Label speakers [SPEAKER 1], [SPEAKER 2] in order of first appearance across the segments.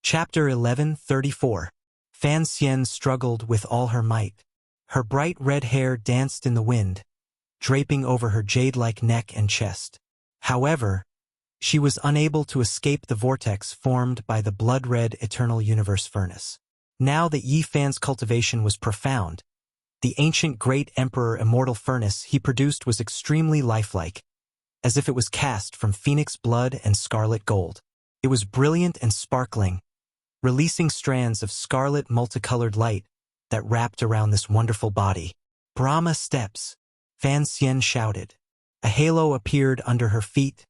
[SPEAKER 1] Chapter 11:34. Fan Xian struggled with all her might. Her bright red hair danced in the wind, draping over her jade-like neck and chest. However, she was unable to escape the vortex formed by the blood-red eternal universe furnace. Now that Yi Fan's cultivation was profound, the ancient great emperor immortal furnace he produced was extremely lifelike, as if it was cast from phoenix blood and scarlet gold. It was brilliant and sparkling, releasing strands of scarlet multicolored light that wrapped around this wonderful body. Brahma steps, Fan Xian shouted. A halo appeared under her feet,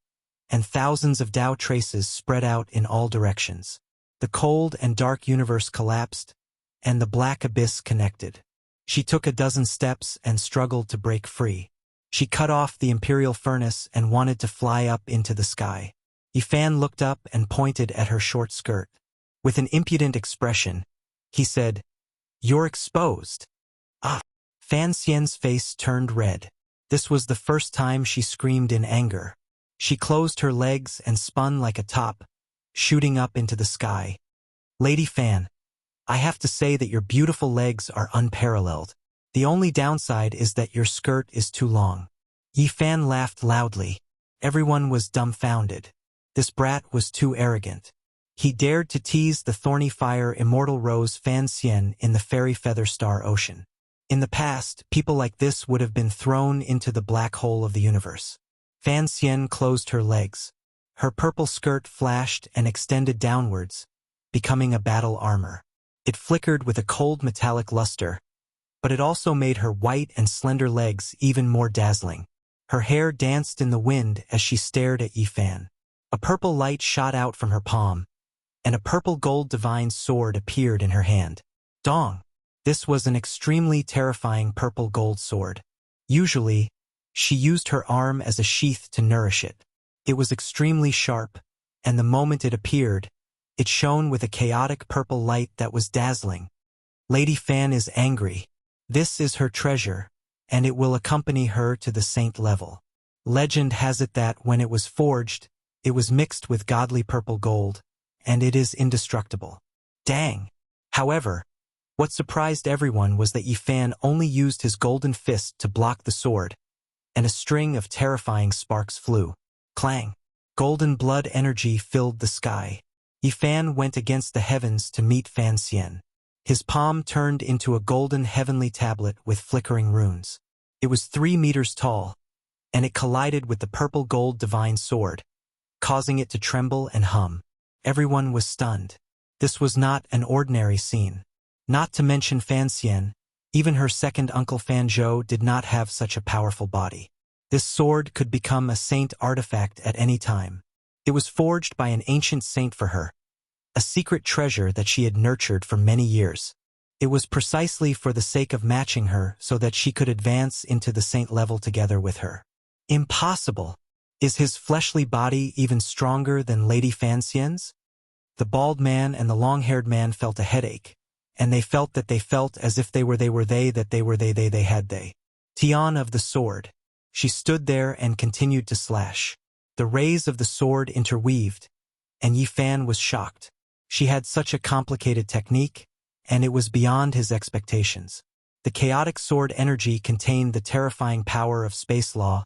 [SPEAKER 1] and thousands of Tao traces spread out in all directions. The cold and dark universe collapsed, and the black abyss connected. She took a dozen steps and struggled to break free. She cut off the imperial furnace and wanted to fly up into the sky. Yi Fan looked up and pointed at her short skirt. With an impudent expression, he said, "You're exposed." Ah! Fan Xian's face turned red. This was the first time she screamed in anger. She closed her legs and spun like a top, shooting up into the sky. "Lady Fan, I have to say that your beautiful legs are unparalleled. The only downside is that your skirt is too long." Yi Fan laughed loudly. Everyone was dumbfounded. This brat was too arrogant. He dared to tease the thorny fire immortal rose Fan Xian in the fairy feather star ocean. In the past, people like this would have been thrown into the black hole of the universe. Fan Xian closed her legs. Her purple skirt flashed and extended downwards, becoming a battle armor. It flickered with a cold metallic luster, but it also made her white and slender legs even more dazzling. Her hair danced in the wind as she stared at Yi Fan. A purple light shot out from her palm, and a purple gold divine sword appeared in her hand. Dong! This was an extremely terrifying purple gold sword. Usually, she used her arm as a sheath to nourish it. It was extremely sharp, and the moment it appeared, it shone with a chaotic purple light that was dazzling. Lady Fan is angry. This is her treasure, and it will accompany her to the saint level. Legend has it that when it was forged, it was mixed with godly purple gold, and it is indestructible. Dang! However, what surprised everyone was that Yi Fan only used his golden fist to block the sword, and a string of terrifying sparks flew. Clang! Golden blood energy filled the sky. Yi Fan went against the heavens to meet Fan Xian. His palm turned into a golden heavenly tablet with flickering runes. It was 3 meters tall, and it collided with the purple gold divine sword, causing it to tremble and hum. Everyone was stunned. This was not an ordinary scene. Not to mention Fan Xian, even her second uncle Fan Zhou did not have such a powerful body. This sword could become a saint artifact at any time. It was forged by an ancient saint for her, a secret treasure that she had nurtured for many years. It was precisely for the sake of matching her so that she could advance into the saint level together with her. Impossible! Is his fleshly body even stronger than Lady Fan Xian's? The bald man and the long-haired man felt a headache, and they felt as if they had they. Tian of the sword. She stood there and continued to slash. The rays of the sword interweaved, and Yi Fan was shocked. She had such a complicated technique, and it was beyond his expectations. The chaotic sword energy contained the terrifying power of space law,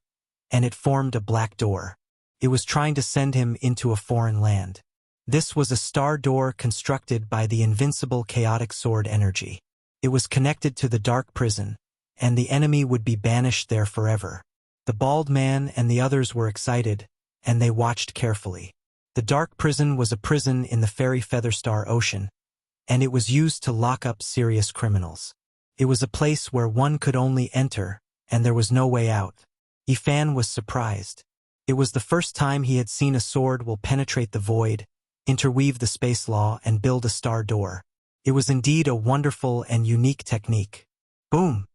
[SPEAKER 1] and it formed a black door. It was trying to send him into a foreign land. This was a star door constructed by the invincible chaotic sword energy. It was connected to the dark prison, and the enemy would be banished there forever. The bald man and the others were excited, and they watched carefully. The dark prison was a prison in the fairy feather star ocean, and it was used to lock up serious criminals. It was a place where one could only enter, and there was no way out. Yi Fan was surprised. It was the first time he had seen a sword will penetrate the void, interweave the space law, and build a star door. It was indeed a wonderful and unique technique. Boom!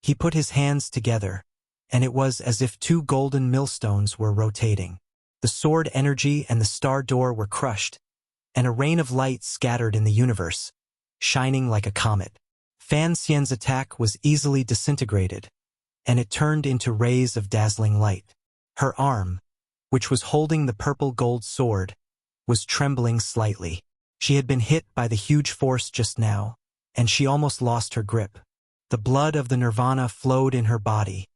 [SPEAKER 1] He put his hands together, and it was as if 2 golden millstones were rotating. The sword energy and the star door were crushed, and a rain of light scattered in the universe, shining like a comet. Fan Xian's attack was easily disintegrated, and it turned into rays of dazzling light. Her arm, which was holding the purple gold sword, was trembling slightly. She had been hit by the huge force just now, and she almost lost her grip. The blood of the nirvana flowed in her body,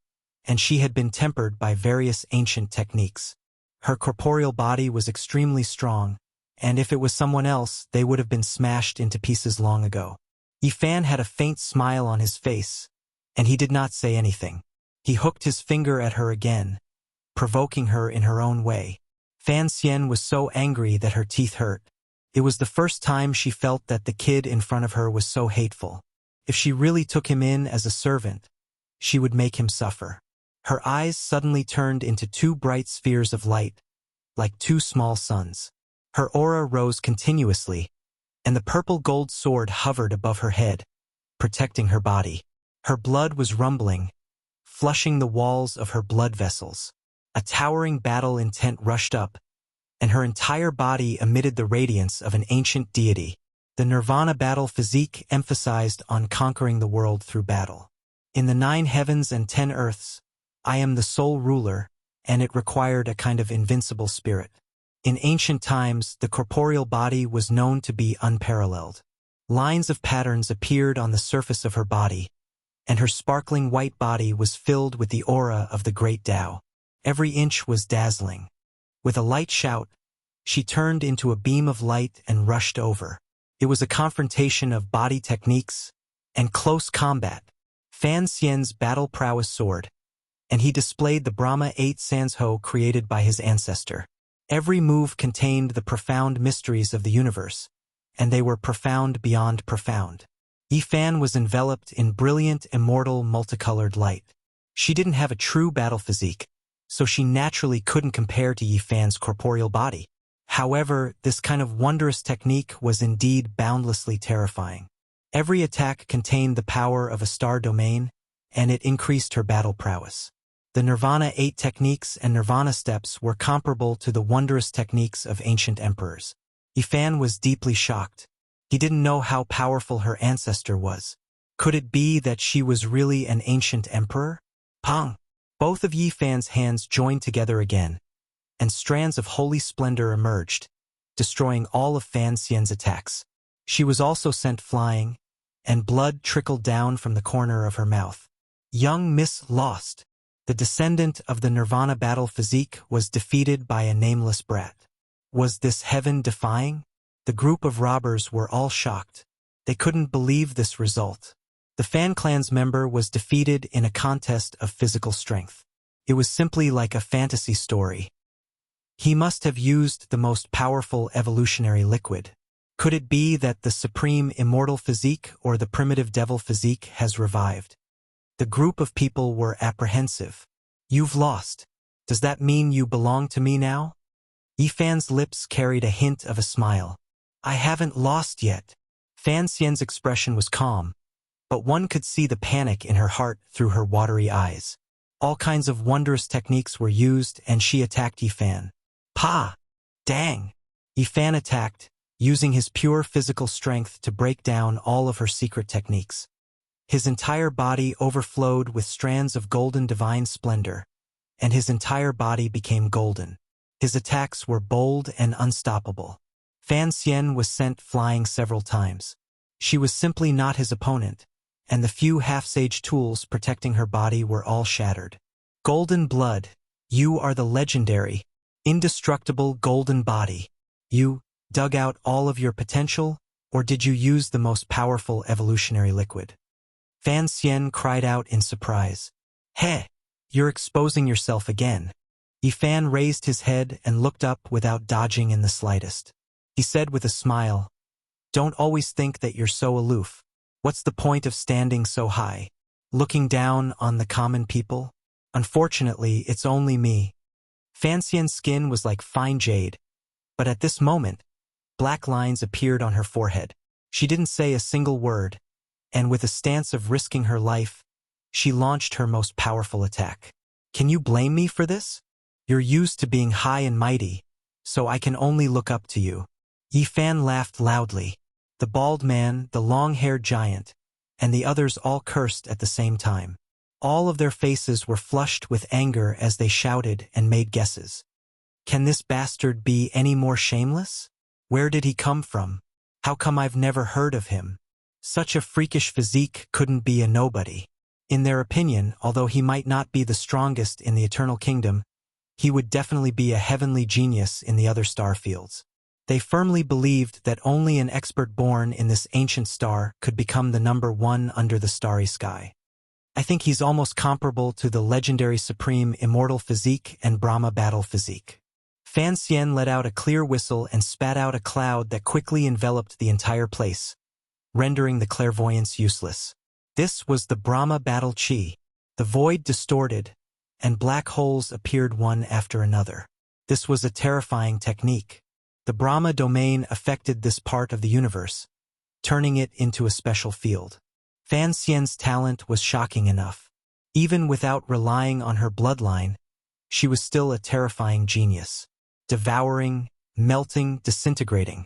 [SPEAKER 1] and she had been tempered by various ancient techniques. Her corporeal body was extremely strong, and if it was someone else, they would have been smashed into pieces long ago. Yifan had a faint smile on his face, and he did not say anything. He hooked his finger at her again, provoking her in her own way. Fan Xian was so angry that her teeth hurt. It was the first time she felt that the kid in front of her was so hateful. If she really took him in as a servant, she would make him suffer. Her eyes suddenly turned into two bright spheres of light, like two small suns. Her aura rose continuously, and the purple gold sword hovered above her head, protecting her body. Her blood was rumbling, flushing the walls of her blood vessels. A towering battle intent rushed up, and her entire body emitted the radiance of an ancient deity. The Nirvana battle physique emphasized on conquering the world through battle. In the 9 heavens and 10 earths, I am the sole ruler, and it required a kind of invincible spirit. In ancient times, the corporeal body was known to be unparalleled. Lines of patterns appeared on the surface of her body, and her sparkling white body was filled with the aura of the great Tao. Every inch was dazzling. With a light shout, she turned into a beam of light and rushed over. It was a confrontation of body techniques and close combat. Fan Xian's battle prowess soared, and he displayed the Brahma 8 Sansho created by his ancestor. Every move contained the profound mysteries of the universe, and they were profound beyond profound. Yifan was enveloped in brilliant, immortal, multicolored light. She didn't have a true battle physique, so she naturally couldn't compare to Yifan's corporeal body. However, this kind of wondrous technique was indeed boundlessly terrifying. Every attack contained the power of a star domain, and it increased her battle prowess. The Nirvana 8 techniques and Nirvana steps were comparable to the wondrous techniques of ancient emperors. Yifan was deeply shocked. He didn't know how powerful her ancestor was. Could it be that she was really an ancient emperor? Pang! Both of Yifan's hands joined together again, and strands of holy splendor emerged, destroying all of Fan Xian's attacks. She was also sent flying, and blood trickled down from the corner of her mouth. Young Miss Lost, the descendant of the Nirvana battle physique, was defeated by a nameless brat. Was this heaven-defying? The group of robbers were all shocked. They couldn't believe this result. The Fan Clan's member was defeated in a contest of physical strength. It was simply like a fantasy story. He must have used the most powerful evolutionary liquid. Could it be that the supreme immortal physique or the primitive devil physique has revived? The group of people were apprehensive. You've lost. Does that mean you belong to me now? Yifan's lips carried a hint of a smile. I haven't lost yet. Fan Xian's expression was calm, but one could see the panic in her heart through her watery eyes. All kinds of wondrous techniques were used, and she attacked Yifan. Pa! Dang! Yifan attacked, using his pure physical strength to break down all of her secret techniques. His entire body overflowed with strands of golden divine splendor, and his entire body became golden. His attacks were bold and unstoppable. Fan Xian was sent flying several times. She was simply not his opponent, and the few half-sage tools protecting her body were all shattered. Golden blood, you are the legendary, indestructible golden body. You dug out all of your potential, or did you use the most powerful evolutionary liquid? Fan Xian cried out in surprise. Heh! You're exposing yourself again. Yifan raised his head and looked up without dodging in the slightest. He said with a smile, Don't always think that you're so aloof. What's the point of standing so high, looking down on the common people? Unfortunately, it's only me. Fan Xian's skin was like fine jade, but at this moment, black lines appeared on her forehead. She didn't say a single word, and with a stance of risking her life, she launched her most powerful attack. Can you blame me for this? You're used to being high and mighty, so I can only look up to you. Yifan laughed loudly. The bald man, the long-haired giant, and the others all cursed at the same time. All of their faces were flushed with anger as they shouted and made guesses. Can this bastard be any more shameless? Where did he come from? How come I've never heard of him? Such a freakish physique couldn't be a nobody. In their opinion, although he might not be the strongest in the Eternal Kingdom, he would definitely be a heavenly genius in the other star fields. They firmly believed that only an expert born in this ancient star could become the number one under the starry sky. I think he's almost comparable to the legendary Supreme Immortal Physique and Brahma Battle Physique. Fan Xian let out a clear whistle and spat out a cloud that quickly enveloped the entire place, rendering the clairvoyance useless. This was the Brahma Battle Chi. The void distorted, and black holes appeared one after another. This was a terrifying technique. The Brahma domain affected this part of the universe, turning it into a special field. Fan Xian's talent was shocking enough. Even without relying on her bloodline, she was still a terrifying genius. Devouring, melting, disintegrating.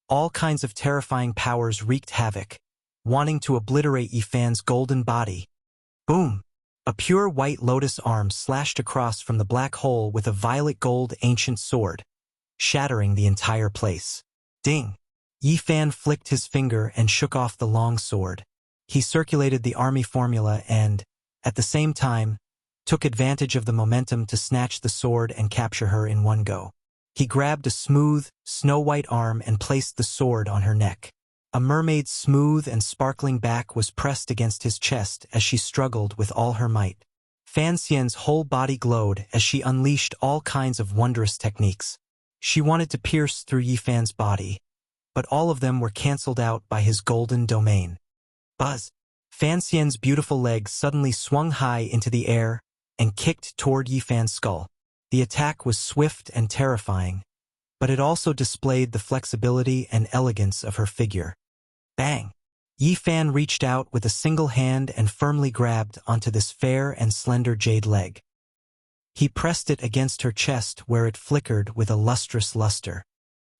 [SPEAKER 1] All kinds of terrifying powers wreaked havoc, wanting to obliterate Yifan's golden body. Boom! A pure white lotus arm slashed across from the black hole with a violet gold ancient sword, shattering the entire place. Ding! Yifan flicked his finger and shook off the long sword. He circulated the army formula and, at the same time, took advantage of the momentum to snatch the sword and capture her in one go. He grabbed a smooth, snow-white arm and placed the sword on her neck. A mermaid's smooth and sparkling back was pressed against his chest as she struggled with all her might. Fan Xian's whole body glowed as she unleashed all kinds of wondrous techniques. She wanted to pierce through Yifan's body, but all of them were cancelled out by his golden domain. Buzz! Fan Xian's beautiful legs suddenly swung high into the air and kicked toward Yifan's skull. The attack was swift and terrifying, but it also displayed the flexibility and elegance of her figure. Bang! Yifan reached out with a single hand and firmly grabbed onto this fair and slender jade leg. He pressed it against her chest where it flickered with a lustrous luster.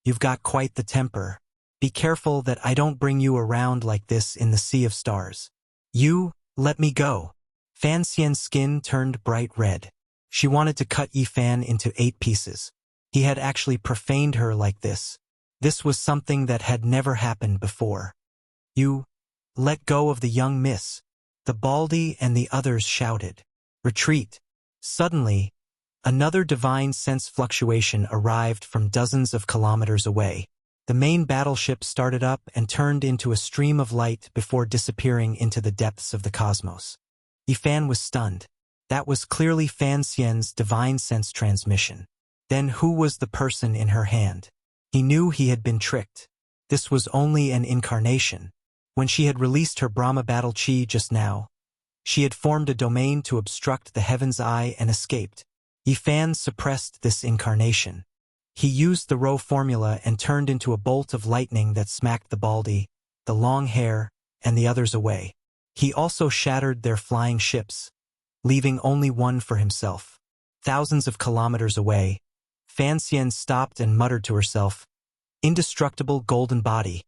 [SPEAKER 1] You've got quite the temper. Be careful that I don't bring you around like this in the sea of stars. You, let me go. Fan Xian's skin turned bright red. She wanted to cut Yifan into 8 pieces. He had actually profaned her like this. This was something that had never happened before. You, let go of the young miss. The Baldy and the others shouted. Retreat. Suddenly, another divine sense fluctuation arrived from dozens of kilometers away. The main battleship started up and turned into a stream of light before disappearing into the depths of the cosmos. Yifan was stunned. That was clearly Fan Xian's divine sense transmission. Then who was the person in her hand? He knew he had been tricked. This was only an incarnation. When she had released her Brahma Battle Chi just now, she had formed a domain to obstruct the heaven's eye and escaped. Yifan suppressed this incarnation. He used the Rho formula and turned into a bolt of lightning that smacked the Baldy, the long hair, and the others away. He also shattered their flying ships, leaving only one for himself. Thousands of kilometers away, Fan Xian stopped and muttered to herself, Indestructible golden body.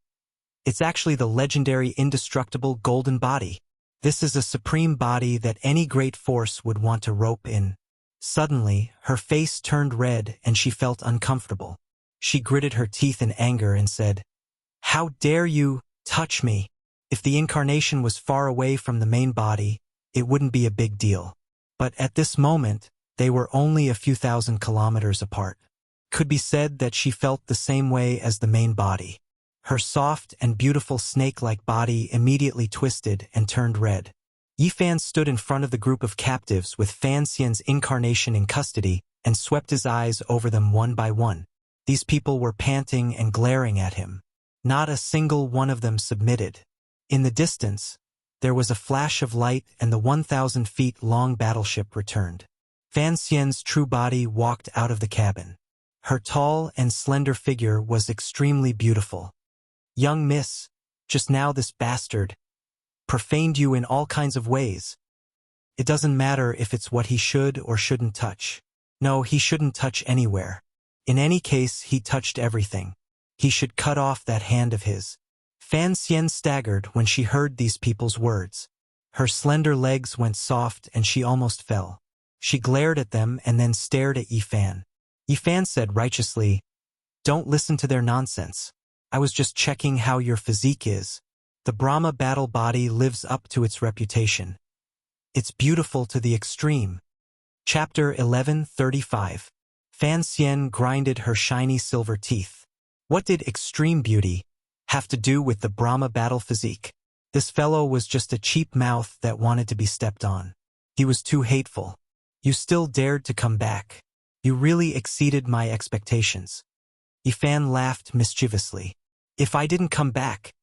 [SPEAKER 1] It's actually the legendary indestructible golden body. This is a supreme body that any great force would want to rope in. Suddenly, her face turned red and she felt uncomfortable. She gritted her teeth in anger and said, How dare you touch me? If the incarnation was far away from the main body, it wouldn't be a big deal. But at this moment, they were only a few thousand kilometers apart. Could be said that she felt the same way as the main body. Her soft and beautiful snake-like body immediately twisted and turned red. Yifan stood in front of the group of captives with Fan Xian's incarnation in custody and swept his eyes over them one by one. These people were panting and glaring at him. Not a single one of them submitted. In the distance, there was a flash of light and the 1,000 feet long battleship returned. Fan Xian's true body walked out of the cabin. Her tall and slender figure was extremely beautiful. Young miss, just now this bastard profaned you in all kinds of ways. It doesn't matter if it's what he should or shouldn't touch. No, he shouldn't touch anywhere. In any case, he touched everything. He should cut off that hand of his. Fan Xian staggered when she heard these people's words. Her slender legs went soft and she almost fell. She glared at them and then stared at Yifan. Yifan said righteously, Don't listen to their nonsense. I was just checking how your physique is. The Brahma battle body lives up to its reputation. It's beautiful to the extreme. Chapter 11:35. Fan Xian grinded her shiny silver teeth. What did extreme beauty have to do with the Brahma battle physique? This fellow was just a cheap mouth that wanted to be stepped on. He was too hateful. You still dared to come back. You really exceeded my expectations. Yifan laughed mischievously. If I didn't come back,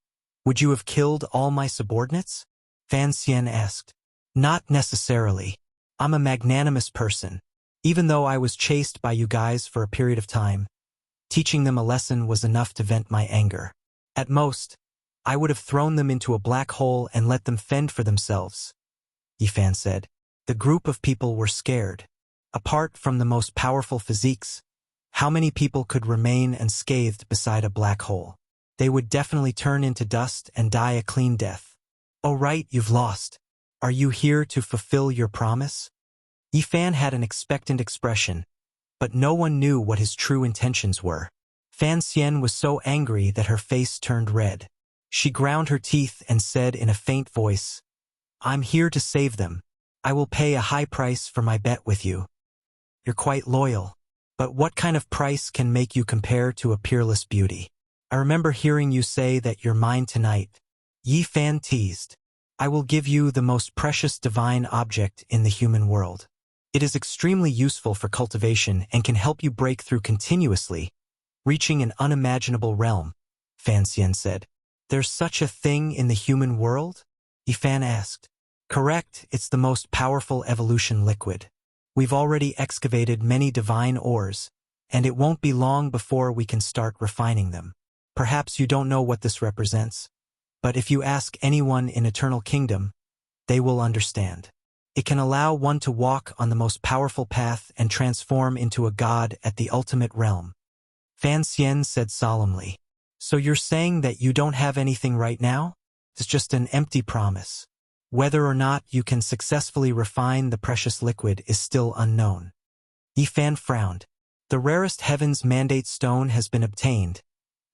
[SPEAKER 1] would you have killed all my subordinates? Fan Xian asked. Not necessarily. I'm a magnanimous person. Even though I was chased by you guys for a period of time, teaching them a lesson was enough to vent my anger. At most, I would have thrown them into a black hole and let them fend for themselves, Yifan said. The group of people were scared. Apart from the most powerful physiques, how many people could remain unscathed beside a black hole? They would definitely turn into dust and die a clean death. Oh right, you've lost. Are you here to fulfill your promise? Yifan had an expectant expression, but no one knew what his true intentions were. Fan Xian was so angry that her face turned red. She ground her teeth and said in a faint voice, I'm here to save them. I will pay a high price for my bet with you. You're quite loyal. But what kind of price can make you compare to a peerless beauty? I remember hearing you say that you're mine tonight. Yifan teased. I will give you the most precious divine object in the human world. It is extremely useful for cultivation and can help you break through continuously, reaching an unimaginable realm, Fan Xian said. There's such a thing in the human world? Yifan asked. Correct, it's the most powerful evolution liquid. We've already excavated many divine ores, and it won't be long before we can start refining them. Perhaps you don't know what this represents, but if you ask anyone in Eternal Kingdom, they will understand. It can allow one to walk on the most powerful path and transform into a god at the ultimate realm. Fan Xian said solemnly. So you're saying that you don't have anything right now? It's just an empty promise. Whether or not you can successfully refine the precious liquid is still unknown. Yifan frowned. The rarest heaven's mandate stone has been obtained,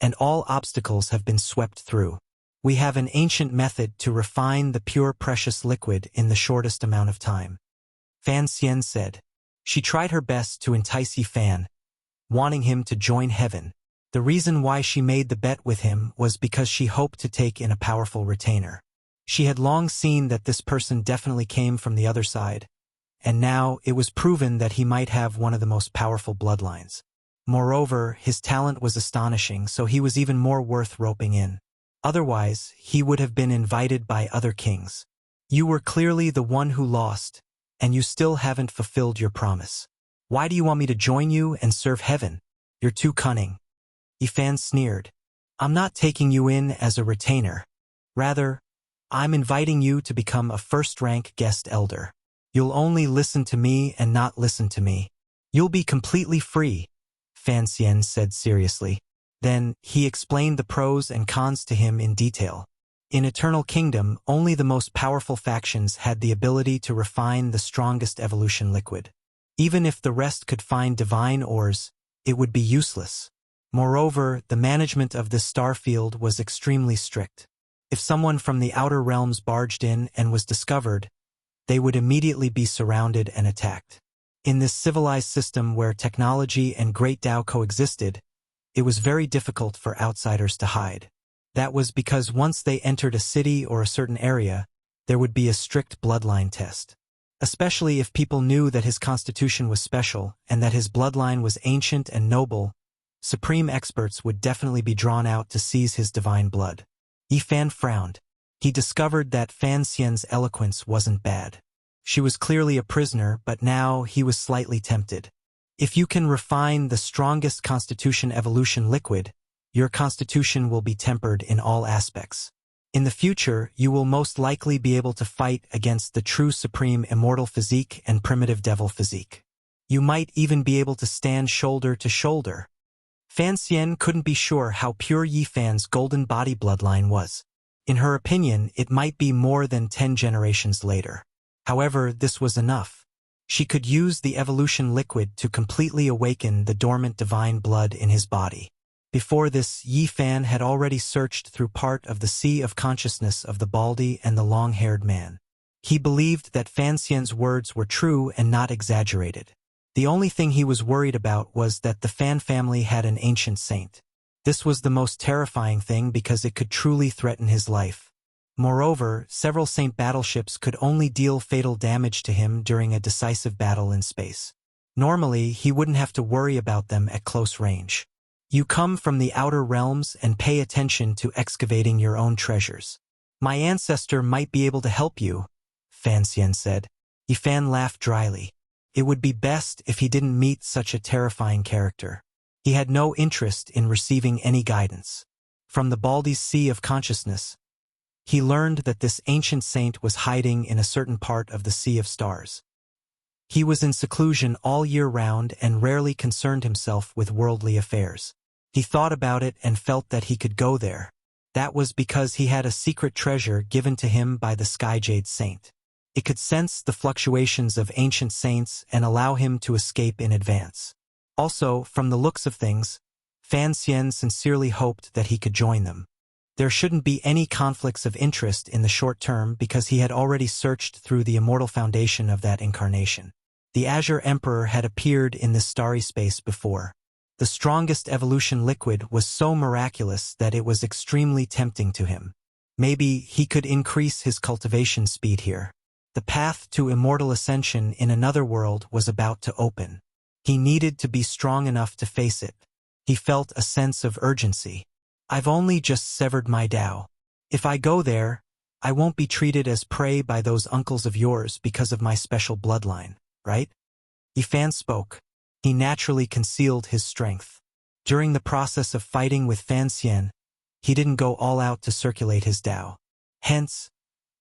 [SPEAKER 1] and all obstacles have been swept through. We have an ancient method to refine the pure precious liquid in the shortest amount of time. Fan Xian said. She tried her best to entice Yifan, wanting him to join heaven. The reason why she made the bet with him was because she hoped to take in a powerful retainer. She had long seen that this person definitely came from the other side, and now it was proven that he might have one of the most powerful bloodlines. Moreover, his talent was astonishing, so he was even more worth roping in. Otherwise, he would have been invited by other kings. You were clearly the one who lost, and you still haven't fulfilled your promise. Why do you want me to join you and serve heaven? You're too cunning. Yifan sneered. I'm not taking you in as a retainer. Rather, I'm inviting you to become a first-rank guest elder. You'll only listen to me and not listen to me. You'll be completely free, Fan Xian said seriously. Then, he explained the pros and cons to him in detail. In Eternal Kingdom, only the most powerful factions had the ability to refine the strongest evolution liquid. Even if the rest could find divine ores, it would be useless. Moreover, the management of this star field was extremely strict. If someone from the outer realms barged in and was discovered, they would immediately be surrounded and attacked. In this civilized system where technology and great Tao coexisted, it was very difficult for outsiders to hide. That was because once they entered a city or a certain area, there would be a strict bloodline test. Especially if people knew that his constitution was special and that his bloodline was ancient and noble, supreme experts would definitely be drawn out to seize his divine blood. Yifan frowned. He discovered that Fan Xian's eloquence wasn't bad. She was clearly a prisoner, but now he was slightly tempted. If you can refine the strongest constitution evolution liquid, your constitution will be tempered in all aspects. In the future, you will most likely be able to fight against the true supreme immortal physique and primitive devil physique. You might even be able to stand shoulder to shoulder. Fan Xian couldn't be sure how pure Yifan's golden body bloodline was. In her opinion, it might be more than 10 generations later. However, this was enough. She could use the evolution liquid to completely awaken the dormant divine blood in his body. Before this, Yi Fan had already searched through part of the sea of consciousness of the baldy and the long-haired man. He believed that Fan Xian's words were true and not exaggerated. The only thing he was worried about was that the Fan family had an ancient saint. This was the most terrifying thing because it could truly threaten his life. Moreover, several saint battleships could only deal fatal damage to him during a decisive battle in space. Normally, he wouldn't have to worry about them at close range. You come from the outer realms and pay attention to excavating your own treasures. My ancestor might be able to help you, Fan Xian said. Yi Fan laughed dryly. It would be best if he didn't meet such a terrifying character. He had no interest in receiving any guidance. From the Baldy's Sea of Consciousness, he learned that this ancient saint was hiding in a certain part of the Sea of Stars. He was in seclusion all year round and rarely concerned himself with worldly affairs. He thought about it and felt that he could go there. That was because he had a secret treasure given to him by the Sky Jade Saint. It could sense the fluctuations of ancient saints and allow him to escape in advance. Also, from the looks of things, Fan Xian sincerely hoped that he could join them. There shouldn't be any conflicts of interest in the short term because he had already searched through the immortal foundation of that incarnation. The Azure Emperor had appeared in this starry space before. The strongest evolution liquid was so miraculous that it was extremely tempting to him. Maybe he could increase his cultivation speed here. The path to immortal ascension in another world was about to open. He needed to be strong enough to face it. He felt a sense of urgency. I've only just severed my Tao. If I go there, I won't be treated as prey by those uncles of yours because of my special bloodline, right? Yi Fan spoke. He naturally concealed his strength. During the process of fighting with Fan Xian, he didn't go all out to circulate his Tao. Hence,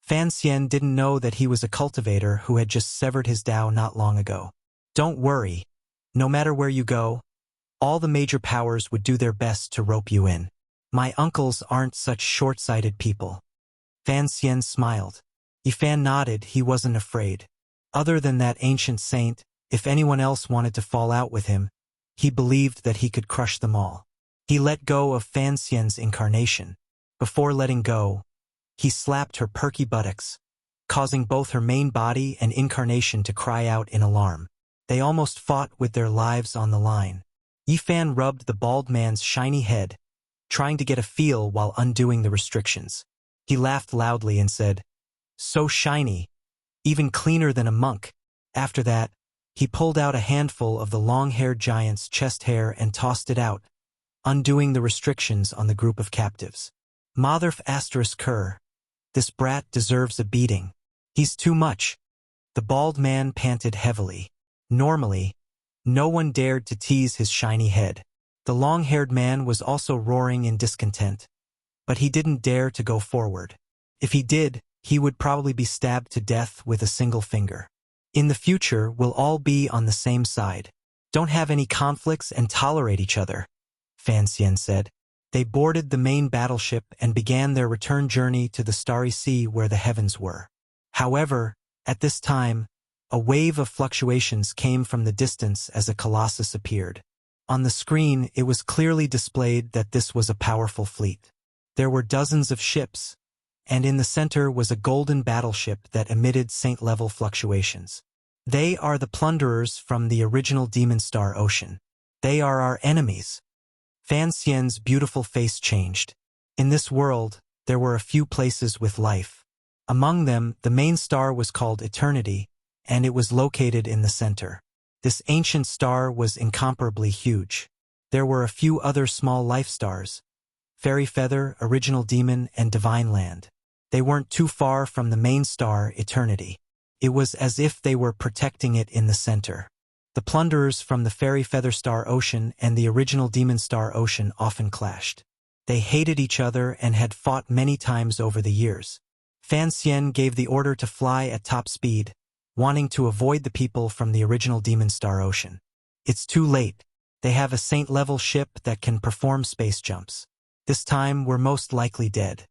[SPEAKER 1] Fan Xian didn't know that he was a cultivator who had just severed his Tao not long ago. Don't worry. No matter where you go, all the major powers would do their best to rope you in. My uncles aren't such short-sighted people. Fan Xian smiled. Yi Fan nodded. He wasn't afraid. Other than that ancient saint, if anyone else wanted to fall out with him, he believed that he could crush them all. He let go of Fan Xian's incarnation. Before letting go, he slapped her perky buttocks, causing both her main body and incarnation to cry out in alarm. They almost fought with their lives on the line. Yi Fan rubbed the bald man's shiny head, trying to get a feel while undoing the restrictions. He laughed loudly and said, "So shiny, even cleaner than a monk." After that, he pulled out a handful of the long-haired giant's chest hair and tossed it out, undoing the restrictions on the group of captives. Motherf asterisk Kerr. This brat deserves a beating. He's too much. The bald man panted heavily. Normally, no one dared to tease his shiny head. The long-haired man was also roaring in discontent, but he didn't dare to go forward. If he did, he would probably be stabbed to death with a single finger. In the future, we'll all be on the same side. Don't have any conflicts and tolerate each other, Fan Xian said. They boarded the main battleship and began their return journey to the starry sea where the heavens were. However, at this time, a wave of fluctuations came from the distance as a colossus appeared. On the screen, it was clearly displayed that this was a powerful fleet. There were dozens of ships, and in the center was a golden battleship that emitted saint-level fluctuations. They are the plunderers from the original Demon Star Ocean. They are our enemies. Fan Xian's beautiful face changed. In this world, there were a few places with life. Among them, the main star was called Eternity, and it was located in the center. This ancient star was incomparably huge. There were a few other small life stars: Fairy Feather, Original Demon, and Divine Land. They weren't too far from the main star, Eternity. It was as if they were protecting it in the center. The plunderers from the Fairy Feather Star Ocean and the Original Demon Star Ocean often clashed. They hated each other and had fought many times over the years. Fan Xian gave the order to fly at top speed, wanting to avoid the people from the Original Demon Star Ocean. It's too late. They have a saint-level ship that can perform space jumps. This time, we're most likely dead.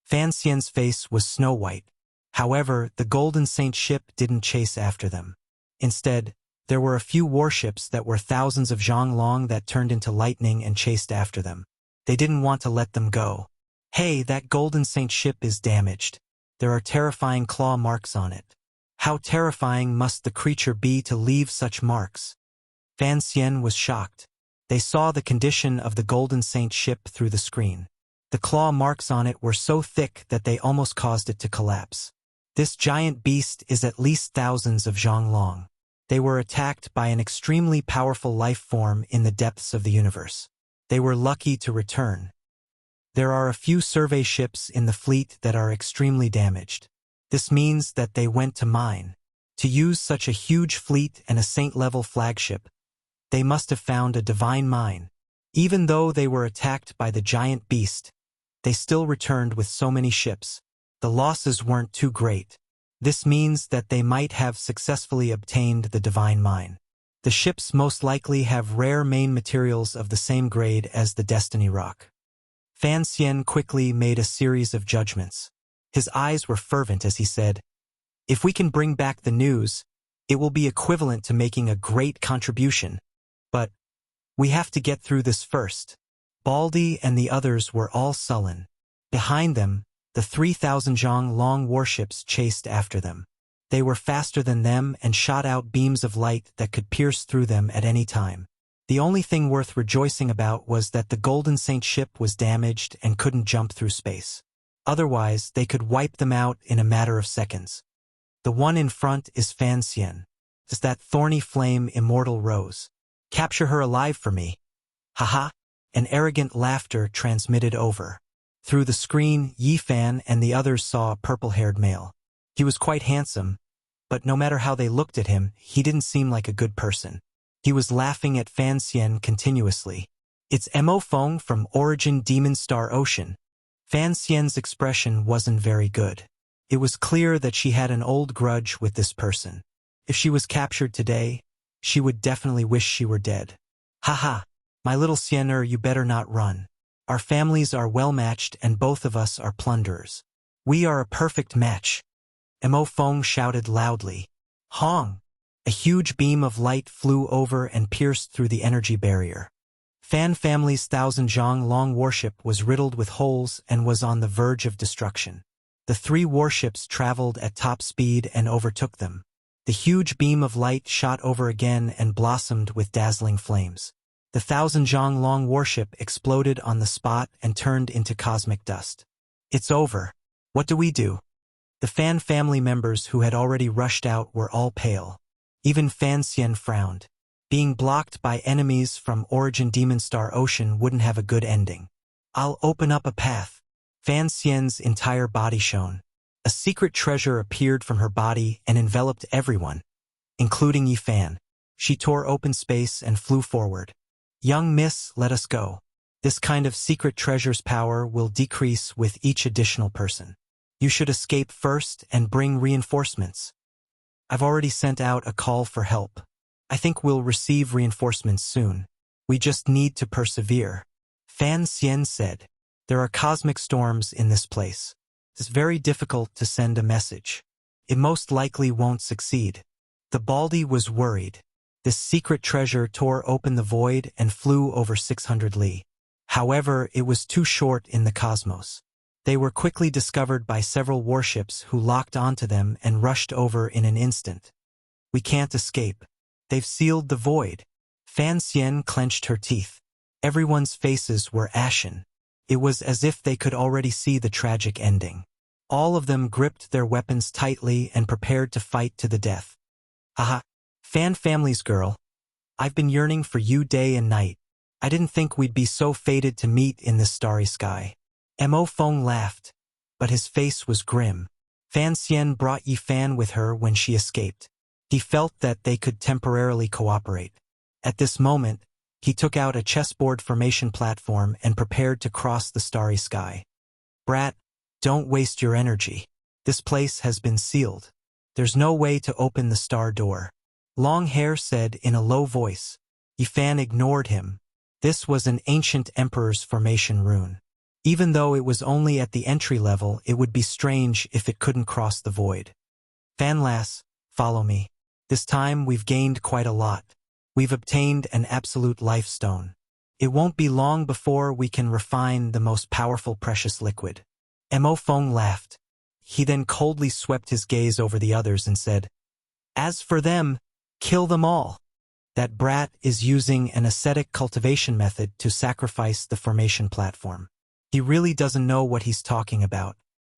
[SPEAKER 1] Fan Xian's face was snow-white. However, the Golden Saint ship didn't chase after them. Instead, There were a few warships that were thousands of zhang long that turned into lightning and chased after them. They didn't want to let them go. Hey, that Golden Saint ship is damaged. There are terrifying claw marks on it. How terrifying must the creature be to leave such marks? Fan Xian was shocked. They saw the condition of the Golden Saint ship through the screen. The claw marks on it were so thick that they almost caused it to collapse. This giant beast is at least thousands of zhang long. They were attacked by an extremely powerful life form in the depths of the universe. They were lucky to return. There are a few survey ships in the fleet that are extremely damaged. This means that they went to mine. To use such a huge fleet and a saint-level flagship, they must have found a divine mine. Even though they were attacked by the giant beast, they still returned with so many ships. The losses weren't too great. This means that they might have successfully obtained the divine mine. The ships most likely have rare main materials of the same grade as the Destiny Rock. Fan Xian quickly made a series of judgments. His eyes were fervent as he said, "If we can bring back the news, it will be equivalent to making a great contribution. But we have to get through this first." Baldy and the others were all sullen. Behind them, the 3,000 zhang long warships chased after them. They were faster than them and shot out beams of light that could pierce through them at any time. The only thing worth rejoicing about was that the Golden Saint ship was damaged and couldn't jump through space. Otherwise, they could wipe them out in a matter of seconds. The one in front is Fan Xian. It's that thorny flame immortal rose. Capture her alive for me. Haha. An arrogant laughter transmitted over. Through the screen, Yi Fan and the others saw a purple-haired male. He was quite handsome, but no matter how they looked at him, he didn't seem like a good person. He was laughing at Fan Xian continuously. "It's Mo Feng from Origin Demon Star Ocean." Fan Xian's expression wasn't very good. It was clear that she had an old grudge with this person. If she was captured today, she would definitely wish she were dead. "Haha, my little Xianer, you better not run. Our families are well matched and both of us are plunderers. We are a perfect match." Mo Feng shouted loudly. Hong! A huge beam of light flew over and pierced through the energy barrier. Fan family's 1,000 zhang long warship was riddled with holes and was on the verge of destruction. The 3 warships traveled at top speed and overtook them. The huge beam of light shot over again and blossomed with dazzling flames. The 1,000 zhang long warship exploded on the spot and turned into cosmic dust. "It's over. What do we do?" The Fan family members who had already rushed out were all pale. Even Fan Xian frowned. Being blocked by enemies from Origin Demon Star Ocean wouldn't have a good ending. "I'll open up a path." Fan Xian's entire body shone. A secret treasure appeared from her body and enveloped everyone, including Yi Fan. She tore open space and flew forward. "Young miss, let us go. This kind of secret treasure's power will decrease with each additional person. You should escape first and bring reinforcements. I've already sent out a call for help. I think we'll receive reinforcements soon. We just need to persevere." Fan Xian said, "There are cosmic storms in this place. It's very difficult to send a message. It most likely won't succeed." The Baldy was worried. This secret treasure tore open the void and flew over 600 li. However, it was too short in the cosmos. They were quickly discovered by several warships who locked onto them and rushed over in an instant. "We can't escape. They've sealed the void." Fan Xian clenched her teeth. Everyone's faces were ashen. It was as if they could already see the tragic ending. All of them gripped their weapons tightly and prepared to fight to the death. "Haha, Fan family's girl. I've been yearning for you day and night. I didn't think we'd be so fated to meet in this starry sky." Mo Feng laughed, but his face was grim. Fan Xian brought Yi Fan with her when she escaped. He felt that they could temporarily cooperate. At this moment, he took out a chessboard formation platform and prepared to cross the starry sky. "Brat, don't waste your energy. This place has been sealed. There's no way to open the star door." Long Hair said in a low voice. Yi Fan ignored him. This was an ancient emperor's formation rune. Even though it was only at the entry level, it would be strange if it couldn't cross the void. "Fan lass, follow me." This time we've gained quite a lot. We've obtained an absolute life stone. It won't be long before we can refine the most powerful precious liquid." Mo Feng laughed. He then coldly swept his gaze over the others and said, "As for them, kill them all. That brat is using an ascetic cultivation method to sacrifice the formation platform. He really doesn't know what he's talking about.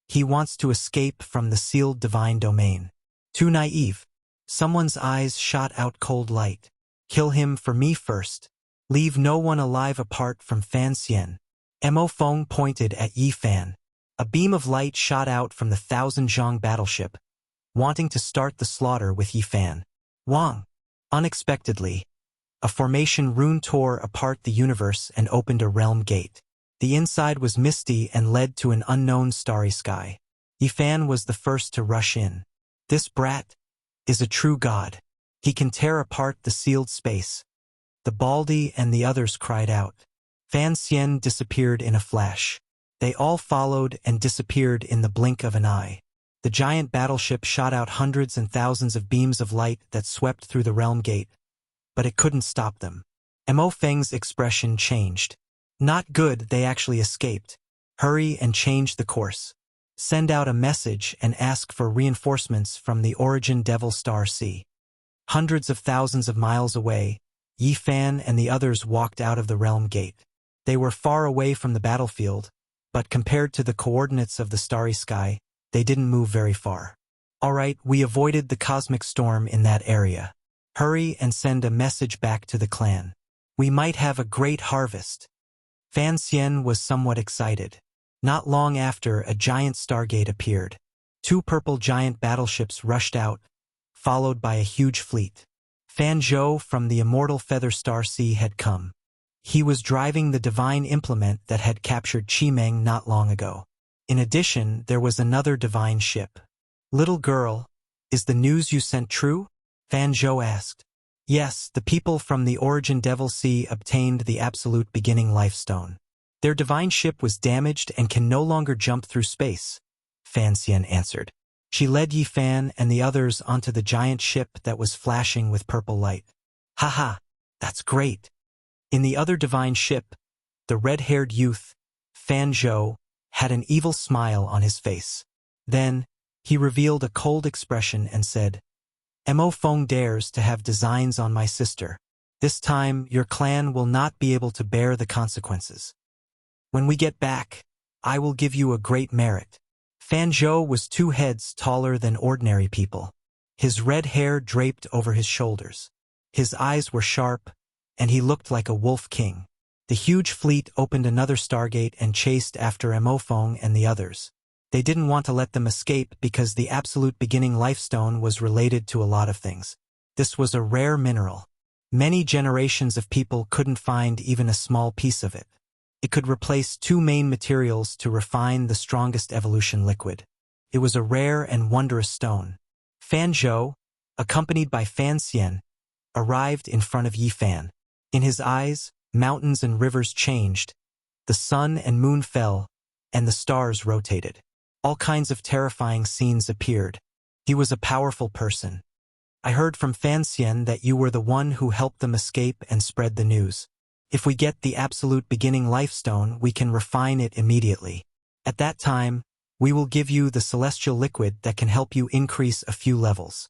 [SPEAKER 1] He wants to escape from the sealed divine domain. Too naive." Someone's eyes shot out cold light. "Kill him for me first. Leave no one alive apart from Fan Xian." Mo Feng pointed at Yi Fan. A beam of light shot out from the Thousand Zhang battleship, wanting to start the slaughter with Yi Fan. Wang. Unexpectedly, a formation rune tore apart the universe and opened a realm gate. The inside was misty and led to an unknown starry sky. Yi Fan was the first to rush in. "This brat is a true god. He can tear apart the sealed space." The Baldy and the others cried out. Fan Xian disappeared in a flash. They all followed and disappeared in the blink of an eye. The giant battleship shot out hundreds and thousands of beams of light that swept through the realm gate, but it couldn't stop them. Mo Feng's expression changed. "Not good, they actually escaped. Hurry and change the course. Send out a message and ask for reinforcements from the Origin Devil Star Sea." Hundreds of thousands of miles away, Yi Fan and the others walked out of the realm gate. They were far away from the battlefield, but compared to the coordinates of the starry sky, they didn't move very far. "All right, we avoided the cosmic storm in that area. Hurry and send a message back to the clan. We might have a great harvest." Fan Xian was somewhat excited. Not long after, a giant stargate appeared. 2 purple giant battleships rushed out, followed by a huge fleet. Fan Zhou from the immortal Feather Star Sea had come. He was driving the divine implement that had captured Qimeng not long ago. In addition, there was another divine ship. "Little girl, is the news you sent true?" Fan Zhou asked. "Yes, the people from the Origin Devil Sea obtained the absolute beginning life stone. Their divine ship was damaged and can no longer jump through space," Fan Xian answered. She led Yi Fan and the others onto the giant ship that was flashing with purple light. "Haha, that's great." In the other divine ship, the red-haired youth, Fan Zhou, had an evil smile on his face. Then, he revealed a cold expression and said, "Mo Feng dares to have designs on my sister. This time, your clan will not be able to bear the consequences. When we get back, I will give you a great merit." Fan Zhou was 2 heads taller than ordinary people. His red hair draped over his shoulders. His eyes were sharp, and he looked like a wolf king. The huge fleet opened another stargate and chased after Mo Feng and the others. They didn't want to let them escape because the absolute beginning life stone was related to a lot of things. This was a rare mineral. Many generations of people couldn't find even a small piece of it. It could replace 2 main materials to refine the strongest evolution liquid. It was a rare and wondrous stone. Fan Zhou, accompanied by Fan Xian, arrived in front of Yi Fan. In his eyes, mountains and rivers changed, the sun and moon fell, and the stars rotated. All kinds of terrifying scenes appeared. He was a powerful person. "I heard from Fan Xian that you were the one who helped them escape and spread the news. If we get the absolute beginning life stone, we can refine it immediately. At that time, we will give you the celestial liquid that can help you increase a few levels."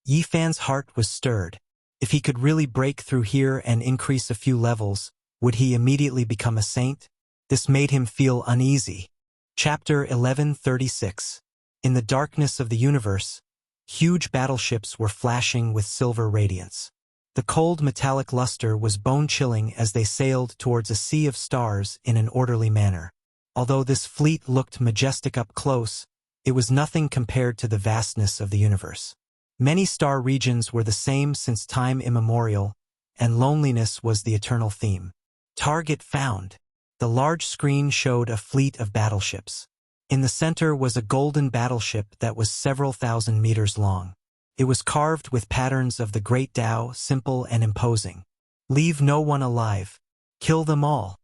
[SPEAKER 1] Yi Fan's heart was stirred. If he could really break through here and increase a few levels, would he immediately become a saint? This made him feel uneasy. Chapter 1136. In the darkness of the universe, huge battleships were flashing with silver radiance. The cold metallic luster was bone-chilling as they sailed towards a sea of stars in an orderly manner. Although this fleet looked majestic up close, it was nothing compared to the vastness of the universe. Many star regions were the same since time immemorial, and loneliness was the eternal theme. Target found. The large screen showed a fleet of battleships. In the center was a golden battleship that was several thousand meters long. It was carved with patterns of the Great Tao, simple and imposing. "Leave no one alive. Kill them all,"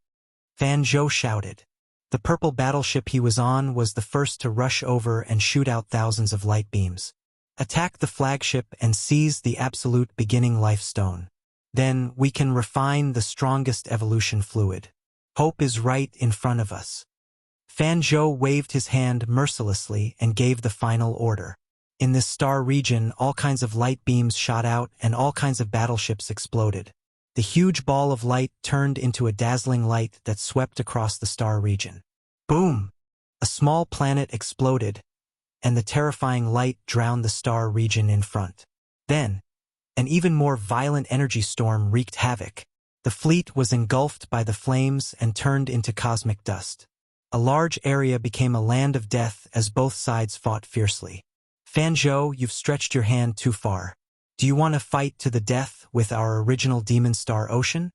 [SPEAKER 1] Fan Zhou shouted. The purple battleship he was on was the first to rush over and shoot out thousands of light beams. Attack the flagship and seize the absolute beginning life stone. Then we can refine the strongest evolution fluid. Hope is right in front of us. Fan Zhou waved his hand mercilessly and gave the final order. In this star region, all kinds of light beams shot out and all kinds of battleships exploded. The huge ball of light turned into a dazzling light that swept across the star region. Boom! A small planet exploded, and the terrifying light drowned the star region in front. Then, an even more violent energy storm wreaked havoc. The fleet was engulfed by the flames and turned into cosmic dust. A large area became a land of death as both sides fought fiercely. Fan Zhou, you've stretched your hand too far. Do you want to fight to the death with our original Demon Star Ocean?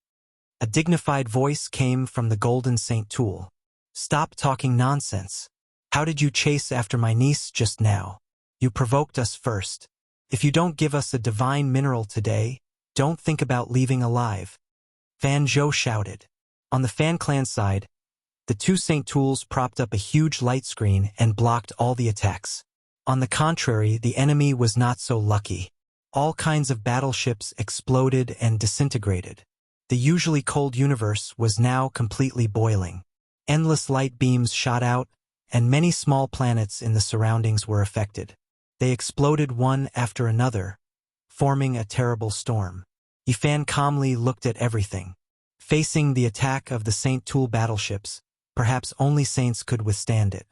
[SPEAKER 1] A dignified voice came from the Golden Saint Tool. Stop talking nonsense. How did you chase after my niece just now? You provoked us first. If you don't give us a divine mineral today, don't think about leaving alive. Fan Zhou shouted. On the Fan Clan side, the two Saint Tools propped up a huge light screen and blocked all the attacks. On the contrary, the enemy was not so lucky. All kinds of battleships exploded and disintegrated. The usually cold universe was now completely boiling. Endless light beams shot out, and many small planets in the surroundings were affected. They exploded one after another, forming a terrible storm. Yifan calmly looked at everything. Facing the attack of the Saint Tool battleships, perhaps only saints could withstand it.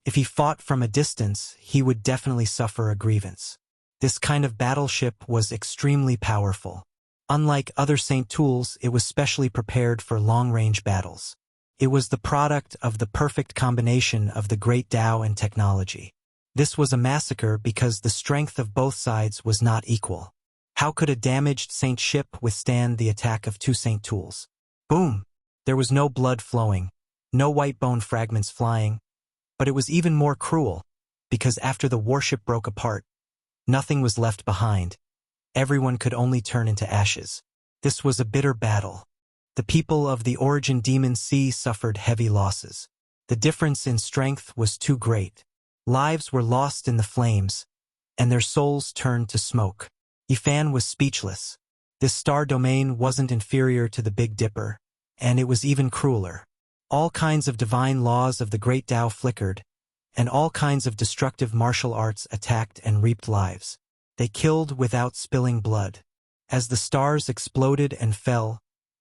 [SPEAKER 1] If he fought from a distance, he would definitely suffer a grievance. This kind of battleship was extremely powerful. Unlike other Saint Tools, it was specially prepared for long-range battles. It was the product of the perfect combination of the great Tao and technology. This was a massacre because the strength of both sides was not equal. How could a damaged Saint ship withstand the attack of two Saint Tools? Boom! There was no blood flowing, no white bone fragments flying, but it was even more cruel, because after the warship broke apart, nothing was left behind. Everyone could only turn into ashes. This was a bitter battle. The people of the Origin Demon Sea suffered heavy losses. The difference in strength was too great. Lives were lost in the flames, and their souls turned to smoke. Yifan was speechless. This star domain wasn't inferior to the Big Dipper, and it was even crueler. All kinds of divine laws of the Great Tao flickered, and all kinds of destructive martial arts attacked and reaped lives. They killed without spilling blood. As the stars exploded and fell,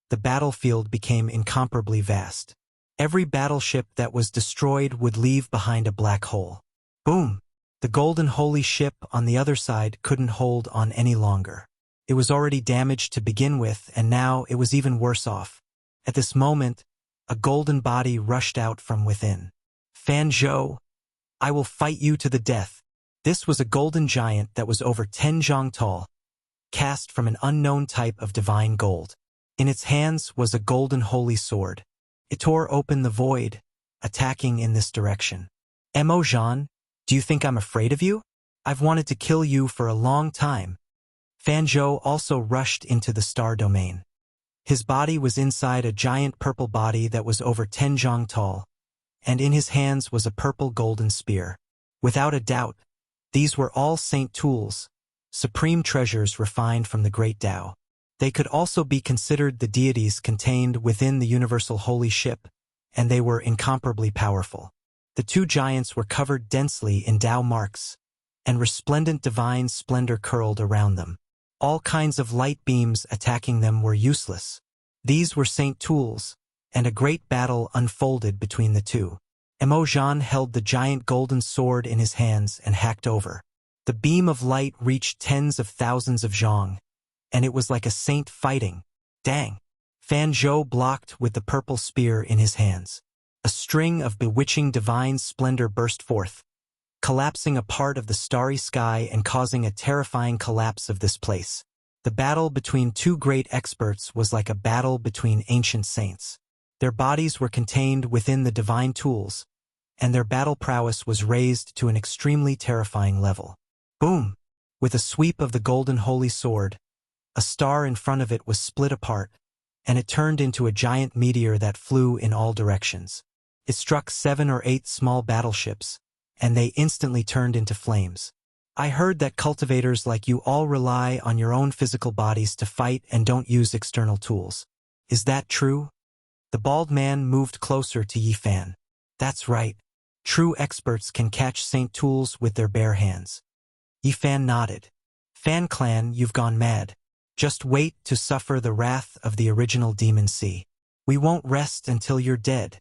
[SPEAKER 1] the battlefield became incomparably vast. Every battleship that was destroyed would leave behind a black hole. Boom! The Golden Holy Ship on the other side couldn't hold on any longer. It was already damaged to begin with, and now it was even worse off. At this moment, a golden body rushed out from within. Fan Zhou, I will fight you to the death. This was a golden giant that was over 10 zhang tall, cast from an unknown type of divine gold. In its hands was a golden holy sword. It tore open the void, attacking in this direction. Mo Zhan, do you think I'm afraid of you? I've wanted to kill you for a long time. Fan Zhou also rushed into the star domain. His body was inside a giant purple body that was over 10 zhang tall, and in his hands was a purple golden spear. Without a doubt, these were all Saint Tools, supreme treasures refined from the Great Tao. They could also be considered the deities contained within the universal holy ship, and they were incomparably powerful. The two giants were covered densely in Tao marks, and resplendent divine splendor curled around them. All kinds of light beams attacking them were useless. These were Saint Tools, and a great battle unfolded between the two. Mo Zhan held the giant golden sword in his hands and hacked over. The beam of light reached tens of thousands of zhang, and it was like a saint fighting. Dang! Fan Zhou blocked with the purple spear in his hands. A string of bewitching divine splendor burst forth, collapsing a part of the starry sky and causing a terrifying collapse of this place. The battle between two great experts was like a battle between ancient saints. Their bodies were contained within the divine tools, and their battle prowess was raised to an extremely terrifying level. Boom! With a sweep of the golden holy sword, a star in front of it was split apart, and it turned into a giant meteor that flew in all directions. It struck 7 or 8 small battleships, and they instantly turned into flames. I heard that cultivators like you all rely on your own physical bodies to fight and don't use external tools. Is that true? The bald man moved closer to Yi Fan. That's right. True experts can catch Saint tools with their bare hands. Yi Fan nodded. Fan Clan, you've gone mad. Just wait to suffer the wrath of the original Demon Sea. We won't rest until you're dead.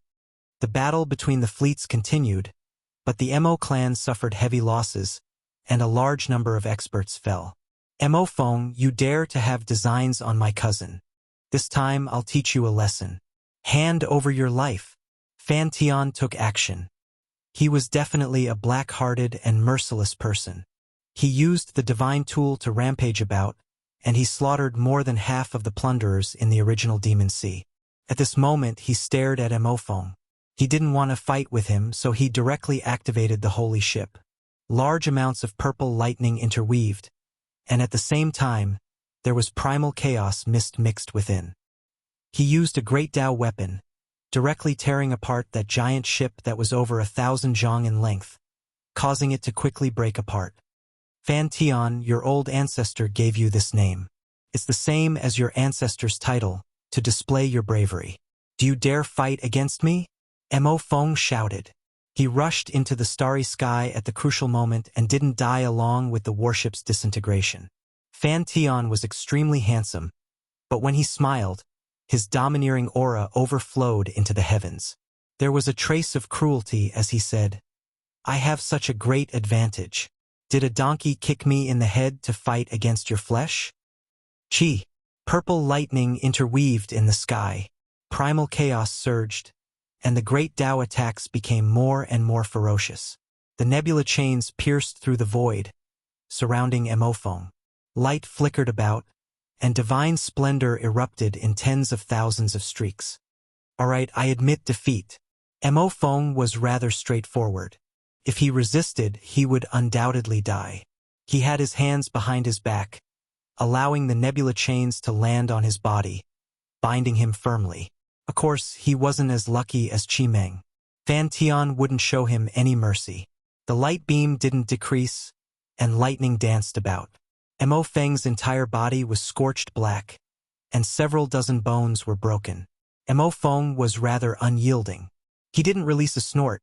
[SPEAKER 1] The battle between the fleets continued, but the Mo clan suffered heavy losses, and a large number of experts fell. Mo Feng, you dare to have designs on my cousin. This time I'll teach you a lesson. Hand over your life. Fan Tian took action. He was definitely a black-hearted and merciless person. He used the divine tool to rampage about, and he slaughtered more than half of the plunderers in the original Demon Sea. At this moment he stared at Mo Feng. He didn't want to fight with him, so he directly activated the holy ship. Large amounts of purple lightning interweaved, and at the same time, there was primal chaos mixed within. He used a great Dao weapon, directly tearing apart that giant ship that was over 1,000 zhang in length, causing it to quickly break apart. Fan Tian, your old ancestor gave you this name. It's the same as your ancestor's title, to display your bravery. Do you dare fight against me? Mo Feng shouted. He rushed into the starry sky at the crucial moment and didn't die along with the warship's disintegration. Fan Tian was extremely handsome, but when he smiled, his domineering aura overflowed into the heavens. There was a trace of cruelty as he said, I have such a great advantage. Did a donkey kick me in the head to fight against your flesh? Chi. Purple lightning interweaved in the sky. Primal chaos surged, and the great Dao attacks became more and more ferocious. The nebula chains pierced through the void, surrounding Mo Feng. Light flickered about, and divine splendor erupted in tens of thousands of streaks. Alright, I admit defeat. Mo Feng was rather straightforward. If he resisted, he would undoubtedly die. He had his hands behind his back, allowing the nebula chains to land on his body, binding him firmly. Of course, he wasn't as lucky as Chi Meng. Fan Tian wouldn't show him any mercy. The light beam didn't decrease, and lightning danced about. Mo Feng's entire body was scorched black, and several dozen bones were broken. Mo Feng was rather unyielding. He didn't release a snort,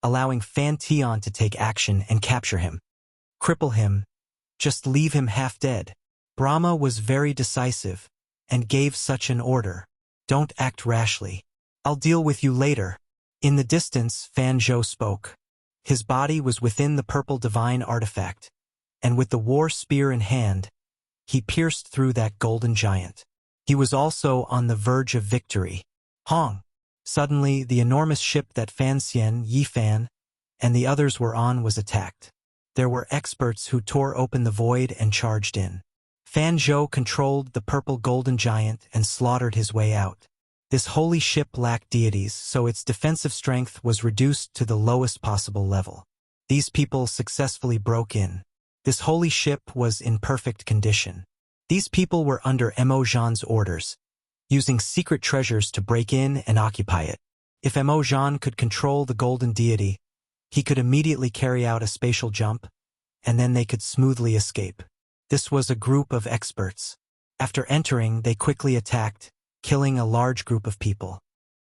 [SPEAKER 1] allowing Fan Tian to take action and capture him. Cripple him, just leave him half dead. Brahma was very decisive, and gave such an order. Don't act rashly. I'll deal with you later. In the distance, Fan Zhou spoke. His body was within the purple divine artifact, and with the war spear in hand, he pierced through that golden giant. He was also on the verge of victory. Hong! Suddenly, the enormous ship that Fan Xian, Yi Fan, and the others were on was attacked. There were experts who tore open the void and charged in. Fan Zhou controlled the purple golden giant and slaughtered his way out. This holy ship lacked deities, so its defensive strength was reduced to the lowest possible level. These people successfully broke in. This holy ship was in perfect condition. These people were under Mo Zhan's orders, using secret treasures to break in and occupy it. If Mo Zhan could control the golden deity, he could immediately carry out a spatial jump, and then they could smoothly escape. This was a group of experts. After entering, they quickly attacked, killing a large group of people.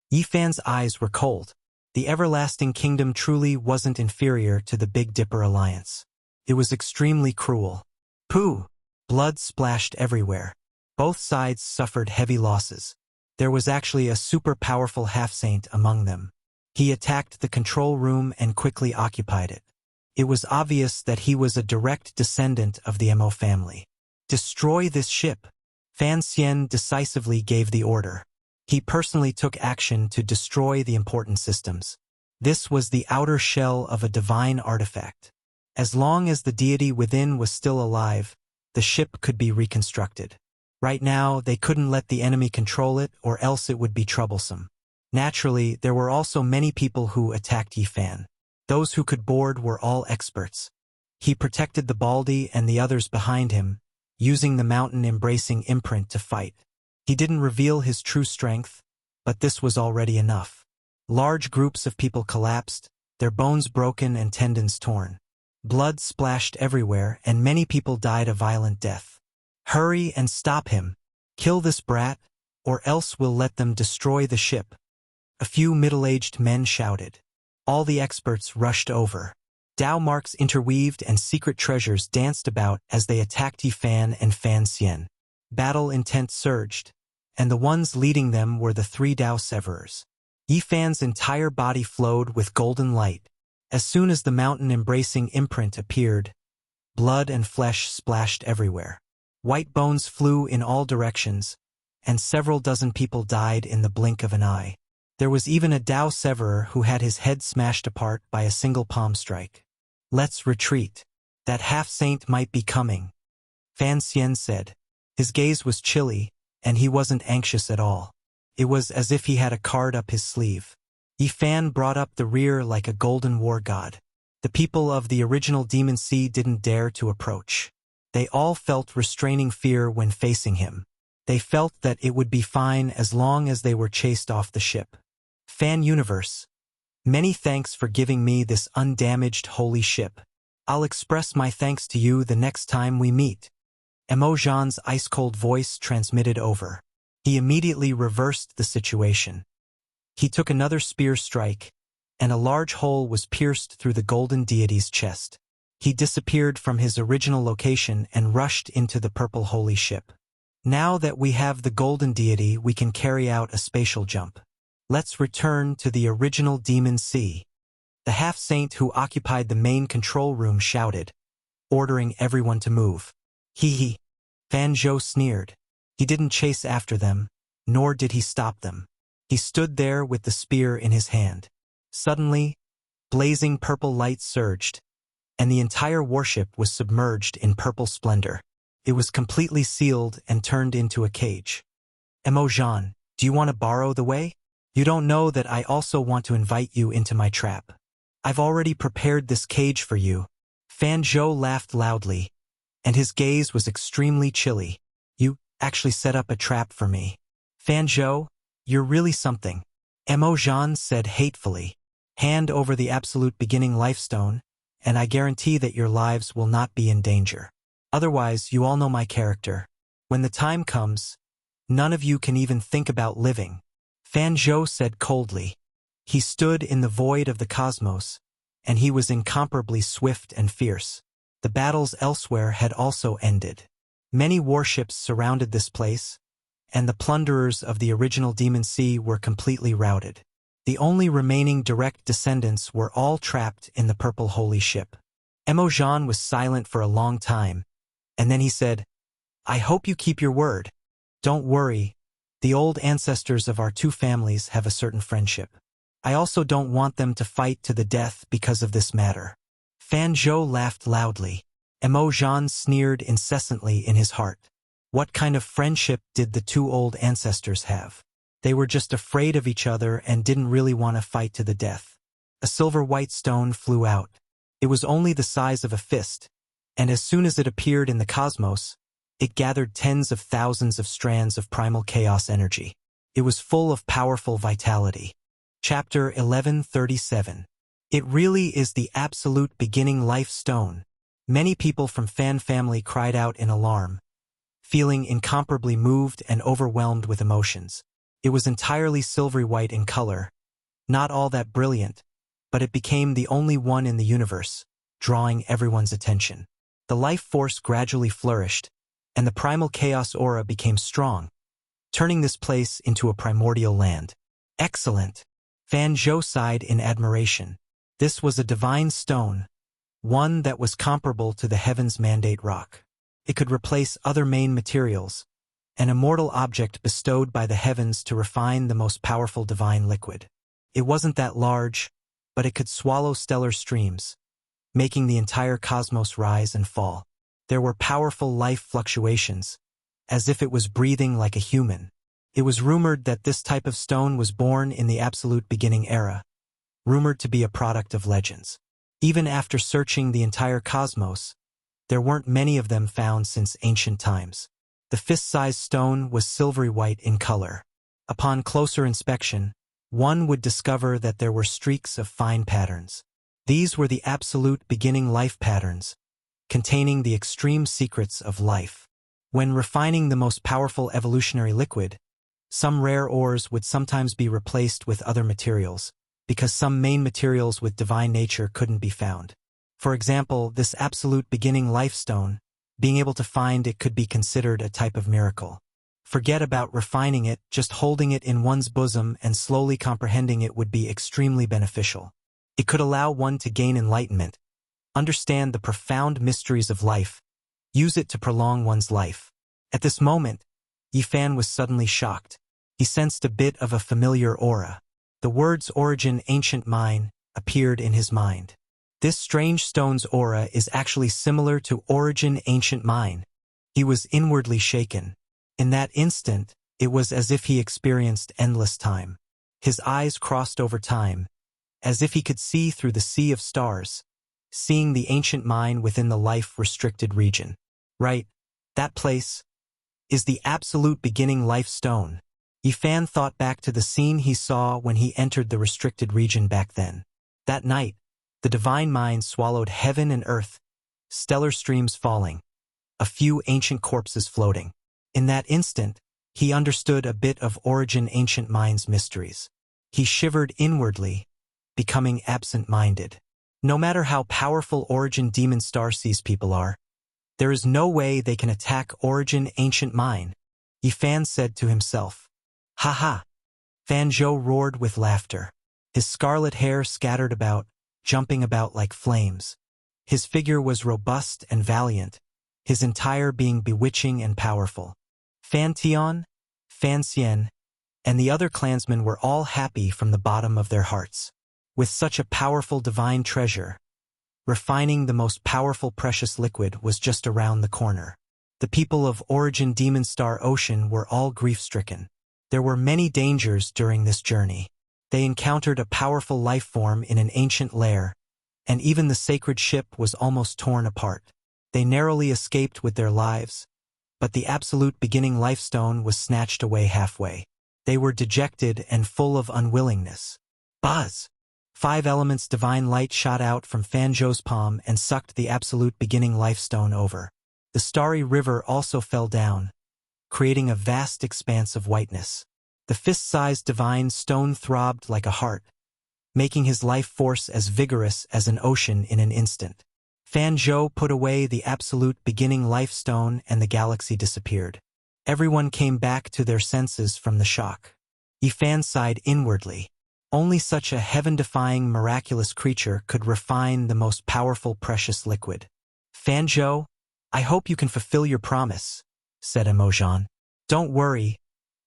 [SPEAKER 1] Yi Fan's eyes were cold. The Everlasting Kingdom truly wasn't inferior to the Big Dipper Alliance. It was extremely cruel. Pooh! Blood splashed everywhere. Both sides suffered heavy losses. There was actually a super powerful half-saint among them. He attacked the control room and quickly occupied it. It was obvious that he was a direct descendant of the Mo family. Destroy this ship. Fan Xian decisively gave the order. He personally took action to destroy the important systems. This was the outer shell of a divine artifact. As long as the deity within was still alive, the ship could be reconstructed. Right now, they couldn't let the enemy control it, or else it would be troublesome. Naturally, there were also many people who attacked Yi Fan. Those who could board were all experts. He protected the Baldy and the others behind him, using the mountain-embracing imprint to fight. He didn't reveal his true strength, but this was already enough. Large groups of people collapsed, their bones broken and tendons torn. Blood splashed everywhere and many people died a violent death. "Hurry and stop him. Kill this brat, or else we'll let them destroy the ship." A few middle-aged men shouted. All the experts rushed over. Dao marks interweaved and secret treasures danced about as they attacked Yifan and Fan Xian. Battle intent surged, and the ones leading them were the three Dao severers. Yifan's entire body flowed with golden light. As soon as the mountain-embracing imprint appeared, blood and flesh splashed everywhere. White bones flew in all directions, and several dozen people died in the blink of an eye. There was even a Dao severer who had his head smashed apart by a single palm strike. "Let's retreat. That half-saint might be coming," Fan Xian said. His gaze was chilly, and he wasn't anxious at all. It was as if he had a card up his sleeve. Yifan brought up the rear like a golden war god. The people of the original Demon Sea didn't dare to approach. They all felt restraining fear when facing him. They felt that it would be fine as long as they were chased off the ship. "Fan Universe, many thanks for giving me this undamaged holy ship. I'll express my thanks to you the next time we meet." Emojan's ice-cold voice transmitted over. He immediately reversed the situation. He took another spear strike, and a large hole was pierced through the golden deity's chest. He disappeared from his original location and rushed into the purple holy ship. "Now that we have the golden deity, we can carry out a spatial jump. Let's return to the original Demon Sea." The half-saint who occupied the main control room shouted, ordering everyone to move. "Hee." Fan Zhou sneered. He didn't chase after them, nor did he stop them. He stood there with the spear in his hand. Suddenly, blazing purple light surged, and the entire warship was submerged in purple splendor. It was completely sealed and turned into a cage. "Emojan, do you want to borrow the way? You don't know that I also want to invite you into my trap. I've already prepared this cage for you." Fan Zhou laughed loudly, and his gaze was extremely chilly. "You actually set up a trap for me. Fan Zhou, you're really something." Emojan said hatefully. "Hand over the absolute beginning lifestone, and I guarantee that your lives will not be in danger. Otherwise, you all know my character. When the time comes, none of you can even think about living." Fan Zhou said coldly. He stood in the void of the cosmos, and he was incomparably swift and fierce. The battles elsewhere had also ended. Many warships surrounded this place, and the plunderers of the original Demon Sea were completely routed. The only remaining direct descendants were all trapped in the purple holy ship. Emojan was silent for a long time, and then he said, "I hope you keep your word. Don't worry, the old ancestors of our two families have a certain friendship. I also don't want them to fight to the death because of this matter." Fan Zhou laughed loudly. Emojan sneered incessantly in his heart. What kind of friendship did the two old ancestors have? They were just afraid of each other and didn't really want to fight to the death. A silver-white stone flew out. It was only the size of a fist, and as soon as it appeared in the cosmos, it gathered tens of thousands of strands of primal chaos energy. It was full of powerful vitality. Chapter 1137. It really is the absolute beginning life stone. Many people from Fan family cried out in alarm, feeling incomparably moved and overwhelmed with emotions. It was entirely silvery white in color, not all that brilliant, but it became the only one in the universe, drawing everyone's attention. The life force gradually flourished, and the primal chaos aura became strong, turning this place into a primordial land. "Excellent!" Fan Zhou sighed in admiration. This was a divine stone, one that was comparable to the Heaven's Mandate rock. It could replace other main materials, an immortal object bestowed by the heavens to refine the most powerful divine liquid. It wasn't that large, but it could swallow stellar streams, making the entire cosmos rise and fall. There were powerful life fluctuations, as if it was breathing like a human. It was rumored that this type of stone was born in the absolute beginning era, rumored to be a product of legends. Even after searching the entire cosmos, there weren't many of them found since ancient times. The fist-sized stone was silvery white in color. Upon closer inspection, one would discover that there were streaks of fine patterns. These were the absolute beginning life patterns, containing the extreme secrets of life. When refining the most powerful evolutionary liquid, some rare ores would sometimes be replaced with other materials, because some main materials with divine nature couldn't be found. For example, this absolute beginning life stone, being able to find it could be considered a type of miracle. Forget about refining it, just holding it in one's bosom and slowly comprehending it would be extremely beneficial. It could allow one to gain enlightenment, understand the profound mysteries of life, use it to prolong one's life. At this moment, Yifan was suddenly shocked. He sensed a bit of a familiar aura. The words origin ancient mine appeared in his mind. This strange stone's aura is actually similar to origin ancient mine. He was inwardly shaken. In that instant, it was as if he experienced endless time. His eyes crossed over time, as if he could see through the sea of stars, seeing the ancient mine within the life-restricted region. Right, that place is the absolute beginning life stone. Yifan thought back to the scene he saw when he entered the restricted region back then. That night, the divine mine swallowed heaven and earth, stellar streams falling, a few ancient corpses floating. In that instant, he understood a bit of origin ancient mine's mysteries. He shivered inwardly, becoming absent-minded. No matter how powerful origin demon starseas people are, there is no way they can attack origin ancient mine, Yifan said to himself. Ha ha! Fan Zhou roared with laughter. His scarlet hair scattered about, jumping about like flames. His figure was robust and valiant, his entire being bewitching and powerful. Fan Tian, Fan Xian, and the other clansmen were all happy from the bottom of their hearts. With such a powerful divine treasure, refining the most powerful precious liquid was just around the corner. The people of Origin Demon Star Ocean were all grief-stricken. There were many dangers during this journey. They encountered a powerful life form in an ancient lair, and even the sacred ship was almost torn apart. They narrowly escaped with their lives, but the absolute beginning life stone was snatched away halfway. They were dejected and full of unwillingness. Buzz! 5 elements divine light shot out from Fan Zhou's palm and sucked the absolute beginning life stone over. The starry river also fell down, creating a vast expanse of whiteness. The fist-sized divine stone throbbed like a heart, making his life force as vigorous as an ocean in an instant. Fan Zhou put away the absolute beginning life stone and the galaxy disappeared. Everyone came back to their senses from the shock. Yifan sighed inwardly. Only such a heaven-defying miraculous creature could refine the most powerful precious liquid. Fan Zhou, I hope you can fulfill your promise, said Emojan. Don't worry,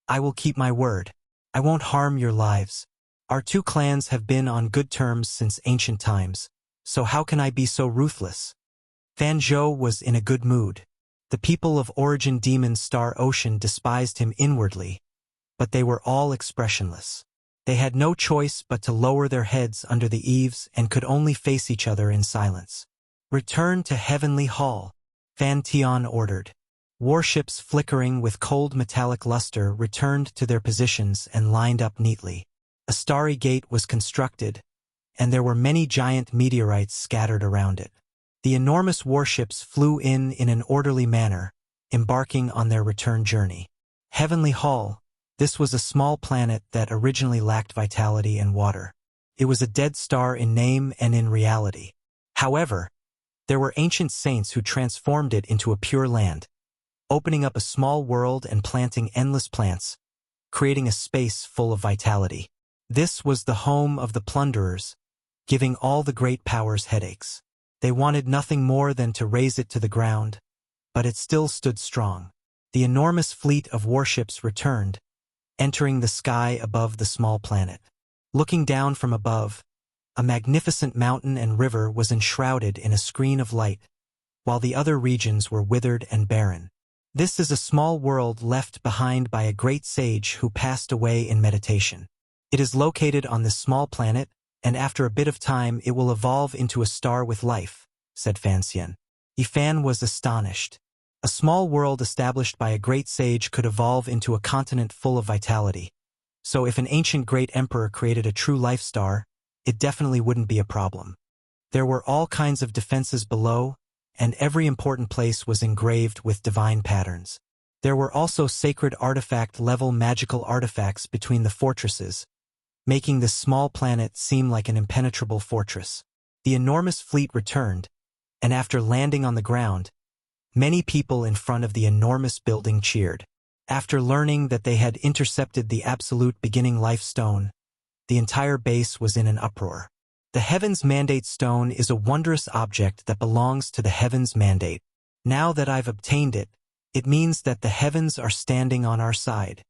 [SPEAKER 1] I will keep my word. I won't harm your lives. Our 2 clans have been on good terms since ancient times, so how can I be so ruthless? Fan Zhou was in a good mood. The people of Origin Demon Star Ocean despised him inwardly, but they were all expressionless. They had no choice but to lower their heads under the eaves and could only face each other in silence. Return to Heavenly Hall, Fan Tian ordered. Warships flickering with cold metallic luster returned to their positions and lined up neatly. A starry gate was constructed, and there were many giant meteorites scattered around it. The enormous warships flew in an orderly manner, embarking on their return journey. Heavenly Hall, this was a small planet that originally lacked vitality and water. It was a dead star in name and in reality. However, there were ancient saints who transformed it into a pure land, opening up a small world and planting endless plants, creating a space full of vitality. This was the home of the plunderers, giving all the great powers headaches. They wanted nothing more than to raze it to the ground, but it still stood strong. The enormous fleet of warships returned, entering the sky above the small planet. Looking down from above, a magnificent mountain and river was enshrouded in a screen of light, while the other regions were withered and barren. This is a small world left behind by a great sage who passed away in meditation. It is located on this small planet, and after a bit of time it will evolve into a star with life, said Fan Xian. Yifan was astonished. A small world established by a great sage could evolve into a continent full of vitality. So if an ancient great emperor created a true life star, it definitely wouldn't be a problem. There were all kinds of defenses below, and every important place was engraved with divine patterns. There were also sacred artifact-level magical artifacts between the fortresses, making this small planet seem like an impenetrable fortress. The enormous fleet returned, and after landing on the ground, many people in front of the enormous building cheered. After learning that they had intercepted the absolute beginning life stone, the entire base was in an uproar. The Heaven's Mandate Stone is a wondrous object that belongs to the Heaven's Mandate. Now that I've obtained it, it means that the heavens are standing on our side.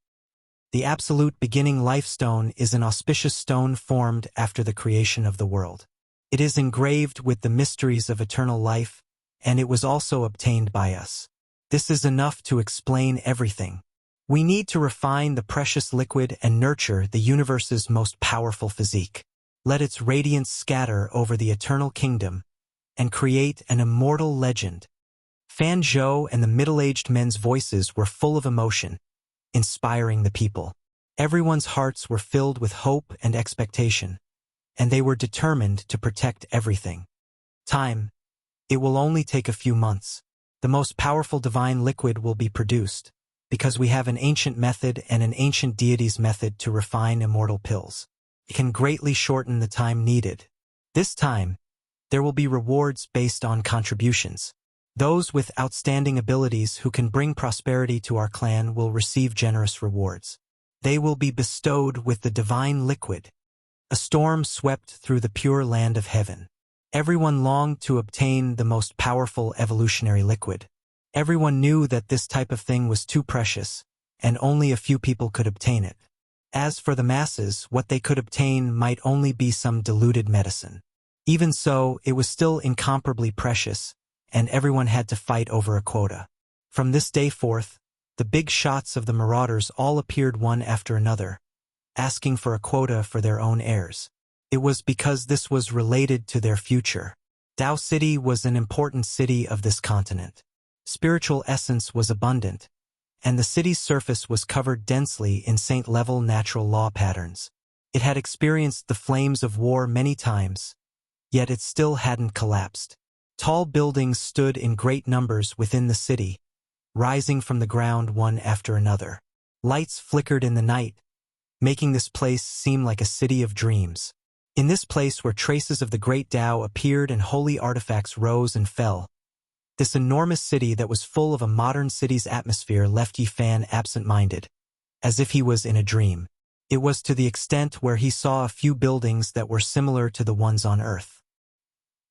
[SPEAKER 1] The absolute beginning life stone is an auspicious stone formed after the creation of the world. It is engraved with the mysteries of eternal life, and it was also obtained by us. This is enough to explain everything. We need to refine the precious liquid and nurture the universe's most powerful physique. Let its radiance scatter over the eternal kingdom and create an immortal legend. Fan Zhou and the middle-aged men's voices were full of emotion, inspiring the people. Everyone's hearts were filled with hope and expectation, and they were determined to protect everything. Time. It will only take a few months. The most powerful divine liquid will be produced, because we have an ancient method and an ancient deity's method to refine immortal pills. It can greatly shorten the time needed. This time, there will be rewards based on contributions. Those with outstanding abilities who can bring prosperity to our clan will receive generous rewards. They will be bestowed with the divine liquid. A storm swept through the pure land of heaven. Everyone longed to obtain the most powerful evolutionary liquid. Everyone knew that this type of thing was too precious, and only a few people could obtain it. As for the masses, what they could obtain might only be some diluted medicine. Even so, it was still incomparably precious, and everyone had to fight over a quota. From this day forth, the big shots of the marauders all appeared one after another, asking for a quota for their own heirs. It was because this was related to their future. Tao City was an important city of this continent. Spiritual essence was abundant, and the city's surface was covered densely in saint-level natural law patterns. It had experienced the flames of war many times, yet it still hadn't collapsed. Tall buildings stood in great numbers within the city, rising from the ground one after another. Lights flickered in the night, making this place seem like a city of dreams. In this place where traces of the great Tao appeared and holy artifacts rose and fell, this enormous city that was full of a modern city's atmosphere left Yi Fan absent-minded, as if he was in a dream. It was to the extent where he saw a few buildings that were similar to the ones on Earth.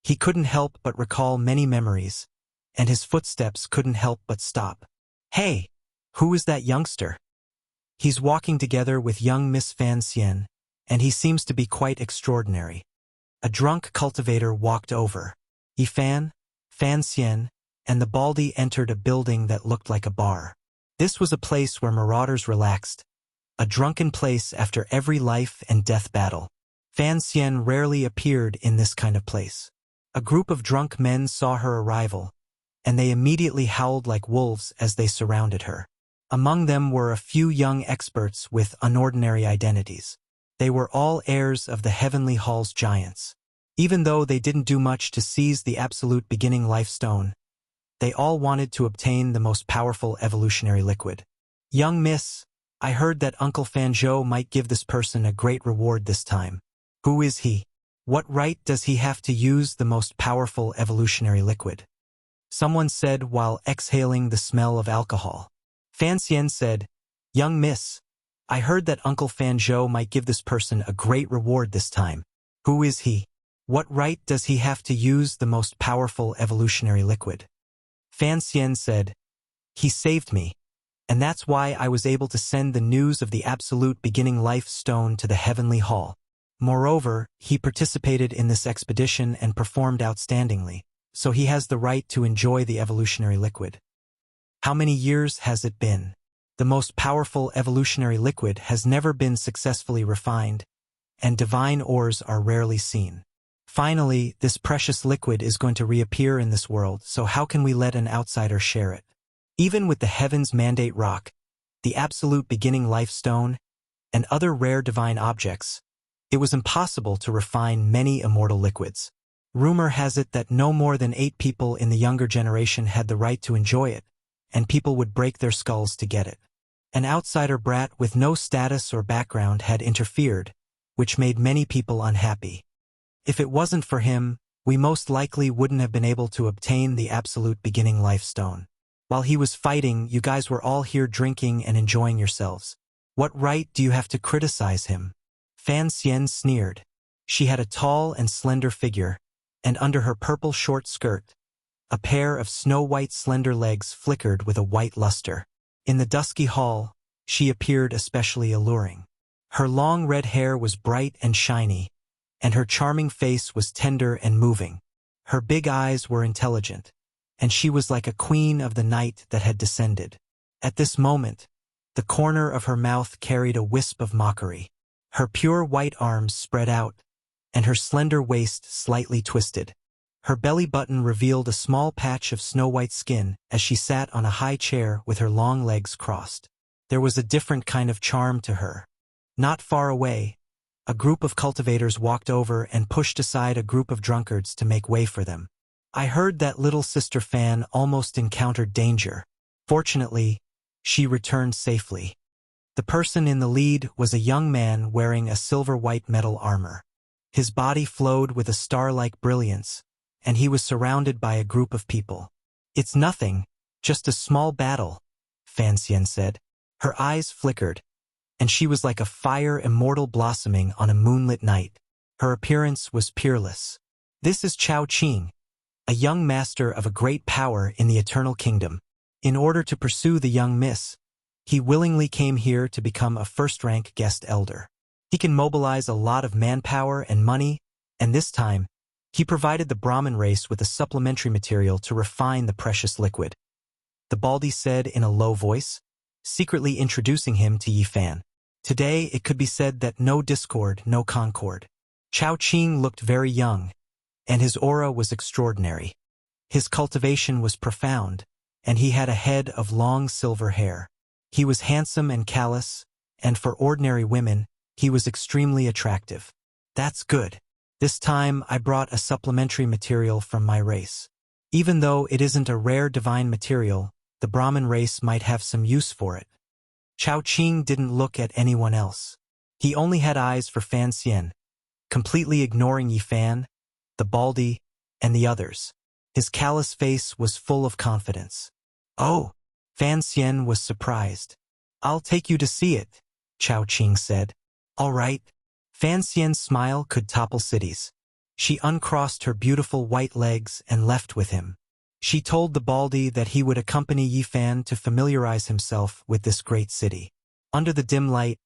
[SPEAKER 1] He couldn't help but recall many memories, and his footsteps couldn't help but stop. Hey, who is that youngster? He's walking together with young Miss Fan Xian, and he seems to be quite extraordinary. A drunk cultivator walked over. Yi Fan, Fan Xian, and the baldy entered a building that looked like a bar. This was a place where marauders relaxed, a drunken place after every life and death battle. Fan Xian rarely appeared in this kind of place. A group of drunk men saw her arrival, and they immediately howled like wolves as they surrounded her. Among them were a few young experts with unordinary identities. They were all heirs of the Heavenly Hall's giants. Even though they didn't do much to seize the absolute beginning life stone, they all wanted to obtain the most powerful evolutionary liquid. Young miss, I heard that Uncle Fan Zhou might give this person a great reward this time. Who is he? What right does he have to use the most powerful evolutionary liquid? Someone said while exhaling the smell of alcohol. Fan Xian said, Young miss, I heard that Uncle Fan Zhou might give this person a great reward this time. Who is he? What right does he have to use the most powerful evolutionary liquid? Fan Xian said, He saved me, and that's why I was able to send the news of the absolute beginning life stone to the Heavenly Hall. Moreover, he participated in this expedition and performed outstandingly, so he has the right to enjoy the evolutionary liquid. How many years has it been? The most powerful evolutionary liquid has never been successfully refined, and divine ores are rarely seen. Finally, this precious liquid is going to reappear in this world, so how can we let an outsider share it? Even with the Heaven's Mandate Rock, the absolute beginning life stone, and other rare divine objects, it was impossible to refine many immortal liquids. Rumor has it that no more than 8 people in the younger generation had the right to enjoy it, and people would break their skulls to get it. An outsider brat with no status or background had interfered, which made many people unhappy. If it wasn't for him, we most likely wouldn't have been able to obtain the absolute beginning life stone. While he was fighting, you guys were all here drinking and enjoying yourselves. What right do you have to criticize him? Fan Xian sneered. She had a tall and slender figure, and under her purple short skirt, a pair of snow-white slender legs flickered with a white luster. In the dusky hall, she appeared especially alluring. Her long red hair was bright and shiny, and her charming face was tender and moving. Her big eyes were intelligent, and she was like a queen of the night that had descended. At this moment, the corner of her mouth carried a wisp of mockery. Her pure white arms spread out, and her slender waist slightly twisted. Her belly button revealed a small patch of snow-white skin as she sat on a high chair with her long legs crossed. There was a different kind of charm to her. Not far away, a group of cultivators walked over and pushed aside a group of drunkards to make way for them. I heard that little sister Fan almost encountered danger. Fortunately, she returned safely. The person in the lead was a young man wearing a silver-white metal armor. His body flowed with a star-like brilliance, and he was surrounded by a group of people. "It's nothing, just a small battle," Fan Xian said. Her eyes flickered, and she was like a fire immortal blossoming on a moonlit night. Her appearance was peerless. "This is Chao Qing, a young master of a great power in the Eternal Kingdom. In order to pursue the young miss, he willingly came here to become a first-rank guest elder. He can mobilize a lot of manpower and money, and this time, he provided the Brahmin race with a supplementary material to refine the precious liquid," the Baldy said in a low voice, secretly introducing him to Yi Fan. Today, it could be said that no discord, no concord. Chao Qing looked very young, and his aura was extraordinary. His cultivation was profound, and he had a head of long silver hair. He was handsome and callous, and for ordinary women, he was extremely attractive. "That's good. This time I brought a supplementary material from my race. Even though it isn't a rare divine material, the Brahmin race might have some use for it." Chao Qing didn't look at anyone else. He only had eyes for Fan Xian, completely ignoring Yi Fan, the Baldy, and the others. His callous face was full of confidence. "Oh!" Fan Xian was surprised. "I'll take you to see it," Chao Qing said. "All right." Fan Xian's smile could topple cities. She uncrossed her beautiful white legs and left with him. She told the Baldy that he would accompany Yi Fan to familiarize himself with this great city. Under the dim light,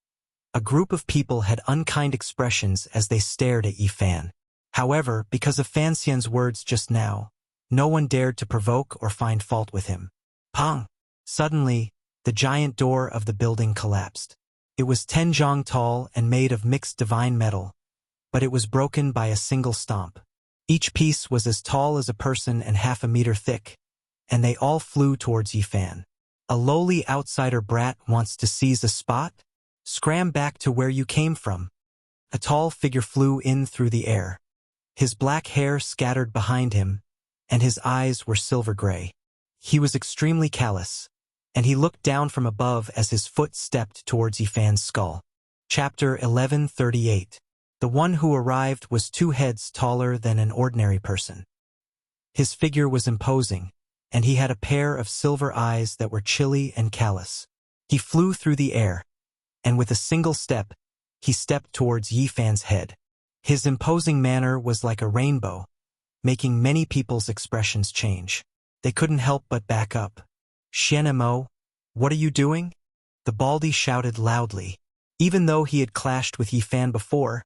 [SPEAKER 1] a group of people had unkind expressions as they stared at Yi Fan. However, because of Fan Xian's words just now, no one dared to provoke or find fault with him. Pong! Suddenly, the giant door of the building collapsed. It was 10 zhang tall and made of mixed divine metal, but it was broken by a single stomp. Each piece was as tall as a person and half a meter thick, and they all flew towards Yi Fan. "A lowly outsider brat wants to seize a spot? Scram back to where you came from." A tall figure flew in through the air. His black hair scattered behind him, and his eyes were silver gray. He was extremely callous, and he looked down from above as his foot stepped towards Yi Fan's skull. Chapter 1138. The one who arrived was 2 heads taller than an ordinary person. His figure was imposing, and he had a pair of silver eyes that were chilly and callous. He flew through the air, and with a single step, he stepped towards Yi Fan's head. His imposing manner was like a rainbow, making many people's expressions change. They couldn't help but back up. "Xian Mo, what are you doing?" the Baldy shouted loudly. Even though he had clashed with Yi Fan before,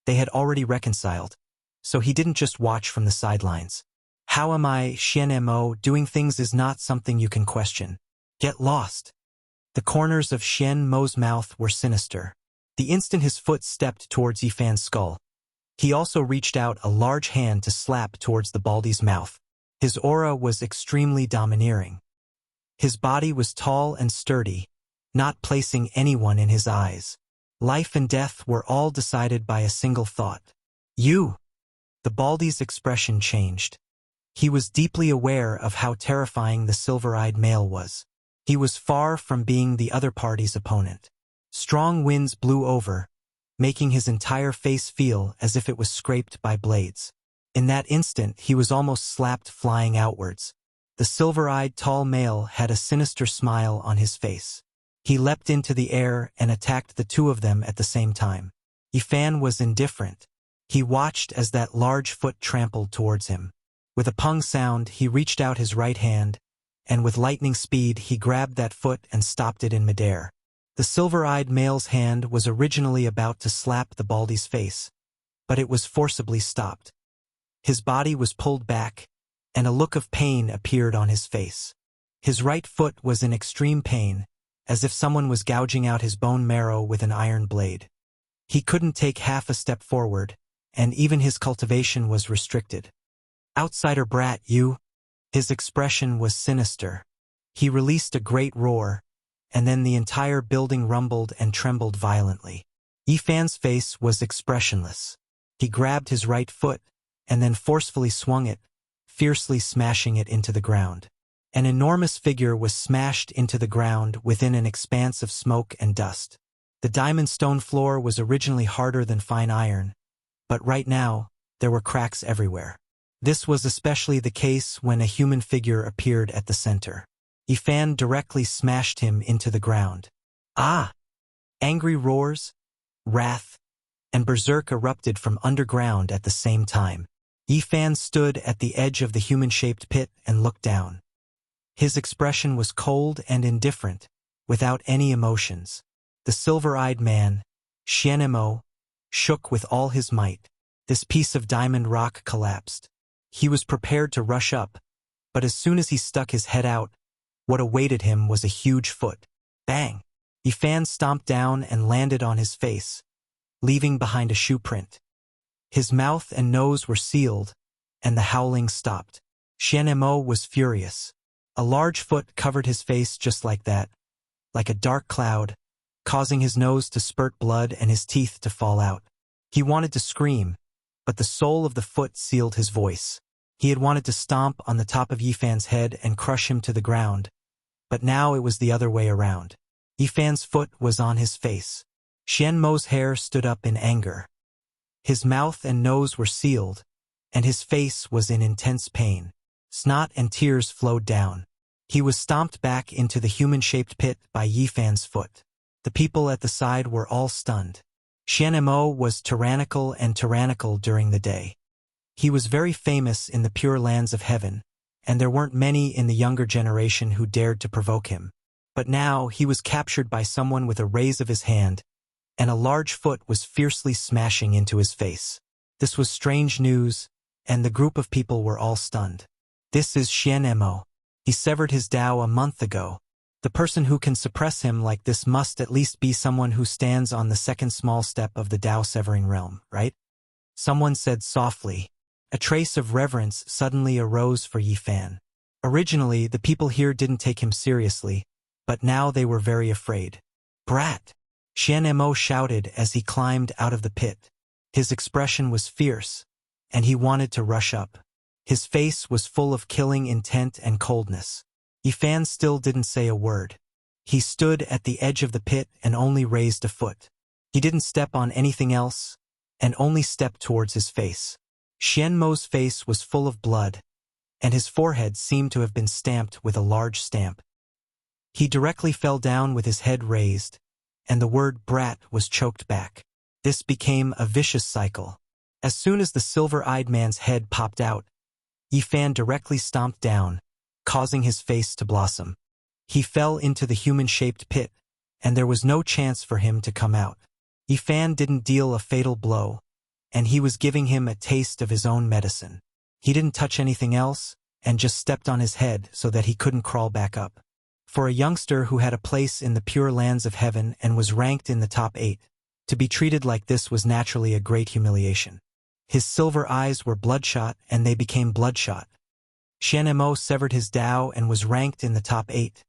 [SPEAKER 1] they had already reconciled, so he didn't just watch from the sidelines. "How am I, Xian Mo? Doing things is not something you can question. Get lost." The corners of Xian Mo's mouth were sinister. The instant his foot stepped towards Yi Fan's skull, he also reached out a large hand to slap towards the Baldy's mouth. His aura was extremely domineering. His body was tall and sturdy, not placing anyone in his eyes. Life and death were all decided by a single thought. "You!" The Baldy's expression changed. He was deeply aware of how terrifying the silver-eyed male was. He was far from being the other party's opponent. Strong winds blew over, making his entire face feel as if it was scraped by blades. In that instant, he was almost slapped flying outwards. The silver-eyed tall male had a sinister smile on his face. He leapt into the air and attacked the two of them at the same time. Yifan was indifferent. He watched as that large foot trampled towards him. With a pung sound, he reached out his right hand, and with lightning speed he grabbed that foot and stopped it in midair. The silver-eyed male's hand was originally about to slap the Baldy's face, but it was forcibly stopped. His body was pulled back, and a look of pain appeared on his face. His right foot was in extreme pain, as if someone was gouging out his bone marrow with an iron blade. He couldn't take half a step forward, and even his cultivation was restricted. "Outsider brat, you!" His expression was sinister. He released a great roar, and then the entire building rumbled and trembled violently. Yifan's face was expressionless. He grabbed his right foot, and then forcefully swung it, fiercely smashing it into the ground. An enormous figure was smashed into the ground within an expanse of smoke and dust. The diamond stone floor was originally harder than fine iron, but right now, there were cracks everywhere. This was especially the case when a human figure appeared at the center. Yifan directly smashed him into the ground. Ah! Angry roars, wrath, and berserk erupted from underground at the same time. Yifan stood at the edge of the human-shaped pit and looked down. His expression was cold and indifferent, without any emotions. The silver-eyed man, Xianmo, shook with all his might. This piece of diamond rock collapsed. He was prepared to rush up, but as soon as he stuck his head out, what awaited him was a huge foot. Bang! Yifan stomped down and landed on his face, leaving behind a shoe print. His mouth and nose were sealed, and the howling stopped. Xianmo was furious. A large foot covered his face just like that, like a dark cloud, causing his nose to spurt blood and his teeth to fall out. He wanted to scream, but the sole of the foot sealed his voice. He had wanted to stomp on the top of Yifan's head and crush him to the ground, but now it was the other way around. Yifan's foot was on his face. Xianmo's hair stood up in anger. His mouth and nose were sealed, and his face was in intense pain. Snot and tears flowed down. He was stomped back into the human-shaped pit by Yifan's foot. The people at the side were all stunned. Xianmo was tyrannical during the day. He was very famous in the pure lands of heaven, and there weren't many in the younger generation who dared to provoke him. But now he was captured by someone with a raise of his hand, and a large foot was fiercely smashing into his face. This was strange news, and the group of people were all stunned. This is Xianmo. He severed his Tao a month ago. The person who can suppress him like this must at least be someone who stands on the second small step of the Tao-severing realm, right? Someone said softly. A trace of reverence suddenly arose for Yifan. Originally, the people here didn't take him seriously, but now they were very afraid. Brat! Xianmo shouted as he climbed out of the pit. His expression was fierce, and he wanted to rush up. His face was full of killing intent and coldness. Yifan still didn't say a word. He stood at the edge of the pit and only raised a foot. He didn't step on anything else, and only stepped towards his face. Xianmo's face was full of blood, and his forehead seemed to have been stamped with a large stamp. He directly fell down with his head raised, and the word brat was choked back. This became a vicious cycle. As soon as the silver-eyed man's head popped out, Yifan directly stomped down, causing his face to blossom. He fell into the human-shaped pit, and there was no chance for him to come out. Yifan didn't deal a fatal blow, and he was giving him a taste of his own medicine. He didn't touch anything else, and just stepped on his head so that he couldn't crawl back up. For a youngster who had a place in the pure lands of heaven and was ranked in the top 8, to be treated like this was naturally a great humiliation. His silver eyes were bloodshot, and they became bloodshot. Xianmo severed his Tao and was ranked in the top 8,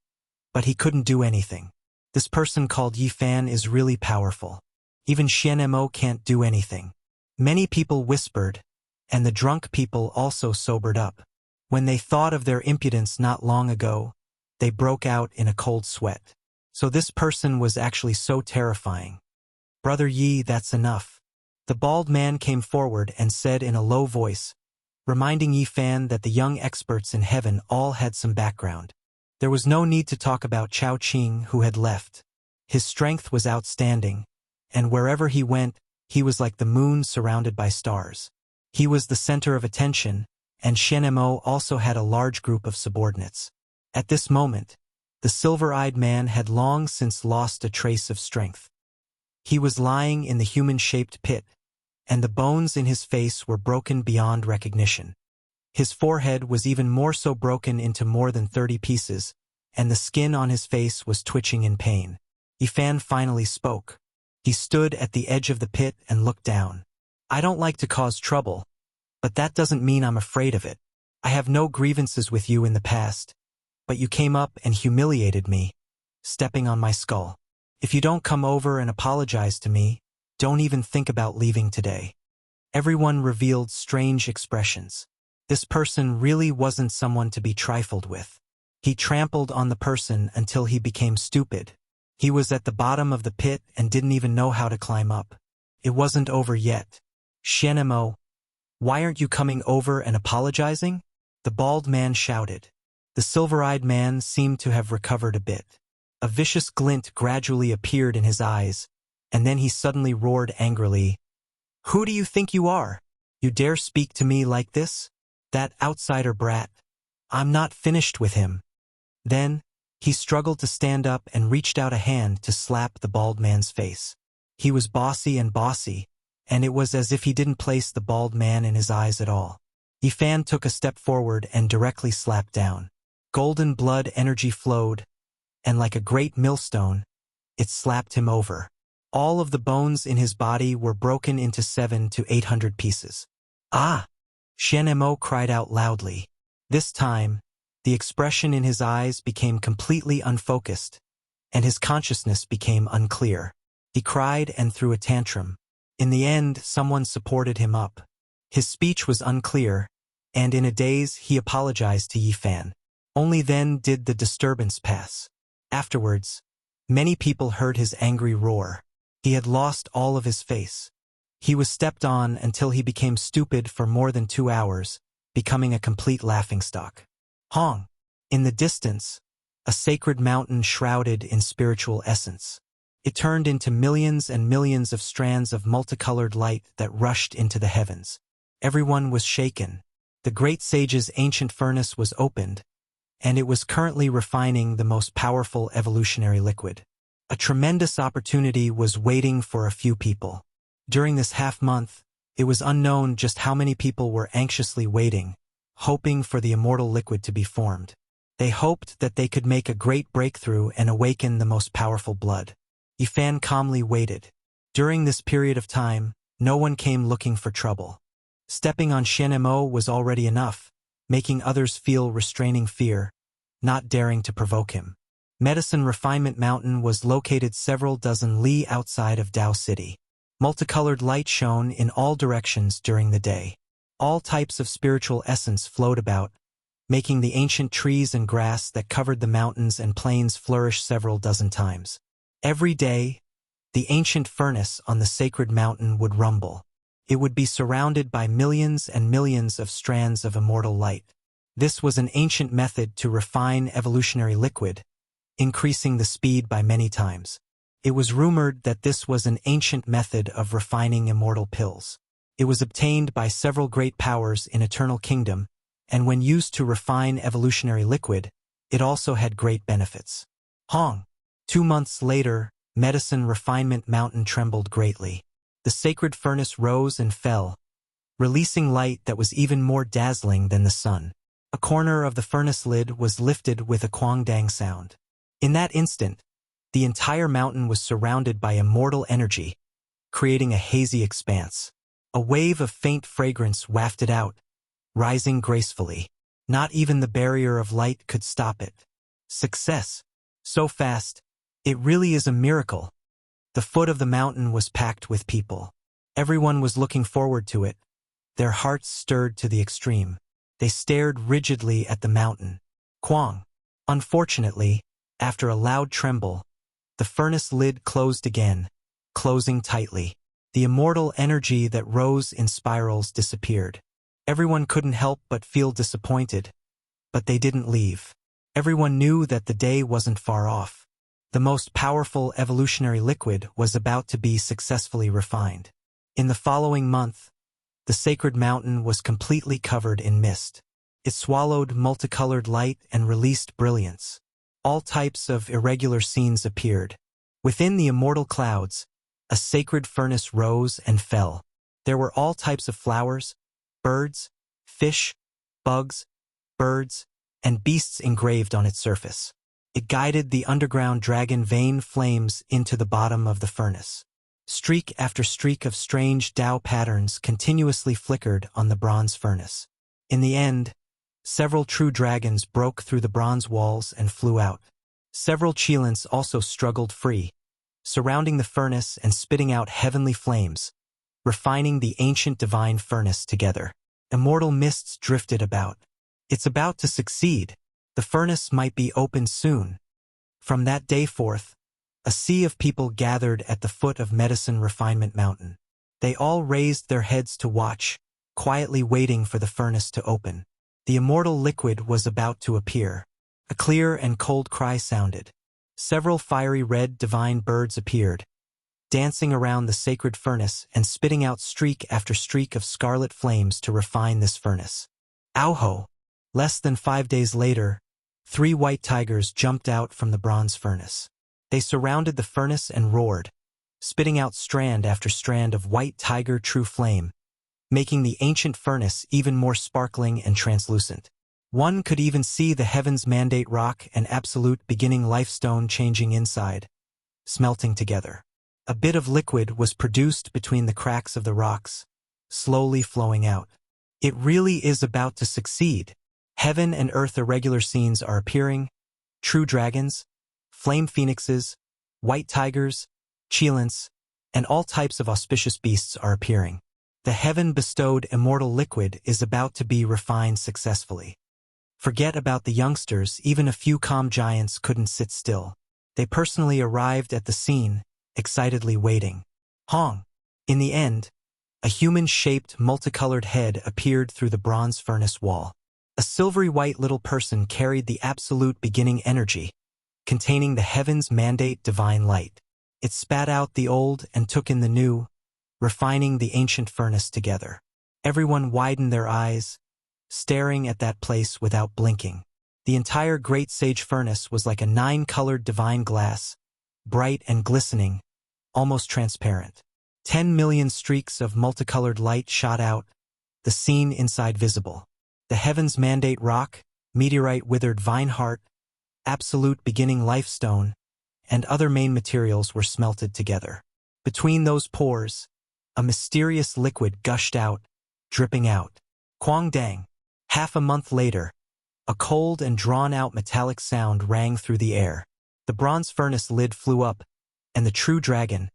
[SPEAKER 1] but he couldn't do anything. This person called Yifan is really powerful. Even Xianmo can't do anything. Many people whispered, and the drunk people also sobered up. When they thought of their impudence not long ago, they broke out in a cold sweat. So this person was actually so terrifying. "Brother Yi, that's enough." The bald man came forward and said in a low voice, reminding Yi Fan that the young experts in heaven all had some background. There was no need to talk about Chao Qing, who had left. His strength was outstanding, and wherever he went, he was like the moon surrounded by stars. He was the center of attention, and Shen Mo also had a large group of subordinates. At this moment, the silver-eyed man had long since lost a trace of strength. He was lying in the human-shaped pit, and the bones in his face were broken beyond recognition. His forehead was even more so broken into more than 30 pieces, and the skin on his face was twitching in pain. Yi Fan finally spoke. He stood at the edge of the pit and looked down. "I don't like to cause trouble, but that doesn't mean I'm afraid of it. I have no grievances with you in the past, but you came up and humiliated me, stepping on my skull. If you don't come over and apologize to me, don't even think about leaving today." Everyone revealed strange expressions. This person really wasn't someone to be trifled with. He trampled on the person until he became stupid. He was at the bottom of the pit and didn't even know how to climb up. It wasn't over yet. "Shen Mo, why aren't you coming over and apologizing?" the bald man shouted. The silver-eyed man seemed to have recovered a bit. A vicious glint gradually appeared in his eyes, and then he suddenly roared angrily, "Who do you think you are? You dare speak to me like this? That outsider brat. I'm not finished with him." Then, he struggled to stand up and reached out a hand to slap the bald man's face. He was bossy, and it was as if he didn't place the bald man in his eyes at all. Yi Fan took a step forward and directly slapped down. Golden blood energy flowed, and like a great millstone, it slapped him over. All of the bones in his body were broken into 700 to 800 pieces. "Ah!" Shen Mo cried out loudly. This time, the expression in his eyes became completely unfocused, and his consciousness became unclear. He cried and threw a tantrum. In the end, someone supported him up. His speech was unclear, and in a daze he apologized to Yi Fan. Only then did the disturbance pass. Afterwards, many people heard his angry roar. He had lost all of his face. He was stepped on until he became stupid for more than 2 hours, becoming a complete laughingstock. Hong! In the distance, a sacred mountain shrouded in spiritual essence. It turned into millions and millions of strands of multicolored light that rushed into the heavens. Everyone was shaken. The great sage's ancient furnace was opened, and it was currently refining the most powerful evolutionary liquid. A tremendous opportunity was waiting for a few people. During this half-month, it was unknown just how many people were anxiously waiting, hoping for the immortal liquid to be formed. They hoped that they could make a great breakthrough and awaken the most powerful blood. Yi Fan calmly waited. During this period of time, no one came looking for trouble. Stepping on Shen Mo was already enough, making others feel restraining fear, not daring to provoke him. Medicine Refinement Mountain was located several dozen li outside of Dao City. Multicolored light shone in all directions during the day. All types of spiritual essence flowed about, making the ancient trees and grass that covered the mountains and plains flourish several dozen times. Every day, the ancient furnace on the sacred mountain would rumble. It would be surrounded by millions and millions of strands of immortal light. This was an ancient method to refine evolutionary liquid, increasing the speed by many times. It was rumored that this was an ancient method of refining immortal pills. It was obtained by several great powers in Eternal Kingdom, and when used to refine evolutionary liquid, it also had great benefits. Hong! 2 months later, Medicine Refinement Mountain trembled greatly. The sacred furnace rose and fell, releasing light that was even more dazzling than the sun. A corner of the furnace lid was lifted with a quang-dang sound. In that instant, the entire mountain was surrounded by immortal energy, creating a hazy expanse. A wave of faint fragrance wafted out, rising gracefully. Not even the barrier of light could stop it. Success! So fast, it really is a miracle. The foot of the mountain was packed with people. Everyone was looking forward to it. Their hearts stirred to the extreme. They stared rigidly at the mountain. Quang. Unfortunately, after a loud tremble, the furnace lid closed again, closing tightly. The immortal energy that rose in spirals disappeared. Everyone couldn't help but feel disappointed, but they didn't leave. Everyone knew that the day wasn't far off. The most powerful evolutionary liquid was about to be successfully refined. In the following month, the sacred mountain was completely covered in mist. It swallowed multicolored light and released brilliance. All types of irregular scenes appeared. Within the immortal clouds, a sacred furnace rose and fell. There were all types of flowers, birds, fish, bugs, birds, and beasts engraved on its surface. It guided the underground dragon vein flames into the bottom of the furnace. Streak after streak of strange Tao patterns continuously flickered on the bronze furnace. In the end, several true dragons broke through the bronze walls and flew out. Several Qilins also struggled free, surrounding the furnace and spitting out heavenly flames, refining the ancient divine furnace together. Immortal mists drifted about. It's about to succeed. The furnace might be opened soon. From that day forth, a sea of people gathered at the foot of Medicine Refinement Mountain. They all raised their heads to watch, quietly waiting for the furnace to open. The immortal liquid was about to appear. A clear and cold cry sounded. Several fiery red divine birds appeared, dancing around the sacred furnace and spitting out streak after streak of scarlet flames to refine this furnace. Auho! Less than 5 days later, 3 white tigers jumped out from the bronze furnace. They surrounded the furnace and roared, spitting out strand after strand of white tiger true flame, making the ancient furnace even more sparkling and translucent. One could even see the heavens mandate rock and absolute beginning life stone changing inside, smelting together. A bit of liquid was produced between the cracks of the rocks, slowly flowing out. It really is about to succeed. Heaven and earth irregular scenes are appearing. True dragons, flame phoenixes, white tigers, Qilins, and all types of auspicious beasts are appearing. The heaven-bestowed immortal liquid is about to be refined successfully. Forget about the youngsters, even a few calm giants couldn't sit still. They personally arrived at the scene, excitedly waiting. Hong! In the end, a human-shaped, multicolored head appeared through the bronze furnace wall. A silvery white little person carried the absolute beginning energy, containing the heavens' mandate divine light. It spat out the old and took in the new, refining the ancient furnace together. Everyone widened their eyes, staring at that place without blinking. The entire great sage furnace was like a 9-colored divine glass, bright and glistening, almost transparent. 10 million streaks of multicolored light shot out, the scene inside visible. The heavens mandate rock, meteorite withered vine heart, absolute beginning life stone, and other main materials were smelted together. Between those pores, a mysterious liquid gushed out, dripping out. Quangdang. Half a month later, a cold and drawn-out metallic sound rang through the air. The bronze furnace lid flew up, and the true dragon,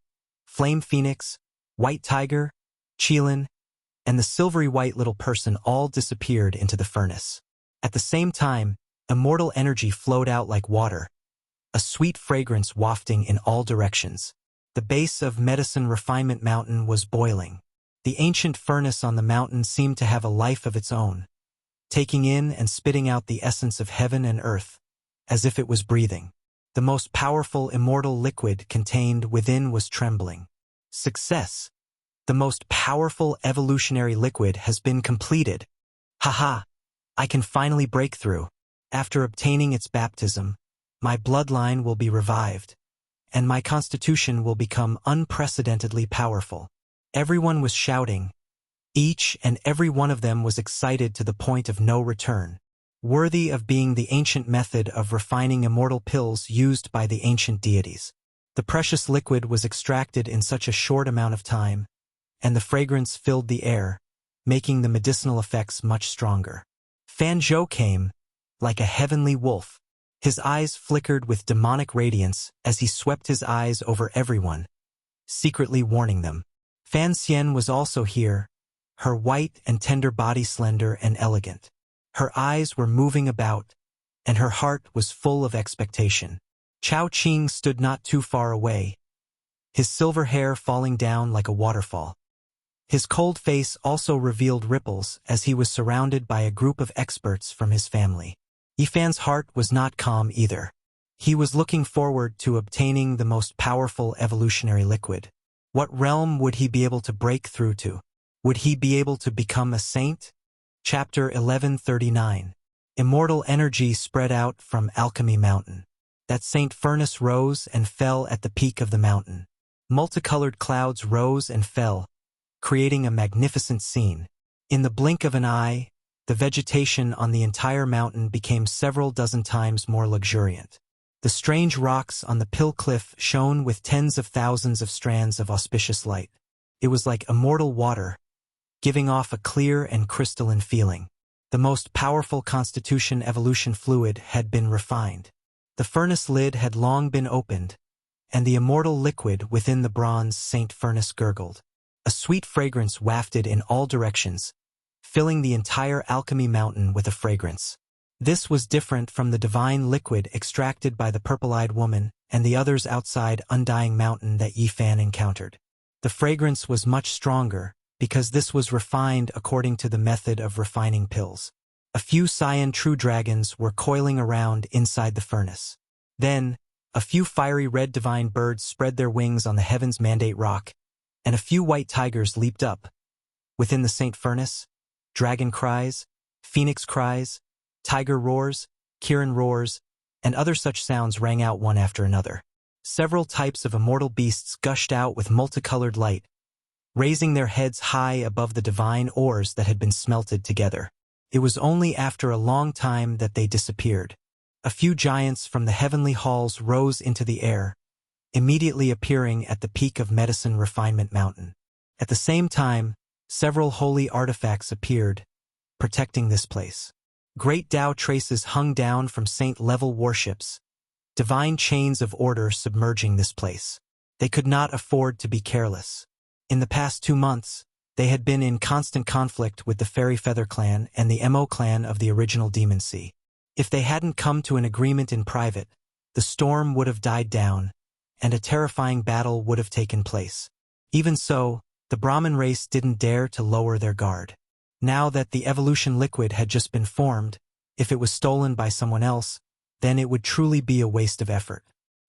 [SPEAKER 1] flame phoenix, white tiger, Qilin, and the silvery white little person all disappeared into the furnace. At the same time, immortal energy flowed out like water, a sweet fragrance wafting in all directions. The base of Medicine Refinement Mountain was boiling. The ancient furnace on the mountain seemed to have a life of its own, taking in and spitting out the essence of heaven and earth, as if it was breathing. The most powerful immortal liquid contained within was trembling. Success! The most powerful evolutionary liquid has been completed. Haha! I can finally break through. After obtaining its baptism, my bloodline will be revived, and my constitution will become unprecedentedly powerful. Everyone was shouting. Each and every one of them was excited to the point of no return, worthy of being the ancient method of refining immortal pills used by the ancient deities. The precious liquid was extracted in such a short amount of time, and the fragrance filled the air, making the medicinal effects much stronger. Fan Zhou came, like a heavenly wolf. His eyes flickered with demonic radiance as he swept his eyes over everyone, secretly warning them. Fan Xian was also here, her white and tender body slender and elegant. Her eyes were moving about, and her heart was full of expectation. Chao Qing stood not too far away, his silver hair falling down like a waterfall. His cold face also revealed ripples as he was surrounded by a group of experts from his family. Yifan's heart was not calm either. He was looking forward to obtaining the most powerful evolutionary liquid. What realm would he be able to break through to? Would he be able to become a saint? Chapter 1139. Immortal energy spread out from Alchemy Mountain. That Saint Furnace rose and fell at the peak of the mountain. Multicolored clouds rose and fell, creating a magnificent scene. In the blink of an eye, the vegetation on the entire mountain became several dozen times more luxuriant. The strange rocks on the Pill Cliff shone with tens of thousands of strands of auspicious light. It was like immortal water, giving off a clear and crystalline feeling. The most powerful constitution evolution fluid had been refined. The furnace lid had long been opened, and the immortal liquid within the bronze Saint Furnace gurgled. A sweet fragrance wafted in all directions, filling the entire Alchemy Mountain with a fragrance. This was different from the divine liquid extracted by the purple-eyed woman and the others outside Undying Mountain that Yifan encountered. The fragrance was much stronger, because this was refined according to the method of refining pills. A few cyan true dragons were coiling around inside the furnace. Then, a few fiery red divine birds spread their wings on the Heaven's Mandate Rock, and a few white tigers leaped up. Within the Saint Furnace, dragon cries, phoenix cries, tiger roars, Kirin roars, and other such sounds rang out one after another. Several types of immortal beasts gushed out with multicolored light, raising their heads high above the divine ores that had been smelted together. It was only after a long time that they disappeared. A few giants from the heavenly halls rose into the air, immediately appearing at the peak of Medicine Refinement Mountain. At the same time, several holy artifacts appeared, protecting this place. Great Tao traces hung down from saint-level warships, divine chains of order submerging this place. They could not afford to be careless. In the past 2 months, they had been in constant conflict with the Fairy Feather clan and the Mo clan of the original Demon Sea. If they hadn't come to an agreement in private, the storm would have died down, and a terrifying battle would have taken place. Even so, the Brahmin race didn't dare to lower their guard. Now that the evolution liquid had just been formed, if it was stolen by someone else, then it would truly be a waste of effort.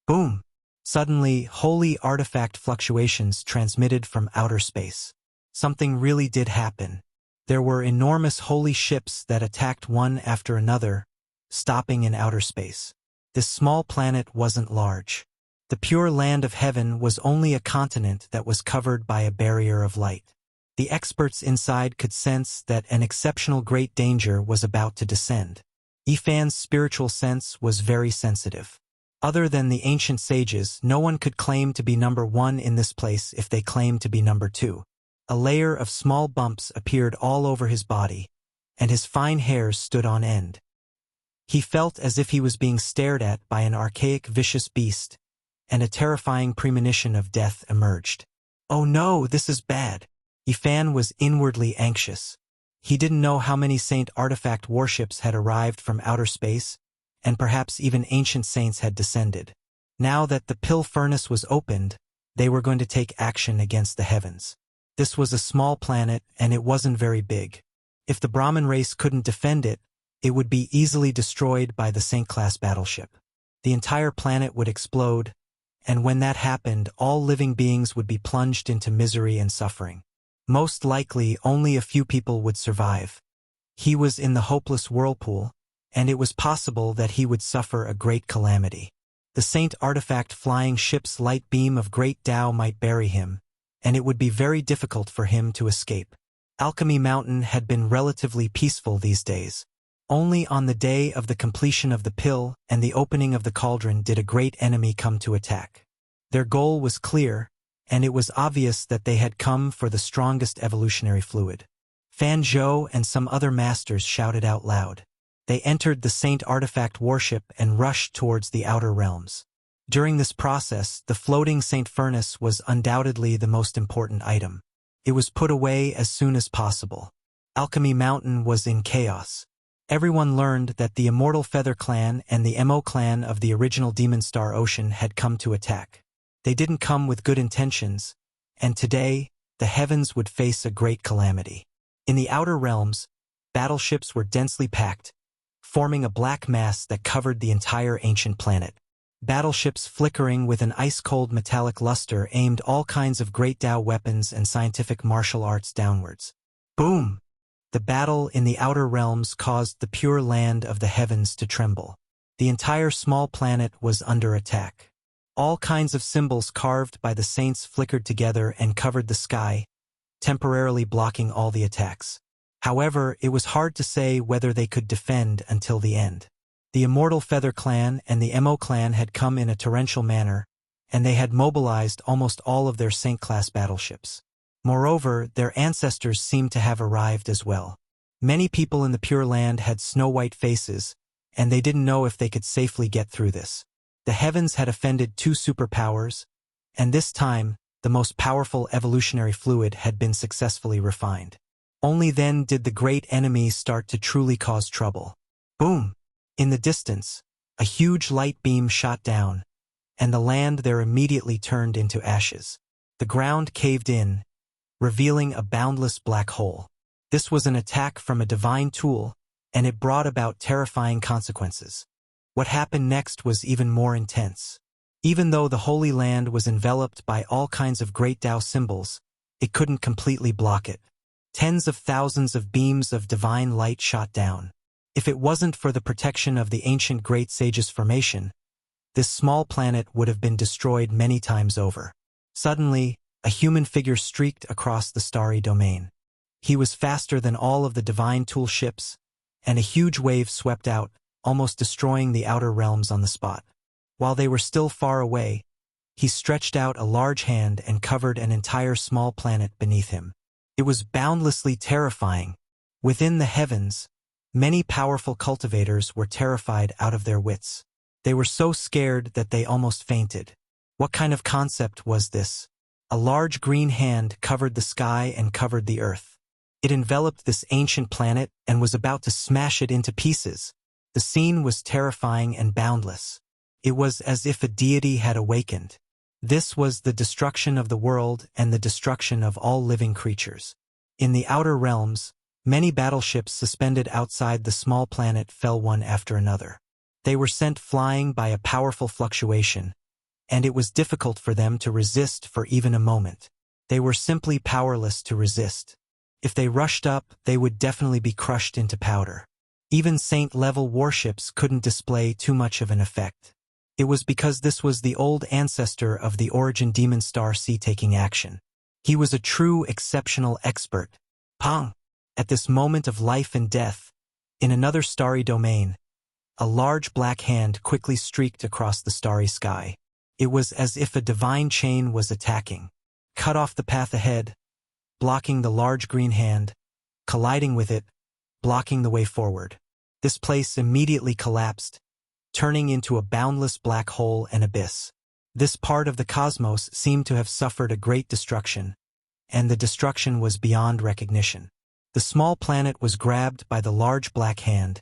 [SPEAKER 1] Boom! Suddenly, holy artifact fluctuations transmitted from outer space. Something really did happen. There were enormous holy ships that attacked one after another, stopping in outer space. This small planet wasn't large. The pure land of heaven was only a continent that was covered by a barrier of light. The experts inside could sense that an exceptional great danger was about to descend. Yifan's spiritual sense was very sensitive. Other than the ancient sages, no one could claim to be number 1 in this place if they claimed to be number 2. A layer of small bumps appeared all over his body, and his fine hairs stood on end. He felt as if he was being stared at by an archaic vicious beast, and a terrifying premonition of death emerged. Oh no, this is bad. Yifan was inwardly anxious. He didn't know how many saint artifact warships had arrived from outer space, and perhaps even ancient saints had descended. Now that the pill furnace was opened, they were going to take action against the heavens. This was a small planet, and it wasn't very big. If the Brahmin race couldn't defend it, it would be easily destroyed by the Saint-class battleship. The entire planet would explode, and when that happened, all living beings would be plunged into misery and suffering. Most likely, only a few people would survive. He was in the hopeless whirlpool, and it was possible that he would suffer a great calamity. The Saint artifact flying ship's light beam of great Tao might bury him, and it would be very difficult for him to escape. Alchemy Mountain had been relatively peaceful these days. Only on the day of the completion of the pill and the opening of the cauldron did a great enemy come to attack. Their goal was clear, and it was obvious that they had come for the strongest evolutionary fluid. Fan Zhou and some other masters shouted out loud. They entered the Saint artifact warship and rushed towards the outer realms. During this process, the floating Saint Furnace was undoubtedly the most important item. It was put away as soon as possible. Alchemy Mountain was in chaos. Everyone learned that the Immortal Feather Clan and the Mo Clan of the original Demon Star Ocean had come to attack. They didn't come with good intentions, and today, the heavens would face a great calamity. In the outer realms, battleships were densely packed, forming a black mass that covered the entire ancient planet. Battleships flickering with an ice-cold metallic luster aimed all kinds of great Dao weapons and scientific martial arts downwards. Boom! The battle in the outer realms caused the pure land of the heavens to tremble. The entire small planet was under attack. All kinds of symbols carved by the saints flickered together and covered the sky, temporarily blocking all the attacks. However, it was hard to say whether they could defend until the end. The Immortal Feather Clan and the Mo Clan had come in a torrential manner, and they had mobilized almost all of their Saint-class battleships. Moreover, their ancestors seemed to have arrived as well. Many people in the Pure Land had snow-white faces, and they didn't know if they could safely get through this. The heavens had offended two superpowers, and this time, the most powerful evolutionary fluid had been successfully refined. Only then did the great enemy start to truly cause trouble. Boom! In the distance, a huge light beam shot down, and the land there immediately turned into ashes. The ground caved in, revealing a boundless black hole. This was an attack from a divine tool, and it brought about terrifying consequences. What happened next was even more intense. Even though the Holy Land was enveloped by all kinds of great Tao symbols, it couldn't completely block it. Tens of thousands of beams of divine light shot down. If it wasn't for the protection of the ancient Great Sage's formation, this small planet would have been destroyed many times over. Suddenly, a human figure streaked across the starry domain. He was faster than all of the divine tool ships, and a huge wave swept out, almost destroying the outer realms on the spot. While they were still far away, he stretched out a large hand and covered an entire small planet beneath him. It was boundlessly terrifying. Within the heavens, many powerful cultivators were terrified out of their wits. They were so scared that they almost fainted. What kind of concept was this? A large green hand covered the sky and covered the earth. It enveloped this ancient planet and was about to smash it into pieces. The scene was terrifying and boundless. It was as if a deity had awakened. This was the destruction of the world and the destruction of all living creatures. In the outer realms, many battleships suspended outside the small planet fell one after another. They were sent flying by a powerful fluctuation, and it was difficult for them to resist for even a moment. They were simply powerless to resist. If they rushed up, they would definitely be crushed into powder. Even Saint-level warships couldn't display too much of an effect. It was because this was the old ancestor of the Origin Demon Star Sea taking action. He was a true exceptional expert. Pong! At this moment of life and death, in another starry domain, a large black hand quickly streaked across the starry sky. It was as if a divine chain was attacking. Cut off the path ahead, blocking the large green hand, colliding with it, blocking the way forward. This place immediately collapsed, turning into a boundless black hole and abyss. This part of the cosmos seemed to have suffered a great destruction, and the destruction was beyond recognition. The small planet was grabbed by the large black hand,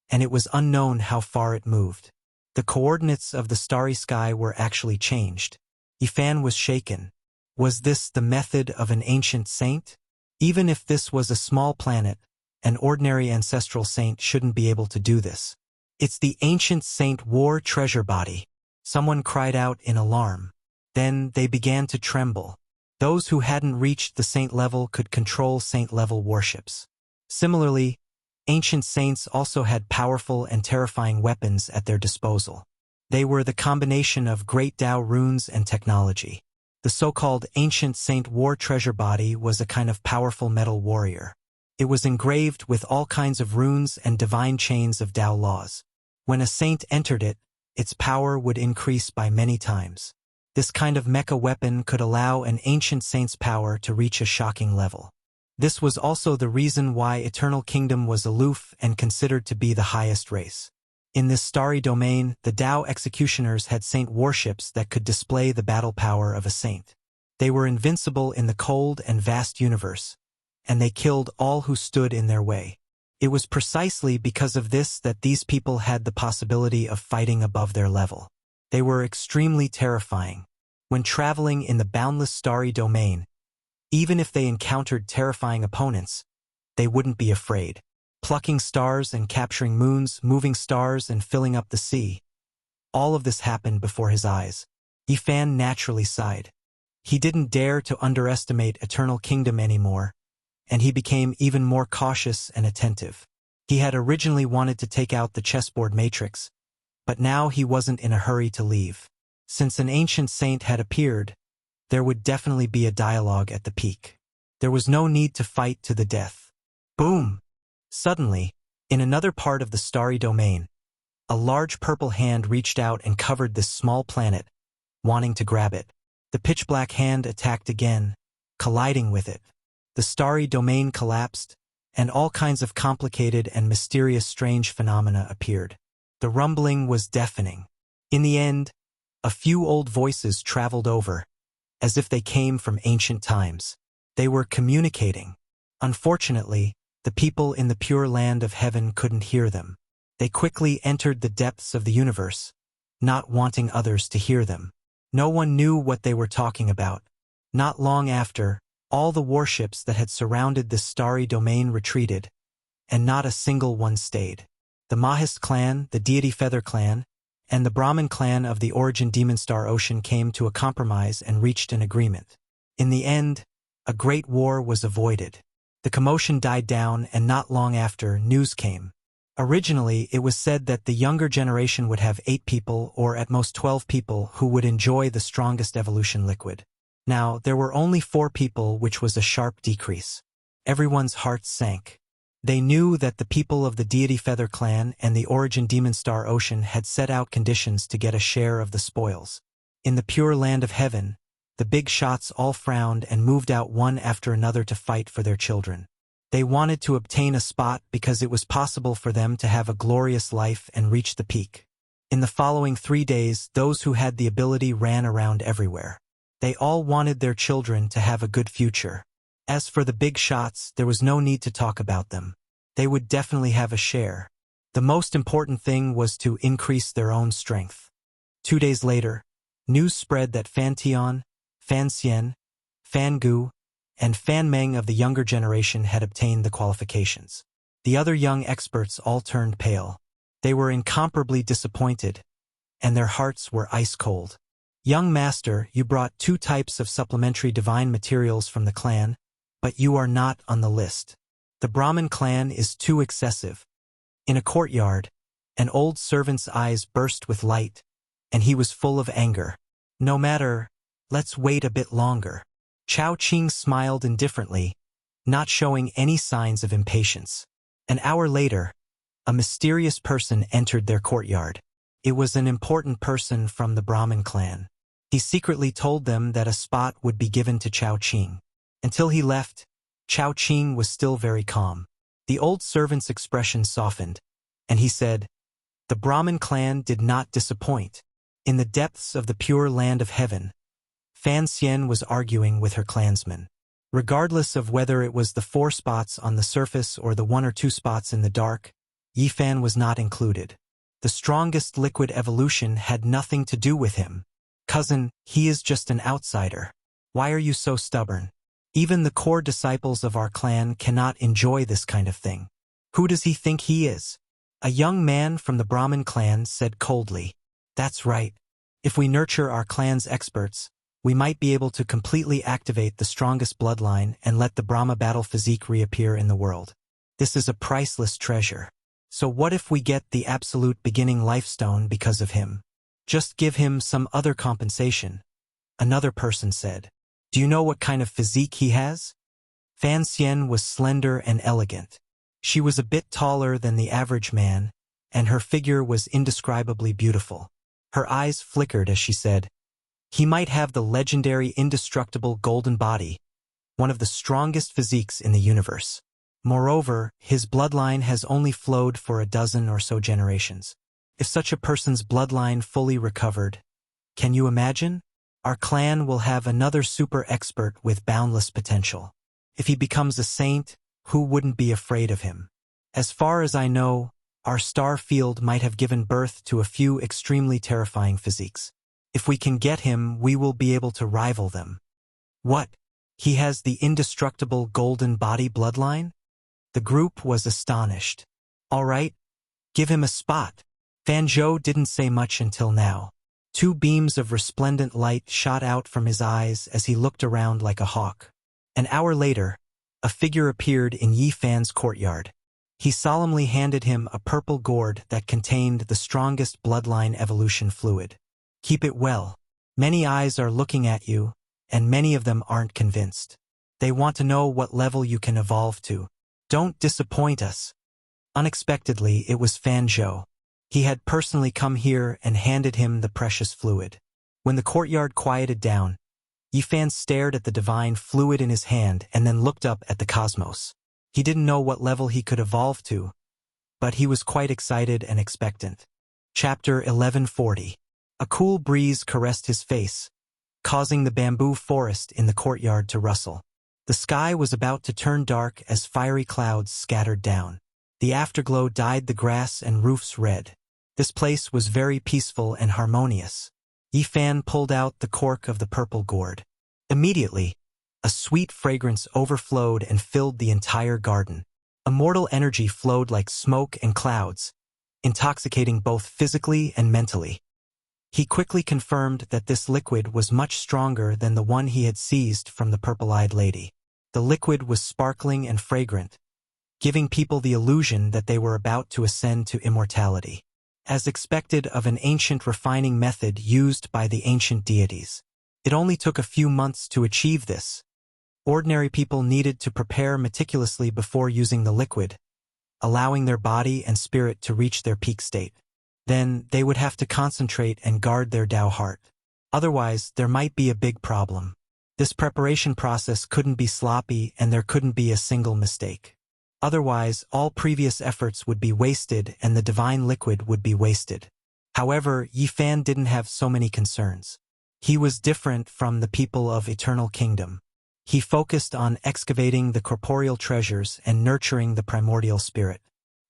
[SPEAKER 1] and it was unknown how far it moved. The coordinates of the starry sky were actually changed. Ifan was shaken. Was this the method of an ancient saint? Even if this was a small planet, an ordinary ancestral saint shouldn't be able to do this. It's the ancient Saint War treasure body. Someone cried out in alarm. Then they began to tremble. Those who hadn't reached the saint level could control saint-level warships. Similarly, ancient saints also had powerful and terrifying weapons at their disposal. They were the combination of great Tao runes and technology. The so-called ancient Saint War treasure body was a kind of powerful metal warrior. It was engraved with all kinds of runes and divine chains of Tao laws. When a saint entered it, its power would increase by many times. This kind of mecha weapon could allow an ancient saint's power to reach a shocking level. This was also the reason why Eternal Kingdom was aloof and considered to be the highest race. In this starry domain, the Tao executioners had saint warships that could display the battle power of a saint. They were invincible in the cold and vast universe, and they killed all who stood in their way. It was precisely because of this that these people had the possibility of fighting above their level. They were extremely terrifying. When traveling in the boundless starry domain, even if they encountered terrifying opponents, they wouldn't be afraid. Plucking stars and capturing moons, moving stars and filling up the sea. All of this happened before his eyes. Yifan naturally sighed. He didn't dare to underestimate Eternal Kingdom anymore, and he became even more cautious and attentive. He had originally wanted to take out the chessboard matrix, but now he wasn't in a hurry to leave. Since an ancient saint had appeared, there would definitely be a dialogue at the peak. There was no need to fight to the death. Boom! Suddenly, in another part of the starry domain, a large purple hand reached out and covered this small planet, wanting to grab it. The pitch-black hand attacked again, colliding with it. The starry domain collapsed, and all kinds of complicated and mysterious strange phenomena appeared. The rumbling was deafening. In the end, a few old voices traveled over, as if they came from ancient times. They were communicating. Unfortunately, the people in the pure land of heaven couldn't hear them. They quickly entered the depths of the universe, not wanting others to hear them. No one knew what they were talking about. Not long after, all the warships that had surrounded this starry domain retreated, and not a single one stayed. The Mahist clan, the Deity Feather clan, and the Brahmin clan of the Origin Demon Star Ocean came to a compromise and reached an agreement. In the end, a great war was avoided. The commotion died down, and not long after, news came. Originally, it was said that the younger generation would have 8 people or at most 12 people who would enjoy the strongest evolution liquid. Now, there were only 4 people, which was a sharp decrease. Everyone's hearts sank. They knew that the people of the Deity Feather clan and the Origin Demon Star Ocean had set out conditions to get a share of the spoils. In the pure land of heaven, the big shots all frowned and moved out one after another to fight for their children. They wanted to obtain a spot because it was possible for them to have a glorious life and reach the peak. In the following 3 days, those who had the ability ran around everywhere. They all wanted their children to have a good future. As for the big shots, there was no need to talk about them. They would definitely have a share. The most important thing was to increase their own strength. 2 days later, news spread that Fan Tian, Fan Xian, Fan Gu, and Fan Meng of the younger generation had obtained the qualifications. The other young experts all turned pale. They were incomparably disappointed, and their hearts were ice cold. Young master, you brought 2 types of supplementary divine materials from the clan, but you are not on the list. The Brahmin clan is too excessive. In a courtyard, an old servant's eyes burst with light, and he was full of anger. No matter, let's wait a bit longer. Chao Qing smiled indifferently, not showing any signs of impatience. An hour later, a mysterious person entered their courtyard. It was an important person from the Brahmin clan. He secretly told them that a spot would be given to Chao Qing. Until he left, Chao Qing was still very calm. The old servant's expression softened, and he said, "The Brahmin clan did not disappoint. In the depths of the pure land of heaven, Fan Xian was arguing with her clansmen. Regardless of whether it was the 4 spots on the surface or the 1 or 2 spots in the dark, Yifan was not included. The strongest liquid evolution had nothing to do with him. Cousin, he is just an outsider. Why are you so stubborn? Even the core disciples of our clan cannot enjoy this kind of thing. Who does he think he is?" A young man from the Brahmin clan said coldly, "That's right. If we nurture our clan's experts, we might be able to completely activate the strongest bloodline and let the Brahma battle physique reappear in the world. This is a priceless treasure. So what if we get the absolute beginning lifestone because of him? Just give him some other compensation." Another person said, "Do you know what kind of physique he has?" Fan Xian was slender and elegant. She was a bit taller than the average man, and her figure was indescribably beautiful. Her eyes flickered as she said, "He might have the legendary indestructible golden body, one of the strongest physiques in the universe. Moreover, his bloodline has only flowed for a dozen or so generations. If such a person's bloodline fully recovered, can you imagine? Our clan will have another super expert with boundless potential. If he becomes a saint, who wouldn't be afraid of him? As far as I know, our star field might have given birth to a few extremely terrifying physiques. If we can get him, we will be able to rival them. What? He has the indestructible golden body bloodline? The group was astonished. All right, give him a spot. Fan Zhou didn't say much until now. Two beams of resplendent light shot out from his eyes as he looked around like a hawk. An hour later, a figure appeared in Yi Fan's courtyard. He solemnly handed him a purple gourd that contained the strongest bloodline evolution fluid. Keep it well. Many eyes are looking at you, and many of them aren't convinced. They want to know what level you can evolve to. Don't disappoint us. Unexpectedly, it was Fan Zhou. He had personally come here and handed him the precious fluid. When the courtyard quieted down, Yi Fan stared at the divine fluid in his hand and then looked up at the cosmos. He didn't know what level he could evolve to, but he was quite excited and expectant. Chapter 1140. A cool breeze caressed his face, causing the bamboo forest in the courtyard to rustle. The sky was about to turn dark as fiery clouds scattered down. The afterglow dyed the grass and roofs red. This place was very peaceful and harmonious. Yi Fan pulled out the cork of the purple gourd. Immediately, a sweet fragrance overflowed and filled the entire garden. Immortal energy flowed like smoke and clouds, intoxicating both physically and mentally. He quickly confirmed that this liquid was much stronger than the one he had seized from the purple-eyed lady. The liquid was sparkling and fragrant, giving people the illusion that they were about to ascend to immortality. As expected of an ancient refining method used by the ancient deities. It only took a few months to achieve this. Ordinary people needed to prepare meticulously before using the liquid, allowing their body and spirit to reach their peak state. Then, they would have to concentrate and guard their Tao heart. Otherwise, there might be a big problem. This preparation process couldn't be sloppy and there couldn't be a single mistake. Otherwise, all previous efforts would be wasted and the divine liquid would be wasted. However, Yi Fan didn't have so many concerns. He was different from the people of Eternal Kingdom. He focused on excavating the corporeal treasures and nurturing the primordial spirit.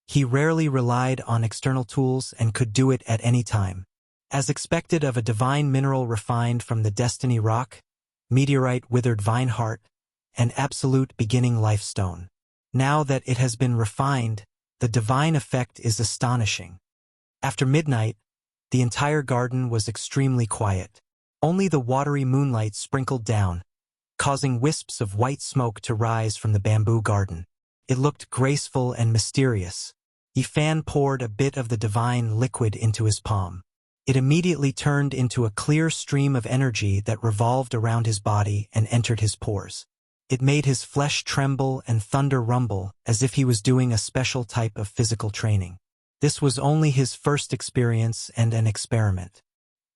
[SPEAKER 1] He rarely relied on external tools and could do it at any time. As expected of a divine mineral refined from the destiny rock, meteorite withered vine heart, and absolute beginning life stone. Now that it has been refined, the divine effect is astonishing. After midnight, the entire garden was extremely quiet. Only the watery moonlight sprinkled down, causing wisps of white smoke to rise from the bamboo garden. It looked graceful and mysterious. Yi Fan poured a bit of the divine liquid into his palm. It immediately turned into a clear stream of energy that revolved around his body and entered his pores. It made his flesh tremble and thunder rumble as if he was doing a special type of physical training. This was only his first experience and an experiment.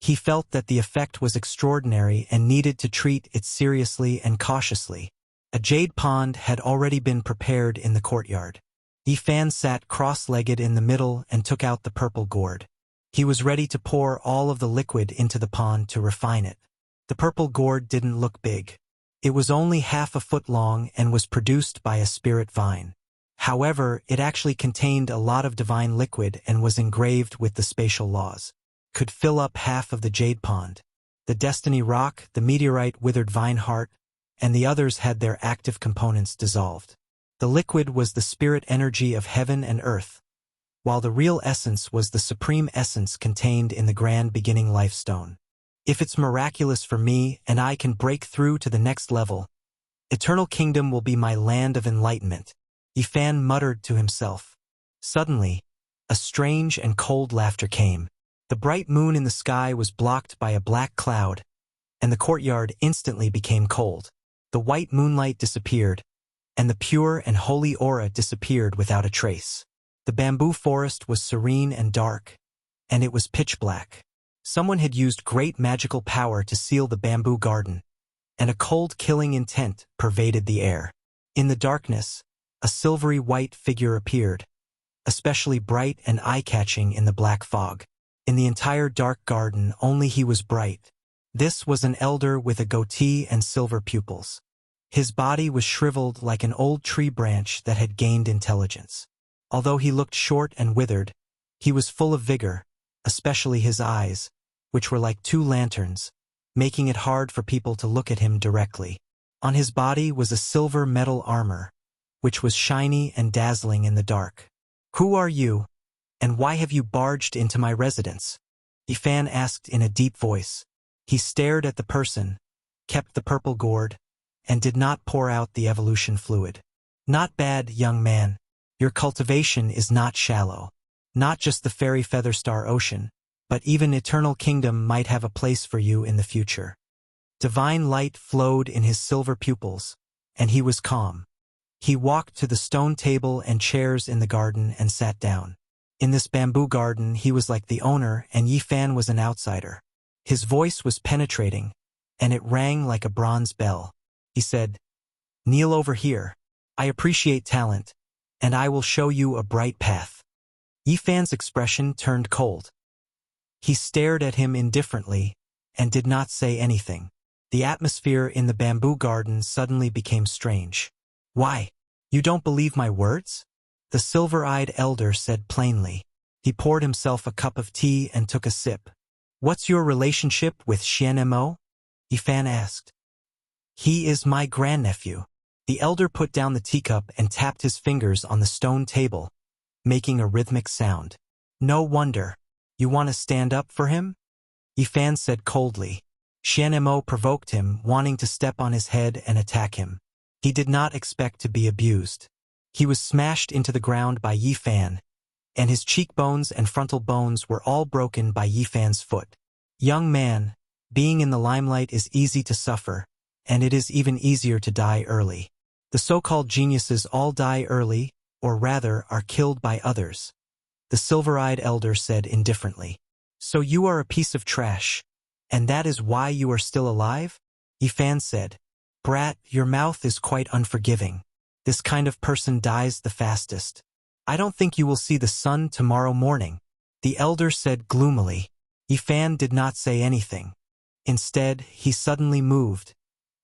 [SPEAKER 1] He felt that the effect was extraordinary and needed to treat it seriously and cautiously. A jade pond had already been prepared in the courtyard. Yi Fan sat cross-legged in the middle and took out the purple gourd. He was ready to pour all of the liquid into the pond to refine it. The purple gourd didn't look big. It was only half a foot long and was produced by a spirit vine. However, it actually contained a lot of divine liquid and was engraved with the spatial laws. Could fill up half of the jade pond. The destiny rock, the meteorite withered vine heart, and the others had their active components dissolved. The liquid was the spirit energy of heaven and earth, while the real essence was the supreme essence contained in the grand beginning life stone. If it's miraculous for me and I can break through to the next level, Eternal Kingdom will be my land of enlightenment, Yi Fan muttered to himself. Suddenly, a strange and cold laughter came. The bright moon in the sky was blocked by a black cloud, and the courtyard instantly became cold. The white moonlight disappeared, and the pure and holy aura disappeared without a trace. The bamboo forest was serene and dark, and it was pitch black. Someone had used great magical power to seal the bamboo garden, and a cold killing intent pervaded the air. In the darkness, a silvery white figure appeared, especially bright and eye-catching in the black fog. In the entire dark garden, only he was bright. This was an elder with a goatee and silver pupils. His body was shriveled like an old tree branch that had gained intelligence. Although he looked short and withered, he was full of vigor, especially his eyes, which were like two lanterns, making it hard for people to look at him directly. On his body was a silver metal armor, which was shiny and dazzling in the dark. "Who are you, and why have you barged into my residence?" Ifan asked in a deep voice. He stared at the person, kept the purple gourd, and did not pour out the evolution fluid. "Not bad, young man. Your cultivation is not shallow. Not just the fairy Featherstar Ocean, but even Eternal Kingdom might have a place for you in the future." Divine light flowed in his silver pupils, and he was calm. He walked to the stone table and chairs in the garden and sat down. In this bamboo garden he was like the owner and Yifan was an outsider. His voice was penetrating, and it rang like a bronze bell. He said, "Kneel over here. I appreciate talent, and I will show you a bright path." Yifan's expression turned cold. He stared at him indifferently and did not say anything. The atmosphere in the bamboo garden suddenly became strange. "Why? You don't believe my words?" the silver-eyed elder said plainly. He poured himself a cup of tea and took a sip. "What's your relationship with Xianmo?" Yifan asked. "He is my grandnephew." The elder put down the teacup and tapped his fingers on the stone table, making a rhythmic sound. "No wonder. You want to stand up for him?" Yifan said coldly. Xianmo provoked him, wanting to step on his head and attack him. He did not expect to be abused. He was smashed into the ground by Yifan, and his cheekbones and frontal bones were all broken by Yifan's foot. "Young man, being in the limelight is easy to suffer, and it is even easier to die early. The so-called geniuses all die early, or rather are killed by others," the silver-eyed elder said indifferently. "So you are a piece of trash, and that is why you are still alive?" Yifan said. "Brat, your mouth is quite unforgiving. This kind of person dies the fastest. I don't think you will see the sun tomorrow morning," the elder said gloomily. Yifan did not say anything. Instead, he suddenly moved,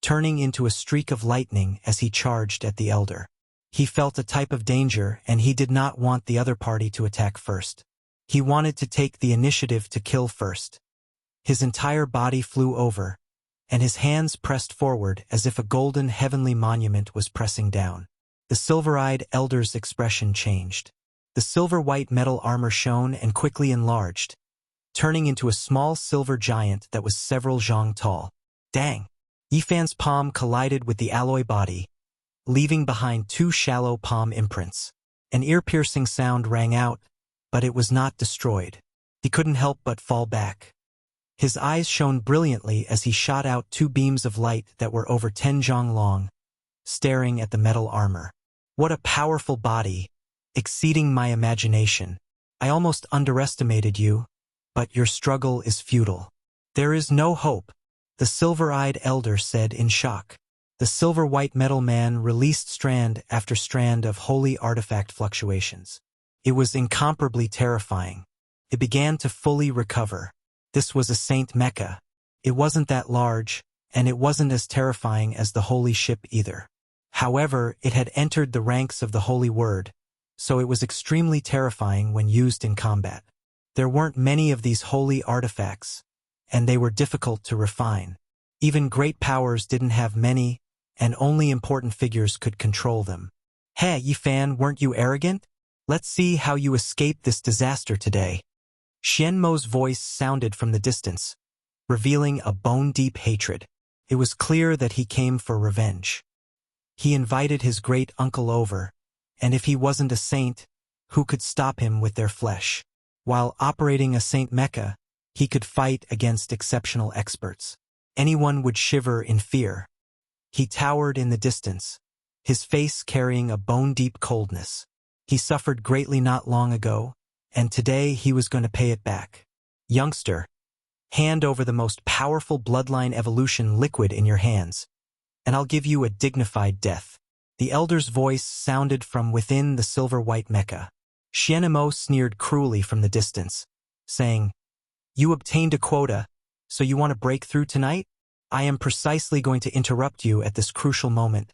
[SPEAKER 1] turning into a streak of lightning as he charged at the elder. He felt a type of danger and he did not want the other party to attack first. He wanted to take the initiative to kill first. His entire body flew over, and his hands pressed forward as if a golden heavenly monument was pressing down. The silver-eyed elder's expression changed. The silver-white metal armor shone and quickly enlarged, turning into a small silver giant that was several zhang tall. Dang! Yifan's palm collided with the alloy body, leaving behind two shallow palm imprints. An ear-piercing sound rang out, but it was not destroyed. He couldn't help but fall back. His eyes shone brilliantly as he shot out two beams of light that were over 10 zhang long, staring at the metal armor. "What a powerful body, exceeding my imagination. I almost underestimated you, but your struggle is futile. There is no hope," the silver-eyed elder said in shock. The silver-white metal man released strand after strand of holy artifact fluctuations. It was incomparably terrifying. It began to fully recover. This was a Saint Mecca. It wasn't that large, and it wasn't as terrifying as the holy ship either. However, it had entered the ranks of the holy word, so it was extremely terrifying when used in combat. There weren't many of these holy artifacts, and they were difficult to refine. Even great powers didn't have many, and only important figures could control them. "Hey, Yifan, weren't you arrogant? Let's see how you escape this disaster today." Xianmo's voice sounded from the distance, revealing a bone-deep hatred. It was clear that he came for revenge. He invited his great-uncle over, and if he wasn't a saint, who could stop him with their flesh? While operating a Saint Mecca, he could fight against exceptional experts. Anyone would shiver in fear. He towered in the distance, his face carrying a bone-deep coldness. He suffered greatly not long ago, and today he was going to pay it back. "Youngster, hand over the most powerful bloodline evolution liquid in your hands, and I'll give you a dignified death." The elder's voice sounded from within the silver-white mecha. Xianmo sneered cruelly from the distance, saying, "You obtained a quota, So you want to break through tonight? I am precisely going to interrupt you at this crucial moment.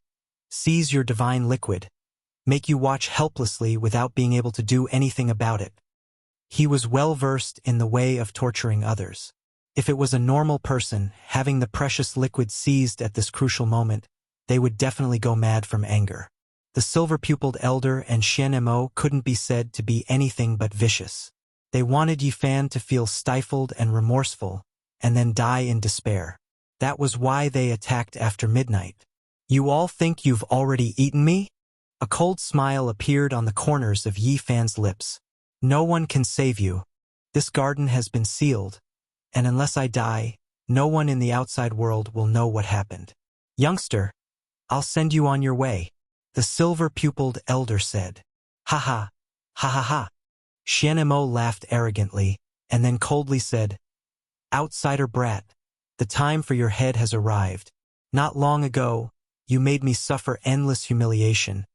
[SPEAKER 1] Seize your divine liquid. Make you watch helplessly without being able to do anything about it. He was well versed in the way of torturing others. If it was a normal person, having the precious liquid seized at this crucial moment, they would definitely go mad from anger. The silver-pupiled elder and Xian Mo couldn't be said to be anything but vicious. They wanted Yifan to feel stifled and remorseful, and then die in despair. That was why they attacked after midnight. You all think you've already eaten me? A cold smile appeared on the corners of Yifan's lips. No one can save you. This garden has been sealed, and unless I die, no one in the outside world will know what happened. Youngster, I'll send you on your way, the silver-pupiled elder said. Ha ha, ha ha ha. Xian Mo laughed arrogantly, and then coldly said, Outsider brat, the time for your head has arrived. Not long ago, you made me suffer endless humiliation,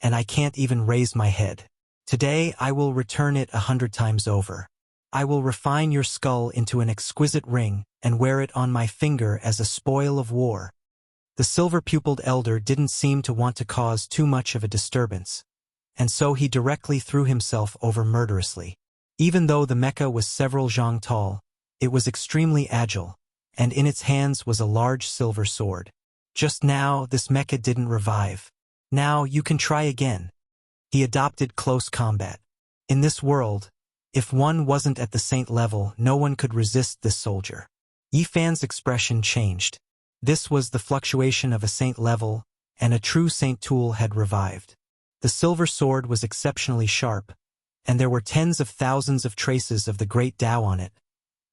[SPEAKER 1] and I can't even raise my head. Today I will return it 100 times over. I will refine your skull into an exquisite ring and wear it on my finger as a spoil of war. The silver-pupiled elder didn't seem to want to cause too much of a disturbance, and so he directly threw himself over murderously. Even though the mecha was several zhang tall, it was extremely agile, and in its hands was a large silver sword. Just now, this mecha didn't revive. Now you can try again. He adopted close combat. In this world, if one wasn't at the saint level, no one could resist this soldier. Yifan's expression changed. This was the fluctuation of a saint level, and a true saint tool had revived. The silver sword was exceptionally sharp, and there were tens of thousands of traces of the great Tao on it,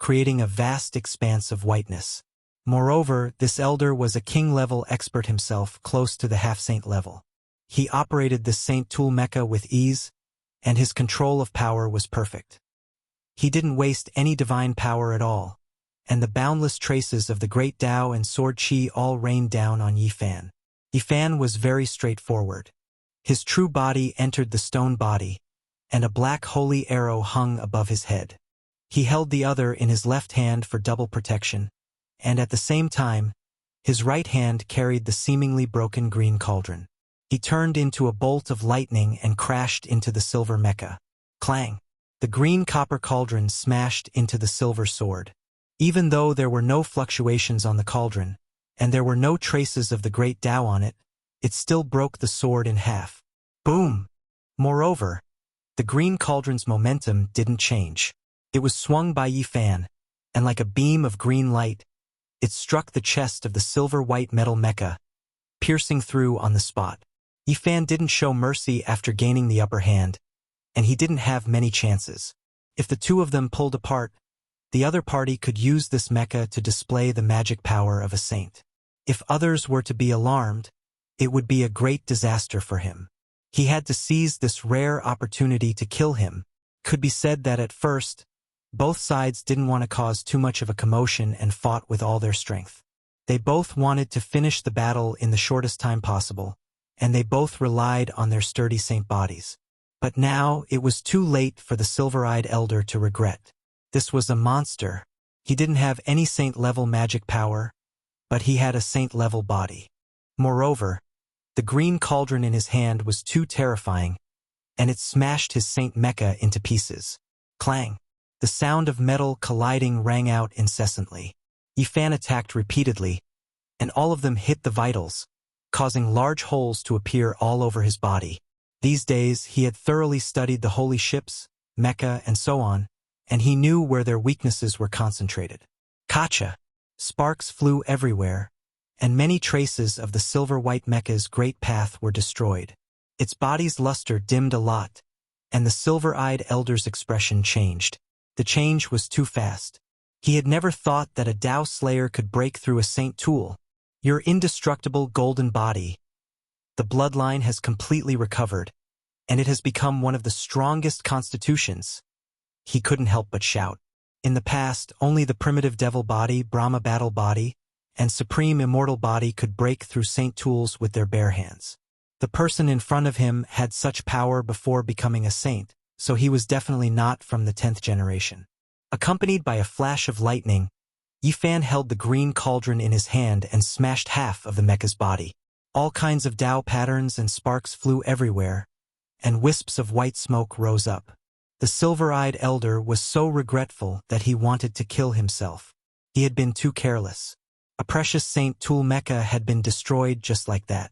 [SPEAKER 1] creating a vast expanse of whiteness. Moreover, this elder was a king-level expert himself, close to the half-saint level. He operated this saint tool mecha with ease, and his control of power was perfect. He didn't waste any divine power at all, and the boundless traces of the great Tao and sword chi all rained down on Yifan. Yifan was very straightforward. His true body entered the stone body, and a black holy arrow hung above his head. He held the other in his left hand for double protection, and at the same time, his right hand carried the seemingly broken green cauldron. He turned into a bolt of lightning and crashed into the silver mecha. Clang! The green copper cauldron smashed into the silver sword. Even though there were no fluctuations on the cauldron, and there were no traces of the great Tao on it, it still broke the sword in half. Boom! Moreover, the green cauldron's momentum didn't change. It was swung by Yifan, and like a beam of green light, it struck the chest of the silver-white metal mecha, piercing through on the spot. Yifan didn't show mercy after gaining the upper hand, and he didn't have many chances. If the two of them pulled apart, the other party could use this mecha to display the magic power of a saint. If others were to be alarmed, it would be a great disaster for him. He had to seize this rare opportunity to kill him. Could be said that at first, both sides didn't want to cause too much of a commotion and fought with all their strength. They both wanted to finish the battle in the shortest time possible, and they both relied on their sturdy saint bodies. But now it was too late for the silver-eyed elder to regret. This was a monster. He didn't have any saint-level magic power, but he had a saint-level body. Moreover, the green cauldron in his hand was too terrifying, and it smashed his saint mecha into pieces. Clang! The sound of metal colliding rang out incessantly. Yifan attacked repeatedly, and all of them hit the vitals, causing large holes to appear all over his body. These days, he had thoroughly studied the holy ships, mecha, and so on, and he knew where their weaknesses were concentrated. Kacha! Sparks flew everywhere, and many traces of the silver-white mecha's great path were destroyed. Its body's luster dimmed a lot, and the silver-eyed elder's expression changed. The change was too fast. He had never thought that a Tao Slayer could break through a saint tool. Your indestructible golden body. The bloodline has completely recovered, and it has become one of the strongest constitutions. He couldn't help but shout. In the past, only the primitive devil body, Brahma battle body, and supreme immortal body could break through saint tools with their bare hands. The person in front of him had such power before becoming a saint, so he was definitely not from the 10th generation. Accompanied by a flash of lightning, Yifan held the green cauldron in his hand and smashed half of the mecha's body. All kinds of Tao patterns and sparks flew everywhere, and wisps of white smoke rose up. The silver-eyed elder was so regretful that he wanted to kill himself. He had been too careless. A precious Saint Tool mecha had been destroyed just like that.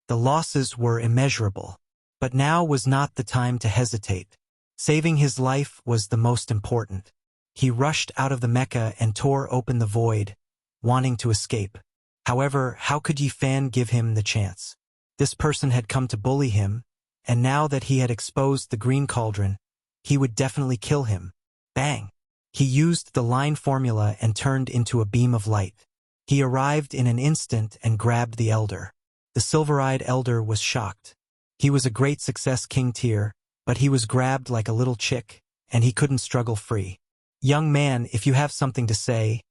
[SPEAKER 1] The losses were immeasurable. But now was not the time to hesitate. Saving his life was the most important. He rushed out of the mecha and tore open the void, wanting to escape. However, how could Yifan give him the chance? This person had come to bully him, and now that he had exposed the green cauldron, he would definitely kill him. Bang! He used the line formula and turned into a beam of light. He arrived in an instant and grabbed the elder. The silver-eyed elder was shocked. He was a great success king tier, but he was grabbed like a little chick, and he couldn't struggle free. Young man, if you have something to say,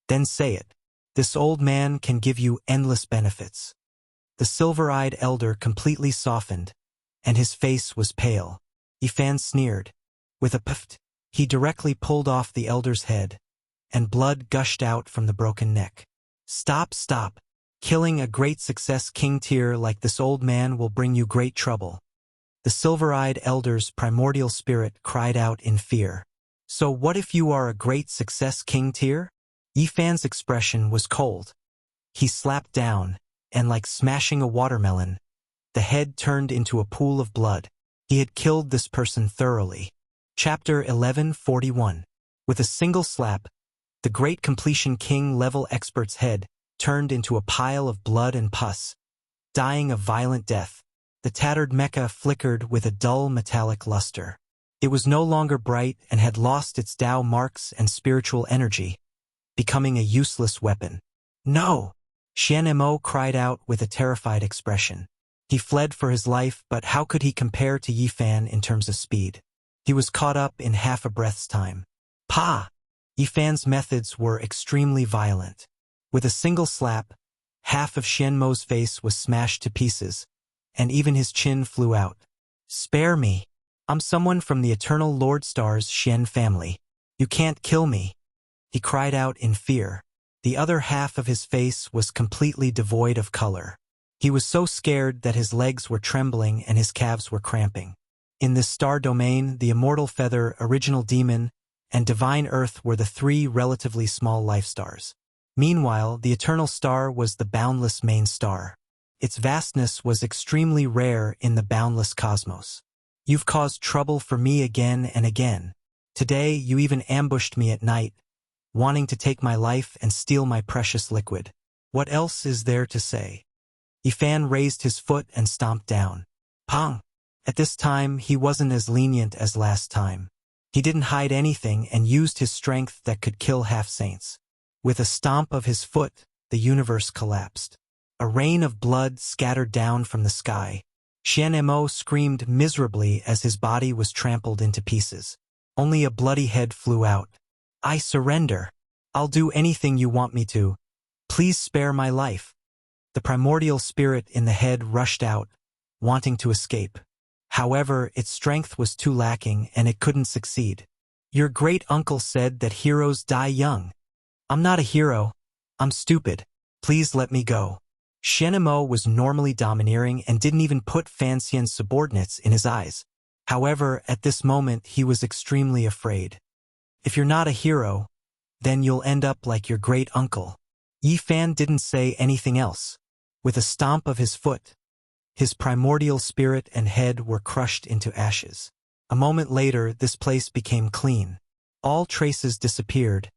[SPEAKER 1] then say it. This old man can give you endless benefits. The silver-eyed elder completely softened, and his face was pale. Yifan sneered. With a puff, he directly pulled off the elder's head, and blood gushed out from the broken neck. Stop, stop. Killing a great success king tier like this old man will bring you great trouble. The silver-eyed elder's primordial spirit cried out in fear. So what if you are a great success king tier? Yifan's expression was cold. He slapped down, and like smashing a watermelon, the head turned into a pool of blood. He had killed this person thoroughly. Chapter 1141. With a single slap, the great completion king level expert's head turned into a pile of blood and pus. Dying a violent death, the tattered mecha flickered with a dull metallic luster. It was no longer bright and had lost its Tao marks and spiritual energy, becoming a useless weapon. No! Xian Mo cried out with a terrified expression. He fled for his life, but how could he compare to Yifan in terms of speed? He was caught up in half a breath's time. Pa! Yifan's methods were extremely violent. With a single slap, half of Xian Mo's face was smashed to pieces, and even his chin flew out. Spare me! I'm someone from the Eternal Lord Star's Xian family. You can't kill me! He cried out in fear. The other half of his face was completely devoid of color. He was so scared that his legs were trembling and his calves were cramping. In this star domain, the Immortal Feather, Original Demon, and Divine Earth were the three relatively small life stars. Meanwhile, the Eternal Star was the boundless main star. Its vastness was extremely rare in the boundless cosmos. You've caused trouble for me again and again. Today, you even ambushed me at night, wanting to take my life and steal my precious liquid. What else is there to say? Yifan raised his foot and stomped down. Pong! At this time, he wasn't as lenient as last time. He didn't hide anything and used his strength that could kill half-saints. With a stomp of his foot, the universe collapsed. A rain of blood scattered down from the sky. Xian Mo screamed miserably as his body was trampled into pieces. Only a bloody head flew out. I surrender. I'll do anything you want me to. Please spare my life. The primordial spirit in the head rushed out, wanting to escape. However, its strength was too lacking and it couldn't succeed. Your great uncle said that heroes die young. I'm not a hero. I'm stupid. Please let me go. Xian Mo was normally domineering and didn't even put Fan Xian's subordinates in his eyes. However, at this moment he was extremely afraid. If you're not a hero, then you'll end up like your great uncle. Yifan didn't say anything else. With a stomp of his foot, his primordial spirit and head were crushed into ashes. A moment later, this place became clean. All traces disappeared,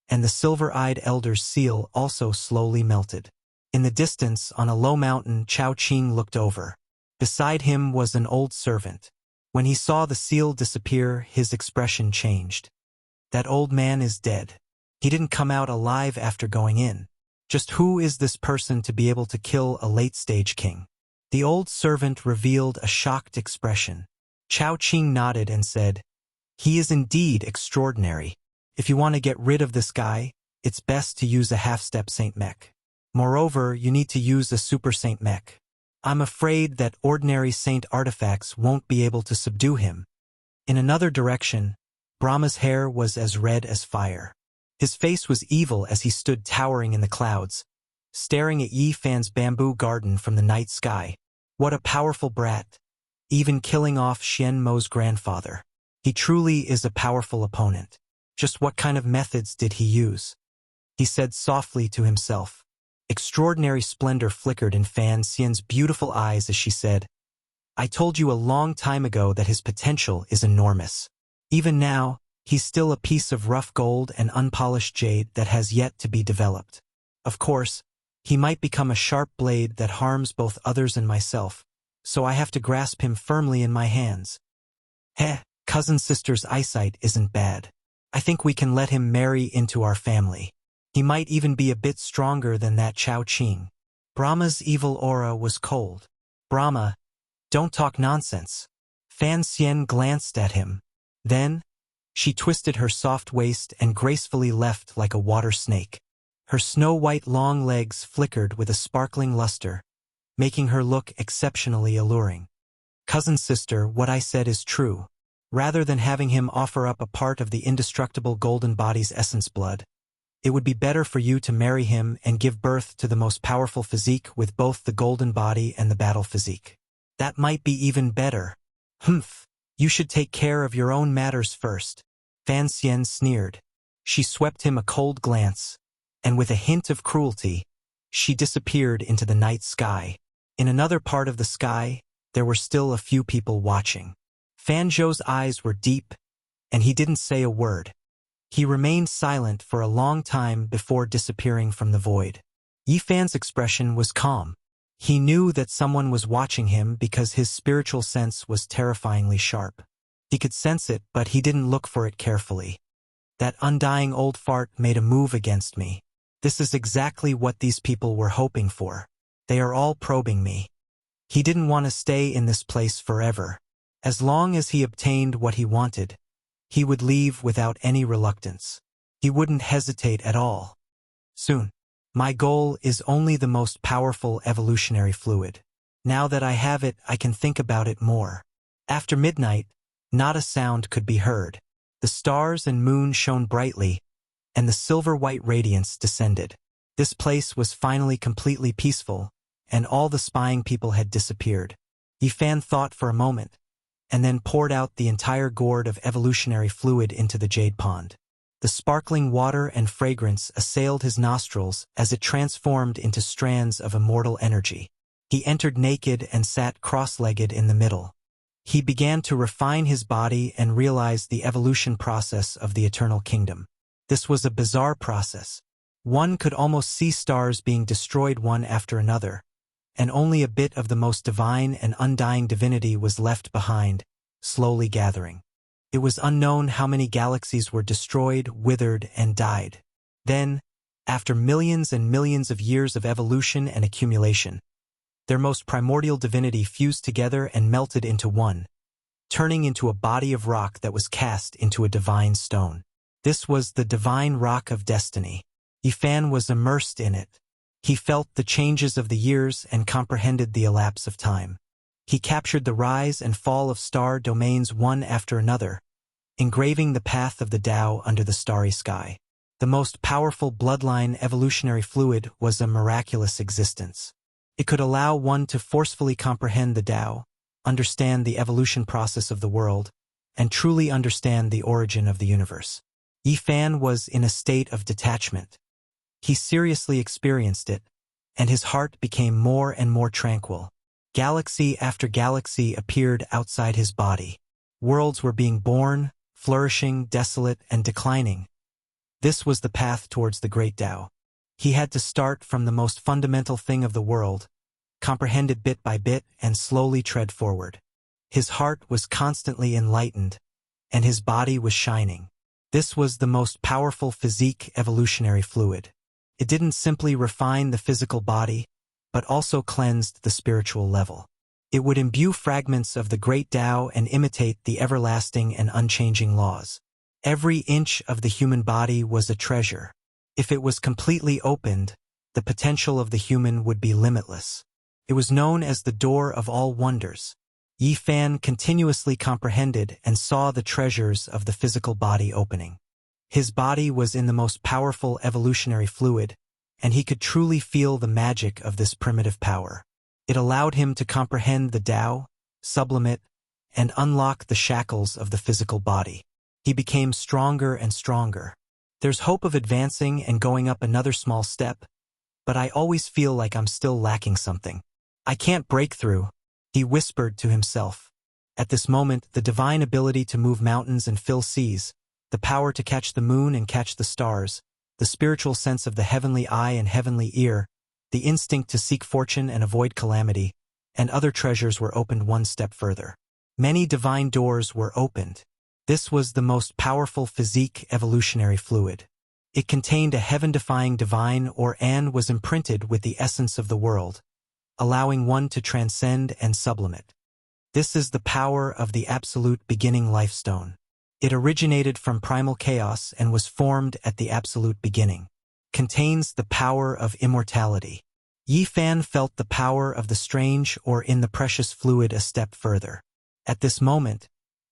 [SPEAKER 1] and the silver-eyed elder's seal also slowly melted. In the distance, on a low mountain, Chao Qing looked over. Beside him was an old servant. When he saw the seal disappear, his expression changed. That old man is dead. He didn't come out alive after going in. Just who is this person to be able to kill a late-stage king? The old servant revealed a shocked expression. Chao Qing nodded and said, He is indeed extraordinary. If you want to get rid of this guy, it's best to use a half-step Saint Mech. Moreover, you need to use a Super Saint Mech. I'm afraid that ordinary Saint artifacts won't be able to subdue him. In another direction, Brahma's hair was as red as fire. His face was evil as he stood towering in the clouds, staring at Yi Fan's bamboo garden from the night sky. What a powerful brat, even killing off Xian Mo's grandfather. He truly is a powerful opponent. Just what kind of methods did he use? He said softly to himself. Extraordinary splendor flickered in Fan Xian's beautiful eyes as she said, I told you a long time ago that his potential is enormous. Even now, he's still a piece of rough gold and unpolished jade that has yet to be developed. Of course, he might become a sharp blade that harms both others and myself, so I have to grasp him firmly in my hands. Cousin-sister's eyesight isn't bad. I think we can let him marry into our family. He might even be a bit stronger than that Chao Qing. Brahma's evil aura was cold. Brahma, don't talk nonsense. Fan Xian glanced at him. Then, she twisted her soft waist and gracefully left like a water snake. Her snow-white long legs flickered with a sparkling luster, making her look exceptionally alluring. Cousin-sister, what I said is true. Rather than having him offer up a part of the indestructible golden body's essence blood, it would be better for you to marry him and give birth to the most powerful physique with both the golden body and the battle physique. That might be even better. Humph, you should take care of your own matters first. Fan Xian sneered. She swept him a cold glance, and with a hint of cruelty, she disappeared into the night sky. In another part of the sky, there were still a few people watching. Fan Zhou's eyes were deep, and he didn't say a word. He remained silent for a long time before disappearing from the void. Yi Fan's expression was calm. He knew that someone was watching him because his spiritual sense was terrifyingly sharp. He could sense it, but he didn't look for it carefully. That undying old fart made a move against me. This is exactly what these people were hoping for. They are all probing me. He didn't want to stay in this place forever. As long as he obtained what he wanted, he would leave without any reluctance. He wouldn't hesitate at all. Soon, my goal is only the most powerful evolutionary fluid. Now that I have it, I can think about it more. After midnight, not a sound could be heard. The stars and moon shone brightly, and the silver-white radiance descended. This place was finally completely peaceful, and all the spying people had disappeared. Yi Fan thought for a moment, and then poured out the entire gourd of evolutionary fluid into the jade pond. The sparkling water and fragrance assailed his nostrils as it transformed into strands of immortal energy. He entered naked and sat cross-legged in the middle. He began to refine his body and realize the evolution process of the eternal kingdom. This was a bizarre process. One could almost see stars being destroyed one after another, and only a bit of the most divine and undying divinity was left behind, slowly gathering. It was unknown how many galaxies were destroyed, withered, and died. Then, after millions and millions of years of evolution and accumulation, their most primordial divinity fused together and melted into one, turning into a body of rock that was cast into a divine stone. This was the divine rock of destiny. Yi Fan was immersed in it. He felt the changes of the years and comprehended the elapse of time. He captured the rise and fall of star domains one after another, engraving the path of the Tao under the starry sky. The most powerful bloodline evolutionary fluid was a miraculous existence. It could allow one to forcefully comprehend the Tao, understand the evolution process of the world, and truly understand the origin of the universe. Yi Fan was in a state of detachment. He seriously experienced it, and his heart became more and more tranquil. Galaxy after galaxy appeared outside his body. Worlds were being born, flourishing, desolate, and declining. This was the path towards the great Tao. He had to start from the most fundamental thing of the world, comprehend it bit by bit, and slowly tread forward. His heart was constantly enlightened, and his body was shining. This was the most powerful physique evolutionary fluid. It didn't simply refine the physical body, but also cleansed the spiritual level. It would imbue fragments of the great Tao and imitate the everlasting and unchanging laws. Every inch of the human body was a treasure. If it was completely opened, the potential of the human would be limitless. It was known as the door of all wonders. Yi Fan continuously comprehended and saw the treasures of the physical body opening. His body was in the most powerful evolutionary fluid, and he could truly feel the magic of this primitive power. It allowed him to comprehend the Tao, sublimate it, and unlock the shackles of the physical body. He became stronger and stronger. There's hope of advancing and going up another small step, but I always feel like I'm still lacking something. I can't break through, he whispered to himself. At this moment, the divine ability to move mountains and fill seas, the power to catch the moon and catch the stars, the spiritual sense of the heavenly eye and heavenly ear, the instinct to seek fortune and avoid calamity, and other treasures were opened one step further. Many divine doors were opened. This was the most powerful physique evolutionary fluid. It contained a heaven-defying divine or and was imprinted with the essence of the world, allowing one to transcend and sublimate. This is the power of the absolute beginning life stone. It originated from primal chaos and was formed at the absolute beginning. Contains the power of immortality. Yi Fan felt the power of the strange or in the precious fluid a step further. At this moment,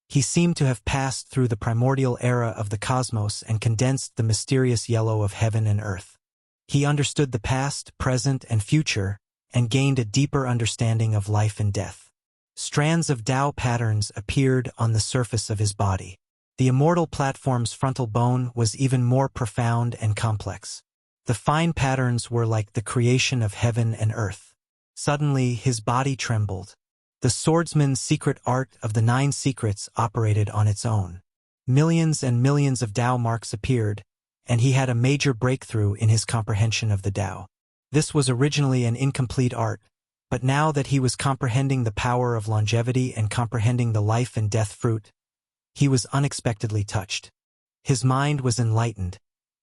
[SPEAKER 1] he seemed to have passed through the primordial era of the cosmos and condensed the mysterious yellow of heaven and earth. He understood the past, present, and future, and gained a deeper understanding of life and death. Strands of Tao patterns appeared on the surface of his body. The immortal platform's frontal bone was even more profound and complex. The fine patterns were like the creation of heaven and earth. Suddenly, his body trembled. The swordsman's secret art of the 9 secrets operated on its own. Millions and millions of Tao marks appeared, and he had a major breakthrough in his comprehension of the Tao. This was originally an incomplete art, but now that he was comprehending the power of longevity and comprehending the life and death fruit, he was unexpectedly touched. His mind was enlightened,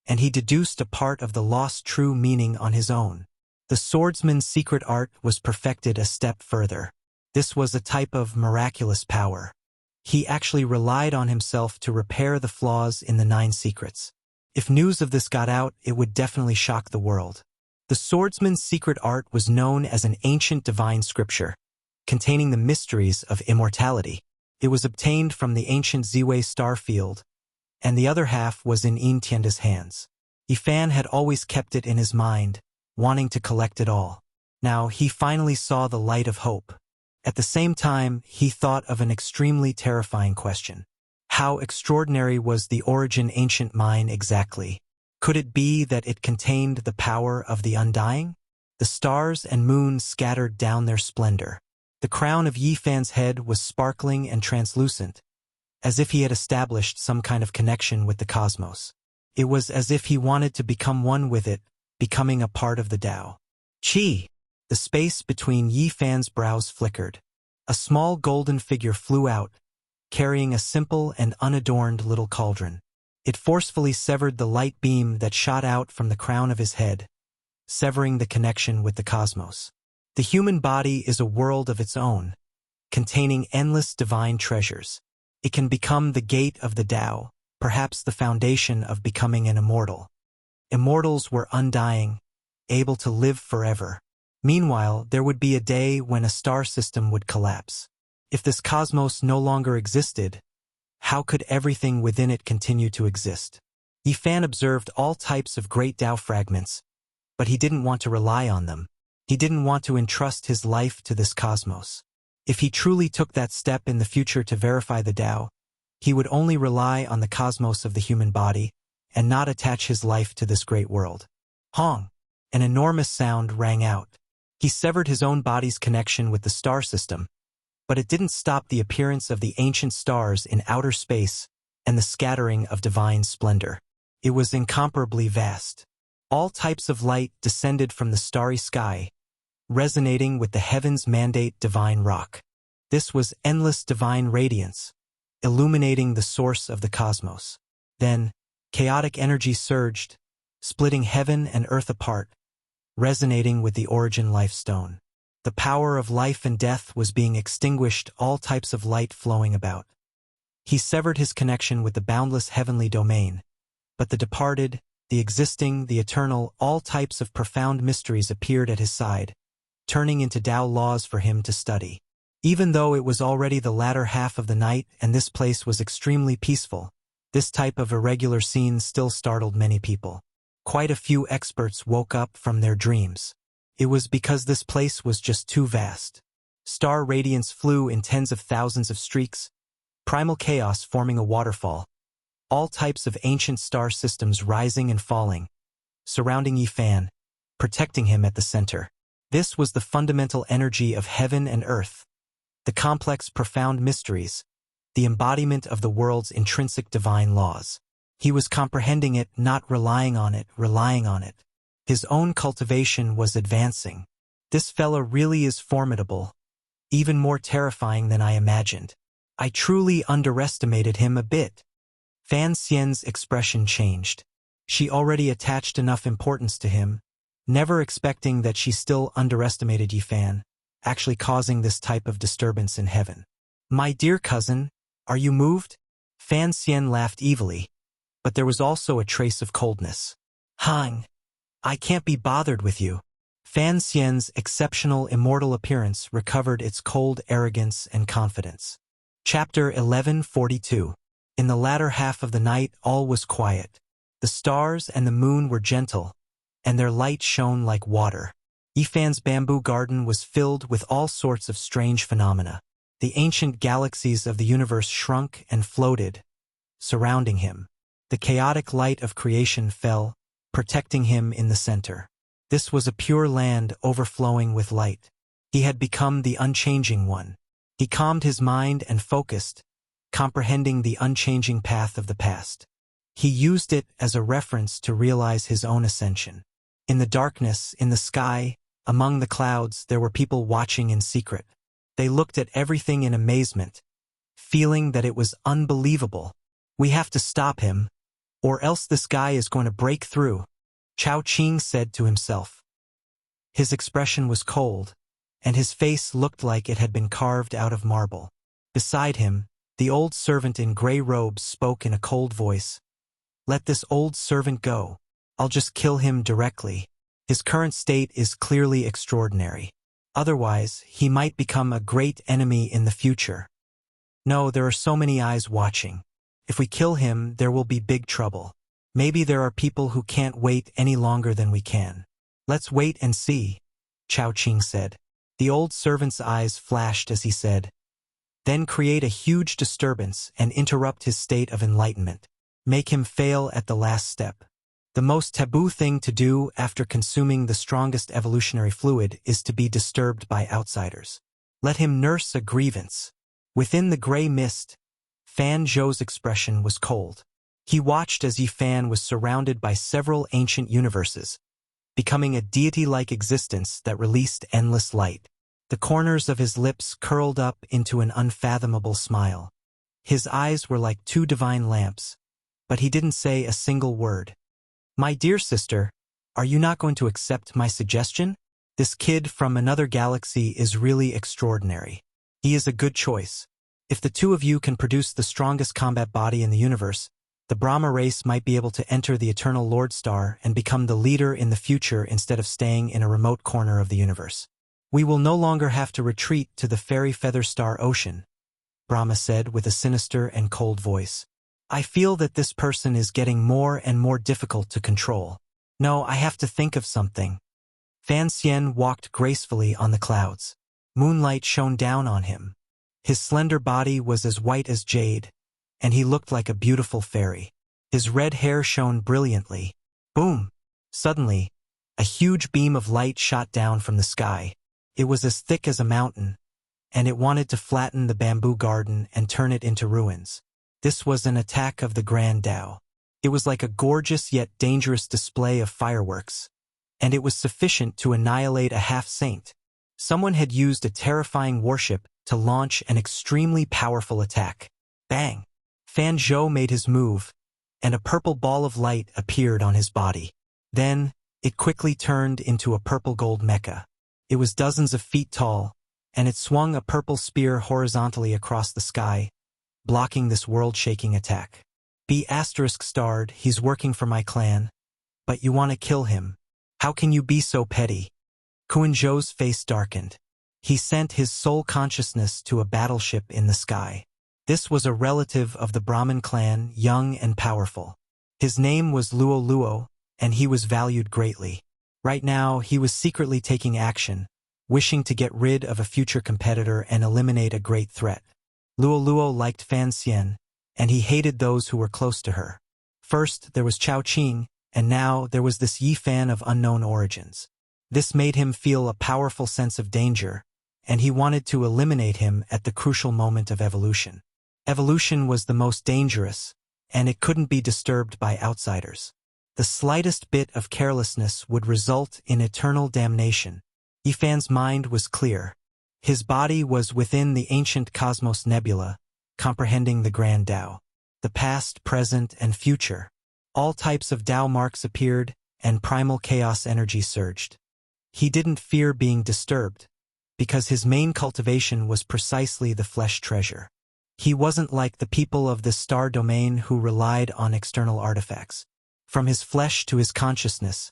[SPEAKER 1] and he deduced a part of the lost true meaning on his own. The swordsman's secret art was perfected a step further. This was a type of miraculous power. He actually relied on himself to repair the flaws in the 9 secrets. If news of this got out, it would definitely shock the world. The swordsman's secret art was known as an ancient divine scripture, containing the mysteries of immortality. It was obtained from the ancient Ziwei star field, and the other half was in Yin Tianda's hands. Yi Fan had always kept it in his mind, wanting to collect it all. Now he finally saw the light of hope. At the same time, he thought of an extremely terrifying question. How extraordinary was the origin ancient mine exactly? Could it be that it contained the power of the undying? The stars and moon scattered down their splendor. The crown of Yi Fan's head was sparkling and translucent, as if he had established some kind of connection with the cosmos. It was as if he wanted to become one with it, becoming a part of the Tao. Qi! The space between Yi Fan's brows flickered. A small golden figure flew out, carrying a simple and unadorned little cauldron. It forcefully severed the light beam that shot out from the crown of his head, severing the connection with the cosmos. The human body is a world of its own, containing endless divine treasures. It can become the gate of the Tao, perhaps the foundation of becoming an immortal. Immortals were undying, able to live forever. Meanwhile, there would be a day when a star system would collapse. If this cosmos no longer existed, how could everything within it continue to exist? Yi Fan observed all types of great Tao fragments, but he didn't want to rely on them. He didn't want to entrust his life to this cosmos. If he truly took that step in the future to verify the Tao, he would only rely on the cosmos of the human body and not attach his life to this great world. Hong! An enormous sound rang out. He severed his own body's connection with the star system, but it didn't stop the appearance of the ancient stars in outer space and the scattering of divine splendor. It was incomparably vast. All types of light descended from the starry sky, resonating with the heavens' mandate divine rock. This was endless divine radiance, illuminating the source of the cosmos. Then, chaotic energy surged, splitting heaven and earth apart, resonating with the origin life stone. The power of life and death was being extinguished, all types of light flowing about. He severed his connection with the boundless heavenly domain, but the departed, the existing, the eternal, all types of profound mysteries appeared at his side, turning into Tao laws for him to study. Even though it was already the latter half of the night and this place was extremely peaceful, This type of irregular scene still startled many people. Quite a few experts woke up from their dreams. It was because this place was just too vast. Star radiance flew in tens of thousands of streaks, primal chaos forming a waterfall, all types of ancient star systems rising and falling, surrounding Yifan, protecting him at the center. This was the fundamental energy of heaven and earth, the complex, profound mysteries, the embodiment of the world's intrinsic divine laws. He was comprehending it, not relying on it, relying on it. His own cultivation was advancing. This fella really is formidable, even more terrifying than I imagined. I truly underestimated him a bit. Fan Xian's expression changed. She already attached enough importance to him, never expecting that she still underestimated Yifan, actually causing this type of disturbance in heaven. My dear cousin, are you moved? Fan Xian laughed evilly, but there was also a trace of coldness. Hang, I can't be bothered with you. Fan Xian's exceptional immortal appearance recovered its cold arrogance and confidence. Chapter 1142. In the latter half of the night all was quiet. The stars and the moon were gentle, and their light shone like water. Yifan's bamboo garden was filled with all sorts of strange phenomena. The ancient galaxies of the universe shrunk and floated, surrounding him. The chaotic light of creation fell, protecting him in the center. This was a pure land overflowing with light. He had become the unchanging one. He calmed his mind and focused, comprehending the unchanging path of the past. He used it as a reference to realize his own ascension. In the darkness, in the sky, among the clouds, there were people watching in secret. They looked at everything in amazement, feeling that it was unbelievable. We have to stop him, or else this guy is going to break through, Chao Qing said to himself. His expression was cold, and his face looked like it had been carved out of marble. Beside him, the old servant in gray robes spoke in a cold voice. Let this old servant go. I'll just kill him directly. His current state is clearly extraordinary. Otherwise, he might become a great enemy in the future. No, there are so many eyes watching. If we kill him, there will be big trouble. Maybe there are people who can't wait any longer than we can. Let's wait and see, Chao Qing said. The old servant's eyes flashed as he said, then create a huge disturbance and interrupt his state of enlightenment. Make him fail at the last step. The most taboo thing to do after consuming the strongest evolutionary fluid is to be disturbed by outsiders. Let him nurse a grievance. Within the gray mist, Fan Zhou's expression was cold. He watched as Yifan was surrounded by several ancient universes, becoming a deity-like existence that released endless light. The corners of his lips curled up into an unfathomable smile. His eyes were like two divine lamps, but he didn't say a single word. My dear sister, are you not going to accept my suggestion? This kid from another galaxy is really extraordinary. He is a good choice. If the two of you can produce the strongest combat body in the universe, the Brahma race might be able to enter the Eternal Lord Star and become the leader in the future instead of staying in a remote corner of the universe. We will no longer have to retreat to the fairy feather star ocean, Brahma said with a sinister and cold voice. I feel that this person is getting more and more difficult to control. No, I have to think of something. Fan Xian walked gracefully on the clouds. Moonlight shone down on him. His slender body was as white as jade, and he looked like a beautiful fairy. His red hair shone brilliantly. Boom! Suddenly, a huge beam of light shot down from the sky. It was as thick as a mountain, and it wanted to flatten the bamboo garden and turn it into ruins. This was an attack of the Grand Tao. It was like a gorgeous yet dangerous display of fireworks, and it was sufficient to annihilate a half-saint. Someone had used a terrifying warship to launch an extremely powerful attack. Bang! Fan Zhou made his move, and a purple ball of light appeared on his body. Then, it quickly turned into a purple-gold mecha. It was dozens of feet tall, and it swung a purple spear horizontally across the sky, blocking this world-shaking attack. B***starred, he's working for my clan. But you want to kill him. How can you be so petty? Kuan Zhou's face darkened. He sent his soul consciousness to a battleship in the sky. This was a relative of the Brahmin clan, young and powerful. His name was Luo Luo, and he was valued greatly. Right now, he was secretly taking action, wishing to get rid of a future competitor and eliminate a great threat. Luo Luo liked Fan Xian, and he hated those who were close to her. First, there was Chao Qing, and now there was this Yi Fan of unknown origins. This made him feel a powerful sense of danger, and he wanted to eliminate him at the crucial moment of evolution. Evolution was the most dangerous, and it couldn't be disturbed by outsiders. The slightest bit of carelessness would result in eternal damnation. Yi Fan's mind was clear. His body was within the ancient cosmos nebula, comprehending the grand Tao. The past, present, and future. All types of Tao marks appeared, and primal chaos energy surged. He didn't fear being disturbed, because his main cultivation was precisely the flesh treasure. He wasn't like the people of the star domain who relied on external artifacts. From his flesh to his consciousness,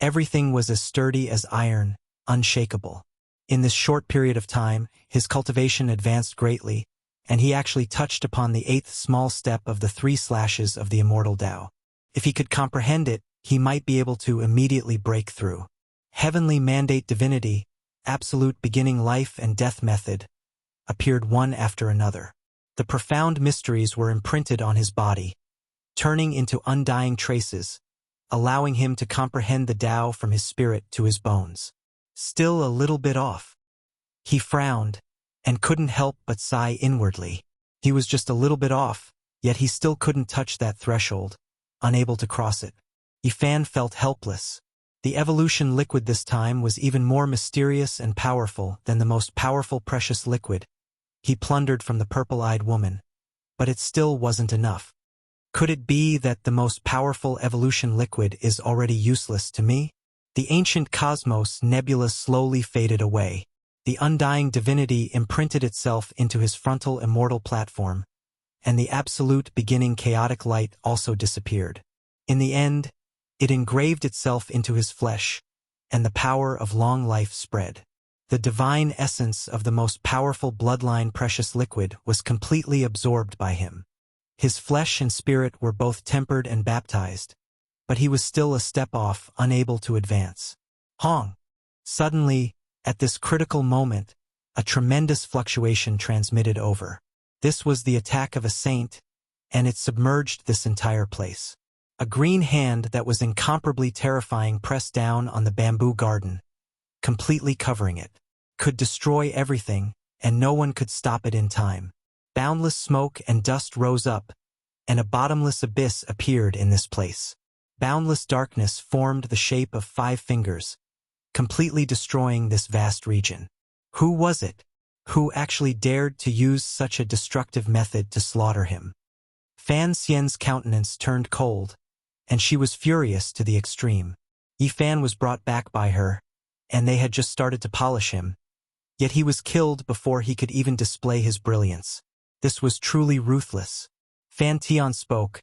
[SPEAKER 1] everything was as sturdy as iron, unshakable. In this short period of time, his cultivation advanced greatly, and he actually touched upon the 8th small step of the 3 slashes of the immortal Tao. If he could comprehend it, he might be able to immediately break through. Heavenly mandate divinity, absolute beginning life and death method, appeared one after another. The profound mysteries were imprinted on his body, turning into undying traces, allowing him to comprehend the Tao from his spirit to his bones. Still a little bit off. He frowned, and couldn't help but sigh inwardly. He was just a little bit off, yet he still couldn't touch that threshold, unable to cross it. Yi Fan felt helpless. The evolution liquid this time was even more mysterious and powerful than the most powerful precious liquid he plundered from the purple-eyed woman, but it still wasn't enough. Could it be that the most powerful evolution liquid is already useless to me? The ancient cosmos nebula slowly faded away. The undying divinity imprinted itself into his frontal immortal platform, and the absolute beginning chaotic light also disappeared. In the end, it engraved itself into his flesh, and the power of long life spread. The divine essence of the most powerful bloodline precious liquid was completely absorbed by him. His flesh and spirit were both tempered and baptized, but he was still a step off, unable to advance. Hong! Suddenly, at this critical moment, a tremendous fluctuation transmitted over. This was the attack of a saint, and it submerged this entire place. A green hand that was incomparably terrifying pressed down on the bamboo garden, completely covering it. Could destroy everything, and no one could stop it in time. Boundless smoke and dust rose up, and a bottomless abyss appeared in this place. Boundless darkness formed the shape of 5 fingers, completely destroying this vast region. Who was it? Who actually dared to use such a destructive method to slaughter him? Fan Xian's countenance turned cold, and she was furious to the extreme. Yi Fan was brought back by her, and they had just started to polish him, yet he was killed before he could even display his brilliance. This was truly ruthless. Fan Tian spoke.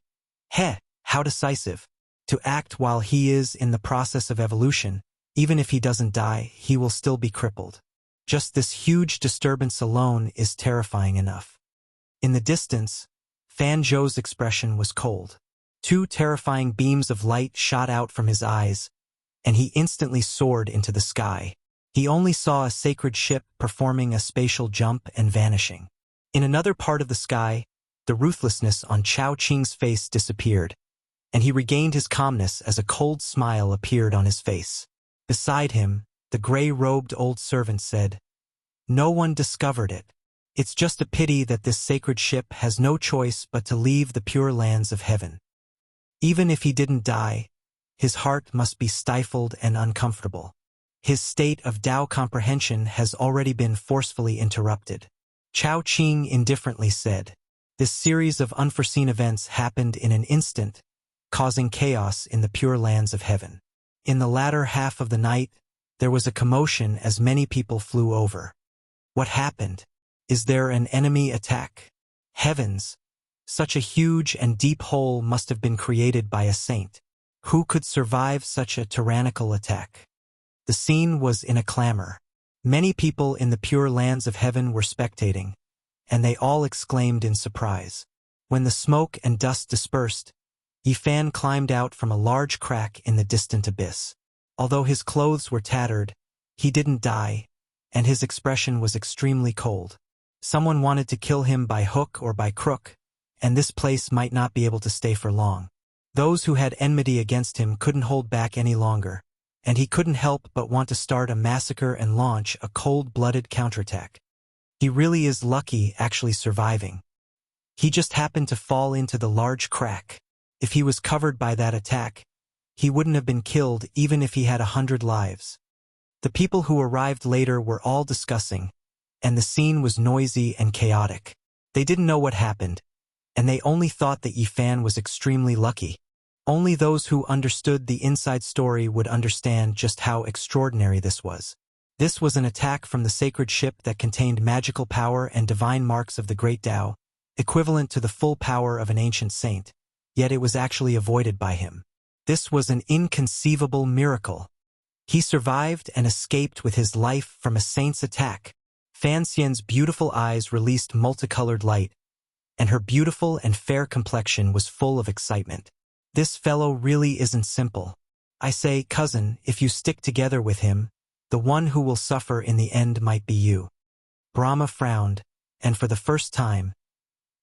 [SPEAKER 1] Heh, how decisive. To act while he is in the process of evolution, even if he doesn't die, he will still be crippled. Just this huge disturbance alone is terrifying enough. In the distance, Fan Zhou's expression was cold. 2 terrifying beams of light shot out from his eyes, and he instantly soared into the sky. He only saw a sacred ship performing a spatial jump and vanishing. In another part of the sky, the ruthlessness on Chao Qing's face disappeared, and he regained his calmness as a cold smile appeared on his face. Beside him, the gray-robed old servant said, "No one discovered it. It's just a pity that this sacred ship has no choice but to leave the pure lands of heaven." Even if he didn't die, his heart must be stifled and uncomfortable. His state of Tao comprehension has already been forcefully interrupted. Chao Qing indifferently said, "This series of unforeseen events happened in an instant, causing chaos in the pure lands of heaven. In the latter half of the night, there was a commotion as many people flew over. What happened? Is there an enemy attack? Heavens! Such a huge and deep hole must have been created by a saint. Who could survive such a tyrannical attack?" The scene was in a clamor. Many people in the pure lands of heaven were spectating, and they all exclaimed in surprise. When the smoke and dust dispersed, Yifan climbed out from a large crack in the distant abyss. Although his clothes were tattered, he didn't die, and his expression was extremely cold. Someone wanted to kill him by hook or by crook, and this place might not be able to stay for long. Those who had enmity against him couldn't hold back any longer, and he couldn't help but want to start a massacre and launch a cold-blooded counterattack. He really is lucky actually surviving. He just happened to fall into the large crack. If he was covered by that attack, he wouldn't have been killed even if he had 100 lives. The people who arrived later were all discussing, and the scene was noisy and chaotic. They didn't know what happened, and they only thought that Yifan was extremely lucky. Only those who understood the inside story would understand just how extraordinary this was. This was an attack from the sacred ship that contained magical power and divine marks of the great Tao, equivalent to the full power of an ancient saint, yet it was actually avoided by him. This was an inconceivable miracle. He survived and escaped with his life from a saint's attack. Fan Xian's beautiful eyes released multicolored light, and her beautiful and fair complexion was full of excitement. This fellow really isn't simple. I say, cousin, if you stick together with him, the one who will suffer in the end might be you. Brahma frowned, and for the first time,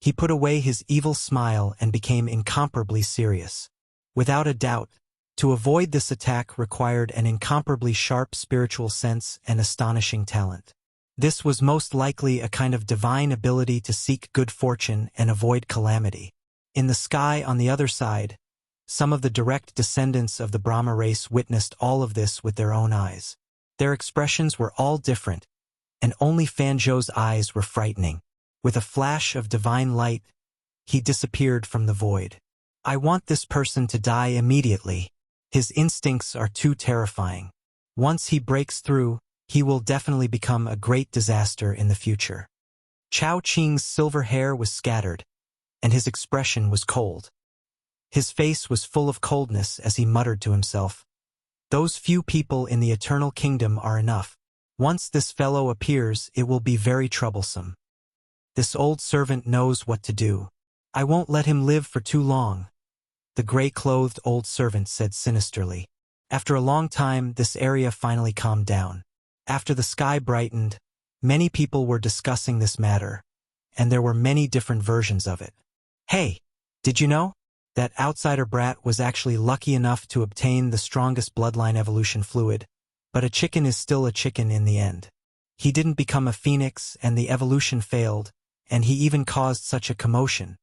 [SPEAKER 1] he put away his evil smile and became incomparably serious. Without a doubt, to avoid this attack required an incomparably sharp spiritual sense and astonishing talent. This was most likely a kind of divine ability to seek good fortune and avoid calamity. In the sky on the other side, some of the direct descendants of the Brahma race witnessed all of this with their own eyes. Their expressions were all different, and only Fan Zhou's eyes were frightening. With a flash of divine light, he disappeared from the void. I want this person to die immediately. His instincts are too terrifying. Once he breaks through, he will definitely become a great disaster in the future. Chao Qing's silver hair was scattered, and his expression was cold. His face was full of coldness as he muttered to himself, "Those few people in the eternal kingdom are enough. Once this fellow appears, it will be very troublesome. This old servant knows what to do. I won't let him live for too long," the gray-clothed old servant said sinisterly. After a long time, this area finally calmed down. After the sky brightened, many people were discussing this matter, and there were many different versions of it. Hey, did you know? That outsider brat was actually lucky enough to obtain the strongest bloodline evolution fluid, but a chicken is still a chicken in the end. He didn't become a phoenix and the evolution failed, and he even caused such a commotion.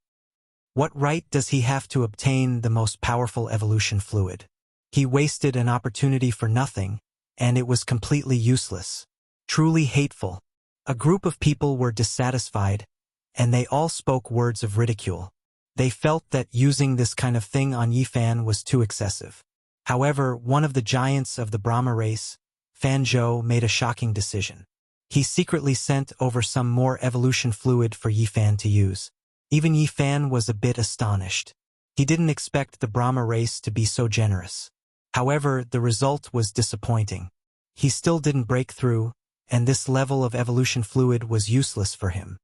[SPEAKER 1] What right does he have to obtain the most powerful evolution fluid? He wasted an opportunity for nothing, and it was completely useless. Truly hateful. A group of people were dissatisfied, and they all spoke words of ridicule. They felt that using this kind of thing on Yifan was too excessive. However, one of the giants of the Brahma race, Fan Zhou, made a shocking decision. He secretly sent over some more evolution fluid for Yifan to use. Even Yifan was a bit astonished. He didn't expect the Brahma race to be so generous. However, the result was disappointing. He still didn't break through, and this level of evolution fluid was useless for him.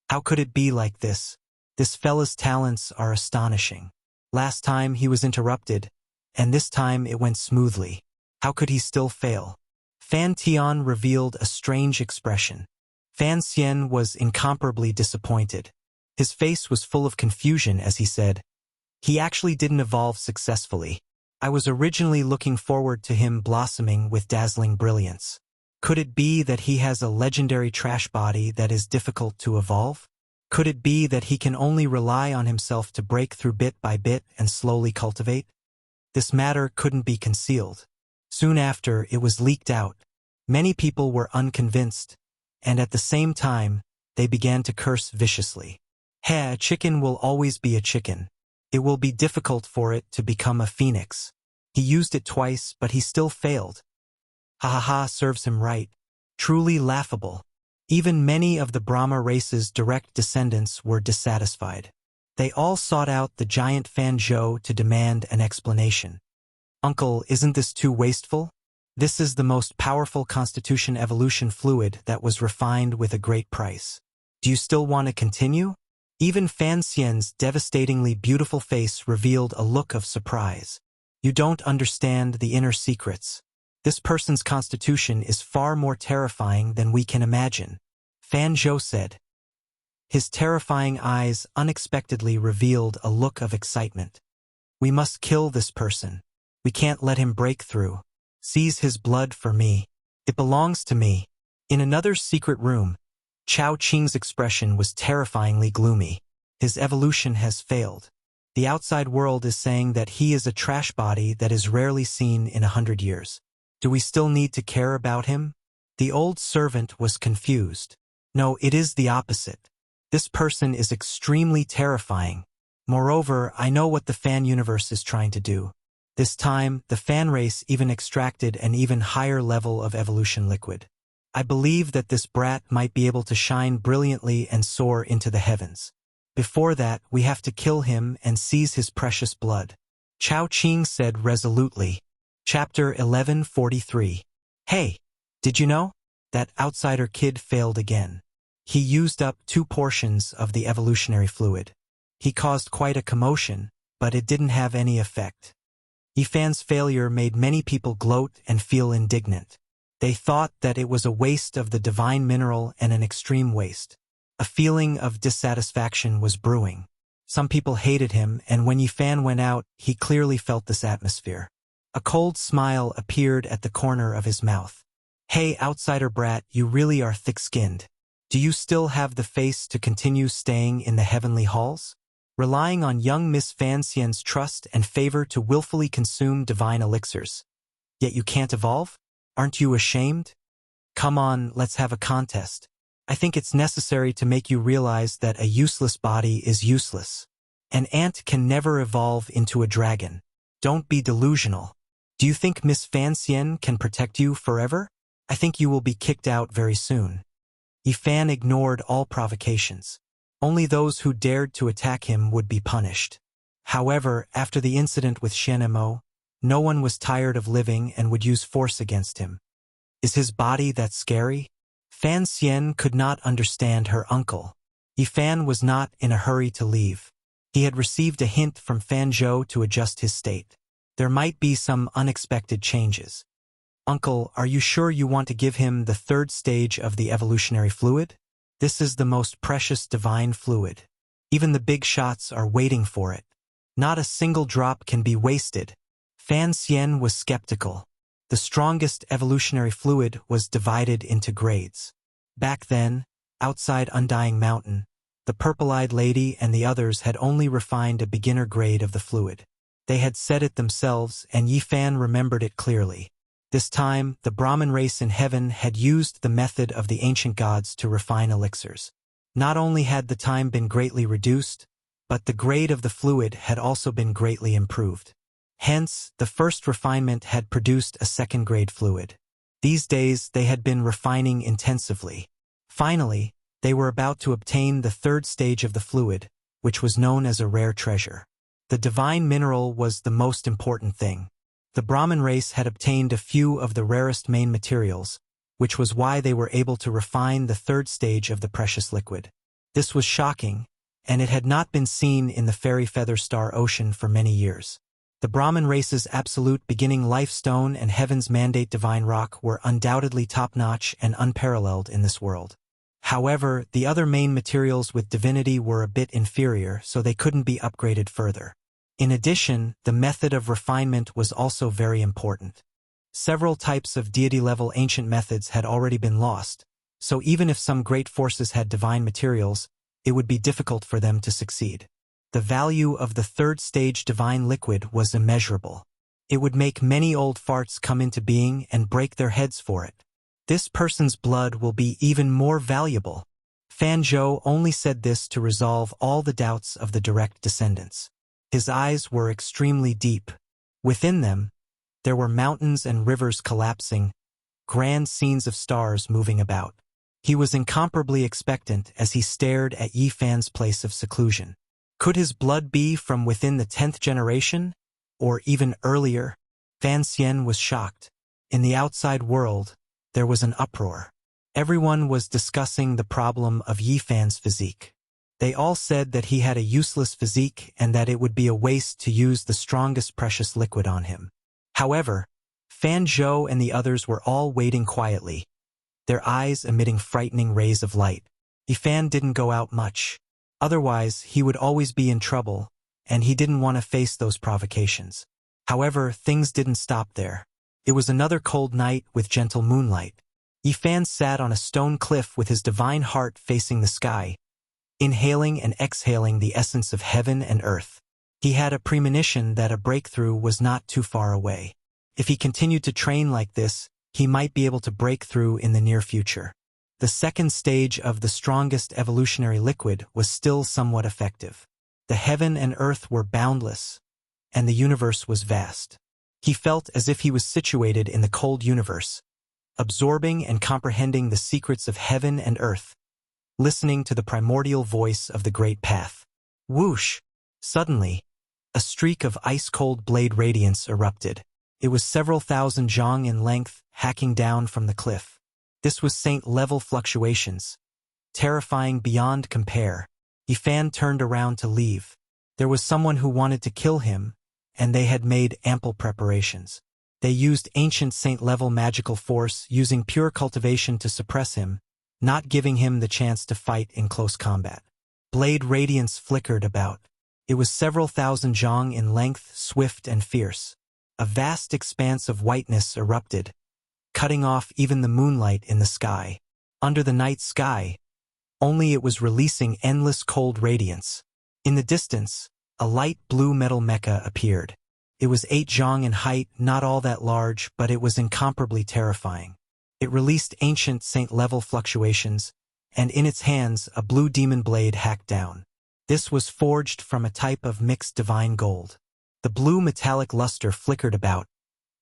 [SPEAKER 1] How could it be like this? This fella's talents are astonishing. Last time he was interrupted, and this time it went smoothly. How could he still fail? Fan Tian revealed a strange expression. Fan Xian was incomparably disappointed. His face was full of confusion as he said, "He actually didn't evolve successfully. I was originally looking forward to him blossoming with dazzling brilliance. Could it be that he has a legendary trash body that is difficult to evolve? Could it be that he can only rely on himself to break through bit by bit and slowly cultivate?" This matter couldn't be concealed. Soon after, it was leaked out. Many people were unconvinced, and at the same time, they began to curse viciously. "Hey, a chicken will always be a chicken. It will be difficult for it to become a phoenix. He used it twice, but he still failed. Ha ha ha, serves him right. Truly laughable." Even many of the Brahma race's direct descendants were dissatisfied. They all sought out the giant Fan Zhou to demand an explanation. "Uncle, isn't this too wasteful? This is the most powerful constitution evolution fluid that was refined with a great price. Do you still want to continue? Even Fan Xian's devastatingly beautiful face revealed a look of surprise. You don't understand the inner secrets. This person's constitution is far more terrifying than we can imagine, Fan Zhou said. His terrifying eyes unexpectedly revealed a look of excitement. We must kill this person. We can't let him break through. Seize his blood for me. It belongs to me. In another secret room, Chao Qing's expression was terrifyingly gloomy. His evolution has failed. The outside world is saying that he is a trash body that is rarely seen in 100 years. Do we still need to care about him? The old servant was confused. No, it is the opposite. This person is extremely terrifying. Moreover, I know what the fan universe is trying to do. This time, the fan race even extracted an even higher level of evolution liquid. I believe that this brat might be able to shine brilliantly and soar into the heavens. Before that, we have to kill him and seize his precious blood, Chao Qing said resolutely. Chapter 1143. Hey, did you know? That outsider kid failed again. He used up 2 portions of the evolutionary fluid. He caused quite a commotion, but it didn't have any effect. Yifan's failure made many people gloat and feel indignant. They thought that it was a waste of the divine mineral and an extreme waste. A feeling of dissatisfaction was brewing. Some people hated him, and when Yifan went out, he clearly felt this atmosphere. A cold smile appeared at the corner of his mouth. Hey, outsider brat, you really are thick-skinned. Do you still have the face to continue staying in the heavenly halls? Relying on young Miss Fan Xian's trust and favor to willfully consume divine elixirs. Yet you can't evolve? Aren't you ashamed? Come on, let's have a contest. I think it's necessary to make you realize that a useless body is useless. An ant can never evolve into a dragon. Don't be delusional. Do you think Miss Fan Xian can protect you forever? I think you will be kicked out very soon. Yifan ignored all provocations. Only those who dared to attack him would be punished. However, after the incident with Shen-Mo, no one was tired of living and would use force against him. Is his body that scary? Fan Xian could not understand her uncle. Yifan was not in a hurry to leave. He had received a hint from Fan Zhou to adjust his state. There might be some unexpected changes. Uncle, are you sure you want to give him the 3rd stage of the evolutionary fluid? This is the most precious divine fluid. Even the big shots are waiting for it. Not a single drop can be wasted. Fan Xian was skeptical. The strongest evolutionary fluid was divided into grades. Back then, outside Undying Mountain, the purple-eyed lady and the others had only refined a beginner grade of the fluid. They had said it themselves, and Yifan remembered it clearly. This time, the Brahmin race in heaven had used the method of the ancient gods to refine elixirs. Not only had the time been greatly reduced, but the grade of the fluid had also been greatly improved. Hence, the first refinement had produced a 2nd-grade fluid. These days, they had been refining intensively. Finally, they were about to obtain the 3rd stage of the fluid, which was known as a rare treasure. The divine mineral was the most important thing. The Brahmin race had obtained a few of the rarest main materials, which was why they were able to refine the 3rd stage of the precious liquid. This was shocking, and it had not been seen in the Fairy Feather Star Ocean for many years. The Brahmin race's absolute beginning life stone and Heaven's Mandate divine rock were undoubtedly top-notch and unparalleled in this world. However, the other main materials with divinity were a bit inferior, so they couldn't be upgraded further. In addition, the method of refinement was also very important. Several types of deity-level ancient methods had already been lost, so even if some great forces had divine materials, it would be difficult for them to succeed. The value of the 3rd stage divine liquid was immeasurable. It would make many old farts come into being and break their heads for it. This person's blood will be even more valuable. Fan Zhou only said this to resolve all the doubts of the direct descendants. His eyes were extremely deep. Within them, there were mountains and rivers collapsing, grand scenes of stars moving about. He was incomparably expectant as he stared at Yifan's place of seclusion. Could his blood be from within the 10th generation, or even earlier? Fan Xian was shocked. In the outside world, there was an uproar. Everyone was discussing the problem of Yi Fan's physique. They all said that he had a useless physique and that it would be a waste to use the strongest precious liquid on him. However, Fan Zhou and the others were all waiting quietly, their eyes emitting frightening rays of light. Yi Fan didn't go out much. Otherwise, he would always be in trouble, and he didn't want to face those provocations. However, things didn't stop there. It was another cold night with gentle moonlight. Yi Fan sat on a stone cliff with his divine heart facing the sky, inhaling and exhaling the essence of heaven and earth. He had a premonition that a breakthrough was not too far away. If he continued to train like this, he might be able to break through in the near future. The second stage of the strongest evolutionary liquid was still somewhat effective. The heaven and earth were boundless, and the universe was vast. He felt as if he was situated in the cold universe, absorbing and comprehending the secrets of heaven and earth, listening to the primordial voice of the great path. Whoosh! Suddenly, a streak of ice-cold blade radiance erupted. It was several thousand zhang in length, hacking down from the cliff. This was saint-level fluctuations, terrifying beyond compare. Yi Fan turned around to leave. There was someone who wanted to kill him, and they had made ample preparations. They used ancient saint-level magical force, using pure cultivation to suppress him, not giving him the chance to fight in close combat. Blade radiance flickered about. It was several thousand zhang in length, swift and fierce. A vast expanse of whiteness erupted, cutting off even the moonlight in the sky. Under the night sky, only it was releasing endless cold radiance. In the distance, a light blue metal mecha appeared. It was 8 zhang in height, not all that large, but it was incomparably terrifying. It released ancient saint-level fluctuations, and in its hands a blue demon blade hacked down. This was forged from a type of mixed divine gold. The blue metallic luster flickered about,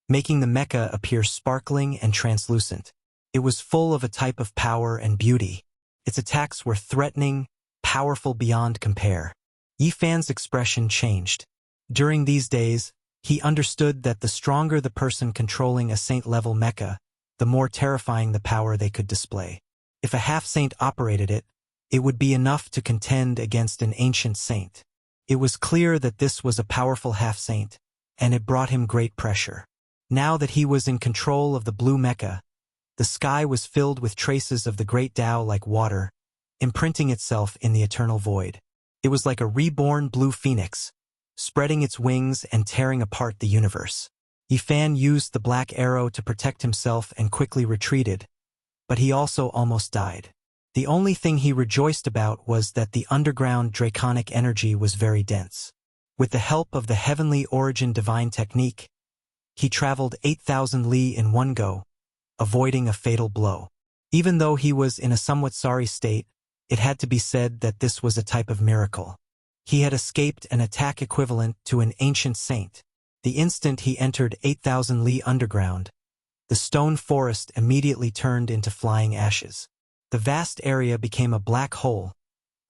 [SPEAKER 1] making the mecha appear sparkling and translucent. It was full of a type of power and beauty. Its attacks were threatening, powerful beyond compare. Yi Fan's expression changed. During these days, he understood that the stronger the person controlling a saint-level mecha, the more terrifying the power they could display. If a half-saint operated it, it would be enough to contend against an ancient saint. It was clear that this was a powerful half-saint, and it brought him great pressure. Now that he was in control of the blue mecha, the sky was filled with traces of the great Tao like water, imprinting itself in the eternal void. It was like a reborn blue phoenix, spreading its wings and tearing apart the universe. Yi Fan used the black arrow to protect himself and quickly retreated, but he also almost died. The only thing he rejoiced about was that the underground draconic energy was very dense. With the help of the heavenly origin divine technique, he traveled 8,000 li in one go, avoiding a fatal blow. Even though he was in a somewhat sorry state, it had to be said that this was a type of miracle. He had escaped an attack equivalent to an ancient saint. The instant he entered 8,000 li underground, the stone forest immediately turned into flying ashes. The vast area became a black hole,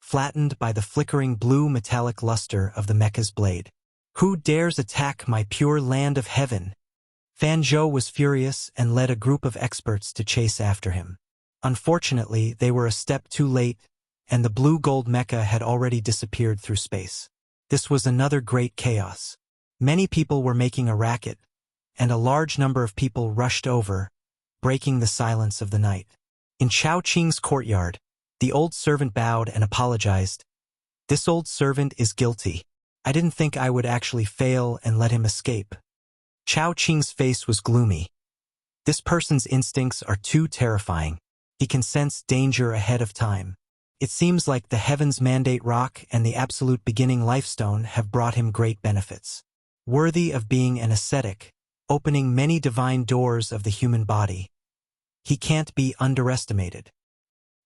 [SPEAKER 1] flattened by the flickering blue metallic luster of the mecha's blade. Who dares attack my pure land of heaven? Fan Zhou was furious and led a group of experts to chase after him. Unfortunately, they were a step too late, and the blue gold mecha had already disappeared through space. This was another great chaos. Many people were making a racket, and a large number of people rushed over, breaking the silence of the night. In Chao Qing's courtyard, the old servant bowed and apologized. This old servant is guilty. I didn't think I would actually fail and let him escape. Chao Qing's face was gloomy. This person's instincts are too terrifying. He can sense danger ahead of time. It seems like the Heaven's Mandate Rock and the Absolute Beginning Lifestone have brought him great benefits. Worthy of being an ascetic, opening many divine doors of the human body. He can't be underestimated.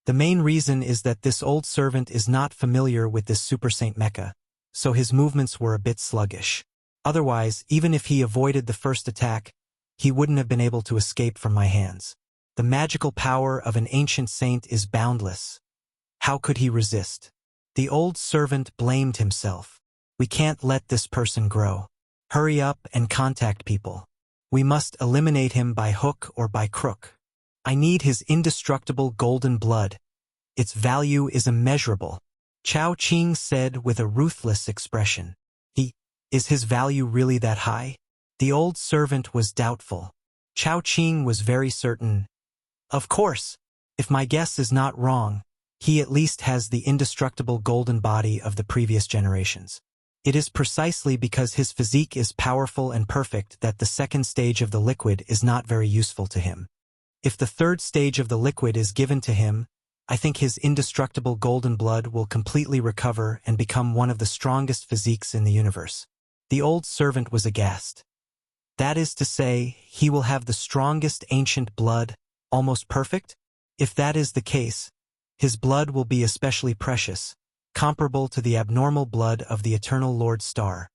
[SPEAKER 1] The main reason is that this old servant is not familiar with this Super Saint mecha, so his movements were a bit sluggish. Otherwise, even if he avoided the first attack, he wouldn't have been able to escape from my hands. The magical power of an ancient saint is boundless. How could he resist? The old servant blamed himself. We can't let this person grow. Hurry up and contact people. We must eliminate him by hook or by crook. I need his indestructible golden blood. Its value is immeasurable. Chao Qing said with a ruthless expression. Is his value really that high? The old servant was doubtful. Chao Qing was very certain. Of course, if my guess is not wrong, he at least has the indestructible golden body of the previous generations. It is precisely because his physique is powerful and perfect that the second stage of the liquid is not very useful to him. If the third stage of the liquid is given to him, I think his indestructible golden blood will completely recover and become one of the strongest physiques in the universe. The old servant was aghast. That is to say, he will have the strongest ancient blood, almost perfect? If that is the case, his blood will be especially precious, comparable to the abnormal blood of the eternal Lord Star.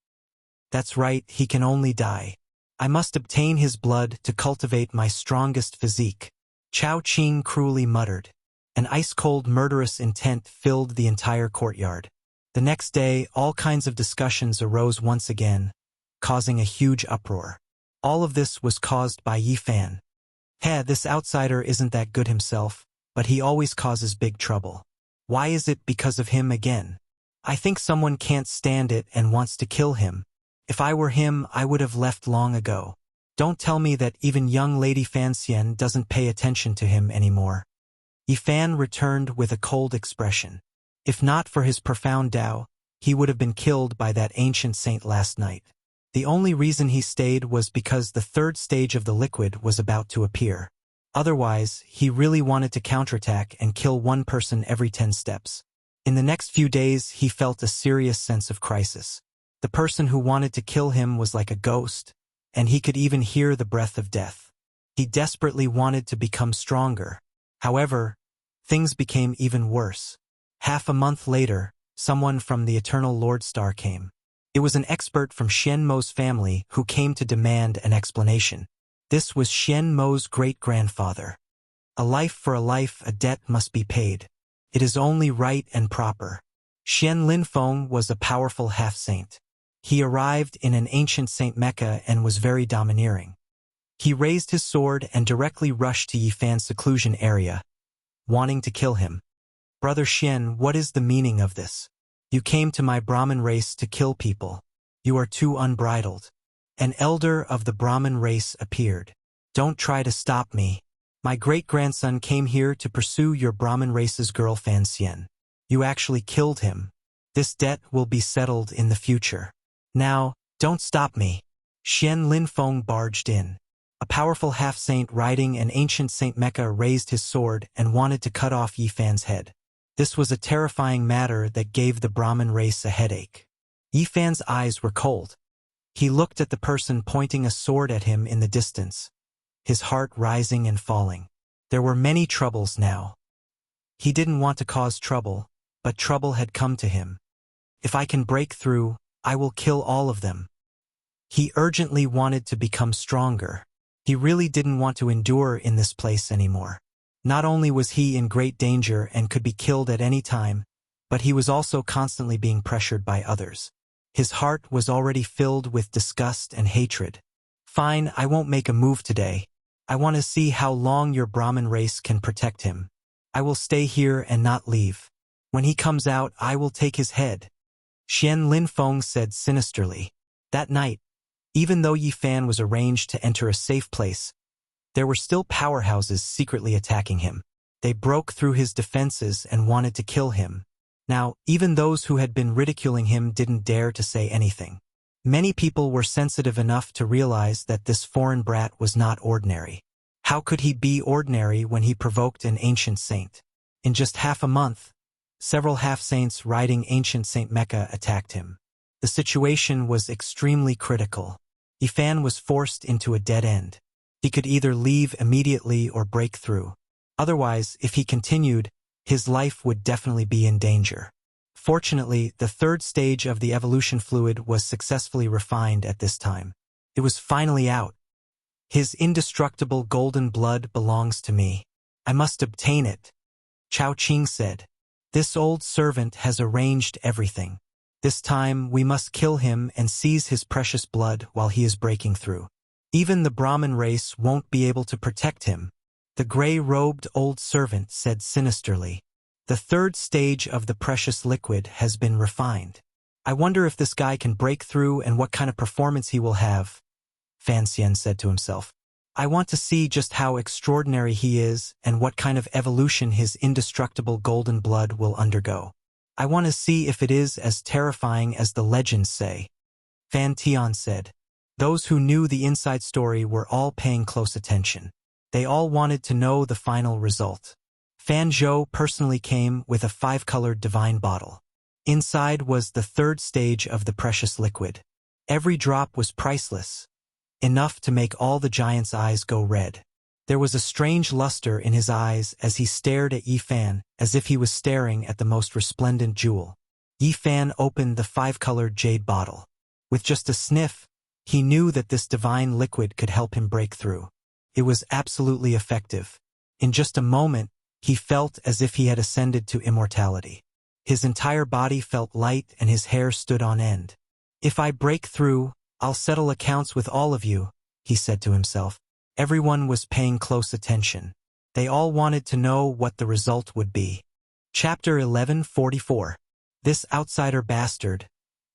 [SPEAKER 1] That's right, he can only die. I must obtain his blood to cultivate my strongest physique. Chao Qing cruelly muttered. An ice-cold murderous intent filled the entire courtyard. The next day, all kinds of discussions arose once again, causing a huge uproar. All of this was caused by Yi Fan. This outsider isn't that good himself, but he always causes big trouble. Why is it because of him again? I think someone can't stand it and wants to kill him. If I were him, I would have left long ago. Don't tell me that even young Lady Fan Xian doesn't pay attention to him anymore. Yi Fan returned with a cold expression. If not for his profound Tao, he would have been killed by that ancient saint last night. The only reason he stayed was because the third stage of the liquid was about to appear. Otherwise, he really wanted to counterattack and kill one person every 10 steps. In the next few days, he felt a serious sense of crisis. The person who wanted to kill him was like a ghost, and he could even hear the breath of death. He desperately wanted to become stronger. However, things became even worse. Half a month later, someone from the Eternal Lord Star came. It was an expert from Xian Mo's family who came to demand an explanation. This was Xian Mo's great-grandfather. A life for a life, a debt must be paid. It is only right and proper. Xian Linfeng was a powerful half-saint. He arrived in an ancient Saint Mecca and was very domineering. He raised his sword and directly rushed to Yi Fan's seclusion area, wanting to kill him. Brother Xian, what is the meaning of this? You came to my Brahmin race to kill people. You are too unbridled. An elder of the Brahmin race appeared. Don't try to stop me. My great-grandson came here to pursue your Brahmin race's girl Fan Xian. You actually killed him. This debt will be settled in the future. Now, don't stop me. Xian Linfeng barged in. A powerful half-saint riding an ancient Saint Mecca raised his sword and wanted to cut off Yi Fan's head. This was a terrifying matter that gave the Brahmin race a headache. Yi Fan's eyes were cold. He looked at the person pointing a sword at him in the distance, his heart rising and falling. There were many troubles now. He didn't want to cause trouble, but trouble had come to him. If I can break through, I will kill all of them. He urgently wanted to become stronger. He really didn't want to endure in this place anymore. Not only was he in great danger and could be killed at any time, but he was also constantly being pressured by others. His heart was already filled with disgust and hatred. Fine, I won't make a move today. I want to see how long your Brahmin race can protect him. I will stay here and not leave. When he comes out, I will take his head. Xian Linfeng said sinisterly. That night, even though Yi Fan was arranged to enter a safe place, there were still powerhouses secretly attacking him. They broke through his defenses and wanted to kill him. Now, even those who had been ridiculing him didn't dare to say anything. Many people were sensitive enough to realize that this foreign brat was not ordinary. How could he be ordinary when he provoked an ancient saint? In just half a month, several half-saints riding ancient Saint Mecca attacked him. The situation was extremely critical. Yi Fan was forced into a dead end. He could either leave immediately or break through. Otherwise, if he continued, his life would definitely be in danger. Fortunately, the third stage of the evolution fluid was successfully refined at this time. It was finally out. His indestructible golden blood belongs to me. I must obtain it. Chao Qing said. This old servant has arranged everything. This time we must kill him and seize his precious blood while he is breaking through. Even the Brahmin race won't be able to protect him. The gray-robed old servant said sinisterly. The third stage of the precious liquid has been refined. I wonder if this guy can break through and what kind of performance he will have, Fan Xian said to himself. I want to see just how extraordinary he is and what kind of evolution his indestructible golden blood will undergo. I want to see if it is as terrifying as the legends say, Fan Tian said. Those who knew the inside story were all paying close attention. They all wanted to know the final result. Fan Zhou personally came with a 5-colored divine bottle. Inside was the third stage of the precious liquid. Every drop was priceless, enough to make all the giant's eyes go red. There was a strange luster in his eyes as he stared at Yi Fan, as if he was staring at the most resplendent jewel. Yi Fan opened the 5-colored jade bottle. With just a sniff, he knew that this divine liquid could help him break through. It was absolutely effective. In just a moment, he felt as if he had ascended to immortality. His entire body felt light and his hair stood on end. If I break through, I'll settle accounts with all of you, he said to himself. Everyone was paying close attention. They all wanted to know what the result would be. Chapter 1144. This outsider bastard.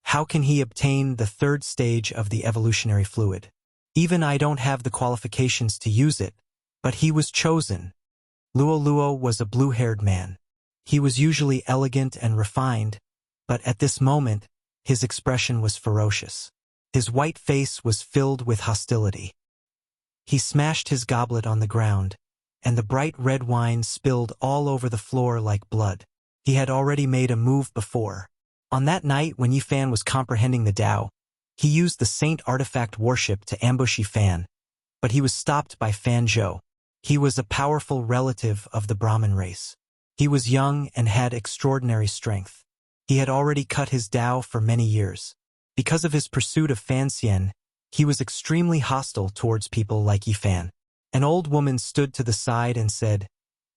[SPEAKER 1] How can he obtain the third stage of the evolutionary fluid? Even I don't have the qualifications to use it, but he was chosen. Luo Luo was a blue-haired man. He was usually elegant and refined, but at this moment, his expression was ferocious. His white face was filled with hostility. He smashed his goblet on the ground, and the bright red wine spilled all over the floor like blood. He had already made a move before. On that night when Yi Fan was comprehending the Tao, he used the Saint Artifact Warship to ambush Yi Fan, but he was stopped by Fan Zhou. He was a powerful relative of the Brahmin race. He was young and had extraordinary strength. He had already cut his Tao for many years. Because of his pursuit of Fan Xian, he was extremely hostile towards people like Yi Fan. An old woman stood to the side and said,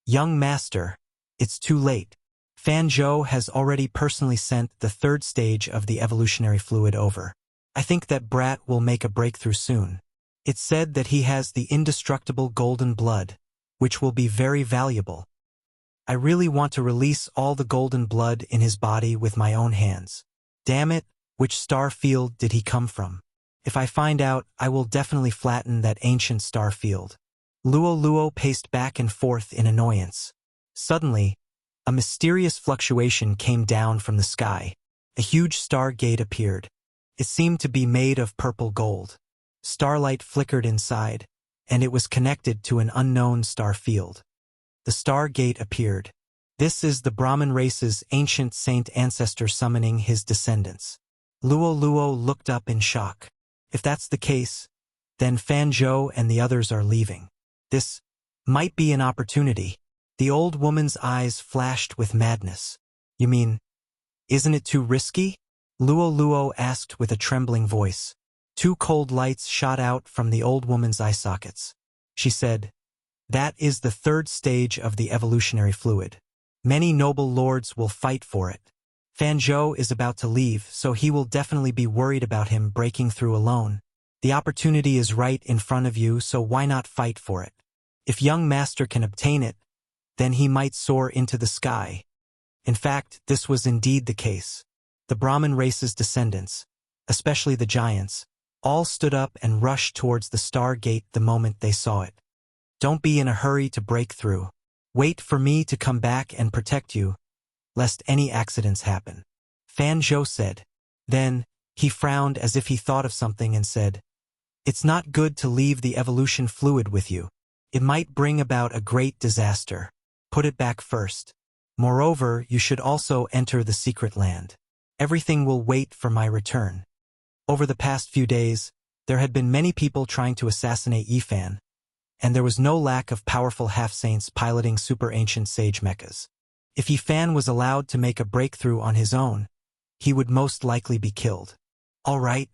[SPEAKER 1] "Young master, it's too late. Fan Zhou has already personally sent the third stage of the evolutionary fluid over. I think that brat will make a breakthrough soon. It's said that he has the indestructible golden blood, which will be very valuable. I really want to release all the golden blood in his body with my own hands. Damn it, which star field did he come from? If I find out, I will definitely flatten that ancient star field." Luo Luo paced back and forth in annoyance. Suddenly, a mysterious fluctuation came down from the sky. A huge star gate appeared. It seemed to be made of purple gold. Starlight flickered inside, and it was connected to an unknown star field. The star gate appeared. This is the Brahmin race's ancient saint ancestor summoning his descendants. Luo Luo looked up in shock. If that's the case, then Fan Zhou and the others are leaving. This might be an opportunity. The old woman's eyes flashed with madness. You mean, isn't it too risky? Luo Luo asked with a trembling voice. 2 cold lights shot out from the old woman's eye sockets. She said, "That is the third stage of the evolutionary fluid. Many noble lords will fight for it. Fan Zhou is about to leave, so he will definitely be worried about him breaking through alone. The opportunity is right in front of you, so why not fight for it? If young master can obtain it, then he might soar into the sky." In fact, this was indeed the case. The Brahmin race's descendants, especially the giants, all stood up and rushed towards the star gate the moment they saw it. "Don't be in a hurry to break through. Wait for me to come back and protect you, lest any accidents happen," Fan Zhou said. Then, he frowned as if he thought of something and said, "It's not good to leave the evolution fluid with you. It might bring about a great disaster. Put it back first. Moreover, you should also enter the secret land. Everything will wait for my return." Over the past few days, there had been many people trying to assassinate Yi Fan, and there was no lack of powerful half-saints piloting super-ancient sage mechas. If Yi Fan was allowed to make a breakthrough on his own, he would most likely be killed. "All right,"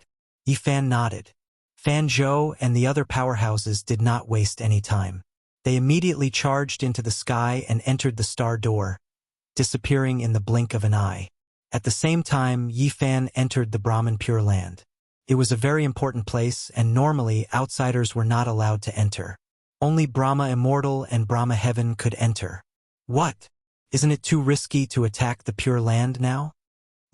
[SPEAKER 1] Yi Fan nodded. Fan Zhou and the other powerhouses did not waste any time. They immediately charged into the sky and entered the star door, disappearing in the blink of an eye. At the same time, Yi Fan entered the Brahmin Pure Land. It was a very important place, and normally outsiders were not allowed to enter. Only Brahma Immortal and Brahma Heaven could enter. What? Isn't it too risky to attack the Pure Land now?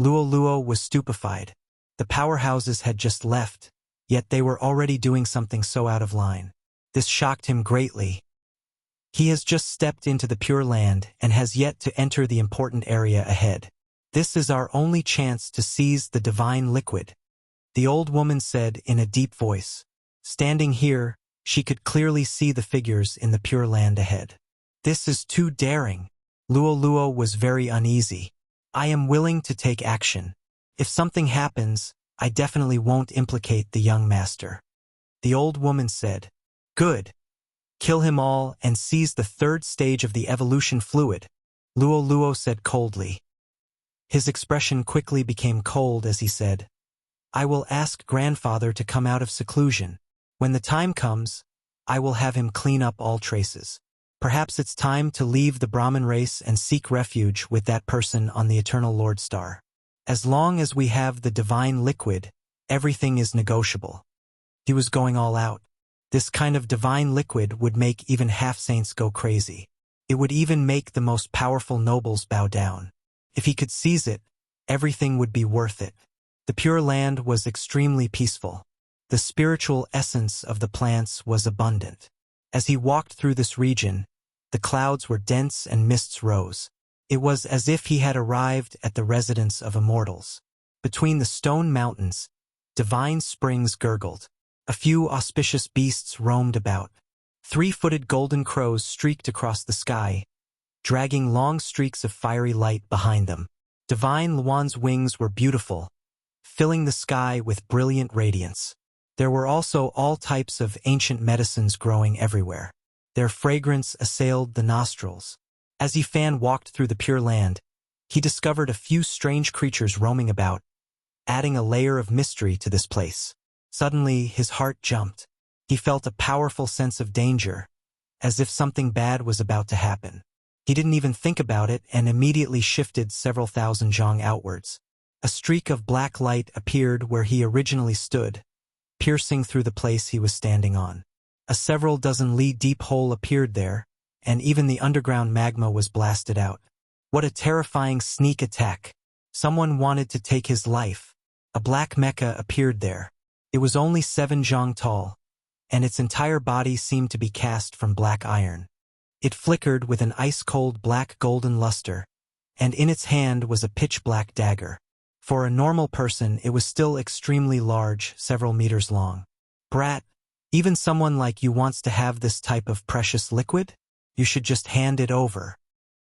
[SPEAKER 1] Luo Luo was stupefied. The powerhouses had just left, yet they were already doing something so out of line. This shocked him greatly. He has just stepped into the Pure Land and has yet to enter the important area ahead. This is our only chance to seize the divine liquid, the old woman said in a deep voice. Standing here, she could clearly see the figures in the Pure Land ahead. This is too daring. Luo Luo was very uneasy. I am willing to take action. If something happens, I definitely won't implicate the young master. The old woman said. Good. Kill him all and seize the third stage of the evolution fluid, Luo Luo said coldly. His expression quickly became cold as he said, I will ask grandfather to come out of seclusion. When the time comes, I will have him clean up all traces. Perhaps it's time to leave the Brahmin race and seek refuge with that person on the eternal Lord Star. As long as we have the divine liquid, everything is negotiable. He was going all out. This kind of divine liquid would make even half-saints go crazy. It would even make the most powerful nobles bow down. If he could seize it, everything would be worth it. The Pure Land was extremely peaceful. The spiritual essence of the plants was abundant. As he walked through this region, the clouds were dense and mists rose. It was as if he had arrived at the residence of immortals. Between the stone mountains, divine springs gurgled. A few auspicious beasts roamed about. 3-footed golden crows streaked across the sky, dragging long streaks of fiery light behind them. Divine Luan's wings were beautiful, filling the sky with brilliant radiance. There were also all types of ancient medicines growing everywhere. Their fragrance assailed the nostrils. As Yifan walked through the Pure Land, he discovered a few strange creatures roaming about, adding a layer of mystery to this place. Suddenly, his heart jumped. He felt a powerful sense of danger, as if something bad was about to happen. He didn't even think about it and immediately shifted several thousand zhang outwards. A streak of black light appeared where he originally stood, piercing through the place he was standing on. A several dozen li deep hole appeared there, and even the underground magma was blasted out. What a terrifying sneak attack! Someone wanted to take his life. A black mecha appeared there. It was only 7 zhang tall, and its entire body seemed to be cast from black iron. It flickered with an ice-cold black golden luster, and in its hand was a pitch-black dagger. For a normal person, it was still extremely large, several meters long. Brat, even someone like you wants to have this type of precious liquid? You should just hand it over.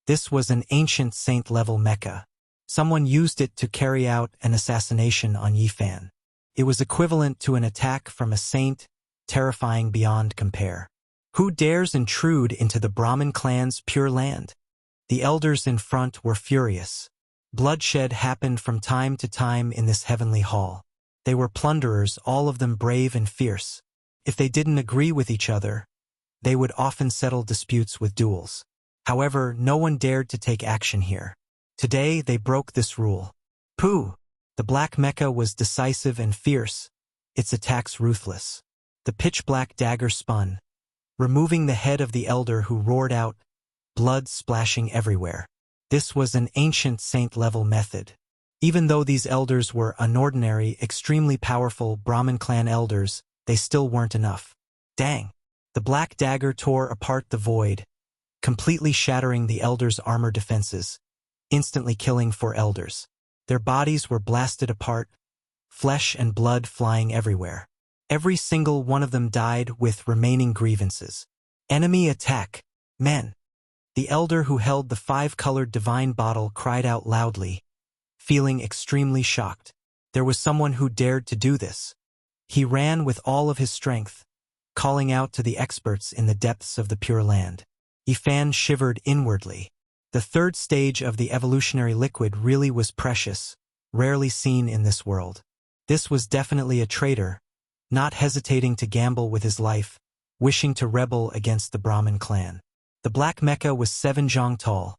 [SPEAKER 1] This was an ancient saint-level mecha. Someone used it to carry out an assassination on Yifan. It was equivalent to an attack from a saint, terrifying beyond compare. Who dares intrude into the Brahmin clan's Pure Land? The elders in front were furious. Bloodshed happened from time to time in this heavenly hall. They were plunderers, all of them brave and fierce. If they didn't agree with each other, they would often settle disputes with duels. However, no one dared to take action here. Today, they broke this rule. Pooh! The black mecha was decisive and fierce, its attacks ruthless. The pitch-black dagger spun, removing the head of the elder who roared out, blood splashing everywhere. This was an ancient saint-level method. Even though these elders were unordinary, extremely powerful Brahmin clan elders, they still weren't enough. Dang! The black dagger tore apart the void, completely shattering the elders' armor defenses, instantly killing 4 elders. Their bodies were blasted apart, flesh and blood flying everywhere. Every single one of them died with remaining grievances. Enemy attack! Men! The elder who held the 5-colored divine bottle cried out loudly, feeling extremely shocked. There was someone who dared to do this. He ran with all of his strength, calling out to the experts in the depths of the Pure Land. Yifan shivered inwardly. The third stage of the evolutionary liquid really was precious, rarely seen in this world. This was definitely a traitor, not hesitating to gamble with his life, wishing to rebel against the Brahmin clan. The black mecha was 7 zhang tall,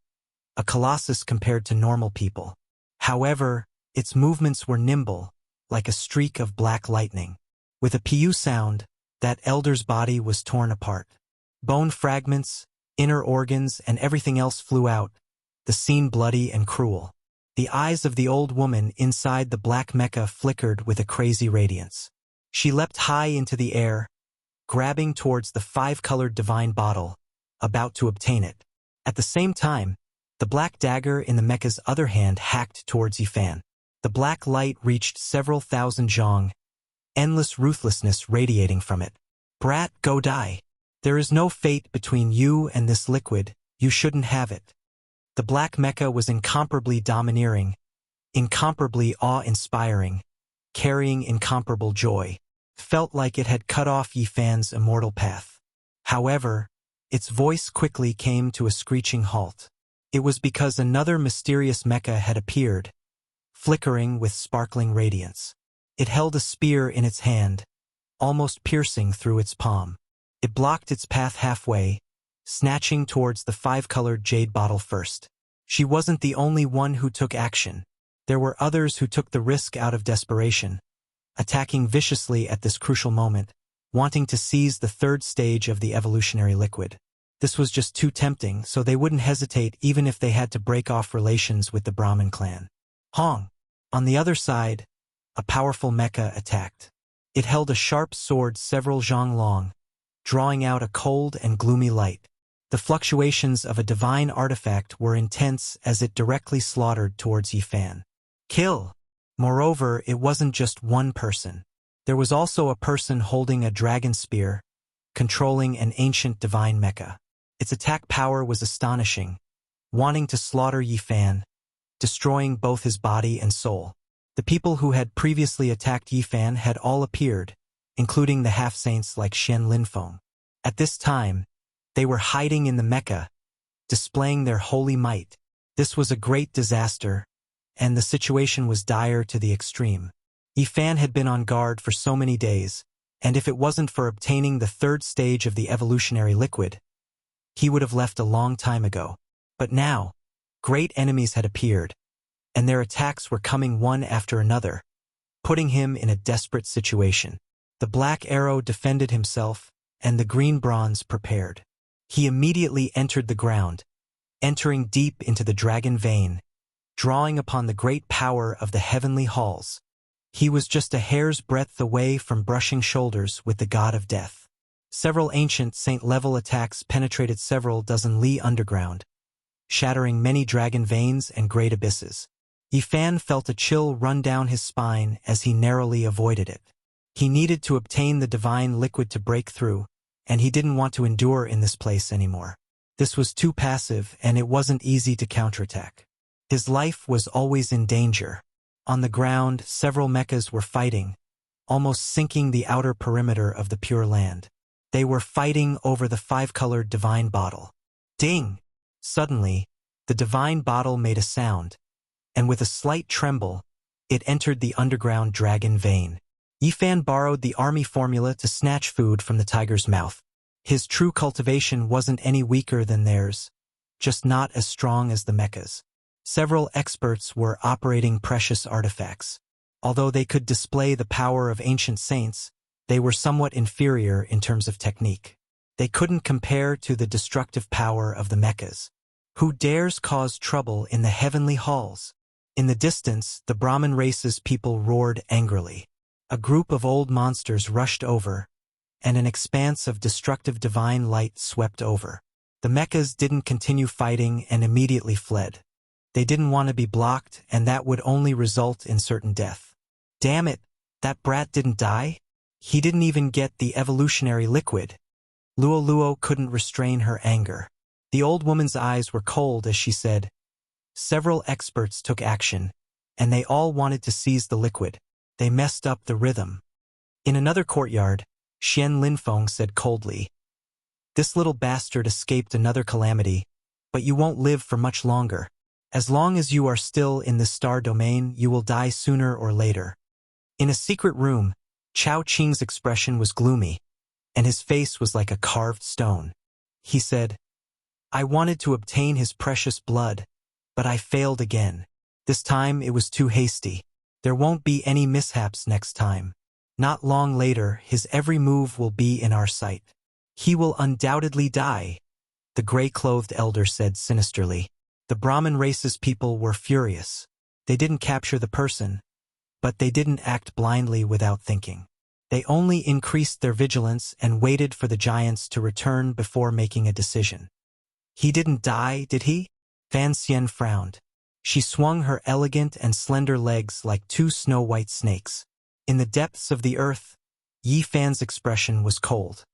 [SPEAKER 1] a colossus compared to normal people. However, its movements were nimble, like a streak of black lightning. With a pu sound, that elder's body was torn apart. Bone fragments, inner organs, and everything else flew out, the scene bloody and cruel. The eyes of the old woman inside the black mecha flickered with a crazy radiance. She leapt high into the air, grabbing towards the five-colored divine bottle, about to obtain it. At the same time, the black dagger in the mecha's other hand hacked towards Yifan. The black light reached several thousand zhong, endless ruthlessness radiating from it. Brat, go die. There is no fate between you and this liquid, you shouldn't have it. The black mecha was incomparably domineering, incomparably awe-inspiring, carrying incomparable joy. Felt like it had cut off Yifan's immortal path. However, its voice quickly came to a screeching halt. It was because another mysterious mecha had appeared, flickering with sparkling radiance. It held a spear in its hand, almost piercing through its palm. It blocked its path halfway, snatching towards the five-colored jade bottle first. She wasn't the only one who took action. There were others who took the risk out of desperation, attacking viciously at this crucial moment, wanting to seize the third stage of the evolutionary liquid. This was just too tempting, so they wouldn't hesitate even if they had to break off relations with the Brahmin clan. Hong. On the other side, a powerful mecha attacked. It held a sharp sword several zhong long, drawing out a cold and gloomy light. The fluctuations of a divine artifact were intense as it directly slaughtered towards Yifan. Kill! Moreover, it wasn't just one person. There was also a person holding a dragon spear, controlling an ancient divine mecha. Its attack power was astonishing, wanting to slaughter Yifan, destroying both his body and soul. The people who had previously attacked Yifan had all appeared, including the half-saints like Xian Linfeng. At this time, they were hiding in the mecha, displaying their holy might. This was a great disaster, and the situation was dire to the extreme. Yifan had been on guard for so many days, and if it wasn't for obtaining the third stage of the evolutionary liquid, he would have left a long time ago. But now, great enemies had appeared, and their attacks were coming one after another, putting him in a desperate situation. The black arrow defended himself, and the green bronze prepared. He immediately entered the ground, entering deep into the dragon vein, drawing upon the great power of the heavenly halls. He was just a hair's breadth away from brushing shoulders with the god of death. Several ancient saint-level attacks penetrated several dozen li underground, shattering many dragon veins and great abysses. Yifan felt a chill run down his spine as he narrowly avoided it. He needed to obtain the divine liquid to break through, and he didn't want to endure in this place anymore. This was too passive, and it wasn't easy to counterattack. His life was always in danger. On the ground, several mechas were fighting, almost sinking the outer perimeter of the Pure Land. They were fighting over the five-colored divine bottle. Ding! Suddenly, the divine bottle made a sound, and with a slight tremble, it entered the underground dragon vein. Yifan borrowed the army formula to snatch food from the tiger's mouth. His true cultivation wasn't any weaker than theirs, just not as strong as the mechas. Several experts were operating precious artifacts. Although they could display the power of ancient saints, they were somewhat inferior in terms of technique. They couldn't compare to the destructive power of the mechas. Who dares cause trouble in the heavenly halls? In the distance, the Brahmin race's people roared angrily. A group of old monsters rushed over, and an expanse of destructive divine light swept over. The mechas didn't continue fighting and immediately fled. They didn't want to be blocked, and that would only result in certain death. Damn it, that brat didn't die? He didn't even get the evolutionary liquid. Luo Luo couldn't restrain her anger. The old woman's eyes were cold as she said, "Several experts took action, and they all wanted to seize the liquid. They messed up the rhythm." In another courtyard, Xian Linfeng said coldly, "This little bastard escaped another calamity, but you won't live for much longer. As long as you are still in the star domain, you will die sooner or later." In a secret room, Chao Qing's expression was gloomy, and his face was like a carved stone. He said, "I wanted to obtain his precious blood, but I failed again. This time it was too hasty. There won't be any mishaps next time. Not long later, his every move will be in our sight." He will undoubtedly die, the gray-clothed elder said sinisterly. The Brahmin race's people were furious. They didn't capture the person, but they didn't act blindly without thinking. They only increased their vigilance and waited for the giants to return before making a decision. He didn't die, did he? Fan Xian frowned. She swung her elegant and slender legs like two snow-white snakes. In the depths of the earth, Yi Fan's expression was cold.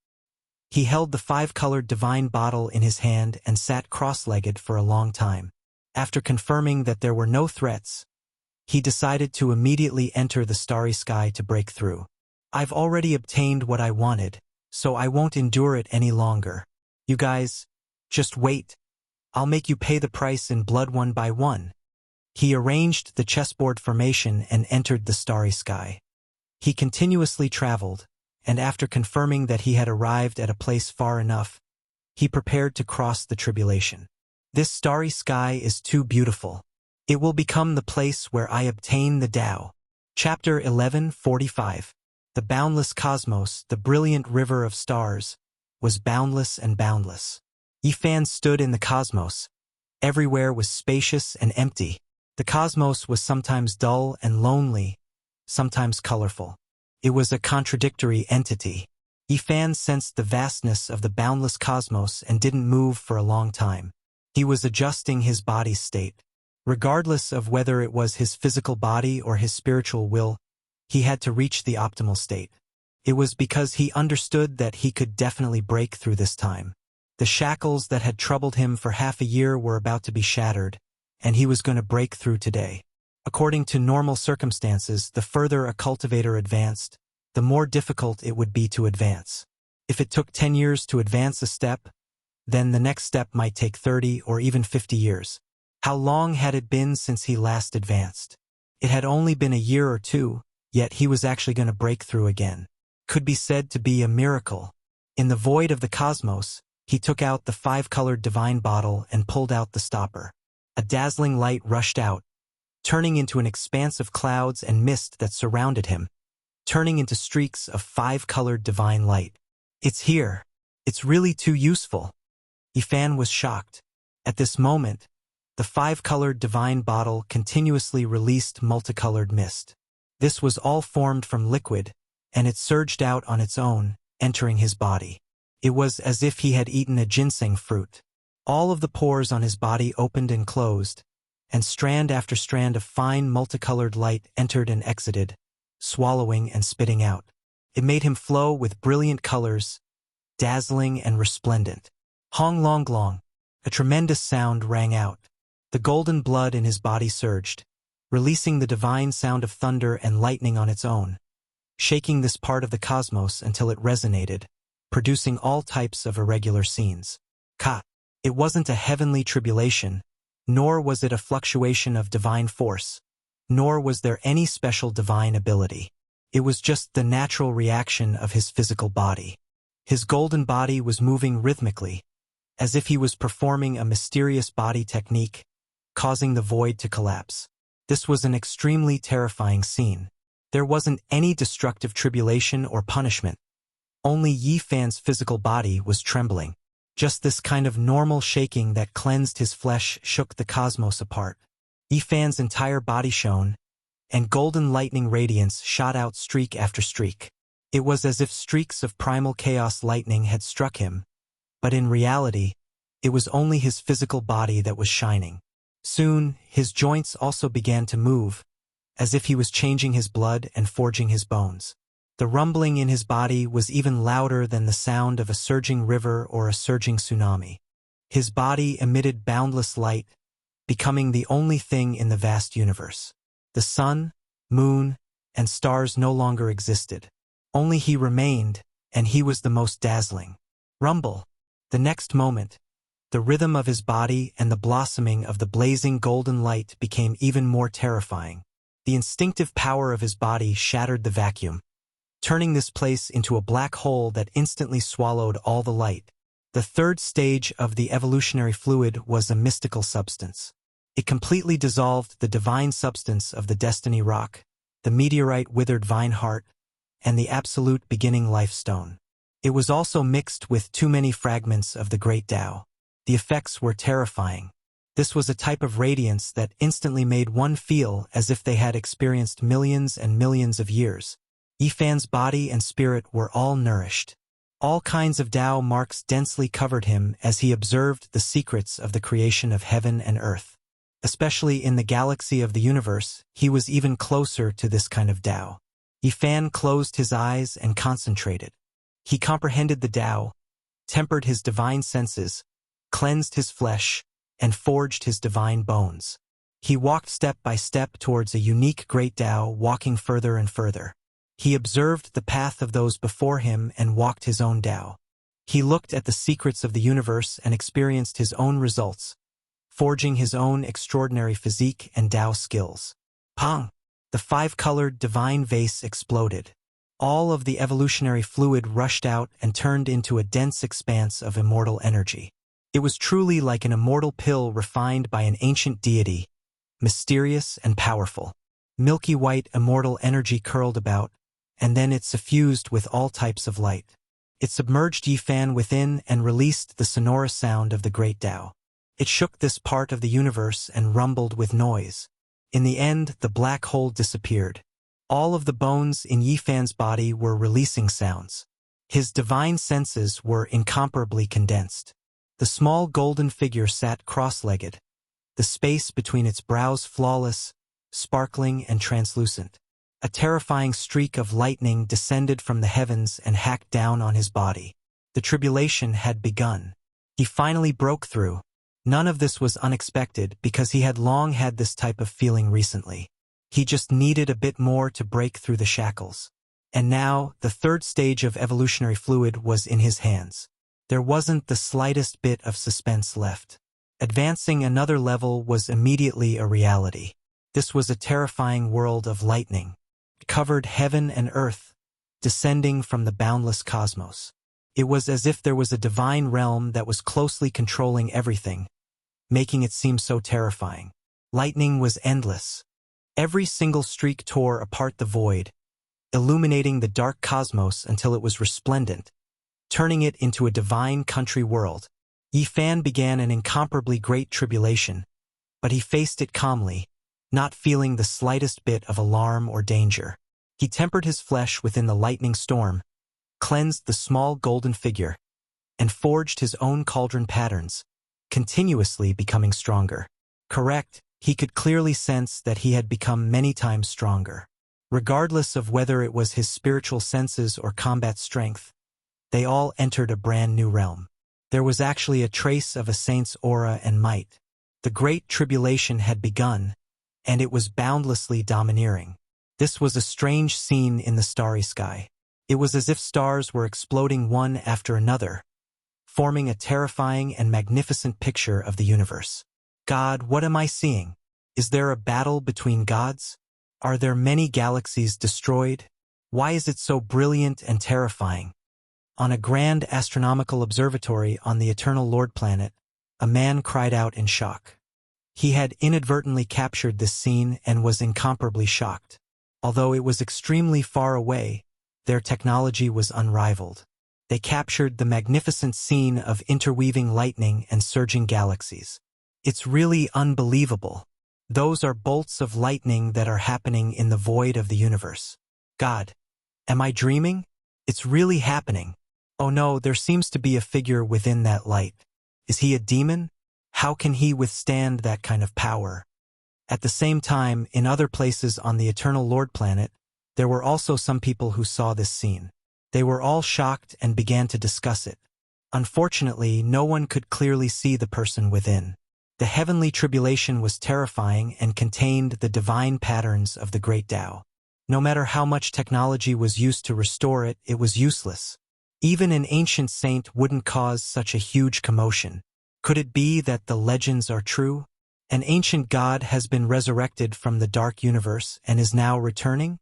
[SPEAKER 1] He held the 5-colored divine bottle in his hand and sat cross-legged for a long time. After confirming that there were no threats, he decided to immediately enter the starry sky to break through. I've already obtained what I wanted, so I won't endure it any longer. You guys, just wait. I'll make you pay the price in blood one by one. He arranged the chessboard formation and entered the starry sky. He continuously traveled, and after confirming that he had arrived at a place far enough, he prepared to cross the tribulation. This starry sky is too beautiful. It will become the place where I obtain the Tao. Chapter 1145. The boundless cosmos, the brilliant river of stars, was boundless and boundless. Yi Fan stood in the cosmos. Everywhere was spacious and empty. The cosmos was sometimes dull and lonely, sometimes colorful. It was a contradictory entity. Yi Fan sensed the vastness of the boundless cosmos and didn't move for a long time. He was adjusting his body's state. Regardless of whether it was his physical body or his spiritual will, he had to reach the optimal state. It was because he understood that he could definitely break through this time. The shackles that had troubled him for half a year were about to be shattered, and he was going to break through today. According to normal circumstances, the further a cultivator advanced, the more difficult it would be to advance. If it took 10 years to advance a step, then the next step might take 30 or even 50 years. How long had it been since he last advanced? It had only been a year or two, yet he was actually going to break through again. Could be said to be a miracle. In the void of the cosmos, he took out the 5-colored divine bottle and pulled out the stopper. A dazzling light rushed out, turning into an expanse of clouds and mist that surrounded him, turning into streaks of 5-colored divine light. It's here. It's really too useful. Yi Fan was shocked. At this moment, the 5-colored divine bottle continuously released multicolored mist. This was all formed from liquid, and it surged out on its own, entering his body. It was as if he had eaten a ginseng fruit. All of the pores on his body opened and closed, and strand after strand of fine multicolored light entered and exited, swallowing and spitting out. It made him flow with brilliant colors, dazzling and resplendent. Hong long long, a tremendous sound rang out. The golden blood in his body surged, releasing the divine sound of thunder and lightning on its own, shaking this part of the cosmos until it resonated, producing all types of irregular scenes. It wasn't a heavenly tribulation, nor was it a fluctuation of divine force, nor was there any special divine ability. It was just the natural reaction of his physical body. His golden body was moving rhythmically, as if he was performing a mysterious body technique, causing the void to collapse. This was an extremely terrifying scene. There wasn't any destructive tribulation or punishment. Only Yi Fan's physical body was trembling. Just this kind of normal shaking that cleansed his flesh shook the cosmos apart. Yi Fan's entire body shone, and golden lightning radiance shot out streak after streak. It was as if streaks of primal chaos lightning had struck him, but in reality, it was only his physical body that was shining. Soon, his joints also began to move, as if he was changing his blood and forging his bones. The rumbling in his body was even louder than the sound of a surging river or a surging tsunami. His body emitted boundless light, becoming the only thing in the vast universe. The sun, moon, and stars no longer existed. Only he remained, and he was the most dazzling. Rumble. The next moment, the rhythm of his body and the blossoming of the blazing golden light became even more terrifying. The instinctive power of his body shattered the vacuum, turning this place into a black hole that instantly swallowed all the light. The third stage of the evolutionary fluid was a mystical substance. It completely dissolved the divine substance of the destiny rock, the meteorite withered vine heart, and the absolute beginning life stone. It was also mixed with too many fragments of the great Tao. The effects were terrifying. This was a type of radiance that instantly made one feel as if they had experienced millions and millions of years. Yifan's body and spirit were all nourished. All kinds of Tao marks densely covered him as he observed the secrets of the creation of heaven and earth. Especially in the galaxy of the universe, he was even closer to this kind of Tao. Yifan closed his eyes and concentrated. He comprehended the Tao, tempered his divine senses, cleansed his flesh, and forged his divine bones. He walked step by step towards a unique great Tao, walking further and further. He observed the path of those before him and walked his own Tao. He looked at the secrets of the universe and experienced his own results, forging his own extraordinary physique and Tao skills. Pang! The five-colored divine vase exploded. All of the evolutionary fluid rushed out and turned into a dense expanse of immortal energy. It was truly like an immortal pill refined by an ancient deity, mysterious and powerful. Milky white immortal energy curled about, and then it suffused with all types of light. It submerged Yifan within and released the sonorous sound of the great Tao. It shook this part of the universe and rumbled with noise. In the end, the black hole disappeared. All of the bones in Yifan's body were releasing sounds. His divine senses were incomparably condensed. The small golden figure sat cross-legged, the space between its brows flawless, sparkling and translucent. A terrifying streak of lightning descended from the heavens and hacked down on his body. The tribulation had begun. He finally broke through. None of this was unexpected because he had long had this type of feeling recently. He just needed a bit more to break through the shackles. And now, the third stage of evolutionary fluid was in his hands. There wasn't the slightest bit of suspense left. Advancing another level was immediately a reality. This was a terrifying world of lightning. It covered heaven and earth, descending from the boundless cosmos. It was as if there was a divine realm that was closely controlling everything, making it seem so terrifying. Lightning was endless. Every single streak tore apart the void, illuminating the dark cosmos until it was resplendent, turning it into a divine country world. Yifan began an incomparably great tribulation, but he faced it calmly, not feeling the slightest bit of alarm or danger. He tempered his flesh within the lightning storm, cleansed the small golden figure, and forged his own cauldron patterns, continuously becoming stronger. Correct, he could clearly sense that he had become many times stronger. Regardless of whether it was his spiritual senses or combat strength, they all entered a brand new realm. There was actually a trace of a saint's aura and might. The great tribulation had begun, and it was boundlessly domineering. This was a strange scene in the starry sky. It was as if stars were exploding one after another, forming a terrifying and magnificent picture of the universe. God, what am I seeing? Is there a battle between gods? Are there many galaxies destroyed? Why is it so brilliant and terrifying? On a grand astronomical observatory on the Eternal Lord planet, a man cried out in shock. He had inadvertently captured this scene and was incomparably shocked. Although it was extremely far away, their technology was unrivaled. They captured the magnificent scene of interweaving lightning and surging galaxies. It's really unbelievable. Those are bolts of lightning that are happening in the void of the universe. God, am I dreaming? It's really happening. Oh no, there seems to be a figure within that light. Is he a demon? How can he withstand that kind of power? At the same time, in other places on the Eternal Lord planet, there were also some people who saw this scene. They were all shocked and began to discuss it. Unfortunately, no one could clearly see the person within. The heavenly tribulation was terrifying and contained the divine patterns of the great Tao. No matter how much technology was used to restore it, it was useless. Even an ancient saint wouldn't cause such a huge commotion. Could it be that the legends are true? An ancient god has been resurrected from the dark universe and is now returning?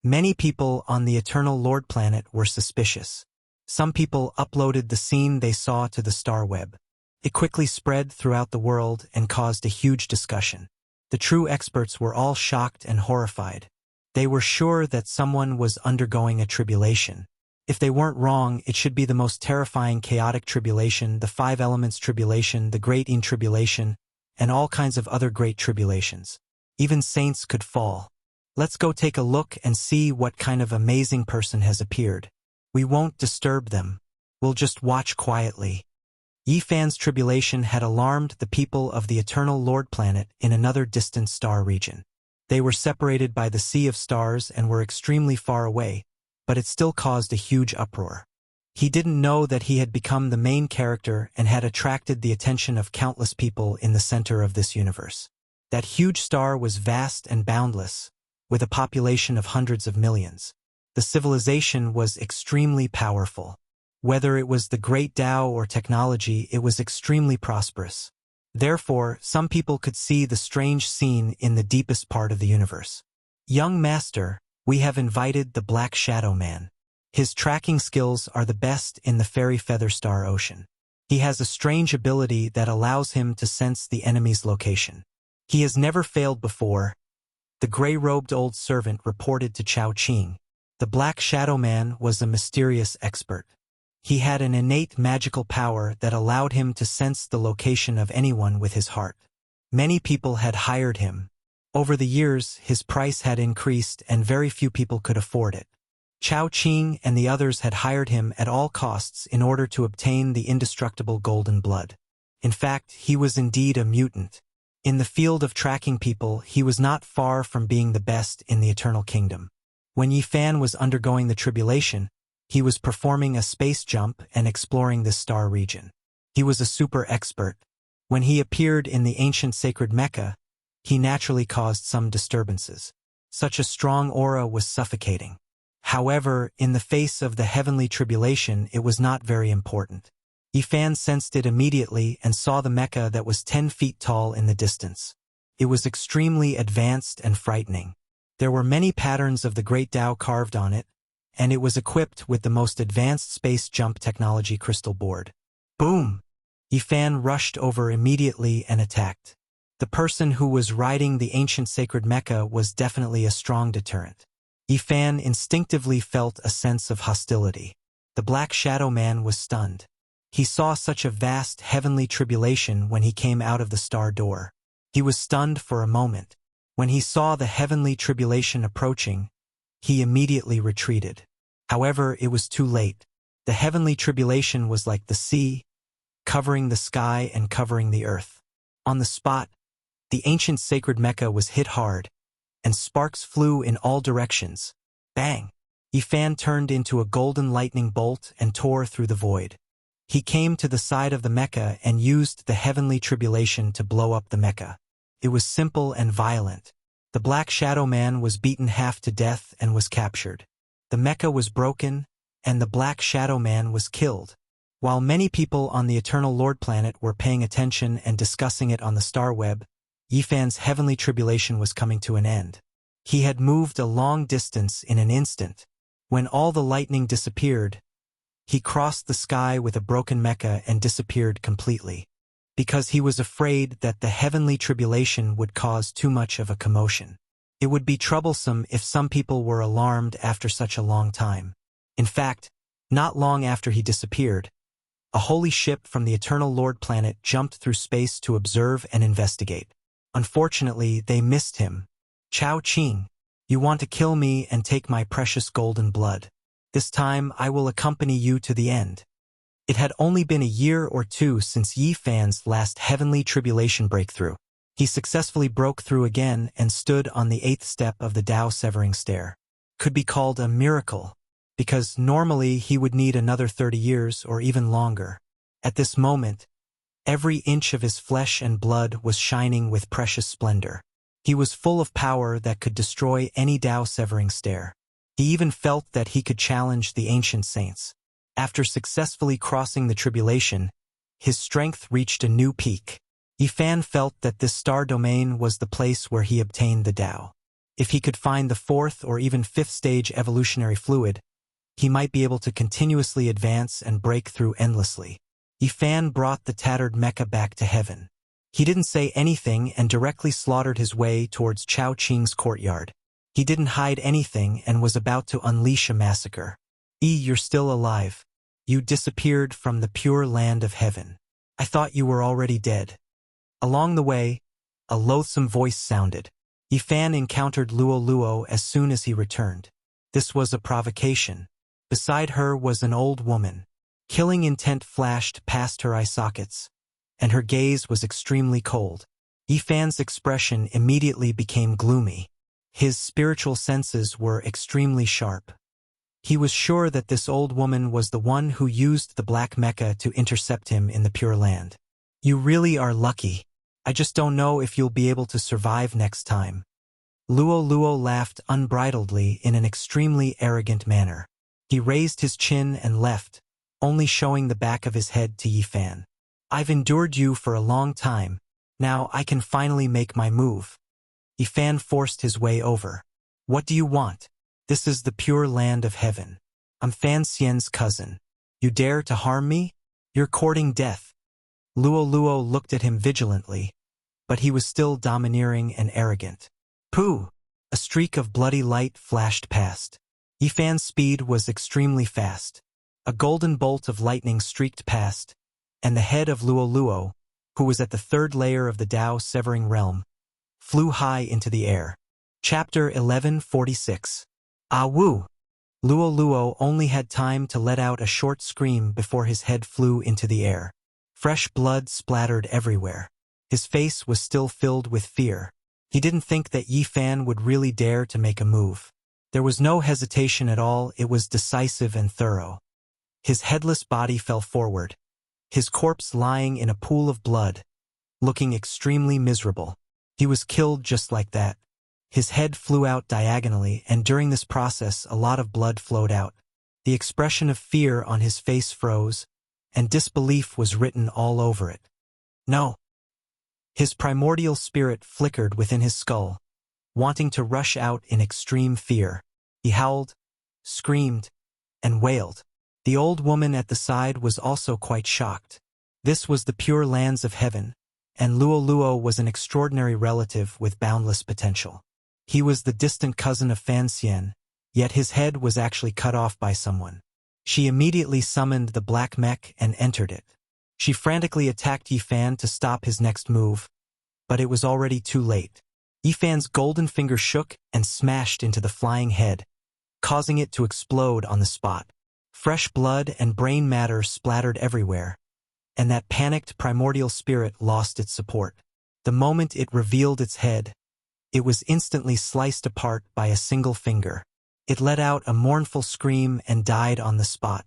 [SPEAKER 1] Many people on the Eternal Lord planet were suspicious. Some people uploaded the scene they saw to the star web. It quickly spread throughout the world and caused a huge discussion. The true experts were all shocked and horrified. They were sure that someone was undergoing a tribulation. If they weren't wrong, it should be the most terrifying chaotic tribulation, the 5 elements tribulation, the great tribulation, and all kinds of other great tribulations. Even saints could fall. Let's go take a look and see what kind of amazing person has appeared. We won't disturb them. We'll just watch quietly. Yifan's tribulation had alarmed the people of the Eternal Lord planet in another distant star region. They were separated by the sea of stars and were extremely far away, but it still caused a huge uproar. He didn't know that he had become the main character and had attracted the attention of countless people in the center of this universe. That huge star was vast and boundless, with a population of hundreds of millions. The civilization was extremely powerful. Whether it was the great Tao or technology, it was extremely prosperous. Therefore, some people could see the strange scene in the deepest part of the universe. Young Master, we have invited the Black Shadow Man. His tracking skills are the best in the Fairy Feather Star Ocean. He has a strange ability that allows him to sense the enemy's location. He has never failed before, the gray-robed old servant reported to Chao Qing. The Black Shadow Man was a mysterious expert. He had an innate magical power that allowed him to sense the location of anyone with his heart. Many people had hired him. Over the years, his price had increased and very few people could afford it. Chao Qing and the others had hired him at all costs in order to obtain the indestructible golden blood. In fact, he was indeed a mutant. In the field of tracking people, he was not far from being the best in the Eternal Kingdom. When Yifan was undergoing the tribulation, he was performing a space jump and exploring this star region. He was a super expert. When he appeared in the ancient sacred Mecca, he naturally caused some disturbances. Such a strong aura was suffocating. However, in the face of the heavenly tribulation, it was not very important. Yifan sensed it immediately and saw the Mecca that was 10 feet tall in the distance. It was extremely advanced and frightening. There were many patterns of the Great Tao carved on it, and it was equipped with the most advanced space jump technology crystal board. Boom! Yifan rushed over immediately and attacked. The person who was riding the ancient sacred Mecca was definitely a strong deterrent. Yifan instinctively felt a sense of hostility. The Black Shadow Man was stunned. He saw such a vast heavenly tribulation when he came out of the star door. He was stunned for a moment. When he saw the heavenly tribulation approaching, he immediately retreated. However, it was too late. The heavenly tribulation was like the sea, covering the sky and covering the earth. On the spot, the ancient sacred Mecca was hit hard, and sparks flew in all directions. Bang! Yifan turned into a golden lightning bolt and tore through the void. He came to the side of the Mecca and used the heavenly tribulation to blow up the Mecca. It was simple and violent. The Black Shadow Man was beaten half to death and was captured. The Mecca was broken, and the Black Shadow Man was killed. While many people on the Eternal Lord planet were paying attention and discussing it on the star web, Yifan's heavenly tribulation was coming to an end. He had moved a long distance in an instant. When all the lightning disappeared, he crossed the sky with a broken Mecca and disappeared completely, because he was afraid that the heavenly tribulation would cause too much of a commotion. It would be troublesome if some people were alarmed after such a long time. In fact, not long after he disappeared, a holy ship from the Eternal Lord planet jumped through space to observe and investigate. Unfortunately, they missed him. Chao Qing, you want to kill me and take my precious golden blood. This time I will accompany you to the end. It had only been a year or two since Yifan's last heavenly tribulation breakthrough. He successfully broke through again and stood on the 8th step of the Tao severing stair. Could be called a miracle, because normally he would need another 30 years or even longer. At this moment, every inch of his flesh and blood was shining with precious splendor. He was full of power that could destroy any Tao severing stair. He even felt that he could challenge the ancient saints. After successfully crossing the tribulation, his strength reached a new peak. Yifan felt that this star domain was the place where he obtained the Tao. If he could find the 4th or even 5th stage evolutionary fluid, he might be able to continuously advance and break through endlessly. Yifan brought the tattered Mecca back to heaven. He didn't say anything and directly slaughtered his way towards Chao Qing's courtyard. He didn't hide anything and was about to unleash a massacre. You're still alive. You disappeared from the pure land of heaven. I thought you were already dead. Along the way, a loathsome voice sounded. Yifan encountered Luo Luo as soon as he returned. This was a provocation. Beside her was an old woman. Killing intent flashed past her eye sockets, and her gaze was extremely cold. Yifan's expression immediately became gloomy. His spiritual senses were extremely sharp. He was sure that this old woman was the one who used the black mecha to intercept him in the Pure Land. You really are lucky. I just don't know if you'll be able to survive next time. Luo Luo laughed unbridledly in an extremely arrogant manner. He raised his chin and left, only showing the back of his head to Yifan. I've endured you for a long time. Now I can finally make my move. Yifan forced his way over. What do you want? This is the pure land of heaven. I'm Fan Xian's cousin. You dare to harm me? You're courting death. Luo Luo looked at him vigilantly, but he was still domineering and arrogant. Pooh! A streak of bloody light flashed past. Yifan's speed was extremely fast. A golden bolt of lightning streaked past, and the head of Luo Luo, who was at the third layer of the Dao Severing Realm, flew high into the air. Chapter 1146. Ah Wu! Luo Luo only had time to let out a short scream before his head flew into the air. Fresh blood splattered everywhere. His face was still filled with fear. He didn't think that Yifan would really dare to make a move. There was no hesitation at all, it was decisive and thorough. His headless body fell forward, his corpse lying in a pool of blood, looking extremely miserable. He was killed just like that. His head flew out diagonally, and during this process a lot of blood flowed out. The expression of fear on his face froze, and disbelief was written all over it. No! His primordial spirit flickered within his skull, wanting to rush out in extreme fear. He howled, screamed, and wailed. The old woman at the side was also quite shocked. This was the pure lands of heaven, and Luo Luo was an extraordinary relative with boundless potential. He was the distant cousin of Fan Xian, yet his head was actually cut off by someone. She immediately summoned the black mech and entered it. She frantically attacked Yifan to stop his next move, but it was already too late. Yifan's golden finger shook and smashed into the flying head, causing it to explode on the spot. Fresh blood and brain matter splattered everywhere, and that panicked primordial spirit lost its support. The moment it revealed its head, it was instantly sliced apart by a single finger. It let out a mournful scream and died on the spot.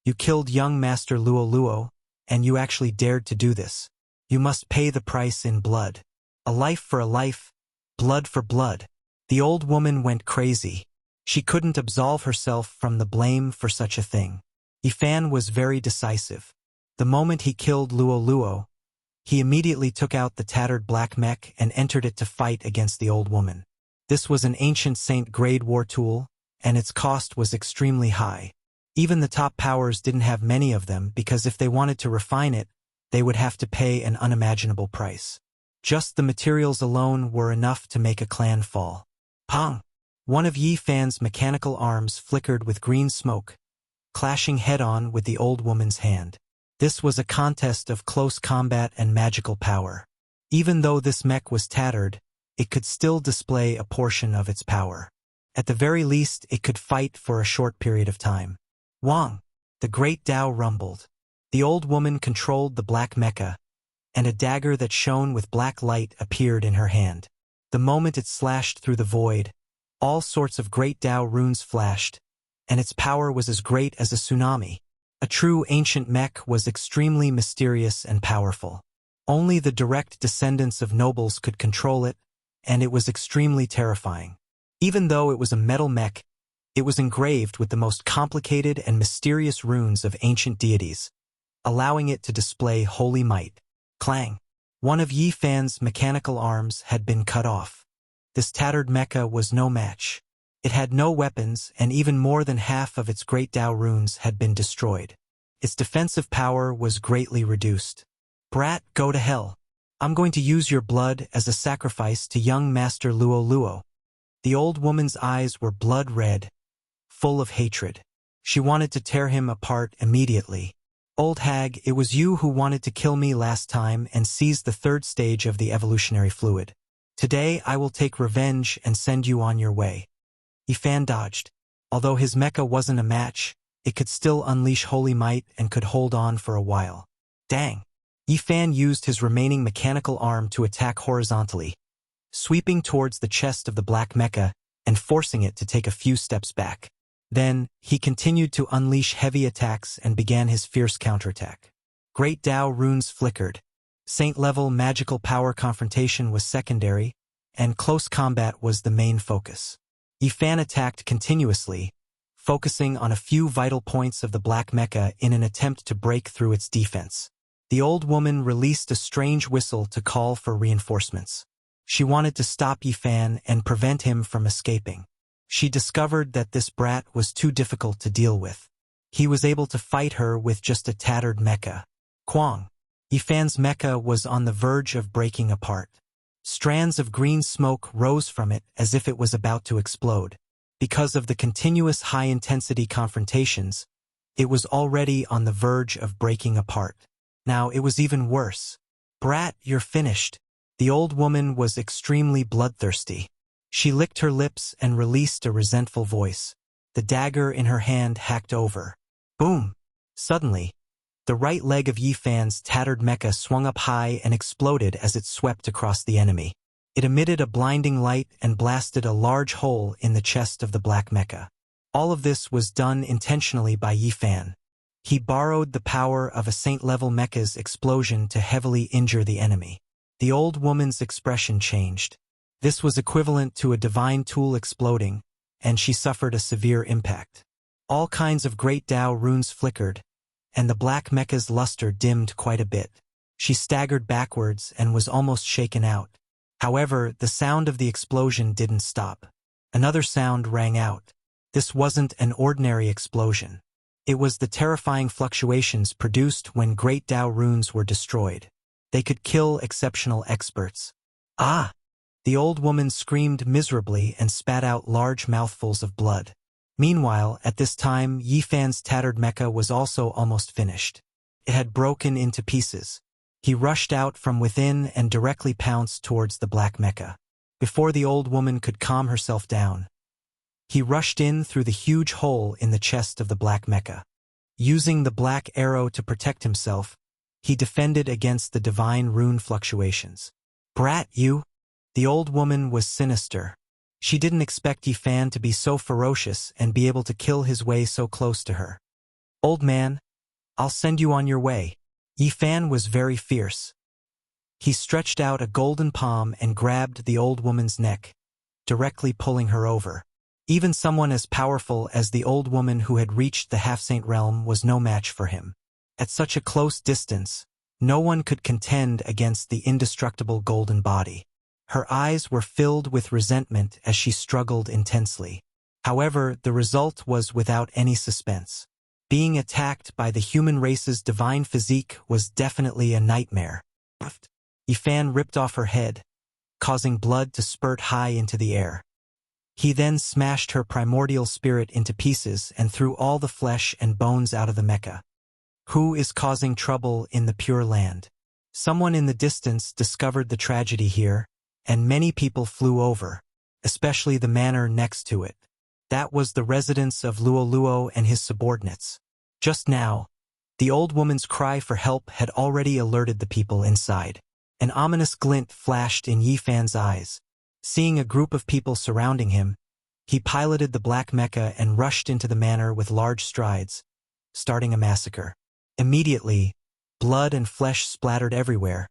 [SPEAKER 1] You killed young Master Luo Luo, and you actually dared to do this. You must pay the price in blood. A life for a life, blood for blood. The old woman went crazy. She couldn't absolve herself from the blame for such a thing. Yifan was very decisive. The moment he killed Luo Luo, he immediately took out the tattered black mech and entered it to fight against the old woman. This was an ancient saint-grade war tool, and its cost was extremely high. Even the top powers didn't have many of them because if they wanted to refine it, they would have to pay an unimaginable price. Just the materials alone were enough to make a clan fall. Pong! One of Yifan's mechanical arms flickered with green smoke, clashing head-on with the old woman's hand. This was a contest of close combat and magical power. Even though this mech was tattered, it could still display a portion of its power. At the very least, it could fight for a short period of time. Wang! The great Dao rumbled. The old woman controlled the black mecha, and a dagger that shone with black light appeared in her hand. The moment it slashed through the void, all sorts of great Dao runes flashed, and its power was as great as a tsunami. A true ancient mech was extremely mysterious and powerful. Only the direct descendants of nobles could control it, and it was extremely terrifying. Even though it was a metal mech, it was engraved with the most complicated and mysterious runes of ancient deities, allowing it to display holy might. Clang! One of Yifan's mechanical arms had been cut off. This tattered mecha was no match. It had no weapons, and even more than half of its great Dao runes had been destroyed. Its defensive power was greatly reduced. Brat, go to hell. I'm going to use your blood as a sacrifice to young Master Luo Luo. The old woman's eyes were blood red, full of hatred. She wanted to tear him apart immediately. "Old hag, it was you who wanted to kill me last time and seize the third stage of the evolutionary fluid. Today I will take revenge and send you on your way." Yifan dodged. Although his mecha wasn't a match, it could still unleash holy might and could hold on for a while. Dang! Yifan used his remaining mechanical arm to attack horizontally, sweeping towards the chest of the black mecha and forcing it to take a few steps back. Then, he continued to unleash heavy attacks and began his fierce counterattack. Great Tao runes flickered. Saint-level magical power confrontation was secondary, and close combat was the main focus. Yifan attacked continuously, focusing on a few vital points of the black mecha in an attempt to break through its defense. The old woman released a strange whistle to call for reinforcements. She wanted to stop Yifan and prevent him from escaping. She discovered that this brat was too difficult to deal with. He was able to fight her with just a tattered mecha. Kwang! Yifan's mecha was on the verge of breaking apart. Strands of green smoke rose from it as if it was about to explode. Because of the continuous high-intensity confrontations, it was already on the verge of breaking apart. Now it was even worse. "Brat, you're finished." The old woman was extremely bloodthirsty. She licked her lips and released a resentful voice. The dagger in her hand hacked over. Boom! Suddenly, the right leg of Yifan's tattered mecha swung up high and exploded as it swept across the enemy. It emitted a blinding light and blasted a large hole in the chest of the black mecha. All of this was done intentionally by Yifan. He borrowed the power of a saint-level mecha's explosion to heavily injure the enemy. The old woman's expression changed. This was equivalent to a divine tool exploding, and she suffered a severe impact. All kinds of great Tao runes flickered, and the black mecha's luster dimmed quite a bit. She staggered backwards and was almost shaken out. However, the sound of the explosion didn't stop. Another sound rang out. This wasn't an ordinary explosion. It was the terrifying fluctuations produced when great Tao runes were destroyed. They could kill exceptional experts. Ah! The old woman screamed miserably and spat out large mouthfuls of blood. Meanwhile, at this time, Yifan's tattered mecha was also almost finished. It had broken into pieces. He rushed out from within and directly pounced towards the black mecha. Before the old woman could calm herself down, he rushed in through the huge hole in the chest of the black mecha. Using the black arrow to protect himself, he defended against the divine rune fluctuations. "Brat, you!" The old woman was sinister. She didn't expect Yifan to be so ferocious and be able to kill his way so close to her. "Old man, I'll send you on your way." Yifan was very fierce. He stretched out a golden palm and grabbed the old woman's neck, directly pulling her over. Even someone as powerful as the old woman who had reached the half-saint realm was no match for him. At such a close distance, no one could contend against the indestructible golden body. Her eyes were filled with resentment as she struggled intensely. However, the result was without any suspense. Being attacked by the human race's divine physique was definitely a nightmare. Yifan ripped off her head, causing blood to spurt high into the air. He then smashed her primordial spirit into pieces and threw all the flesh and bones out of the mecha. Who is causing trouble in the Pure Land? Someone in the distance discovered the tragedy here, and many people flew over, especially the manor next to it. That was the residence of Luo and his subordinates. Just now, the old woman's cry for help had already alerted the people inside. An ominous glint flashed in Yifan's eyes. Seeing a group of people surrounding him, he piloted the black mecha and rushed into the manor with large strides, starting a massacre. Immediately, blood and flesh splattered everywhere,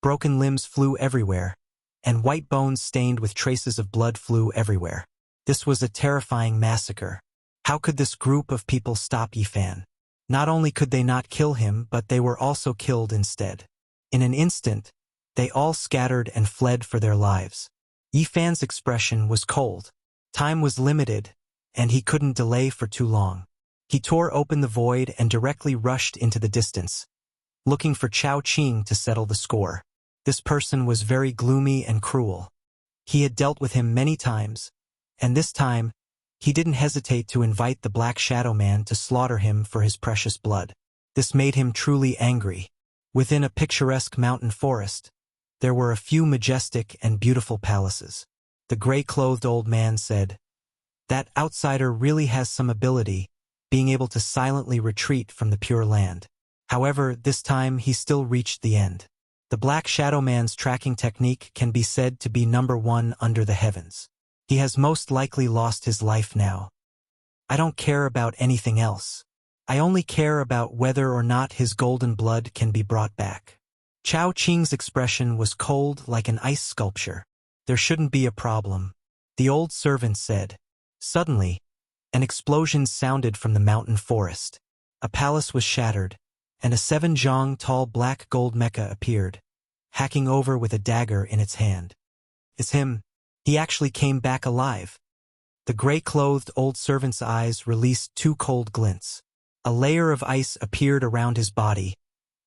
[SPEAKER 1] broken limbs flew everywhere, and white bones stained with traces of blood flew everywhere. This was a terrifying massacre. How could this group of people stop Yifan? Not only could they not kill him, but they were also killed instead. In an instant, they all scattered and fled for their lives. Yifan's expression was cold. Time was limited, and he couldn't delay for too long. He tore open the void and directly rushed into the distance, looking for Chao Qing to settle the score. This person was very gloomy and cruel. He had dealt with him many times, and this time, He didn't hesitate to invite the Black Shadow Man to slaughter him for his precious blood. This made him truly angry. Within a picturesque mountain forest, there were a few majestic and beautiful palaces. The gray-clothed old man said, "That outsider really has some ability, being able to silently retreat from the Pure Land." However, this time he still reached the end. The Black Shadow Man's tracking technique can be said to be number one under the heavens. He has most likely lost his life now. I don't care about anything else. I only care about whether or not his golden blood can be brought back. Chao Qing's expression was cold like an ice sculpture. There shouldn't be a problem, the old servant said. Suddenly, an explosion sounded from the mountain forest. A palace was shattered, and a 7 zhang tall black gold mecha appeared, hacking over with a dagger in its hand. It's him. He actually came back alive. The gray-clothed old servant's eyes released 2 cold glints. A layer of ice appeared around his body,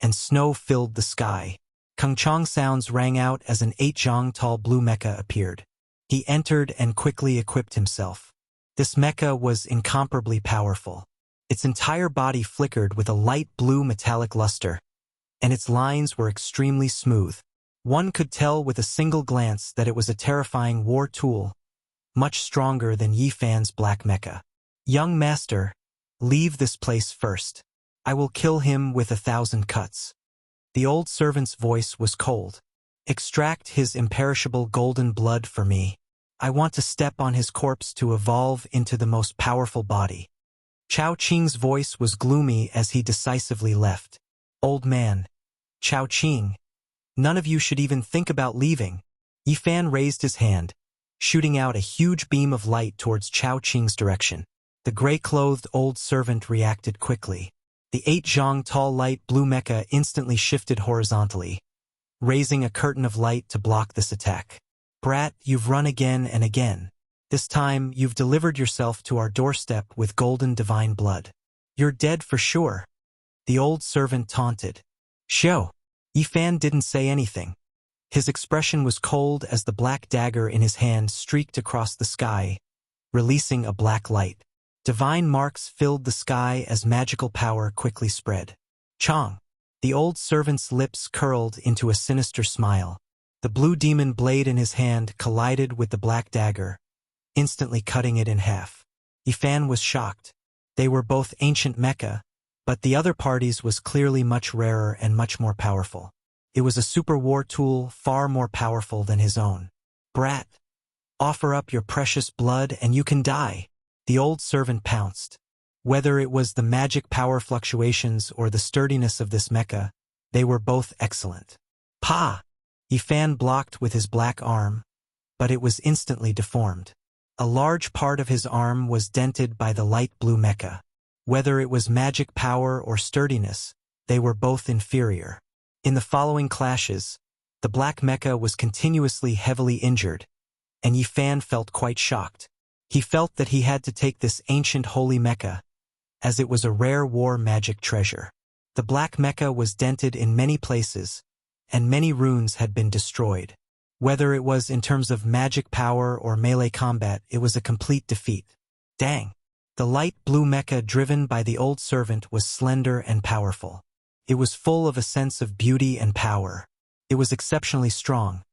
[SPEAKER 1] and snow filled the sky. Kungchong sounds rang out as an 8 zhang tall blue mecha appeared. He entered and quickly equipped himself. This mecha was incomparably powerful. Its entire body flickered with a light blue metallic luster, and its lines were extremely smooth. One could tell with a single glance that it was a terrifying war tool, much stronger than Yi Fan's black mecha. "Young master, leave this place first. I will kill him with 1,000 cuts." The old servant's voice was cold. "Extract his imperishable golden blood for me. I want to step on his corpse to evolve into the most powerful body." Chao Qing's voice was gloomy as he decisively left. "Old man, Chao Qing, none of you should even think about leaving." Yi Fan raised his hand, shooting out a huge beam of light towards Chao Qing's direction. The gray-clothed old servant reacted quickly. The 8 zhang tall light blue mecha instantly shifted horizontally, raising a curtain of light to block this attack. "Brat, you've run again and again. This time, you've delivered yourself to our doorstep with golden divine blood. You're dead for sure," the old servant taunted. "Show." Yi Fan didn't say anything. His expression was cold as the black dagger in his hand streaked across the sky, releasing a black light. Divine marks filled the sky as magical power quickly spread. "Chong." The old servant's lips curled into a sinister smile. The blue demon blade in his hand collided with the black dagger, instantly cutting it in half. Yi Fan was shocked. They were both ancient mecha, but the other party's was clearly much rarer and much more powerful. It was a super war tool far more powerful than his own. "Brat, offer up your precious blood and you can die." The old servant pounced. Whether it was the magic power fluctuations or the sturdiness of this mecha, they were both excellent. "Pa!" Yi Fan blocked with his black arm, but it was instantly deformed. A large part of his arm was dented by the light blue mecha. Whether it was magic power or sturdiness, they were both inferior. In the following clashes, the black mecha was continuously heavily injured, and Yi Fan felt quite shocked. He felt that he had to take this ancient holy mecha, as it was a rare war magic treasure. The black mecha was dented in many places, and many runes had been destroyed. Whether it was in terms of magic power or melee combat, it was a complete defeat. Dang! The light blue mecha driven by the old servant was slender and powerful. It was full of a sense of beauty and power. It was exceptionally strong,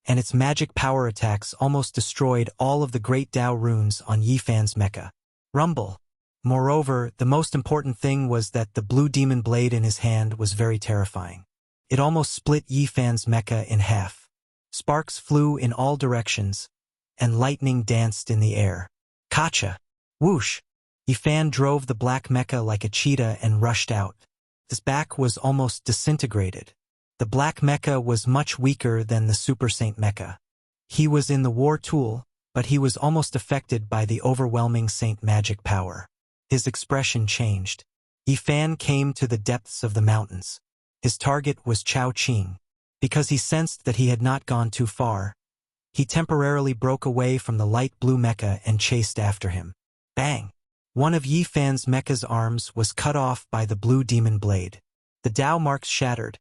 [SPEAKER 1] and its magic power attacks almost destroyed all of the great Dao runes on Yi Fan's mecha. Rumble. Moreover, the most important thing was that the blue demon blade in his hand was very terrifying. It almost split Yi Fan's mecha in half. Sparks flew in all directions, and lightning danced in the air. Kacha! Whoosh! Yi Fan drove the black mecha like a cheetah and rushed out. His back was almost disintegrated. The black mecha was much weaker than the Super Saint mecha. He was in the war tool, but he was almost affected by the overwhelming saint magic power. His expression changed. Yi Fan came to the depths of the mountains. His target was Chao Qing. Because he sensed that he had not gone too far, he temporarily broke away from the light blue mecha and chased after him. Bang! One of Yi Fan's mecha's arms was cut off by the blue demon blade. The Dao marks shattered,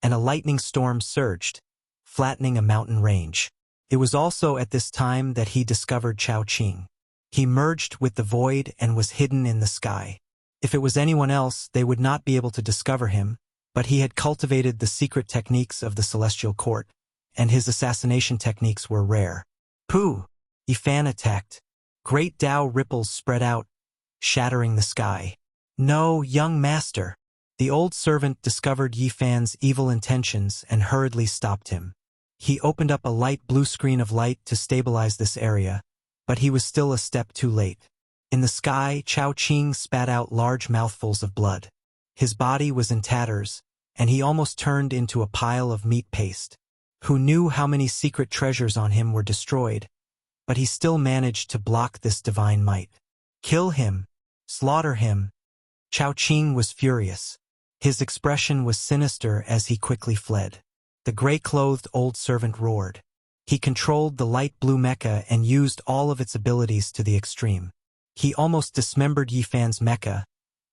[SPEAKER 1] and a lightning storm surged, flattening a mountain range. It was also at this time that he discovered Chao Qing. He merged with the void and was hidden in the sky. If it was anyone else, they would not be able to discover him, but he had cultivated the secret techniques of the Celestial Court, and his assassination techniques were rare. Pooh! Yifan attacked. Great Tao ripples spread out, shattering the sky. No, young master. The old servant discovered Yifan's evil intentions and hurriedly stopped him. He opened up a light blue screen of light to stabilize this area, but he was still a step too late. In the sky, Chao Qing spat out large mouthfuls of blood. His body was in tatters, and he almost turned into a pile of meat paste. Who knew how many secret treasures on him were destroyed, but he still managed to block this divine might. Kill him! Slaughter him! Chao Qing was furious. His expression was sinister as he quickly fled. The gray-clothed old servant roared. He controlled the light blue mecha and used all of its abilities to the extreme. He almost dismembered Yifan's mecha,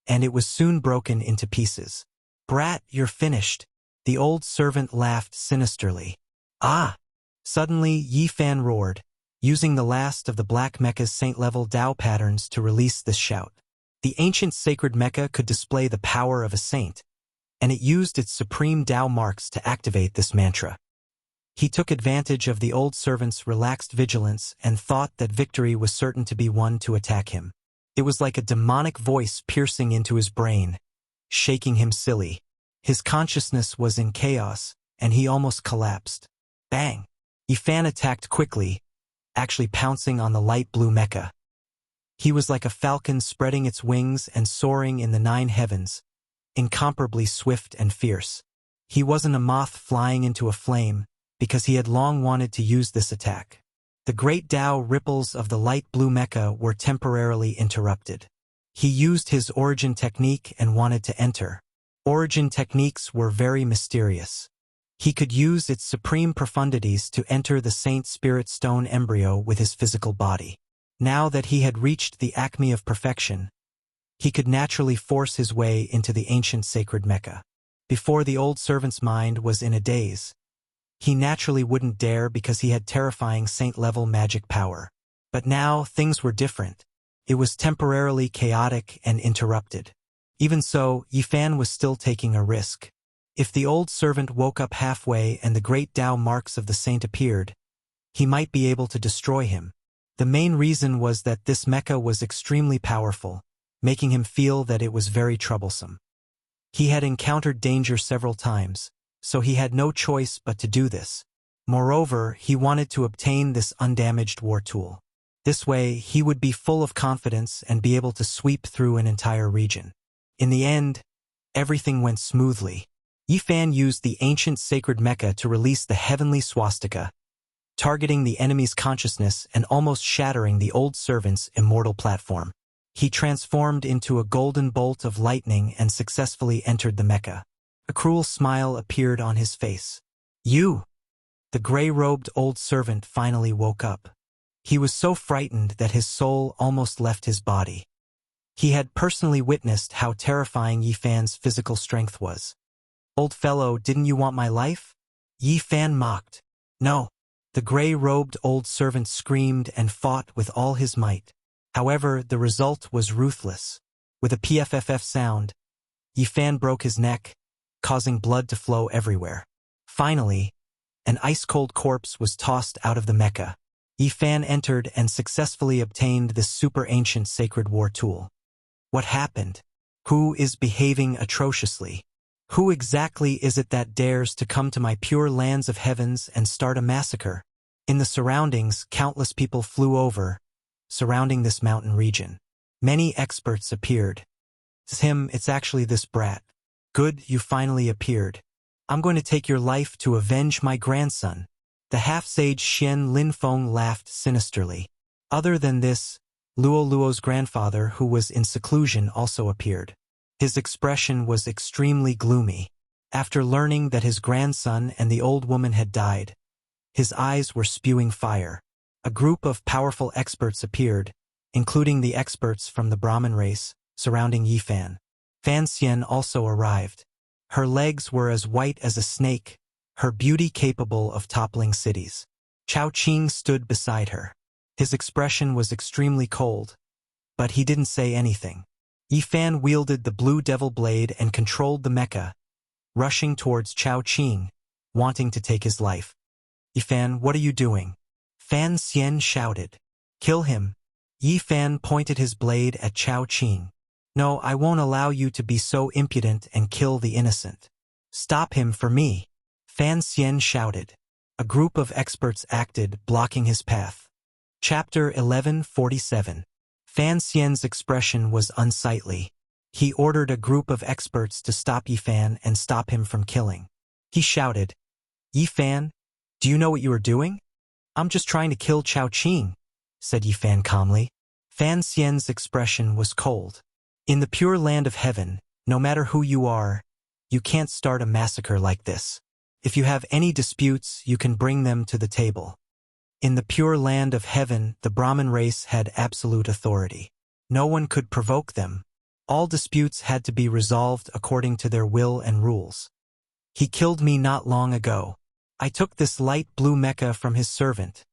[SPEAKER 1] and it was soon broken into pieces. Brat, you're finished. The old servant laughed sinisterly. Ah! Suddenly, Yifan roared, using the last of the black mecha's saint-level Tao patterns to release this shout. The ancient sacred mecha could display the power of a saint, and it used its supreme Tao marks to activate this mantra. He took advantage of the old servant's relaxed vigilance and thought that victory was certain to be won to attack him. It was like a demonic voice piercing into his brain, shaking him silly. His consciousness was in chaos, and he almost collapsed. Bang! Yifan attacked quickly, actually pouncing on the light blue mecha. He was like a falcon spreading its wings and soaring in the 9 heavens, incomparably swift and fierce. He wasn't a moth flying into a flame, because he had long wanted to use this attack. The great Tao ripples of the light blue mecha were temporarily interrupted. He used his origin technique and wanted to enter. Origin techniques were very mysterious. He could use its supreme profundities to enter the Saint Spirit Stone embryo with his physical body. Now that he had reached the acme of perfection, he could naturally force his way into the ancient sacred mecha. Before, the old servant's mind was in a daze. He naturally wouldn't dare because he had terrifying saint-level magic power. But now, things were different. It was temporarily chaotic and interrupted. Even so, Yifan was still taking a risk. If the old servant woke up halfway and the great Tao marks of the saint appeared, he might be able to destroy him. The main reason was that this mecha was extremely powerful, making him feel that it was very troublesome. He had encountered danger several times, so he had no choice but to do this. Moreover, he wanted to obtain this undamaged war tool. This way, he would be full of confidence and be able to sweep through an entire region. In the end, everything went smoothly. Yifan used the ancient sacred mecha to release the heavenly swastika, targeting the enemy's consciousness and almost shattering the old servant's immortal platform. He transformed into a golden bolt of lightning and successfully entered the mecha. A cruel smile appeared on his face. You! The gray-robed old servant finally woke up. He was so frightened that his soul almost left his body. He had personally witnessed how terrifying Yifan's physical strength was. Old fellow, didn't you want my life? Yifan mocked. No. The gray-robed old servant screamed and fought with all his might. However, the result was ruthless. With a PFFF sound, Yifan broke his neck, causing blood to flow everywhere. Finally, an ice-cold corpse was tossed out of the mecha. Yifan entered and successfully obtained this super-ancient sacred war tool. What happened? Who is behaving atrociously? Who exactly is it that dares to come to my pure lands of heavens and start a massacre? In the surroundings, countless people flew over, surrounding this mountain region. Many experts appeared. It's him, it's actually this brat. Good, you finally appeared. I'm going to take your life to avenge my grandson. The half-sage Xian Linfeng laughed sinisterly. Other than this, Luo Luo's grandfather, who was in seclusion, also appeared. His expression was extremely gloomy. After learning that his grandson and the old woman had died, his eyes were spewing fire. A group of powerful experts appeared, including the experts from the Brahmin race, surrounding Yifan. Fan Xian also arrived. Her legs were as white as a snake, her beauty capable of toppling cities. Chao Qing stood beside her. His expression was extremely cold, but he didn't say anything. Yifan wielded the blue devil blade and controlled the mecha, rushing towards Chao Qing, wanting to take his life. Yifan, what are you doing? Fan Xian shouted. Kill him. Yifan pointed his blade at Chao Qing. No, I won't allow you to be so impudent and kill the innocent. Stop him for me. Fan Xian shouted. A group of experts acted, blocking his path. Chapter 1147. Fan Xian's expression was unsightly. He ordered a group of experts to stop Yifan and stop him from killing. He shouted, Yifan, do you know what you are doing? I'm just trying to kill Chao Qing, said Yifan calmly. Fan Xian's expression was cold. In the pure land of heaven, no matter who you are, you can't start a massacre like this. If you have any disputes, you can bring them to the table. In the pure land of heaven, the Brahmin race had absolute authority. No one could provoke them. All disputes had to be resolved according to their will and rules. He killed me not long ago. I took this light blue mecha from his servant,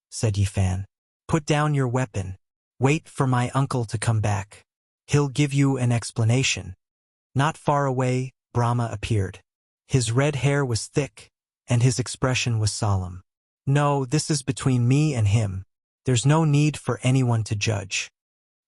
[SPEAKER 1] said Yifan. Put down your weapon. Wait for my uncle to come back. He'll give you an explanation. Not far away, Brahma appeared. His red hair was thick, and his expression was solemn. No, this is between me and him. There's no need for anyone to judge.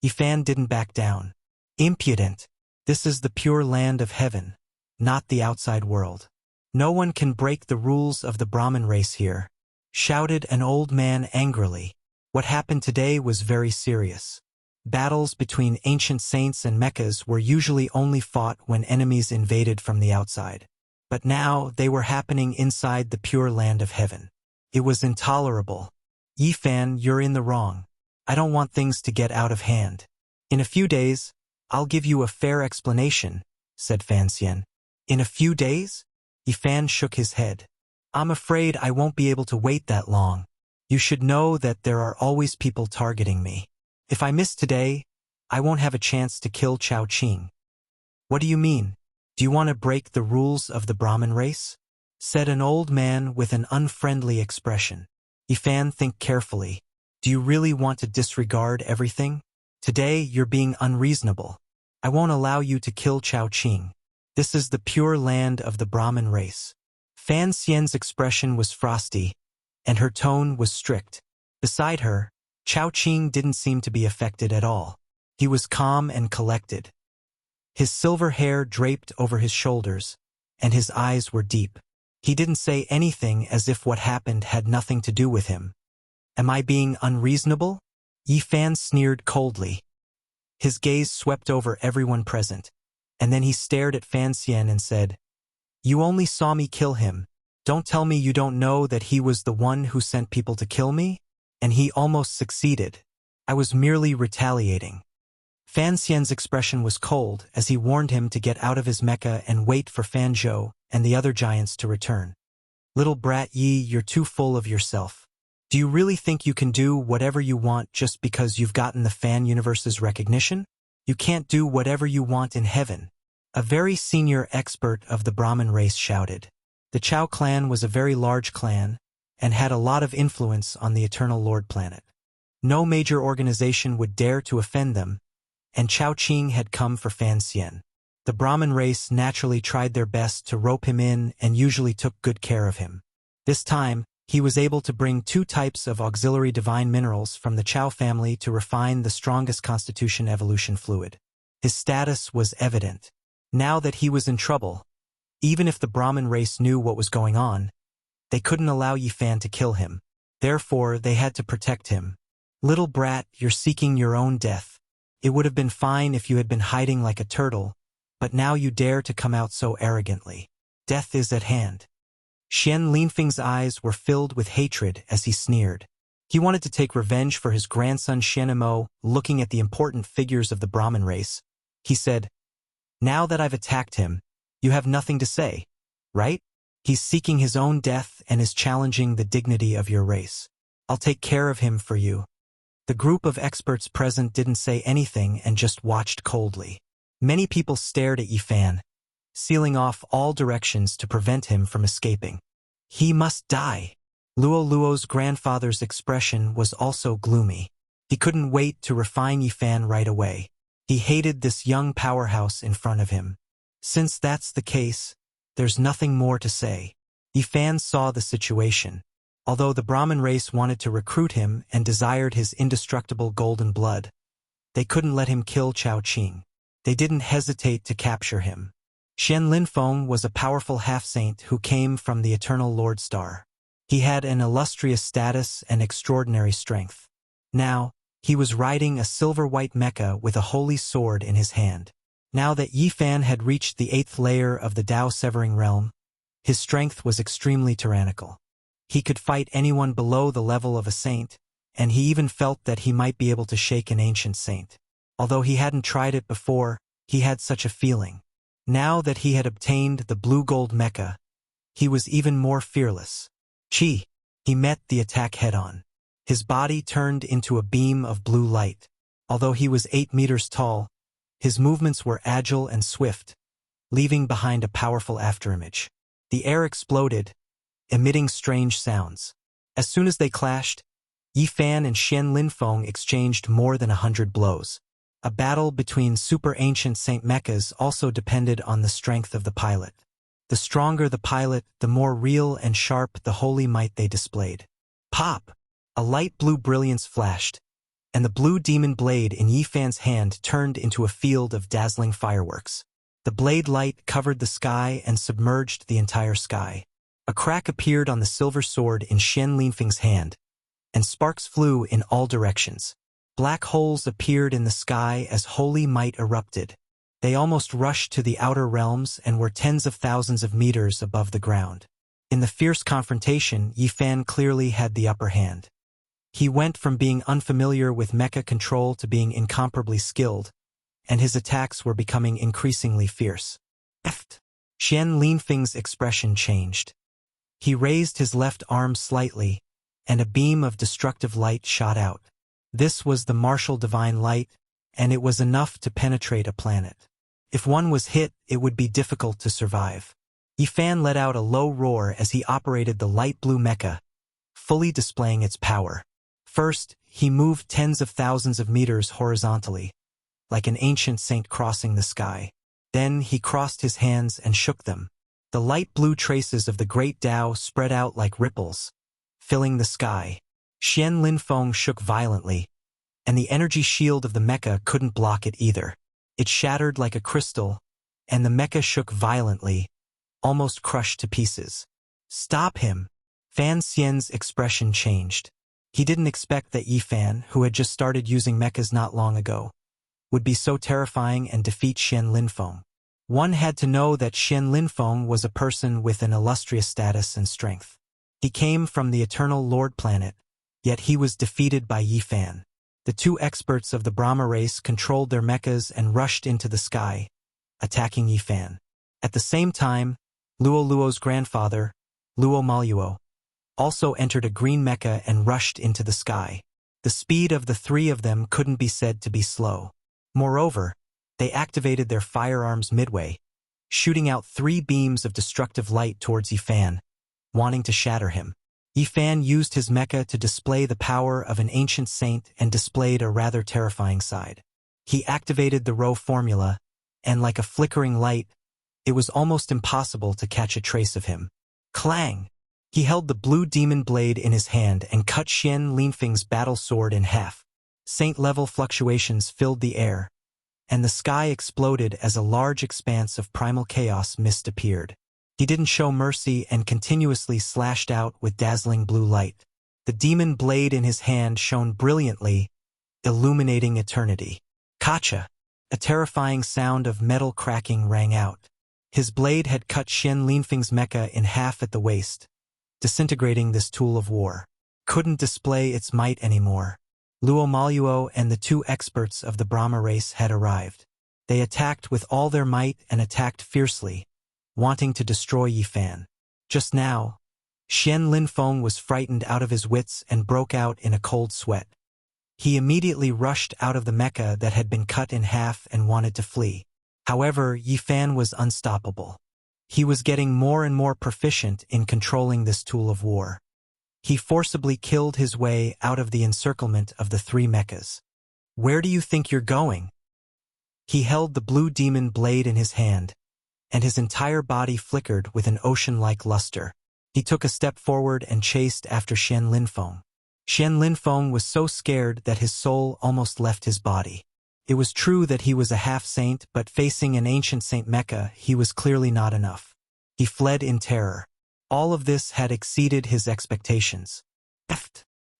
[SPEAKER 1] Yifan didn't back down. Impudent. This is the pure land of heaven, not the outside world. No one can break the rules of the Brahmin race here, shouted an old man angrily. What happened today was very serious. Battles between ancient saints and mechas were usually only fought when enemies invaded from the outside. But now they were happening inside the pure land of heaven. It was intolerable. Yifan, you're in the wrong. I don't want things to get out of hand. In a few days, I'll give you a fair explanation, said Fan Xian. In a few days? Yifan shook his head. I'm afraid I won't be able to wait that long. You should know that there are always people targeting me. If I miss today, I won't have a chance to kill Chao Qing. What do you mean? Do you want to break the rules of the Brahmin race? Said an old man with an unfriendly expression. Yifan, think carefully. Do you really want to disregard everything? Today, you're being unreasonable. I won't allow you to kill Chao Qing. This is the pure land of the Brahmin race. Fan Xian's expression was frosty, and her tone was strict. Beside her, Chao Qing didn't seem to be affected at all. He was calm and collected. His silver hair draped over his shoulders, and his eyes were deep. He didn't say anything as if what happened had nothing to do with him. Am I being unreasonable? Yifan sneered coldly. His gaze swept over everyone present, and then he stared at Fan Xian and said, You only saw me kill him. Don't tell me you don't know that he was the one who sent people to kill me? And he almost succeeded. I was merely retaliating. Fan Xian's expression was cold as he warned him to get out of his mecha and wait for Fan Zhou and the other giants to return. Little brat Yi, you're too full of yourself. Do you really think you can do whatever you want just because you've gotten the fan universe's recognition? You can't do whatever you want in heaven. A very senior expert of the Brahmin race shouted. The Chao clan was a very large clan and had a lot of influence on the Eternal Lord planet. No major organization would dare to offend them, and Chao Qing had come for Fan Xian. The Brahmin race naturally tried their best to rope him in and usually took good care of him. This time, he was able to bring 2 types of auxiliary divine minerals from the Chao family to refine the strongest constitution evolution fluid. His status was evident. Now that he was in trouble, even if the Brahmin race knew what was going on, they couldn't allow Yifan to kill him. Therefore, they had to protect him. Little brat, you're seeking your own death. It would have been fine if you had been hiding like a turtle, but now you dare to come out so arrogantly. Death is at hand. Xian Linfeng's eyes were filled with hatred as he sneered. He wanted to take revenge for his grandson Xianmo. Looking at the important figures of the Brahmin race, he said, Now that I've attacked him, you have nothing to say, right? He's seeking his own death and is challenging the dignity of your race. I'll take care of him for you. The group of experts present didn't say anything and just watched coldly. Many people stared at Yifan, sealing off all directions to prevent him from escaping. He must die. Luo's grandfather's expression was also gloomy. He couldn't wait to refine Yifan right away. He hated this young powerhouse in front of him. Since that's the case, there's nothing more to say. Yifan saw the situation. Although the Brahmin race wanted to recruit him and desired his indestructible golden blood, they couldn't let him kill Chao Qing. They didn't hesitate to capture him. Xian Linfeng was a powerful half-saint who came from the Eternal Lord Star. He had an illustrious status and extraordinary strength. Now, he was riding a silver-white mecha with a holy sword in his hand. Now that Yifan had reached the 8th layer of the Tao-severing realm, his strength was extremely tyrannical. He could fight anyone below the level of a saint, and he even felt that he might be able to shake an ancient saint. Although he hadn't tried it before, he had such a feeling. Now that he had obtained the blue-gold mecha, he was even more fearless. He met the attack head-on. His body turned into a beam of blue light. Although he was 8 meters tall, his movements were agile and swift, leaving behind a powerful afterimage. The air exploded, emitting strange sounds. As soon as they clashed, Yifan and Xian Linfeng exchanged more than 100 blows. A battle between super-ancient Saint mechas also depended on the strength of the pilot. The stronger the pilot, the more real and sharp the holy might they displayed. Pop! A light blue brilliance flashed, and the blue demon blade in Yifan's hand turned into a field of dazzling fireworks. The blade light covered the sky and submerged the entire sky. A crack appeared on the silver sword in Xian Linfeng's hand, and sparks flew in all directions. Black holes appeared in the sky as holy might erupted. They almost rushed to the outer realms and were tens of thousands of meters above the ground. In the fierce confrontation, Yifan clearly had the upper hand. He went from being unfamiliar with mecha control to being incomparably skilled, and his attacks were becoming increasingly fierce. Xian Linfeng's expression changed. He raised his left arm slightly, and a beam of destructive light shot out. This was the martial divine light, and it was enough to penetrate a planet. If one was hit, it would be difficult to survive. Yifan let out a low roar as he operated the light blue mecha, fully displaying its power. First, he moved tens of thousands of meters horizontally, like an ancient saint crossing the sky. Then he crossed his hands and shook them. The light blue traces of the great Tao spread out like ripples, filling the sky. Xian Linfeng shook violently, and the energy shield of the mecha couldn't block it either. It shattered like a crystal, and the mecha shook violently, almost crushed to pieces. Stop him! Fan Xian's expression changed. He didn't expect that Yifan, who had just started using mechas not long ago, would be so terrifying and defeat Xian Linfeng. One had to know that Xian Linfeng was a person with an illustrious status and strength. He came from the Eternal Lord planet, yet he was defeated by Yifan. The two experts of the Brahma race controlled their mechas and rushed into the sky, attacking Yifan. At the same time, Luo's grandfather, Luo Maluo, also entered a green mecha and rushed into the sky. The speed of the three of them couldn't be said to be slow. Moreover, they activated their firearms midway, shooting out 3 beams of destructive light towards Yifan, wanting to shatter him. Yifan used his mecha to display the power of an ancient saint and displayed a rather terrifying side. He activated the Rho formula, and like a flickering light, it was almost impossible to catch a trace of him. Clang! He held the blue demon blade in his hand and cut Xian Linfeng's battle sword in half. Saint-level fluctuations filled the air, and the sky exploded as a large expanse of primal chaos mist appeared. He didn't show mercy and continuously slashed out with dazzling blue light. The demon blade in his hand shone brilliantly, illuminating eternity. Kacha! A terrifying sound of metal cracking rang out. His blade had cut Xian Linfeng's mecha in half at the waist, disintegrating this tool of war. Couldn't display its might anymore. Luo Maluo and the 2 experts of the Brahma race had arrived. They attacked with all their might and attacked fiercely, wanting to destroy Yifan. Just now, Xian Linfeng was frightened out of his wits and broke out in a cold sweat. He immediately rushed out of the mecha that had been cut in half and wanted to flee. However, Yifan was unstoppable. He was getting more and more proficient in controlling this tool of war. He forcibly killed his way out of the encirclement of the three mechas. "Where do you think you're going?" He held the blue demon blade in his hand, and his entire body flickered with an ocean-like luster. He took a step forward and chased after Xian Linfeng. Xian Linfeng was so scared that his soul almost left his body. It was true that he was a half-saint, but facing an ancient Saint Mecha, he was clearly not enough. He fled in terror. All of this had exceeded his expectations.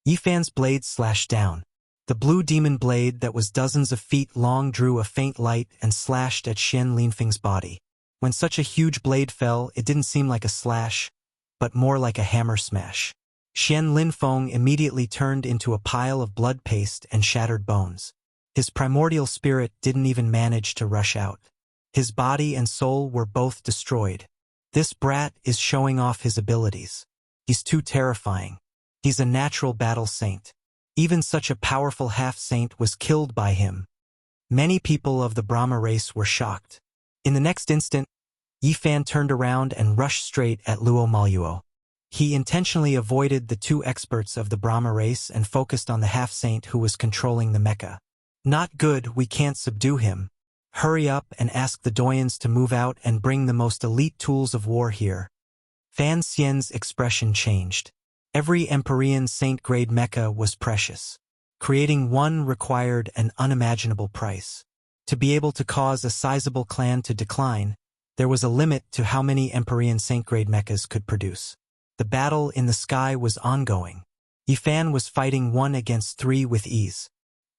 [SPEAKER 1] Yifan's blade slashed down. The blue demon blade that was dozens of feet long drew a faint light and slashed at Xian Linfeng's body. When such a huge blade fell, it didn't seem like a slash, but more like a hammer smash. Xian Linfeng immediately turned into a pile of blood paste and shattered bones. His primordial spirit didn't even manage to rush out. His body and soul were both destroyed. This brat is showing off his abilities. He's too terrifying. He's a natural battle saint. Even such a powerful half-saint was killed by him. Many people of the Brahma race were shocked. In the next instant, Yifan turned around and rushed straight at Luo Maluo. He intentionally avoided the two experts of the Brahma race and focused on the half-saint who was controlling the mecha. "Not good, we can't subdue him. Hurry up and ask the doyens to move out and bring the most elite tools of war here." Fan Xian's expression changed. Every Empyrean saint-grade mecha was precious. Creating one required an unimaginable price. To be able to cause a sizable clan to decline, there was a limit to how many Empyrean saint-grade mechas could produce. The battle in the sky was ongoing. Yifan was fighting 1 against 3 with ease.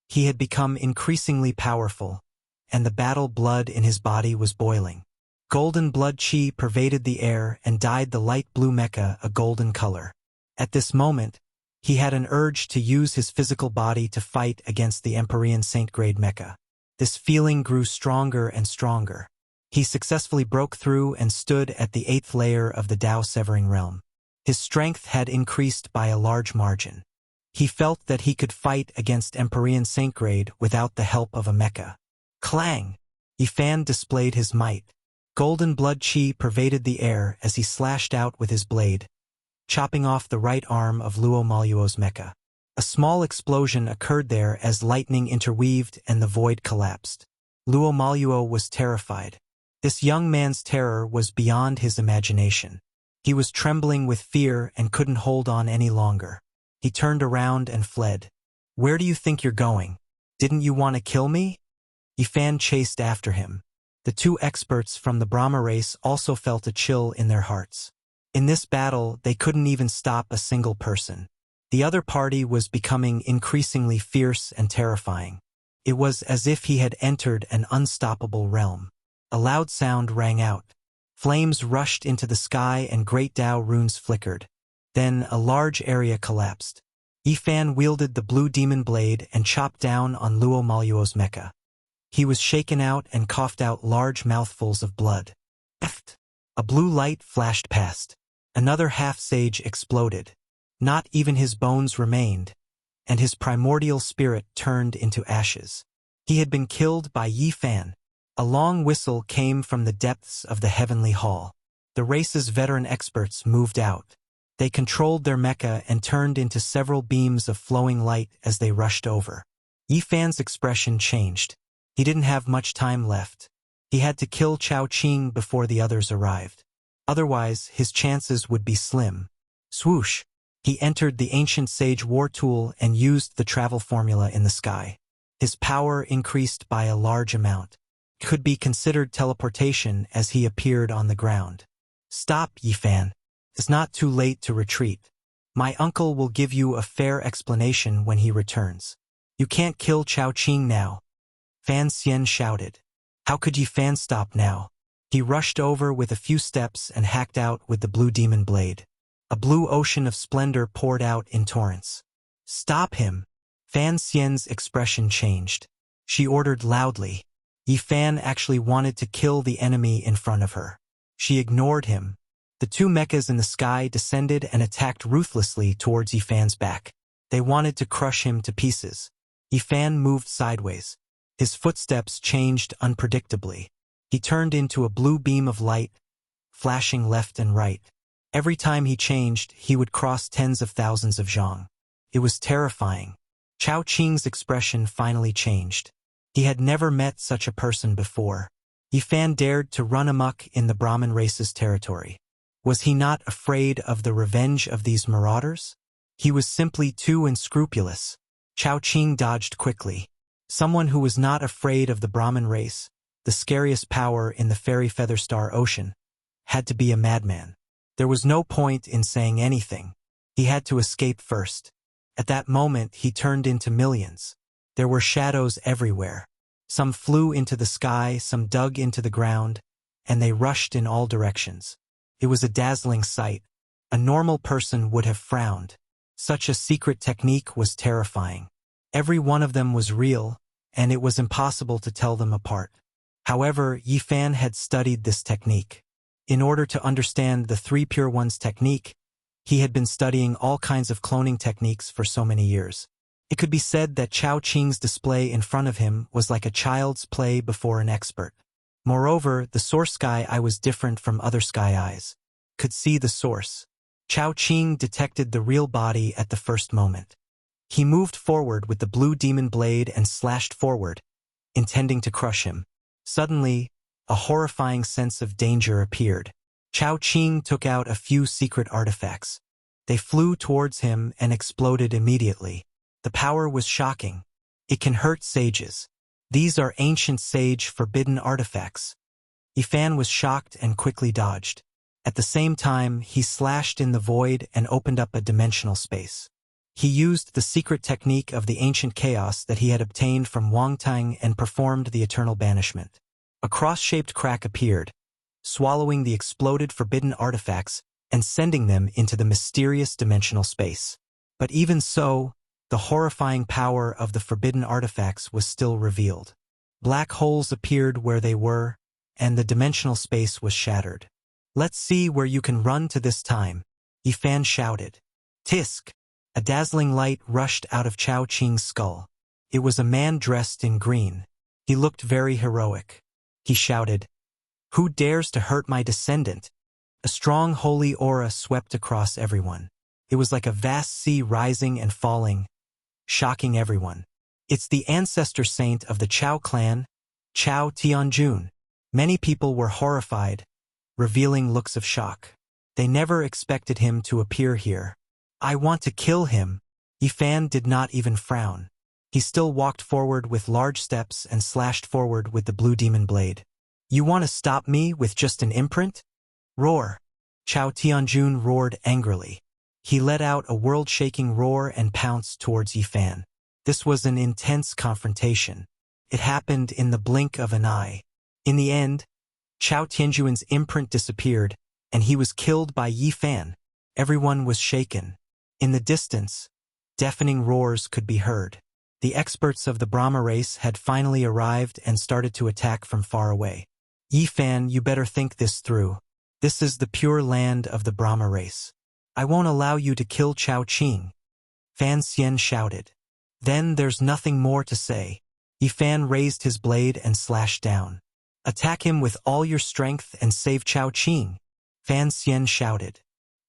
[SPEAKER 1] He had become increasingly powerful, and the battle blood in his body was boiling. Golden blood chi pervaded the air and dyed the light blue mecha a golden color. At this moment, he had an urge to use his physical body to fight against the Empyrean saint-grade mecha. This feeling grew stronger and stronger. He successfully broke through and stood at the 8th layer of the Tao-severing realm. His strength had increased by a large margin. He felt that he could fight against Empyrean saint-grade without the help of a mecha. Clang! Yifan displayed his might. Golden blood chi pervaded the air as he slashed out with his blade, chopping off the right arm of Luo Maluo's mecha. A small explosion occurred there as lightning interweaved and the void collapsed. Luo Maluo was terrified. This young man's terror was beyond his imagination. He was trembling with fear and couldn't hold on any longer. He turned around and fled. "Where do you think you're going? Didn't you want to kill me?" Yifan chased after him. The two experts from the Brahma race also felt a chill in their hearts. In this battle, they couldn't even stop a single person. The other party was becoming increasingly fierce and terrifying. It was as if he had entered an unstoppable realm. A loud sound rang out. Flames rushed into the sky and great Tao runes flickered. Then a large area collapsed. Yifan wielded the blue demon blade and chopped down on Luo Maluo's mecha. He was shaken out and coughed out large mouthfuls of blood. A blue light flashed past. Another half-sage exploded. Not even his bones remained, and his primordial spirit turned into ashes. He had been killed by Yifan. A long whistle came from the depths of the heavenly hall. The race's veteran experts moved out. They controlled their mecha and turned into several beams of flowing light as they rushed over. Yifan's expression changed. He didn't have much time left. He had to kill Chao Qing before the others arrived. Otherwise, his chances would be slim. Swoosh! He entered the ancient sage war tool and used the travel formula in the sky. His power increased by a large amount. It could be considered teleportation as he appeared on the ground. "Stop, Yifan. It's not too late to retreat. My uncle will give you a fair explanation when he returns. You can't kill Chao Qing now." Fan Xian shouted. How could Yifan stop now? He rushed over with a few steps and hacked out with the blue demon blade. A blue ocean of splendor poured out in torrents. "Stop him!" Fan Xian's expression changed. She ordered loudly. Yifan actually wanted to kill the enemy in front of her. She ignored him. The two mechas in the sky descended and attacked ruthlessly towards Yifan's back. They wanted to crush him to pieces. Yifan moved sideways. His footsteps changed unpredictably. He turned into a blue beam of light, flashing left and right. Every time he changed, he would cross tens of thousands of zhang. It was terrifying. Chao Qing's expression finally changed. He had never met such a person before. Yifan dared to run amok in the Brahmin race's territory. Was he not afraid of the revenge of these marauders? He was simply too unscrupulous. Chao Qing dodged quickly. Someone who was not afraid of the Brahmin race, the scariest power in the fairy feather star ocean, had to be a madman. There was no point in saying anything. He had to escape first. At that moment, he turned into millions. There were shadows everywhere. Some flew into the sky, some dug into the ground, and they rushed in all directions. It was a dazzling sight. A normal person would have frowned. Such a secret technique was terrifying. Every one of them was real, and it was impossible to tell them apart. However, Yifan had studied this technique. In order to understand the Three Pure Ones technique, he had been studying all kinds of cloning techniques for so many years. It could be said that Chao Qing's display in front of him was like a child's play before an expert. Moreover, the source sky eye was different from other sky eyes. Could see the source. Chao Qing detected the real body at the first moment. He moved forward with the blue demon blade and slashed forward, intending to crush him. Suddenly, a horrifying sense of danger appeared. Chao Qing took out a few secret artifacts. They flew towards him and exploded immediately. The power was shocking. It can hurt sages. These are ancient sage forbidden artifacts. Yifan was shocked and quickly dodged. At the same time, he slashed in the void and opened up a dimensional space. He used the secret technique of the ancient chaos that he had obtained from Wang Tang and performed the eternal banishment. A cross-shaped crack appeared, swallowing the exploded forbidden artifacts and sending them into the mysterious dimensional space. But even so, the horrifying power of the forbidden artifacts was still revealed. Black holes appeared where they were, and the dimensional space was shattered. "Let's see where you can run to this time," Yifan shouted. Tisk! A dazzling light rushed out of Chao Qing's skull. It was a man dressed in green. He looked very heroic. He shouted, "Who dares to hurt my descendant?" A strong holy aura swept across everyone. It was like a vast sea rising and falling, shocking everyone. It's the ancestor saint of the Chao clan, Chao Tianjun. Many people were horrified, revealing looks of shock. They never expected him to appear here. "I want to kill him." Yifan did not even frown. He still walked forward with large steps and slashed forward with the blue demon blade. "You want to stop me with just an imprint?" Roar! Chao Tianjun roared angrily. He let out a world-shaking roar and pounced towards Yifan. This was an intense confrontation. It happened in the blink of an eye. In the end, Chao Tianjun's imprint disappeared, and he was killed by Yifan. Everyone was shaken. In the distance, deafening roars could be heard. The experts of the Brahma race had finally arrived and started to attack from far away. "Yifan, you better think this through. This is the pure land of the Brahma race. I won't allow you to kill Chao Qing," Fan Xian shouted. "Then there's nothing more to say." Yifan raised his blade and slashed down. "Attack him with all your strength and save Chao Qing," Fan Xian shouted.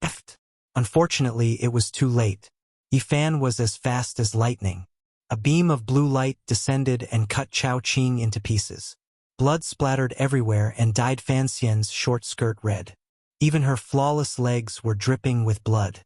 [SPEAKER 1] Eft! Unfortunately, it was too late. Yifan was as fast as lightning. A beam of blue light descended and cut Chao Qing into pieces. Blood splattered everywhere and dyed Fan Xian's short skirt red. Even her flawless legs were dripping with blood.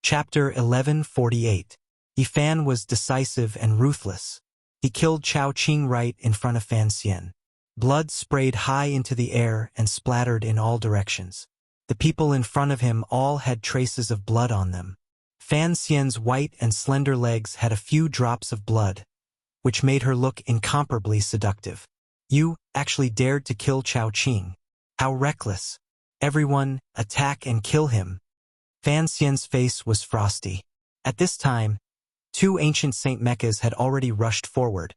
[SPEAKER 1] Chapter 1148. Yifan was decisive and ruthless. He killed Chao Qing right in front of Fan Xian. Blood sprayed high into the air and splattered in all directions. The people in front of him all had traces of blood on them. Fan Xian's white and slender legs had a few drops of blood, which made her look incomparably seductive. "You actually dared to kill Chao Qing. How reckless. Everyone, attack and kill him." Fan Xian's face was frosty. At this time, two ancient Saint Mechas had already rushed forward,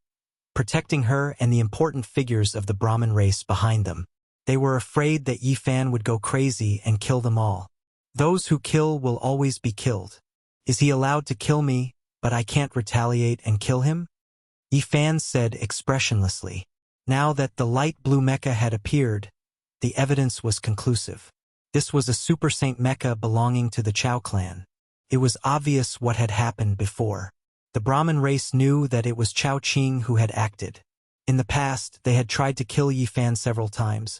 [SPEAKER 1] protecting her and the important figures of the Brahmin race behind them. They were afraid that Yifan would go crazy and kill them all. "Those who kill will always be killed. Is he allowed to kill me, but I can't retaliate and kill him?" Yifan said expressionlessly. Now that the light blue mecha had appeared, the evidence was conclusive. This was a super saint mecha belonging to the Chao clan. It was obvious what had happened before. The Brahmin race knew that it was Chao Qing who had acted. In the past, they had tried to kill Yi Fan several times,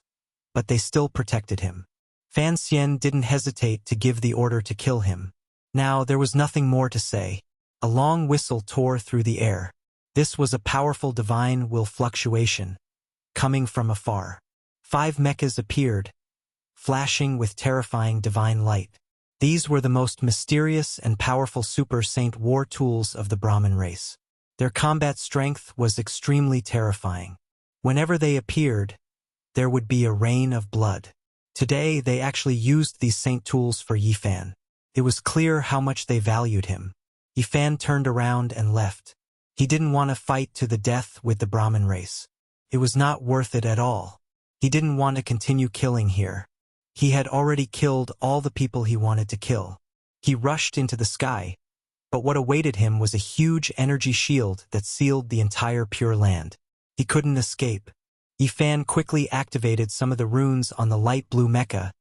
[SPEAKER 1] but they still protected him. Fan Xian didn't hesitate to give the order to kill him. Now there was nothing more to say. A long whistle tore through the air. This was a powerful divine will fluctuation, coming from afar. 5 mechas appeared, flashing with terrifying divine light. These were the most mysterious and powerful super saint war tools of the Brahmin race. Their combat strength was extremely terrifying. Whenever they appeared, there would be a rain of blood. Today, they actually used these saint tools for Yi Fan. It was clear how much they valued him. Yi Fan turned around and left. He didn't want to fight to the death with the Brahmin race. It was not worth it at all. He didn't want to continue killing here. He had already killed all the people he wanted to kill. He rushed into the sky, but what awaited him was a huge energy shield that sealed the entire Pure Land. He couldn't escape. Yi Fan quickly activated some of the runes on the light blue mecha,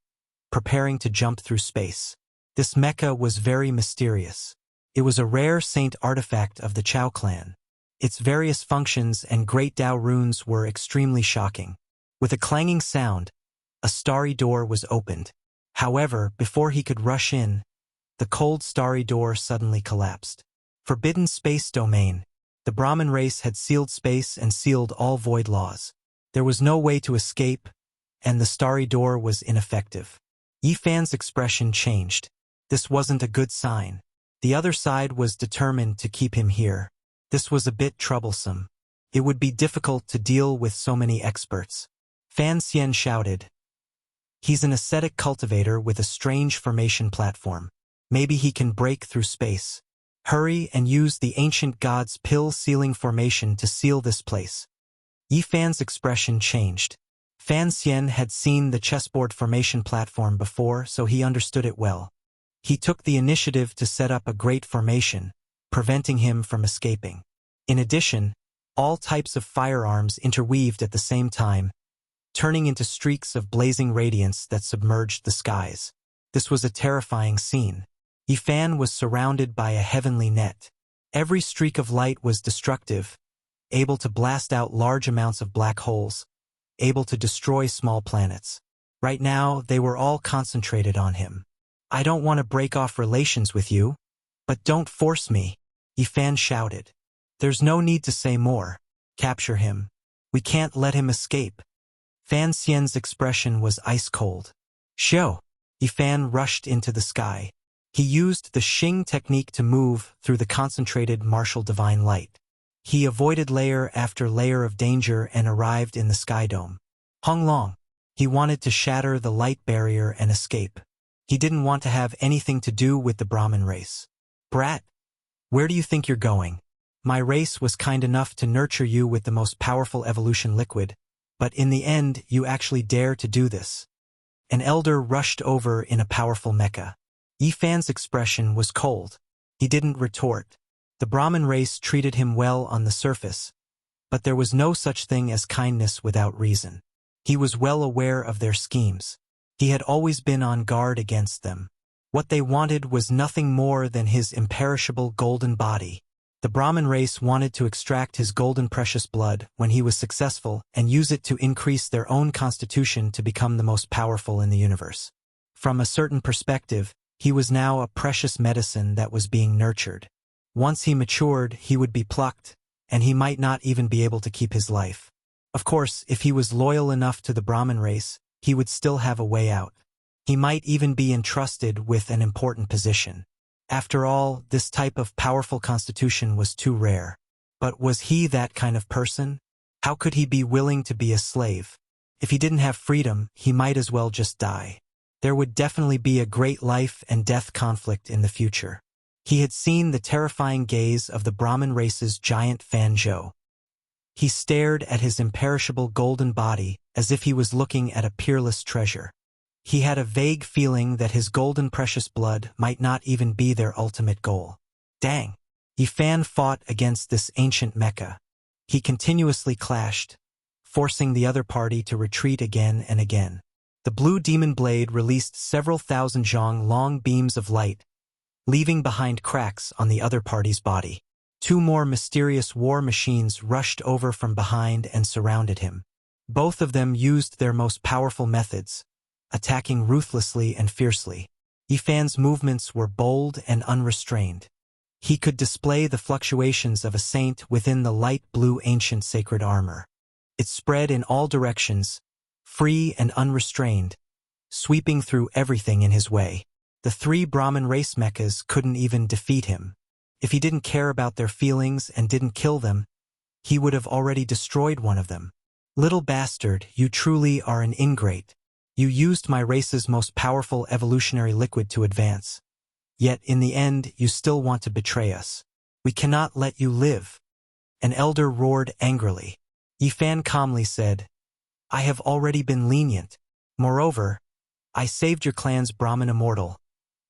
[SPEAKER 1] preparing to jump through space. This mecha was very mysterious. It was a rare saint artifact of the Chao clan. Its various functions and great Tao runes were extremely shocking. With a clanging sound, a starry door was opened. However, before he could rush in, the cold starry door suddenly collapsed. Forbidden space domain. The Brahmin race had sealed space and sealed all void laws. There was no way to escape, and the starry door was ineffective. Yi Fan's expression changed. This wasn't a good sign. The other side was determined to keep him here. This was a bit troublesome. It would be difficult to deal with so many experts. Fan Xian shouted. He's an ascetic cultivator with a strange formation platform. Maybe he can break through space. Hurry and use the ancient god's pill sealing formation to seal this place. Yi Fan's expression changed. Fan Xian had seen the chessboard formation platform before, so he understood it well. He took the initiative to set up a great formation, preventing him from escaping. In addition, all types of firearms interweaved at the same time, turning into streaks of blazing radiance that submerged the skies. This was a terrifying scene. Yi Fan was surrounded by a heavenly net. Every streak of light was destructive, able to blast out large amounts of black holes, able to destroy small planets. Right now, they were all concentrated on him. I don't want to break off relations with you, but don't force me, Yi Fan shouted. There's no need to say more. Capture him. We can't let him escape. Fan Xian's expression was ice-cold. Show! Yi Fan rushed into the sky. He used the Xing technique to move through the concentrated martial divine light. He avoided layer after layer of danger and arrived in the sky dome. Hong Long. He wanted to shatter the light barrier and escape. He didn't want to have anything to do with the Brahmin race. Brat, where do you think you're going? My race was kind enough to nurture you with the most powerful evolution liquid, but in the end, you actually dare to do this. An elder rushed over in a powerful mecha. Yi Fan's expression was cold. He didn't retort. The Brahmin race treated him well on the surface, but there was no such thing as kindness without reason. He was well aware of their schemes. He had always been on guard against them. What they wanted was nothing more than his imperishable golden body. The Brahmin race wanted to extract his golden precious blood when he was successful and use it to increase their own constitution to become the most powerful in the universe. From a certain perspective, he was now a precious medicine that was being nurtured. Once he matured, he would be plucked, and he might not even be able to keep his life. Of course, if he was loyal enough to the Brahmin race, he would still have a way out. He might even be entrusted with an important position. After all, this type of powerful constitution was too rare. But was he that kind of person? How could he be willing to be a slave? If he didn't have freedom, he might as well just die. There would definitely be a great life and death conflict in the future. He had seen the terrifying gaze of the Brahmin race's giant Fan Zhou. He stared at his imperishable golden body as if he was looking at a peerless treasure. He had a vague feeling that his golden precious blood might not even be their ultimate goal. Dang! Yi Fan fought against this ancient mecha. He continuously clashed, forcing the other party to retreat again and again. The blue demon blade released several thousand zhong long beams of light, leaving behind cracks on the other party's body. Two more mysterious war machines rushed over from behind and surrounded him. Both of them used their most powerful methods, attacking ruthlessly and fiercely. Yifan's movements were bold and unrestrained. He could display the fluctuations of a saint within the light blue ancient sacred armor. It spread in all directions, free and unrestrained, sweeping through everything in his way. The three Brahmin race mechas couldn't even defeat him. If he didn't care about their feelings and didn't kill them, he would have already destroyed one of them. Little bastard, you truly are an ingrate. You used my race's most powerful evolutionary liquid to advance. Yet in the end, you still want to betray us. We cannot let you live. An elder roared angrily. Yifan calmly said, I have already been lenient. Moreover, I saved your clan's Brahmin immortal,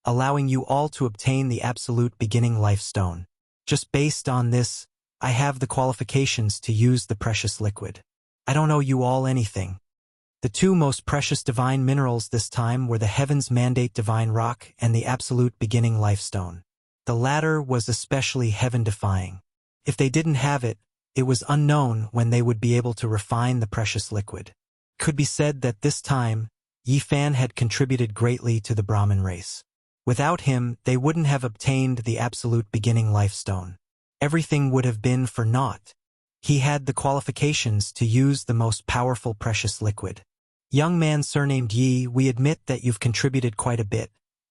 [SPEAKER 1] allowing you all to obtain the absolute beginning life stone. Just based on this, I have the qualifications to use the precious liquid. I don't owe you all anything. The two most precious divine minerals this time were the Heaven's Mandate Divine Rock and the Absolute Beginning Life Stone. The latter was especially heaven-defying. If they didn't have it, it was unknown when they would be able to refine the precious liquid. Could be said that this time, Yifan had contributed greatly to the Brahmin race. Without him, they wouldn't have obtained the Absolute Beginning Life Stone. Everything would have been for naught. He had the qualifications to use the most powerful precious liquid. Young man surnamed Yi, we admit that you've contributed quite a bit,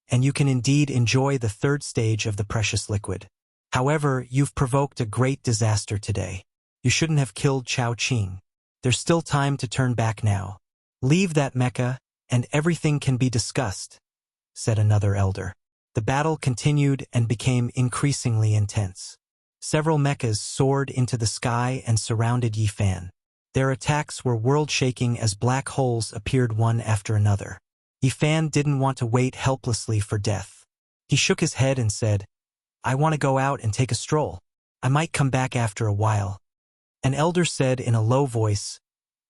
[SPEAKER 1] and you can indeed enjoy the third stage of the precious liquid. However, you've provoked a great disaster today. You shouldn't have killed Chao Qing. There's still time to turn back now. Leave that mecha, and everything can be discussed, said another elder. The battle continued and became increasingly intense. Several mechas soared into the sky and surrounded Yifan. Their attacks were world-shaking as black holes appeared one after another. Yifan didn't want to wait helplessly for death. He shook his head and said, I want to go out and take a stroll. I might come back after a while. An elder said in a low voice,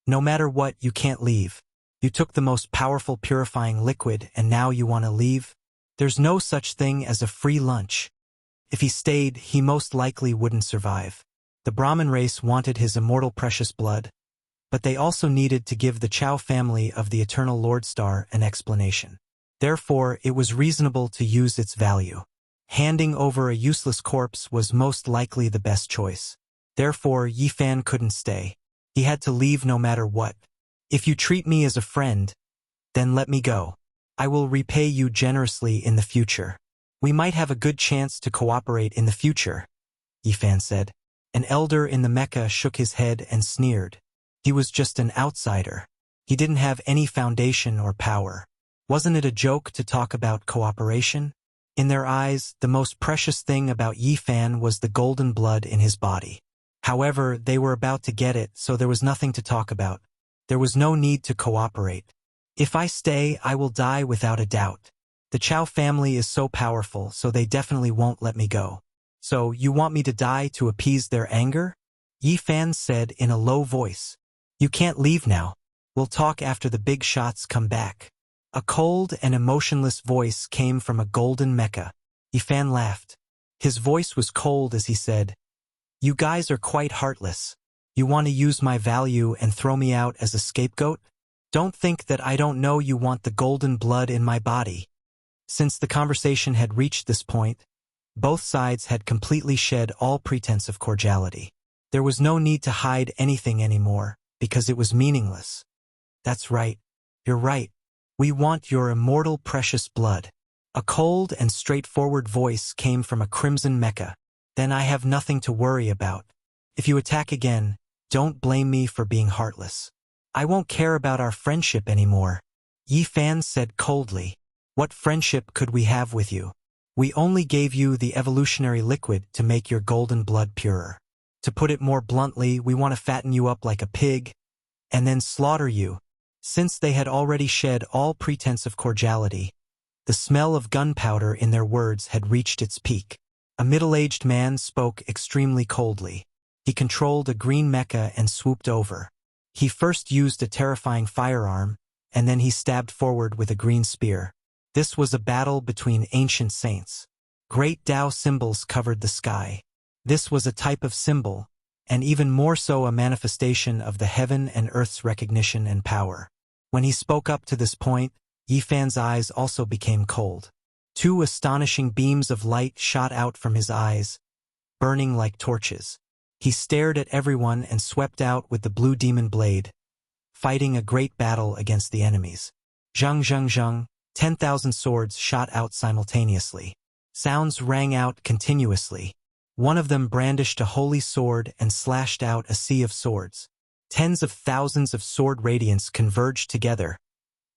[SPEAKER 1] No matter what, you can't leave. You took the most powerful purifying liquid and now you want to leave? There's no such thing as a free lunch. If he stayed, he most likely wouldn't survive. The Brahmin race wanted his immortal precious blood, but they also needed to give the Chao family of the Eternal Lord Star an explanation. Therefore, it was reasonable to use its value. Handing over a useless corpse was most likely the best choice. Therefore, Yifan couldn't stay. He had to leave no matter what. If you treat me as a friend, then let me go. I will repay you generously in the future. We might have a good chance to cooperate in the future, Yifan said. An elder in the Mecca shook his head and sneered. He was just an outsider. He didn't have any foundation or power. Wasn't it a joke to talk about cooperation? In their eyes, the most precious thing about Yifan was the golden blood in his body. However, they were about to get it, so there was nothing to talk about. There was no need to cooperate. If I stay, I will die without a doubt. The Chao family is so powerful, so they definitely won't let me go. So, you want me to die to appease their anger? Yifan said in a low voice. You can't leave now. We'll talk after the big shots come back. A cold and emotionless voice came from a golden mecha. Yifan laughed. His voice was cold as he said, You guys are quite heartless. You want to use my value and throw me out as a scapegoat? Don't think that I don't know you want the golden blood in my body. Since the conversation had reached this point, both sides had completely shed all pretense of cordiality. There was no need to hide anything anymore, because it was meaningless. That's right. You're right. We want your immortal precious blood. A cold and straightforward voice came from a crimson mecha. Then I have nothing to worry about. If you attack again, don't blame me for being heartless. I won't care about our friendship anymore. Yifan said coldly. What friendship could we have with you? We only gave you the evolutionary liquid to make your golden blood purer. To put it more bluntly, we want to fatten you up like a pig, and then slaughter you. Since they had already shed all pretense of cordiality, the smell of gunpowder in their words had reached its peak. A middle-aged man spoke extremely coldly. He controlled a green mecha and swooped over. He first used a terrifying firearm, and then he stabbed forward with a green spear. This was a battle between ancient saints. Great Tao symbols covered the sky. This was a type of symbol, and even more so a manifestation of the heaven and earth's recognition and power. When he spoke up to this point, Yifan's eyes also became cold. Two astonishing beams of light shot out from his eyes, burning like torches. He stared at everyone and swept out with the blue demon blade, fighting a great battle against the enemies. Zhang zhang zhang, 10,000 swords shot out simultaneously. Sounds rang out continuously. One of them brandished a holy sword and slashed out a sea of swords. Tens of thousands of sword radiants converged together,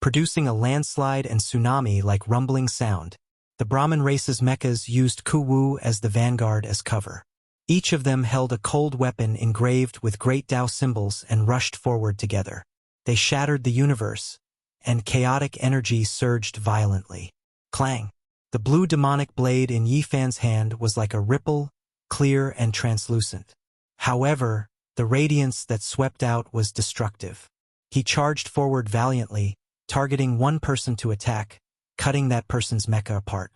[SPEAKER 1] producing a landslide and tsunami like rumbling sound. The Brahmin race's mechas used Ku-Wu as the vanguard as cover. Each of them held a cold weapon engraved with great Tao symbols and rushed forward together. They shattered the universe, and chaotic energy surged violently. Clang! The blue demonic blade in Yifan's hand was like a ripple, clear and translucent. However, the radiance that swept out was destructive. He charged forward valiantly, targeting one person to attack, cutting that person's mecha apart.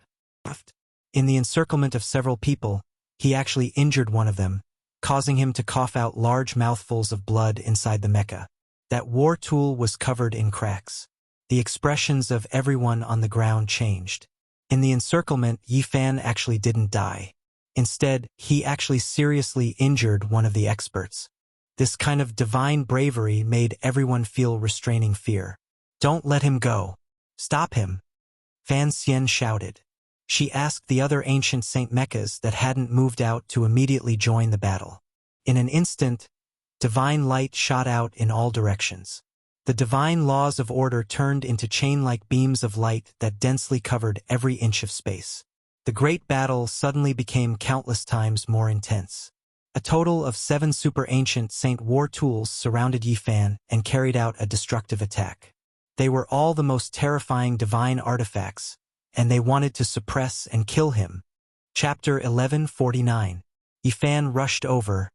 [SPEAKER 1] In the encirclement of several people, he actually injured one of them, causing him to cough out large mouthfuls of blood inside the mecha. That war tool was covered in cracks. The expressions of everyone on the ground changed. In the encirclement, Yifan actually didn't die. Instead, he actually seriously injured one of the experts. This kind of divine bravery made everyone feel restraining fear. "Don't let him go. Stop him," Fan Xian shouted. She asked the other ancient Saint mechas that hadn't moved out to immediately join the battle. In an instant, divine light shot out in all directions. The divine laws of order turned into chain-like beams of light that densely covered every inch of space. The great battle suddenly became countless times more intense. A total of 7 super ancient Saint war tools surrounded Yifan and carried out a destructive attack. They were all the most terrifying divine artifacts, and they wanted to suppress and kill him. Chapter 1149. Yifan rushed over,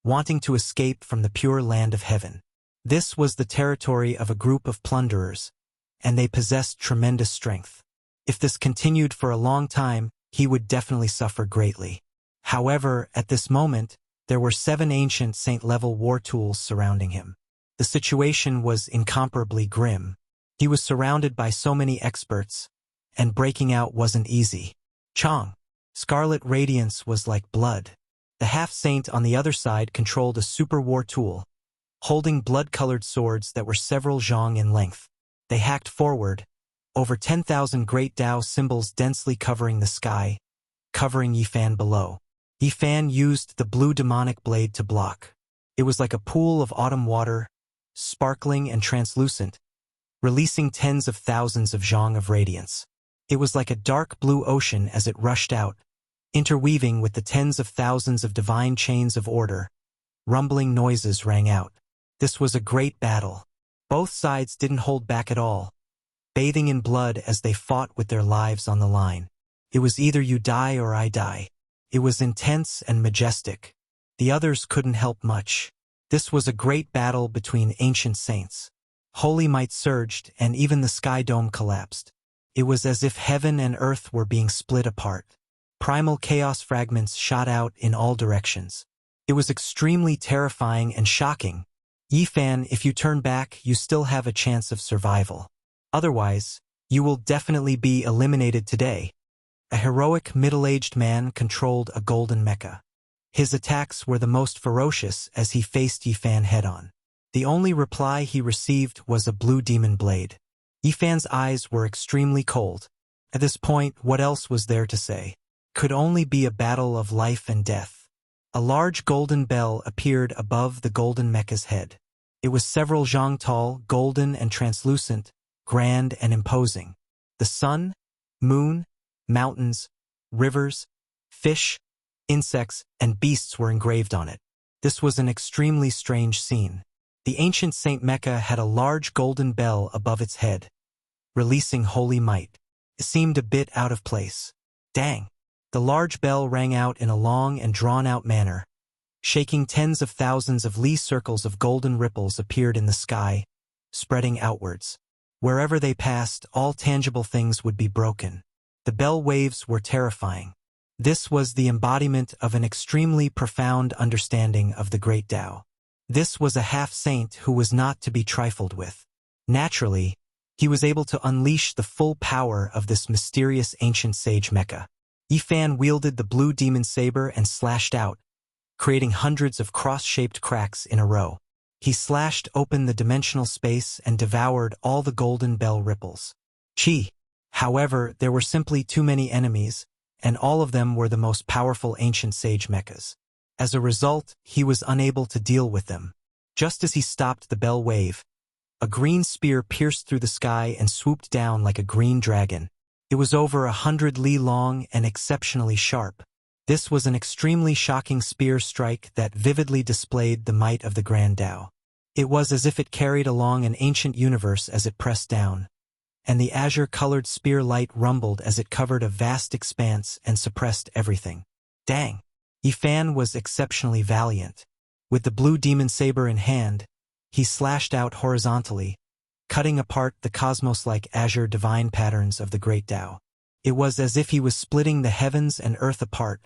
[SPEAKER 1] wanting to escape from the pure land of heaven. This was the territory of a group of plunderers, and they possessed tremendous strength. If this continued for a long time, he would definitely suffer greatly. However, at this moment, there were 7 ancient saint-level war tools surrounding him. The situation was incomparably grim. He was surrounded by so many experts, and breaking out wasn't easy. Chong! Scarlet radiance was like blood. The half-saint on the other side controlled a super war tool, holding blood-colored swords that were several zhang in length. They hacked forward, over 10,000 great Tao symbols densely covering the sky, covering Yifan below. Yifan used the blue demonic blade to block. It was like a pool of autumn water, sparkling and translucent, releasing tens of thousands of zhang of radiance. It was like a dark blue ocean as it rushed out, interweaving with the tens of thousands of divine chains of order. Rumbling noises rang out. This was a great battle. Both sides didn't hold back at all, bathing in blood as they fought with their lives on the line. It was either you die or I die. It was intense and majestic. The others couldn't help much. This was a great battle between ancient saints. Holy might surged, and even the sky dome collapsed. It was as if heaven and earth were being split apart. Primal chaos fragments shot out in all directions. It was extremely terrifying and shocking. Yifan, if you turn back, you still have a chance of survival. Otherwise, you will definitely be eliminated today. A heroic middle-aged man controlled a golden mecha. His attacks were the most ferocious as he faced Yifan head-on. The only reply he received was a blue demon blade. Yifan's eyes were extremely cold. At this point, what else was there to say? Could only be a battle of life and death. A large golden bell appeared above the golden mecha's head. It was several zhang tall, golden and translucent, grand and imposing. The sun, moon, mountains, rivers, fish, insects, and beasts were engraved on it. This was an extremely strange scene. The ancient Saint Mecha had a large golden bell above its head, releasing holy might. It seemed a bit out of place. Dang! The large bell rang out in a long and drawn-out manner. Shaking tens of thousands of Li circles of golden ripples appeared in the sky, spreading outwards. Wherever they passed, all tangible things would be broken. The bell waves were terrifying. This was the embodiment of an extremely profound understanding of the great Tao. This was a half-saint who was not to be trifled with. Naturally, he was able to unleash the full power of this mysterious ancient sage mecha. Yifan wielded the blue demon saber and slashed out, creating hundreds of cross-shaped cracks in a row. He slashed open the dimensional space and devoured all the golden bell ripples. However, there were simply too many enemies, and all of them were the most powerful ancient sage mechas. As a result, he was unable to deal with them. Just as he stopped the bell wave, a green spear pierced through the sky and swooped down like a green dragon. It was over 100 li long and exceptionally sharp. This was an extremely shocking spear strike that vividly displayed the might of the Grand Tao. It was as if it carried along an ancient universe as it pressed down, and the azure-colored spear light rumbled as it covered a vast expanse and suppressed everything. Dang! Yifan was exceptionally valiant. With the blue demon saber in hand, he slashed out horizontally, cutting apart the cosmos-like azure divine patterns of the great Tao. It was as if he was splitting the heavens and earth apart,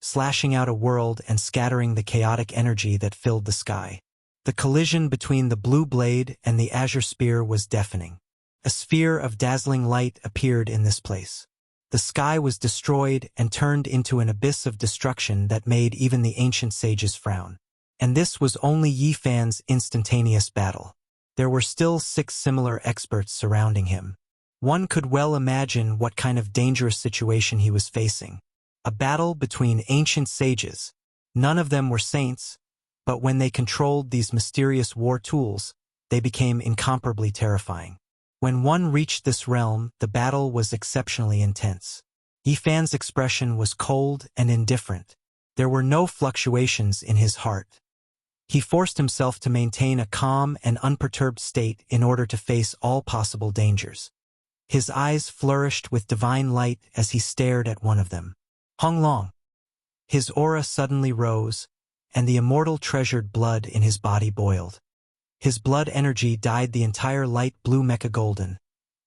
[SPEAKER 1] slashing out a world and scattering the chaotic energy that filled the sky. The collision between the blue blade and the azure spear was deafening. A sphere of dazzling light appeared in this place. The sky was destroyed and turned into an abyss of destruction that made even the ancient sages frown. And this was only Yifan's instantaneous battle. There were still 6 similar experts surrounding him. One could well imagine what kind of dangerous situation he was facing. A battle between ancient sages. None of them were saints, but when they controlled these mysterious war tools, they became incomparably terrifying. When one reached this realm, the battle was exceptionally intense. Yifan's expression was cold and indifferent. There were no fluctuations in his heart. He forced himself to maintain a calm and unperturbed state in order to face all possible dangers. His eyes flourished with divine light as he stared at one of them. Honglong. His aura suddenly rose, and the immortal treasured blood in his body boiled. His blood energy dyed the entire light blue mecha golden,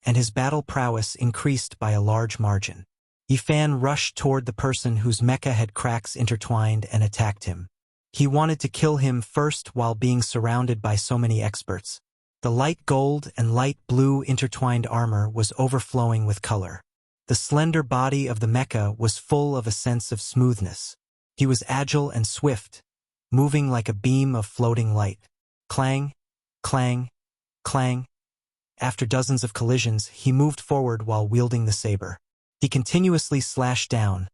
[SPEAKER 1] and his battle prowess increased by a large margin. Yifan rushed toward the person whose mecha had cracks intertwined and attacked him. He wanted to kill him first while being surrounded by so many experts. The light gold and light blue intertwined armor was overflowing with color. The slender body of the mecha was full of a sense of smoothness. He was agile and swift, moving like a beam of floating light. Clang, clang, clang. After dozens of collisions, he moved forward while wielding the saber. He continuously slashed down,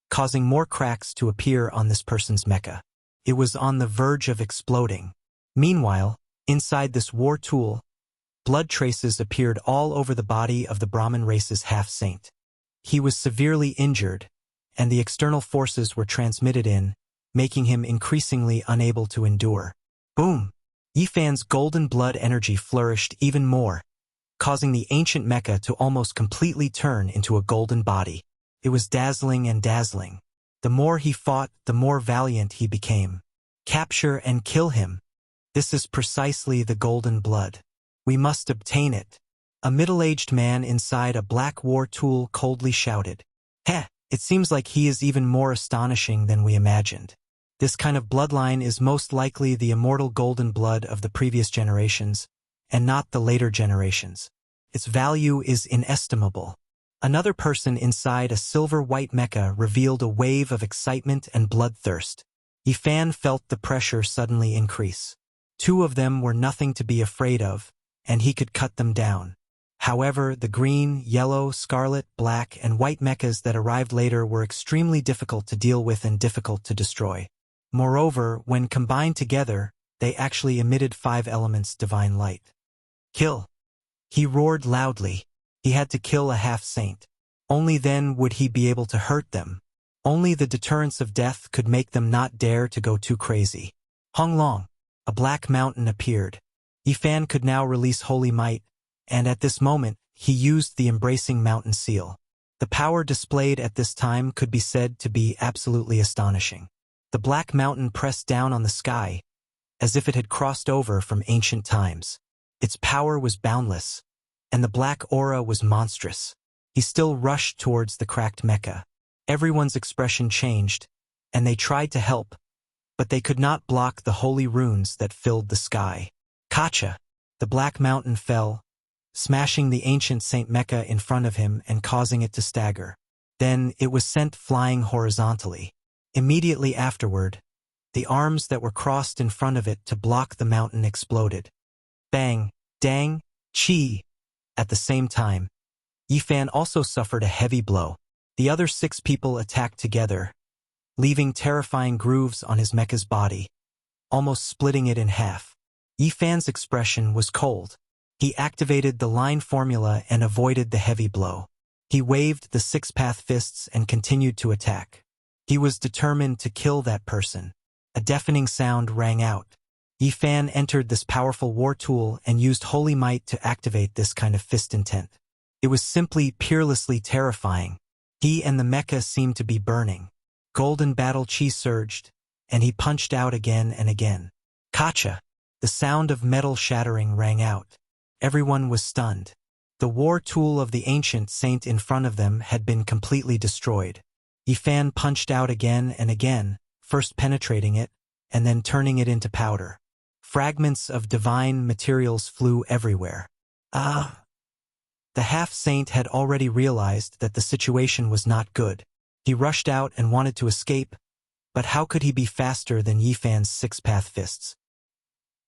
[SPEAKER 1] causing more cracks to appear on this person's mecha. It was on the verge of exploding. Meanwhile, inside this war tool, blood traces appeared all over the body of the Brahmin race's half-saint. He was severely injured, and the external forces were transmitted in, making him increasingly unable to endure. Boom! Yifan's golden blood energy flourished even more, causing the ancient mecha to almost completely turn into a golden body. It was dazzling and dazzling. The more he fought, the more valiant he became. Capture and kill him. This is precisely the golden blood. We must obtain it. A middle-aged man inside a black war tool coldly shouted. Heh, it seems like he is even more astonishing than we imagined. This kind of bloodline is most likely the immortal golden blood of the previous generations, and not the later generations. Its value is inestimable. Another person inside a silver-white mecha revealed a wave of excitement and bloodthirst. Yifan felt the pressure suddenly increase. 2 of them were nothing to be afraid of, and he could cut them down. However, the green, yellow, scarlet, black, and white mechas that arrived later were extremely difficult to deal with and difficult to destroy. Moreover, when combined together, they actually emitted 5 elements divine light. Kill! He roared loudly. He had to kill a half-saint. Only then would he be able to hurt them. Only the deterrence of death could make them not dare to go too crazy. Honglong! A black mountain appeared. Yifan could now release holy might, and at this moment, he used the embracing mountain seal. The power displayed at this time could be said to be absolutely astonishing. The black mountain pressed down on the sky, as if it had crossed over from ancient times. Its power was boundless, and the black aura was monstrous. He still rushed towards the cracked mecha. Everyone's expression changed, and they tried to help, but they could not block the holy runes that filled the sky. Kacha! The black mountain fell, smashing the ancient Saint Mecha in front of him and causing it to stagger. Then it was sent flying horizontally. Immediately afterward, the arms that were crossed in front of it to block the mountain exploded. Bang! Dang! Chi! At the same time, Yifan also suffered a heavy blow. The other 6 people attacked together, leaving terrifying grooves on his mecha's body, almost splitting it in half. Yifan's expression was cold. He activated the line formula and avoided the heavy blow. He waved the 6-path fists and continued to attack. He was determined to kill that person. A deafening sound rang out. Yifan entered this powerful war tool and used holy might to activate this kind of fist intent. It was simply peerlessly terrifying. He and the mecha seemed to be burning. Golden battle chi surged, and he punched out again and again. Kacha! The sound of metal shattering rang out. Everyone was stunned. The war tool of the ancient saint in front of them had been completely destroyed. Yifan punched out again and again, first penetrating it, and then turning it into powder. Fragments of divine materials flew everywhere. The half-saint had already realized that the situation was not good. He rushed out and wanted to escape, but how could he be faster than Yifan's 6-path fists?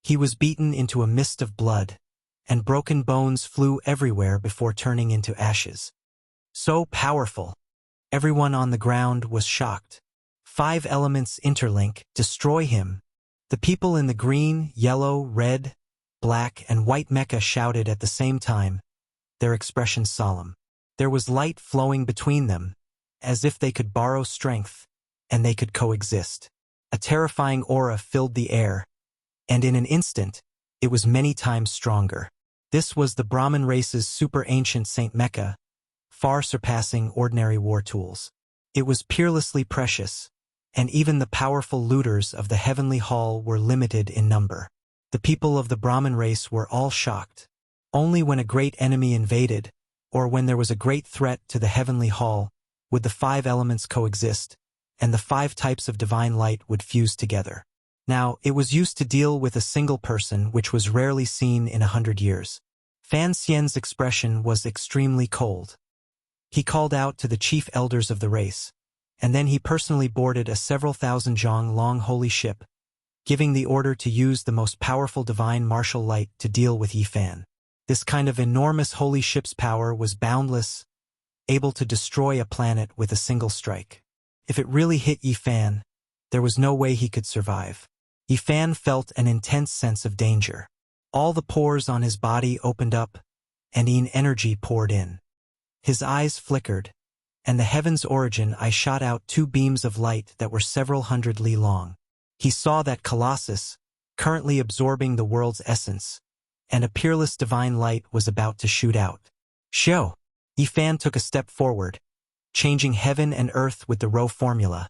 [SPEAKER 1] He was beaten into a mist of blood, and broken bones flew everywhere before turning into ashes. So powerful! Everyone on the ground was shocked. 5 elements interlink, destroy him. The people in the green, yellow, red, black, and white mecha shouted at the same time, their expressions solemn. There was light flowing between them, as if they could borrow strength, and they could coexist. A terrifying aura filled the air, and in an instant, it was many times stronger. This was the Brahmin race's super-ancient Saint Mecha, far surpassing ordinary war tools. It was peerlessly precious, and even the powerful looters of the heavenly hall were limited in number. The people of the Brahmin race were all shocked. Only when a great enemy invaded, or when there was a great threat to the heavenly hall, would the 5 elements coexist, and the 5 types of divine light would fuse together. Now, it was used to deal with a single person, which was rarely seen in 100 years. Fan Xian's expression was extremely cold. He called out to the chief elders of the race, and then he personally boarded a several thousand zhang long holy ship, giving the order to use the most powerful divine martial light to deal with Yifan. This kind of enormous holy ship's power was boundless, able to destroy a planet with a single strike. If it really hit Yifan, there was no way he could survive. Yifan felt an intense sense of danger. All the pores on his body opened up, and energy poured in. His eyes flickered, and the heaven's origin eye shot out 2 beams of light that were several hundred li long. He saw that Colossus, currently absorbing the world's essence, and a peerless divine light was about to shoot out. Show! Yifan took a step forward, changing heaven and earth with the Rho formula,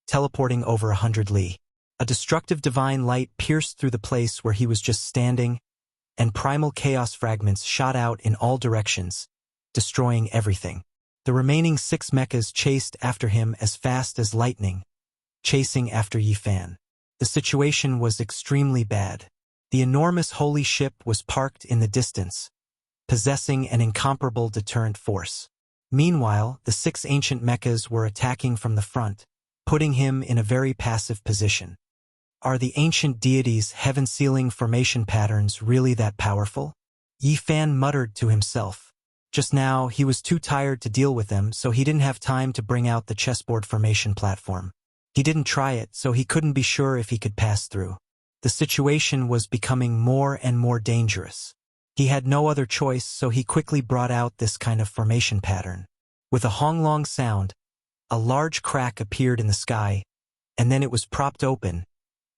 [SPEAKER 1] teleporting over 100 li. A destructive divine light pierced through the place where he was just standing, and primal chaos fragments shot out in all directions, destroying everything. The remaining 6 mechas chased after him as fast as lightning, chasing after Yifan. The situation was extremely bad. The enormous holy ship was parked in the distance, possessing an incomparable deterrent force. Meanwhile, the 6 ancient mechas were attacking from the front, putting him in a very passive position. Are the ancient deities' heaven-sealing formation patterns really that powerful? Yifan muttered to himself. Just now, he was too tired to deal with them, so he didn't have time to bring out the chessboard formation platform. He didn't try it, so he couldn't be sure if he could pass through. The situation was becoming more and more dangerous. He had no other choice, so he quickly brought out this kind of formation pattern. With a honglong sound, a large crack appeared in the sky, and then it was propped open,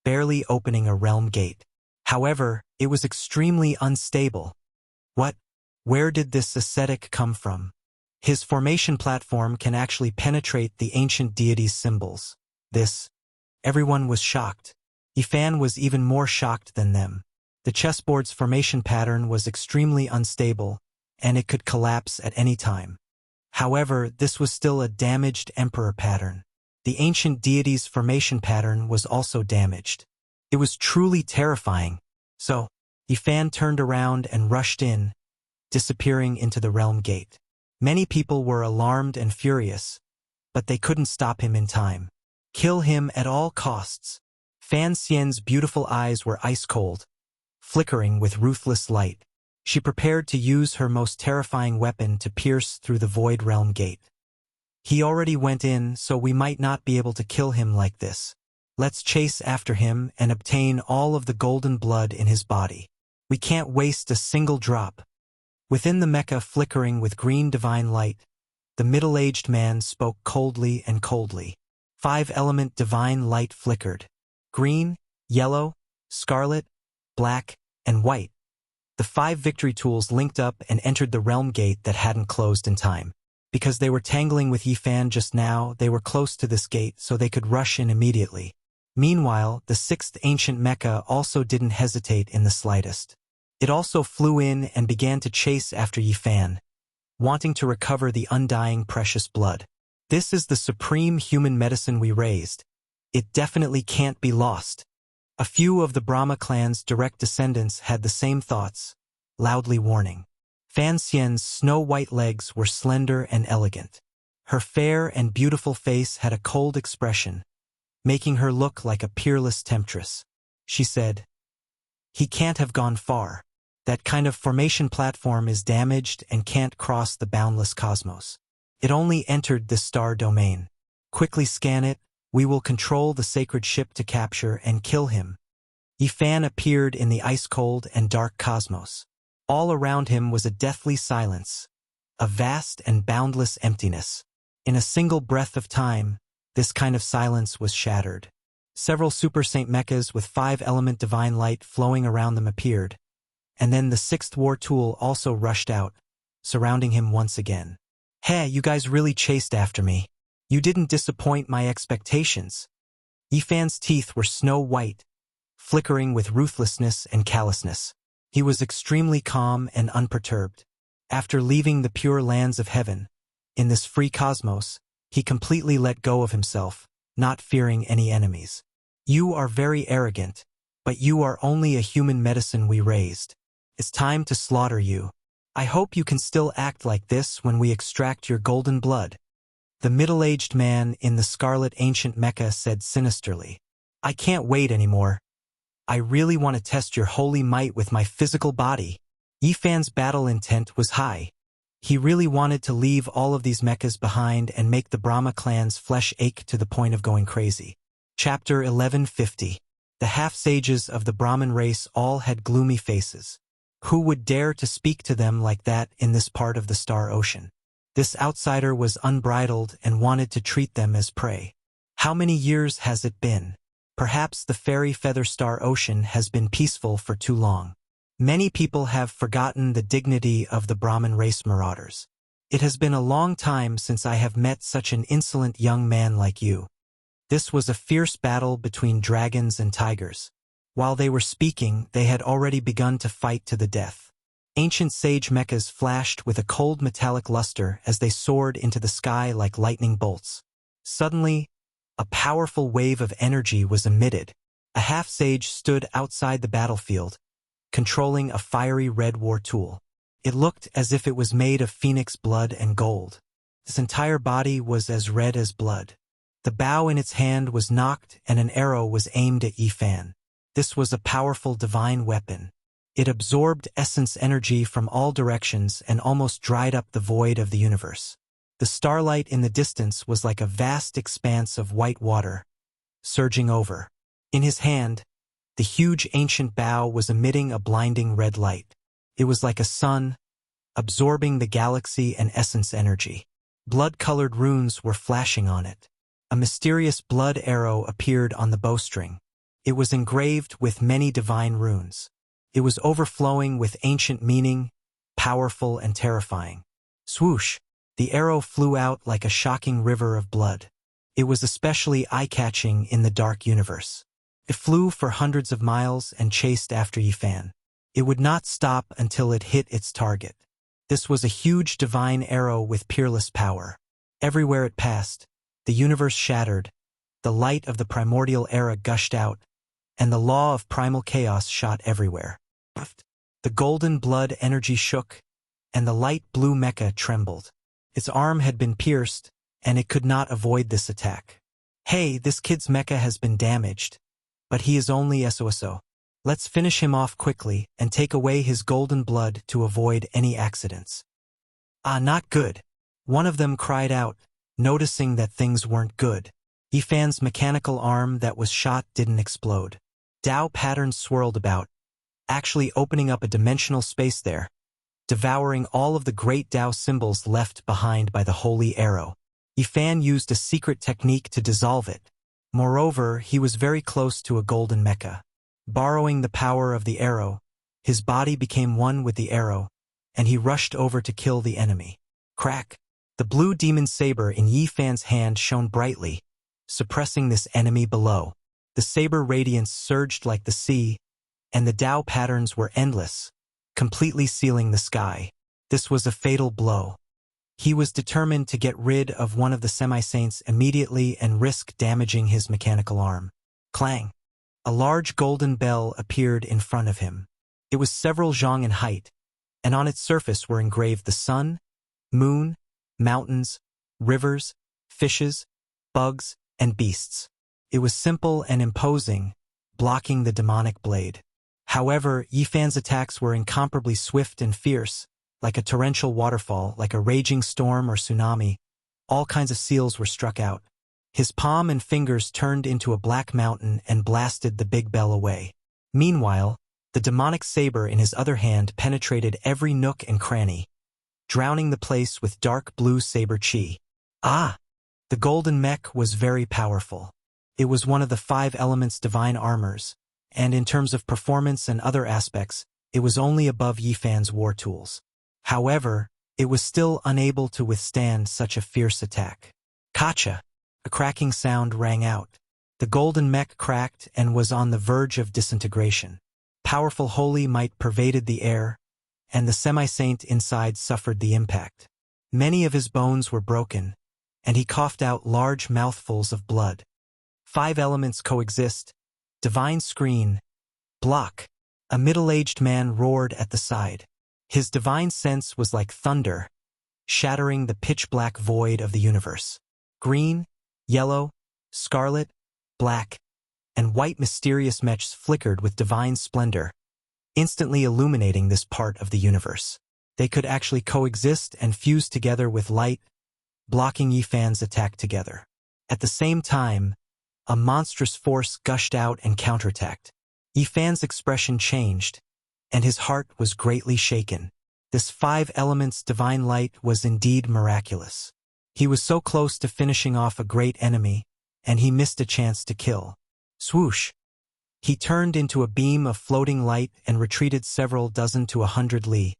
[SPEAKER 1] barely opening a realm gate. However, it was extremely unstable. Where did this ascetic come from? His formation platform can actually penetrate the ancient deity's symbols. Everyone was shocked. Yifan was even more shocked than them. The chessboard's formation pattern was extremely unstable, and it could collapse at any time. However, this was still a damaged emperor pattern. The ancient deity's formation pattern was also damaged. It was truly terrifying. So, Yifan turned around and rushed in, disappearing into the realm gate. Many people were alarmed and furious, but they couldn't stop him in time. Kill him at all costs. Fan Xian's beautiful eyes were ice-cold, flickering with ruthless light. She prepared to use her most terrifying weapon to pierce through the void realm gate. He already went in, so we might not be able to kill him like this. Let's chase after him and obtain all of the golden blood in his body. We can't waste a single drop. Within the mecha flickering with green divine light, the middle-aged man spoke coldly and coldly. 5-element divine light flickered. Green, yellow, scarlet, black, and white. The 5 victory tools linked up and entered the realm gate that hadn't closed in time. Because they were tangling with Yifan just now, they were close to this gate so they could rush in immediately. Meanwhile, the 6th ancient mecha also didn't hesitate in the slightest. It also flew in and began to chase after Yifan, wanting to recover the undying precious blood. This is the supreme human medicine we raised. It definitely can't be lost. A few of the Brahma clan's direct descendants had the same thoughts, loudly warning. Fan Xian's snow-white legs were slender and elegant. Her fair and beautiful face had a cold expression, making her look like a peerless temptress. She said, "He can't have gone far. That kind of formation platform is damaged and can't cross the boundless cosmos. It only entered this star domain. Quickly scan it. We will control the sacred ship to capture and kill him." Yifan appeared in the ice-cold and dark cosmos. All around him was a deathly silence, a vast and boundless emptiness. In a single breath of time, this kind of silence was shattered. Several Super Saint mechas with 5-element divine light flowing around them appeared, and then the 6th war tool also rushed out, surrounding him once again. "Hey, you guys really chased after me. You didn't disappoint my expectations." Yifan's teeth were snow-white, flickering with ruthlessness and callousness. He was extremely calm and unperturbed. After leaving the pure lands of heaven, in this free cosmos, he completely let go of himself, not fearing any enemies. "You are very arrogant, but you are only a human medicine we raised. It's time to slaughter you. I hope you can still act like this when we extract your golden blood." The middle-aged man in the scarlet ancient mecha said sinisterly, "I can't wait anymore. I really want to test your holy might with my physical body." Yifan's battle intent was high. He really wanted to leave all of these mechas behind and make the Brahma clan's flesh ache to the point of going crazy. Chapter 1150. The half-sages of the Brahmin race all had gloomy faces. Who would dare to speak to them like that in this part of the Star Ocean? This outsider was unbridled and wanted to treat them as prey. How many years has it been? Perhaps the fairy feather Star Ocean has been peaceful for too long. Many people have forgotten the dignity of the Brahmin race marauders. It has been a long time since I have met such an insolent young man like you. This was a fierce battle between dragons and tigers. While they were speaking, they had already begun to fight to the death. Ancient sage mechas flashed with a cold metallic luster as they soared into the sky like lightning bolts. Suddenly, a powerful wave of energy was emitted. A half-sage stood outside the battlefield, controlling a fiery red war tool. It looked as if it was made of phoenix blood and gold. Its entire body was as red as blood. The bow in its hand was knocked and an arrow was aimed at Yifan. This was a powerful divine weapon. It absorbed essence energy from all directions and almost dried up the void of the universe. The starlight in the distance was like a vast expanse of white water, surging over. In his hand, the huge ancient bow was emitting a blinding red light. It was like a sun, absorbing the galaxy and essence energy. Blood-colored runes were flashing on it. A mysterious blood arrow appeared on the bowstring. It was engraved with many divine runes. It was overflowing with ancient meaning, powerful and terrifying. Swoosh! The arrow flew out like a shocking river of blood. It was especially eye-catching in the dark universe. It flew for hundreds of miles and chased after Yifan. It would not stop until it hit its target. This was a huge divine arrow with peerless power. Everywhere it passed, the universe shattered, the light of the primordial era gushed out, and the law of primal chaos shot everywhere. The golden blood energy shook, and the light blue mecha trembled. Its arm had been pierced, and it could not avoid this attack. Hey, this kid's mecha has been damaged, but he is only SOSO. Let's finish him off quickly and take away his golden blood to avoid any accidents. Ah, not good. One of them cried out, noticing that things weren't good. Yifan's mechanical arm that was shot didn't explode. Dao patterns swirled about, actually opening up a dimensional space there, devouring all of the great Dao symbols left behind by the holy arrow. Yifan used a secret technique to dissolve it. Moreover, he was very close to a golden mecha. Borrowing the power of the arrow, his body became one with the arrow, and he rushed over to kill the enemy. Crack! The blue demon saber in Yifan's hand shone brightly, suppressing this enemy below. The saber radiance surged like the sea, and the Dao patterns were endless, completely sealing the sky. This was a fatal blow. He was determined to get rid of one of the semi-saints immediately and risk damaging his mechanical arm. Clang! A large golden bell appeared in front of him. It was several zhang in height, and on its surface were engraved the sun, moon, mountains, rivers, fishes, bugs, and beasts. It was simple and imposing, blocking the demonic blade. However, Yifan's attacks were incomparably swift and fierce, like a torrential waterfall, like a raging storm or tsunami. All kinds of seals were struck out. His palm and fingers turned into a black mountain and blasted the big bell away. Meanwhile, the demonic saber in his other hand penetrated every nook and cranny, drowning the place with dark blue saber chi. Ah! The golden mech was very powerful. It was one of the 5 elements divine armors, and in terms of performance and other aspects, it was only above Yifan's war tools. However, it was still unable to withstand such a fierce attack. Kacha! A cracking sound rang out. The golden mech cracked and was on the verge of disintegration. Powerful holy might pervaded the air, and the semi-saint inside suffered the impact. Many of his bones were broken, and he coughed out large mouthfuls of blood. 5 elements coexist. Divine screen. Block. A middle-aged man roared at the side. His divine sense was like thunder, shattering the pitch-black void of the universe. Green, yellow, scarlet, black, and white mysterious mechs flickered with divine splendor, instantly illuminating this part of the universe. They could actually coexist and fuse together with light, blocking Yifan's attack together. At the same time, a monstrous force gushed out and counterattacked. Yifan's expression changed, and his heart was greatly shaken. This 5 elements divine light was indeed miraculous. He was so close to finishing off a great enemy, and he missed a chance to kill. Swoosh! He turned into a beam of floating light and retreated several dozen to 100 li,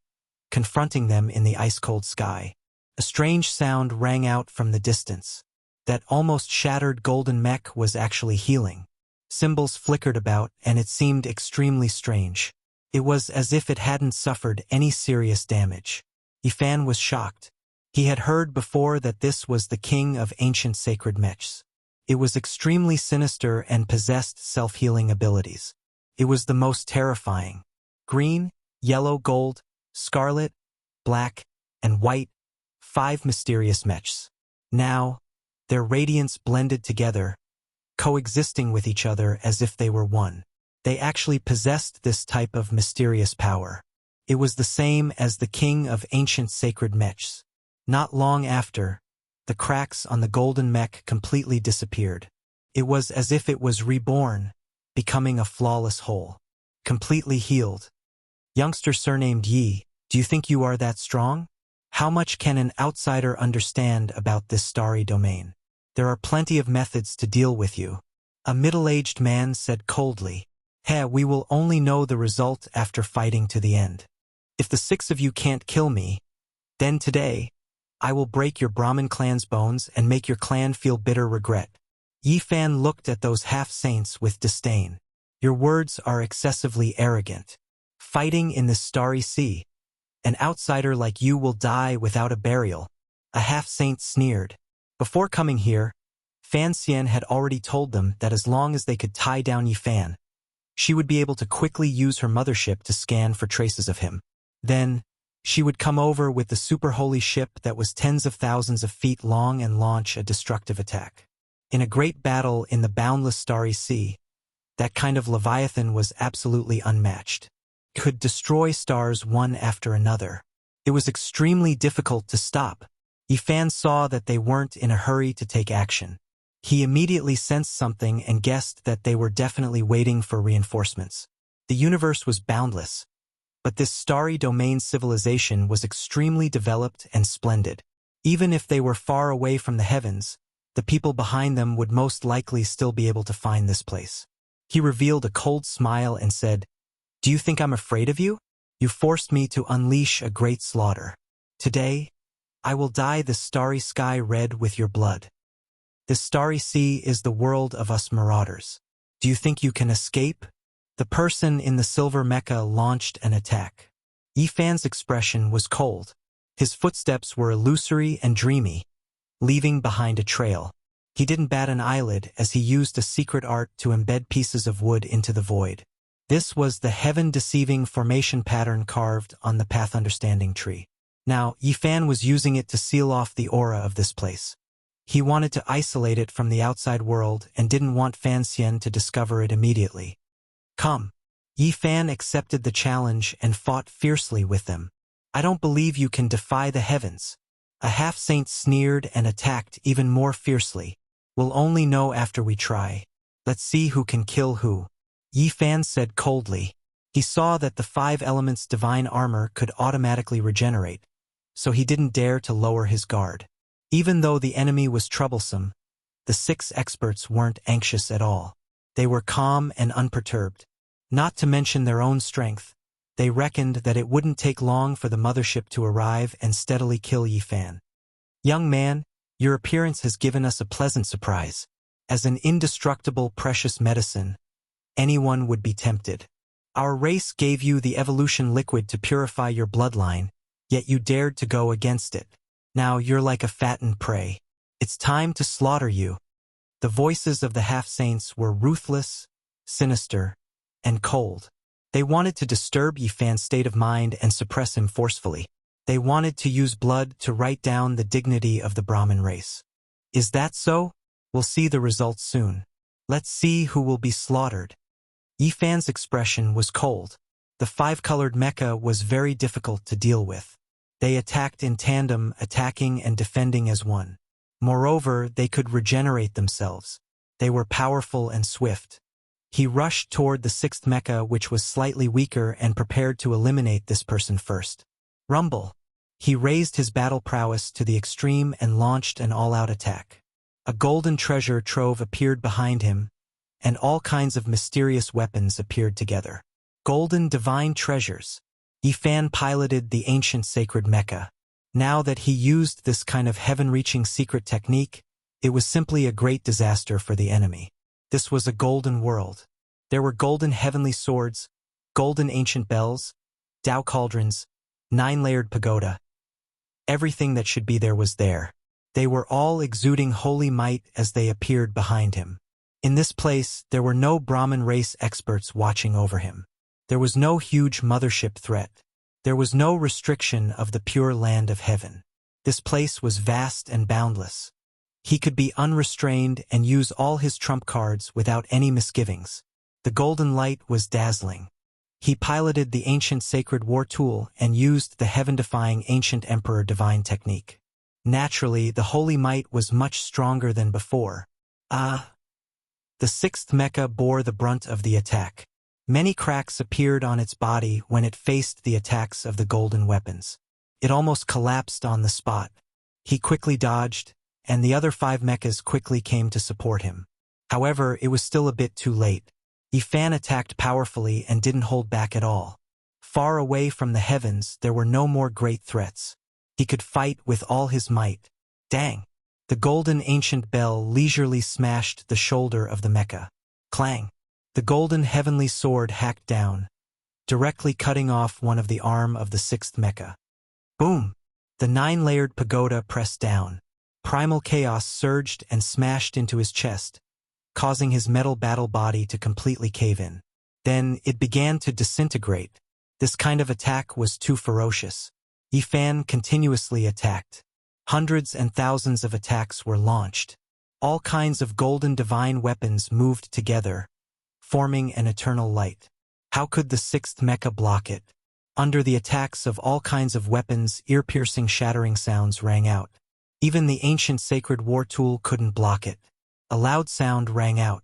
[SPEAKER 1] confronting them in the ice-cold sky. A strange sound rang out from the distance. That almost shattered golden mech was actually healing. Symbols flickered about, and it seemed extremely strange. It was as if it hadn't suffered any serious damage. Yifan was shocked. He had heard before that this was the king of ancient sacred mechs. It was extremely sinister and possessed self-healing abilities. It was the most terrifying. Green, yellow, gold, scarlet, black, and white, 5 mysterious mechs. Now, their radiance blended together, coexisting with each other as if they were one. They actually possessed this type of mysterious power. It was the same as the king of ancient sacred mechs. Not long after, the cracks on the golden mech completely disappeared. It was as if it was reborn, becoming a flawless whole. Completely healed. Youngster surnamed Yi, do you think you are that strong? How much can an outsider understand about this starry domain? There are plenty of methods to deal with you. A middle-aged man said coldly. Hey, we will only know the result after fighting to the end. If the 6 of you can't kill me, then today, I will break your Brahmin clan's bones and make your clan feel bitter regret. Yifan looked at those half-saints with disdain. Your words are excessively arrogant. Fighting in this starry sea. An outsider like you will die without a burial. A half-saint sneered. Before coming here, Fan Xian had already told them that as long as they could tie down Yifan, she would be able to quickly use her mothership to scan for traces of him. Then, she would come over with the super holy ship that was tens of thousands of feet long and launch a destructive attack. In a great battle in the boundless starry sea, that kind of Leviathan was absolutely unmatched. It could destroy stars one after another. It was extremely difficult to stop. Yifan saw that they weren't in a hurry to take action. He immediately sensed something and guessed that they were definitely waiting for reinforcements. The universe was boundless, but this starry domain civilization was extremely developed and splendid. Even if they were far away from the heavens, the people behind them would most likely still be able to find this place. He revealed a cold smile and said, "Do you think I'm afraid of you? You forced me to unleash a great slaughter. Today, I will dye the starry sky red with your blood. This starry sea is the world of us marauders. Do you think you can escape?" The person in the silver mecha launched an attack. Yifan's expression was cold. His footsteps were illusory and dreamy, leaving behind a trail. He didn't bat an eyelid as he used a secret art to embed pieces of wood into the void. This was the heaven-deceiving formation pattern carved on the path understanding tree. Now, Yifan was using it to seal off the aura of this place. He wanted to isolate it from the outside world and didn't want Fan Xian to discover it immediately. "Come." Yifan accepted the challenge and fought fiercely with them. "I don't believe you can defy the heavens." A half-saint sneered and attacked even more fiercely. "We'll only know after we try. Let's see who can kill who." Yifan said coldly. He saw that the 5 elements' divine armor could automatically regenerate, so he didn't dare to lower his guard. Even though the enemy was troublesome, the 6 experts weren't anxious at all. They were calm and unperturbed. Not to mention their own strength, they reckoned that it wouldn't take long for the mothership to arrive and steadily kill Yifan. "Young man, your appearance has given us a pleasant surprise. As an indestructible precious medicine, anyone would be tempted. Our race gave you the evolution liquid to purify your bloodline, yet you dared to go against it. Now you're like a fattened prey. It's time to slaughter you." The voices of the half-saints were ruthless, sinister, and cold. They wanted to disturb Yifan's state of mind and suppress him forcefully. They wanted to use blood to write down the dignity of the Brahmin race. Is that so? We'll see the results soon. Let's see who will be slaughtered. Yifan's expression was cold. The 5-colored mecha was very difficult to deal with. They attacked in tandem, attacking and defending as one. Moreover, they could regenerate themselves. They were powerful and swift. He rushed toward the 6th mecha, which was slightly weaker, and prepared to eliminate this person first. Rumble. He raised his battle prowess to the extreme and launched an all-out attack. A golden treasure trove appeared behind him, and all kinds of mysterious weapons appeared together. Golden divine treasures. Yifan piloted the ancient sacred mecha. Now that he used this kind of heaven-reaching secret technique, it was simply a great disaster for the enemy. This was a golden world. There were golden heavenly swords, golden ancient bells, Tao cauldrons, 9-layered pagoda. Everything that should be there was there. They were all exuding holy might as they appeared behind him. In this place, there were no Brahmin race experts watching over him. There was no huge mothership threat. There was no restriction of the pure land of heaven. This place was vast and boundless. He could be unrestrained and use all his trump cards without any misgivings. The golden light was dazzling. He piloted the ancient sacred war tool and used the heaven-defying ancient emperor divine technique. Naturally, the holy might was much stronger than before. The 6th mecha bore the brunt of the attack. Many cracks appeared on its body when it faced the attacks of the golden weapons. It almost collapsed on the spot. He quickly dodged, and the other 5 mechas quickly came to support him. However, it was still a bit too late. Yifan attacked powerfully and didn't hold back at all. Far away from the heavens, there were no more great threats. He could fight with all his might. Dang! The golden ancient bell leisurely smashed the shoulder of the mecha. Clang! The golden heavenly sword hacked down, directly cutting off one of the arm of the sixth mecha. Boom! The 9-layered pagoda pressed down. Primal chaos surged and smashed into his chest, causing his metal battle body to completely cave in. Then it began to disintegrate. This kind of attack was too ferocious. Yifan continuously attacked. Hundreds and thousands of attacks were launched. All kinds of golden divine weapons moved together, forming an eternal light. How could the sixth mecha block it? Under the attacks of all kinds of weapons, ear-piercing shattering sounds rang out. Even the ancient sacred war tool couldn't block it. A loud sound rang out.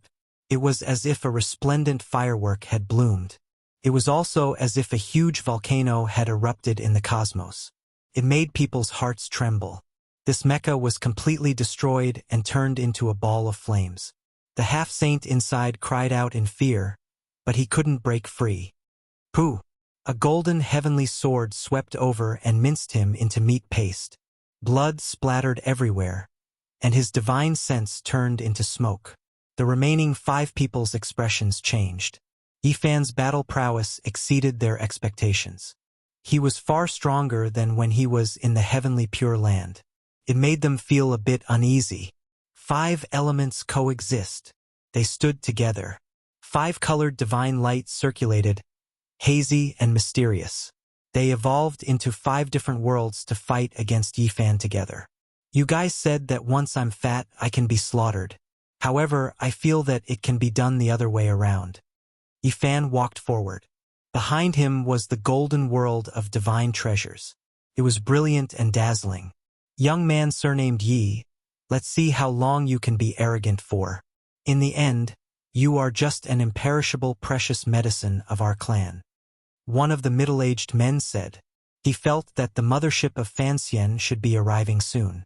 [SPEAKER 1] It was as if a resplendent firework had bloomed. It was also as if a huge volcano had erupted in the cosmos. It made people's hearts tremble. This mecha was completely destroyed and turned into a ball of flames. The half-saint inside cried out in fear, but he couldn't break free. Pooh! A golden heavenly sword swept over and minced him into meat paste. Blood splattered everywhere, and his divine sense turned into smoke. The remaining 5 people's expressions changed. Yifan's battle prowess exceeded their expectations. He was far stronger than when he was in the heavenly Pure Land. It made them feel a bit uneasy. 5 elements coexist. They stood together. 5-colored divine light circulated, hazy and mysterious. They evolved into 5 different worlds to fight against Yifan together. You guys said that once I'm fat, I can be slaughtered. However, I feel that it can be done the other way around. Yifan walked forward. Behind him was the golden world of divine treasures. It was brilliant and dazzling. Young man surnamed Yi, let's see how long you can be arrogant for. In the end, you are just an imperishable precious medicine of our clan. One of the middle-aged men said. He felt that the mothership of Fanxian should be arriving soon.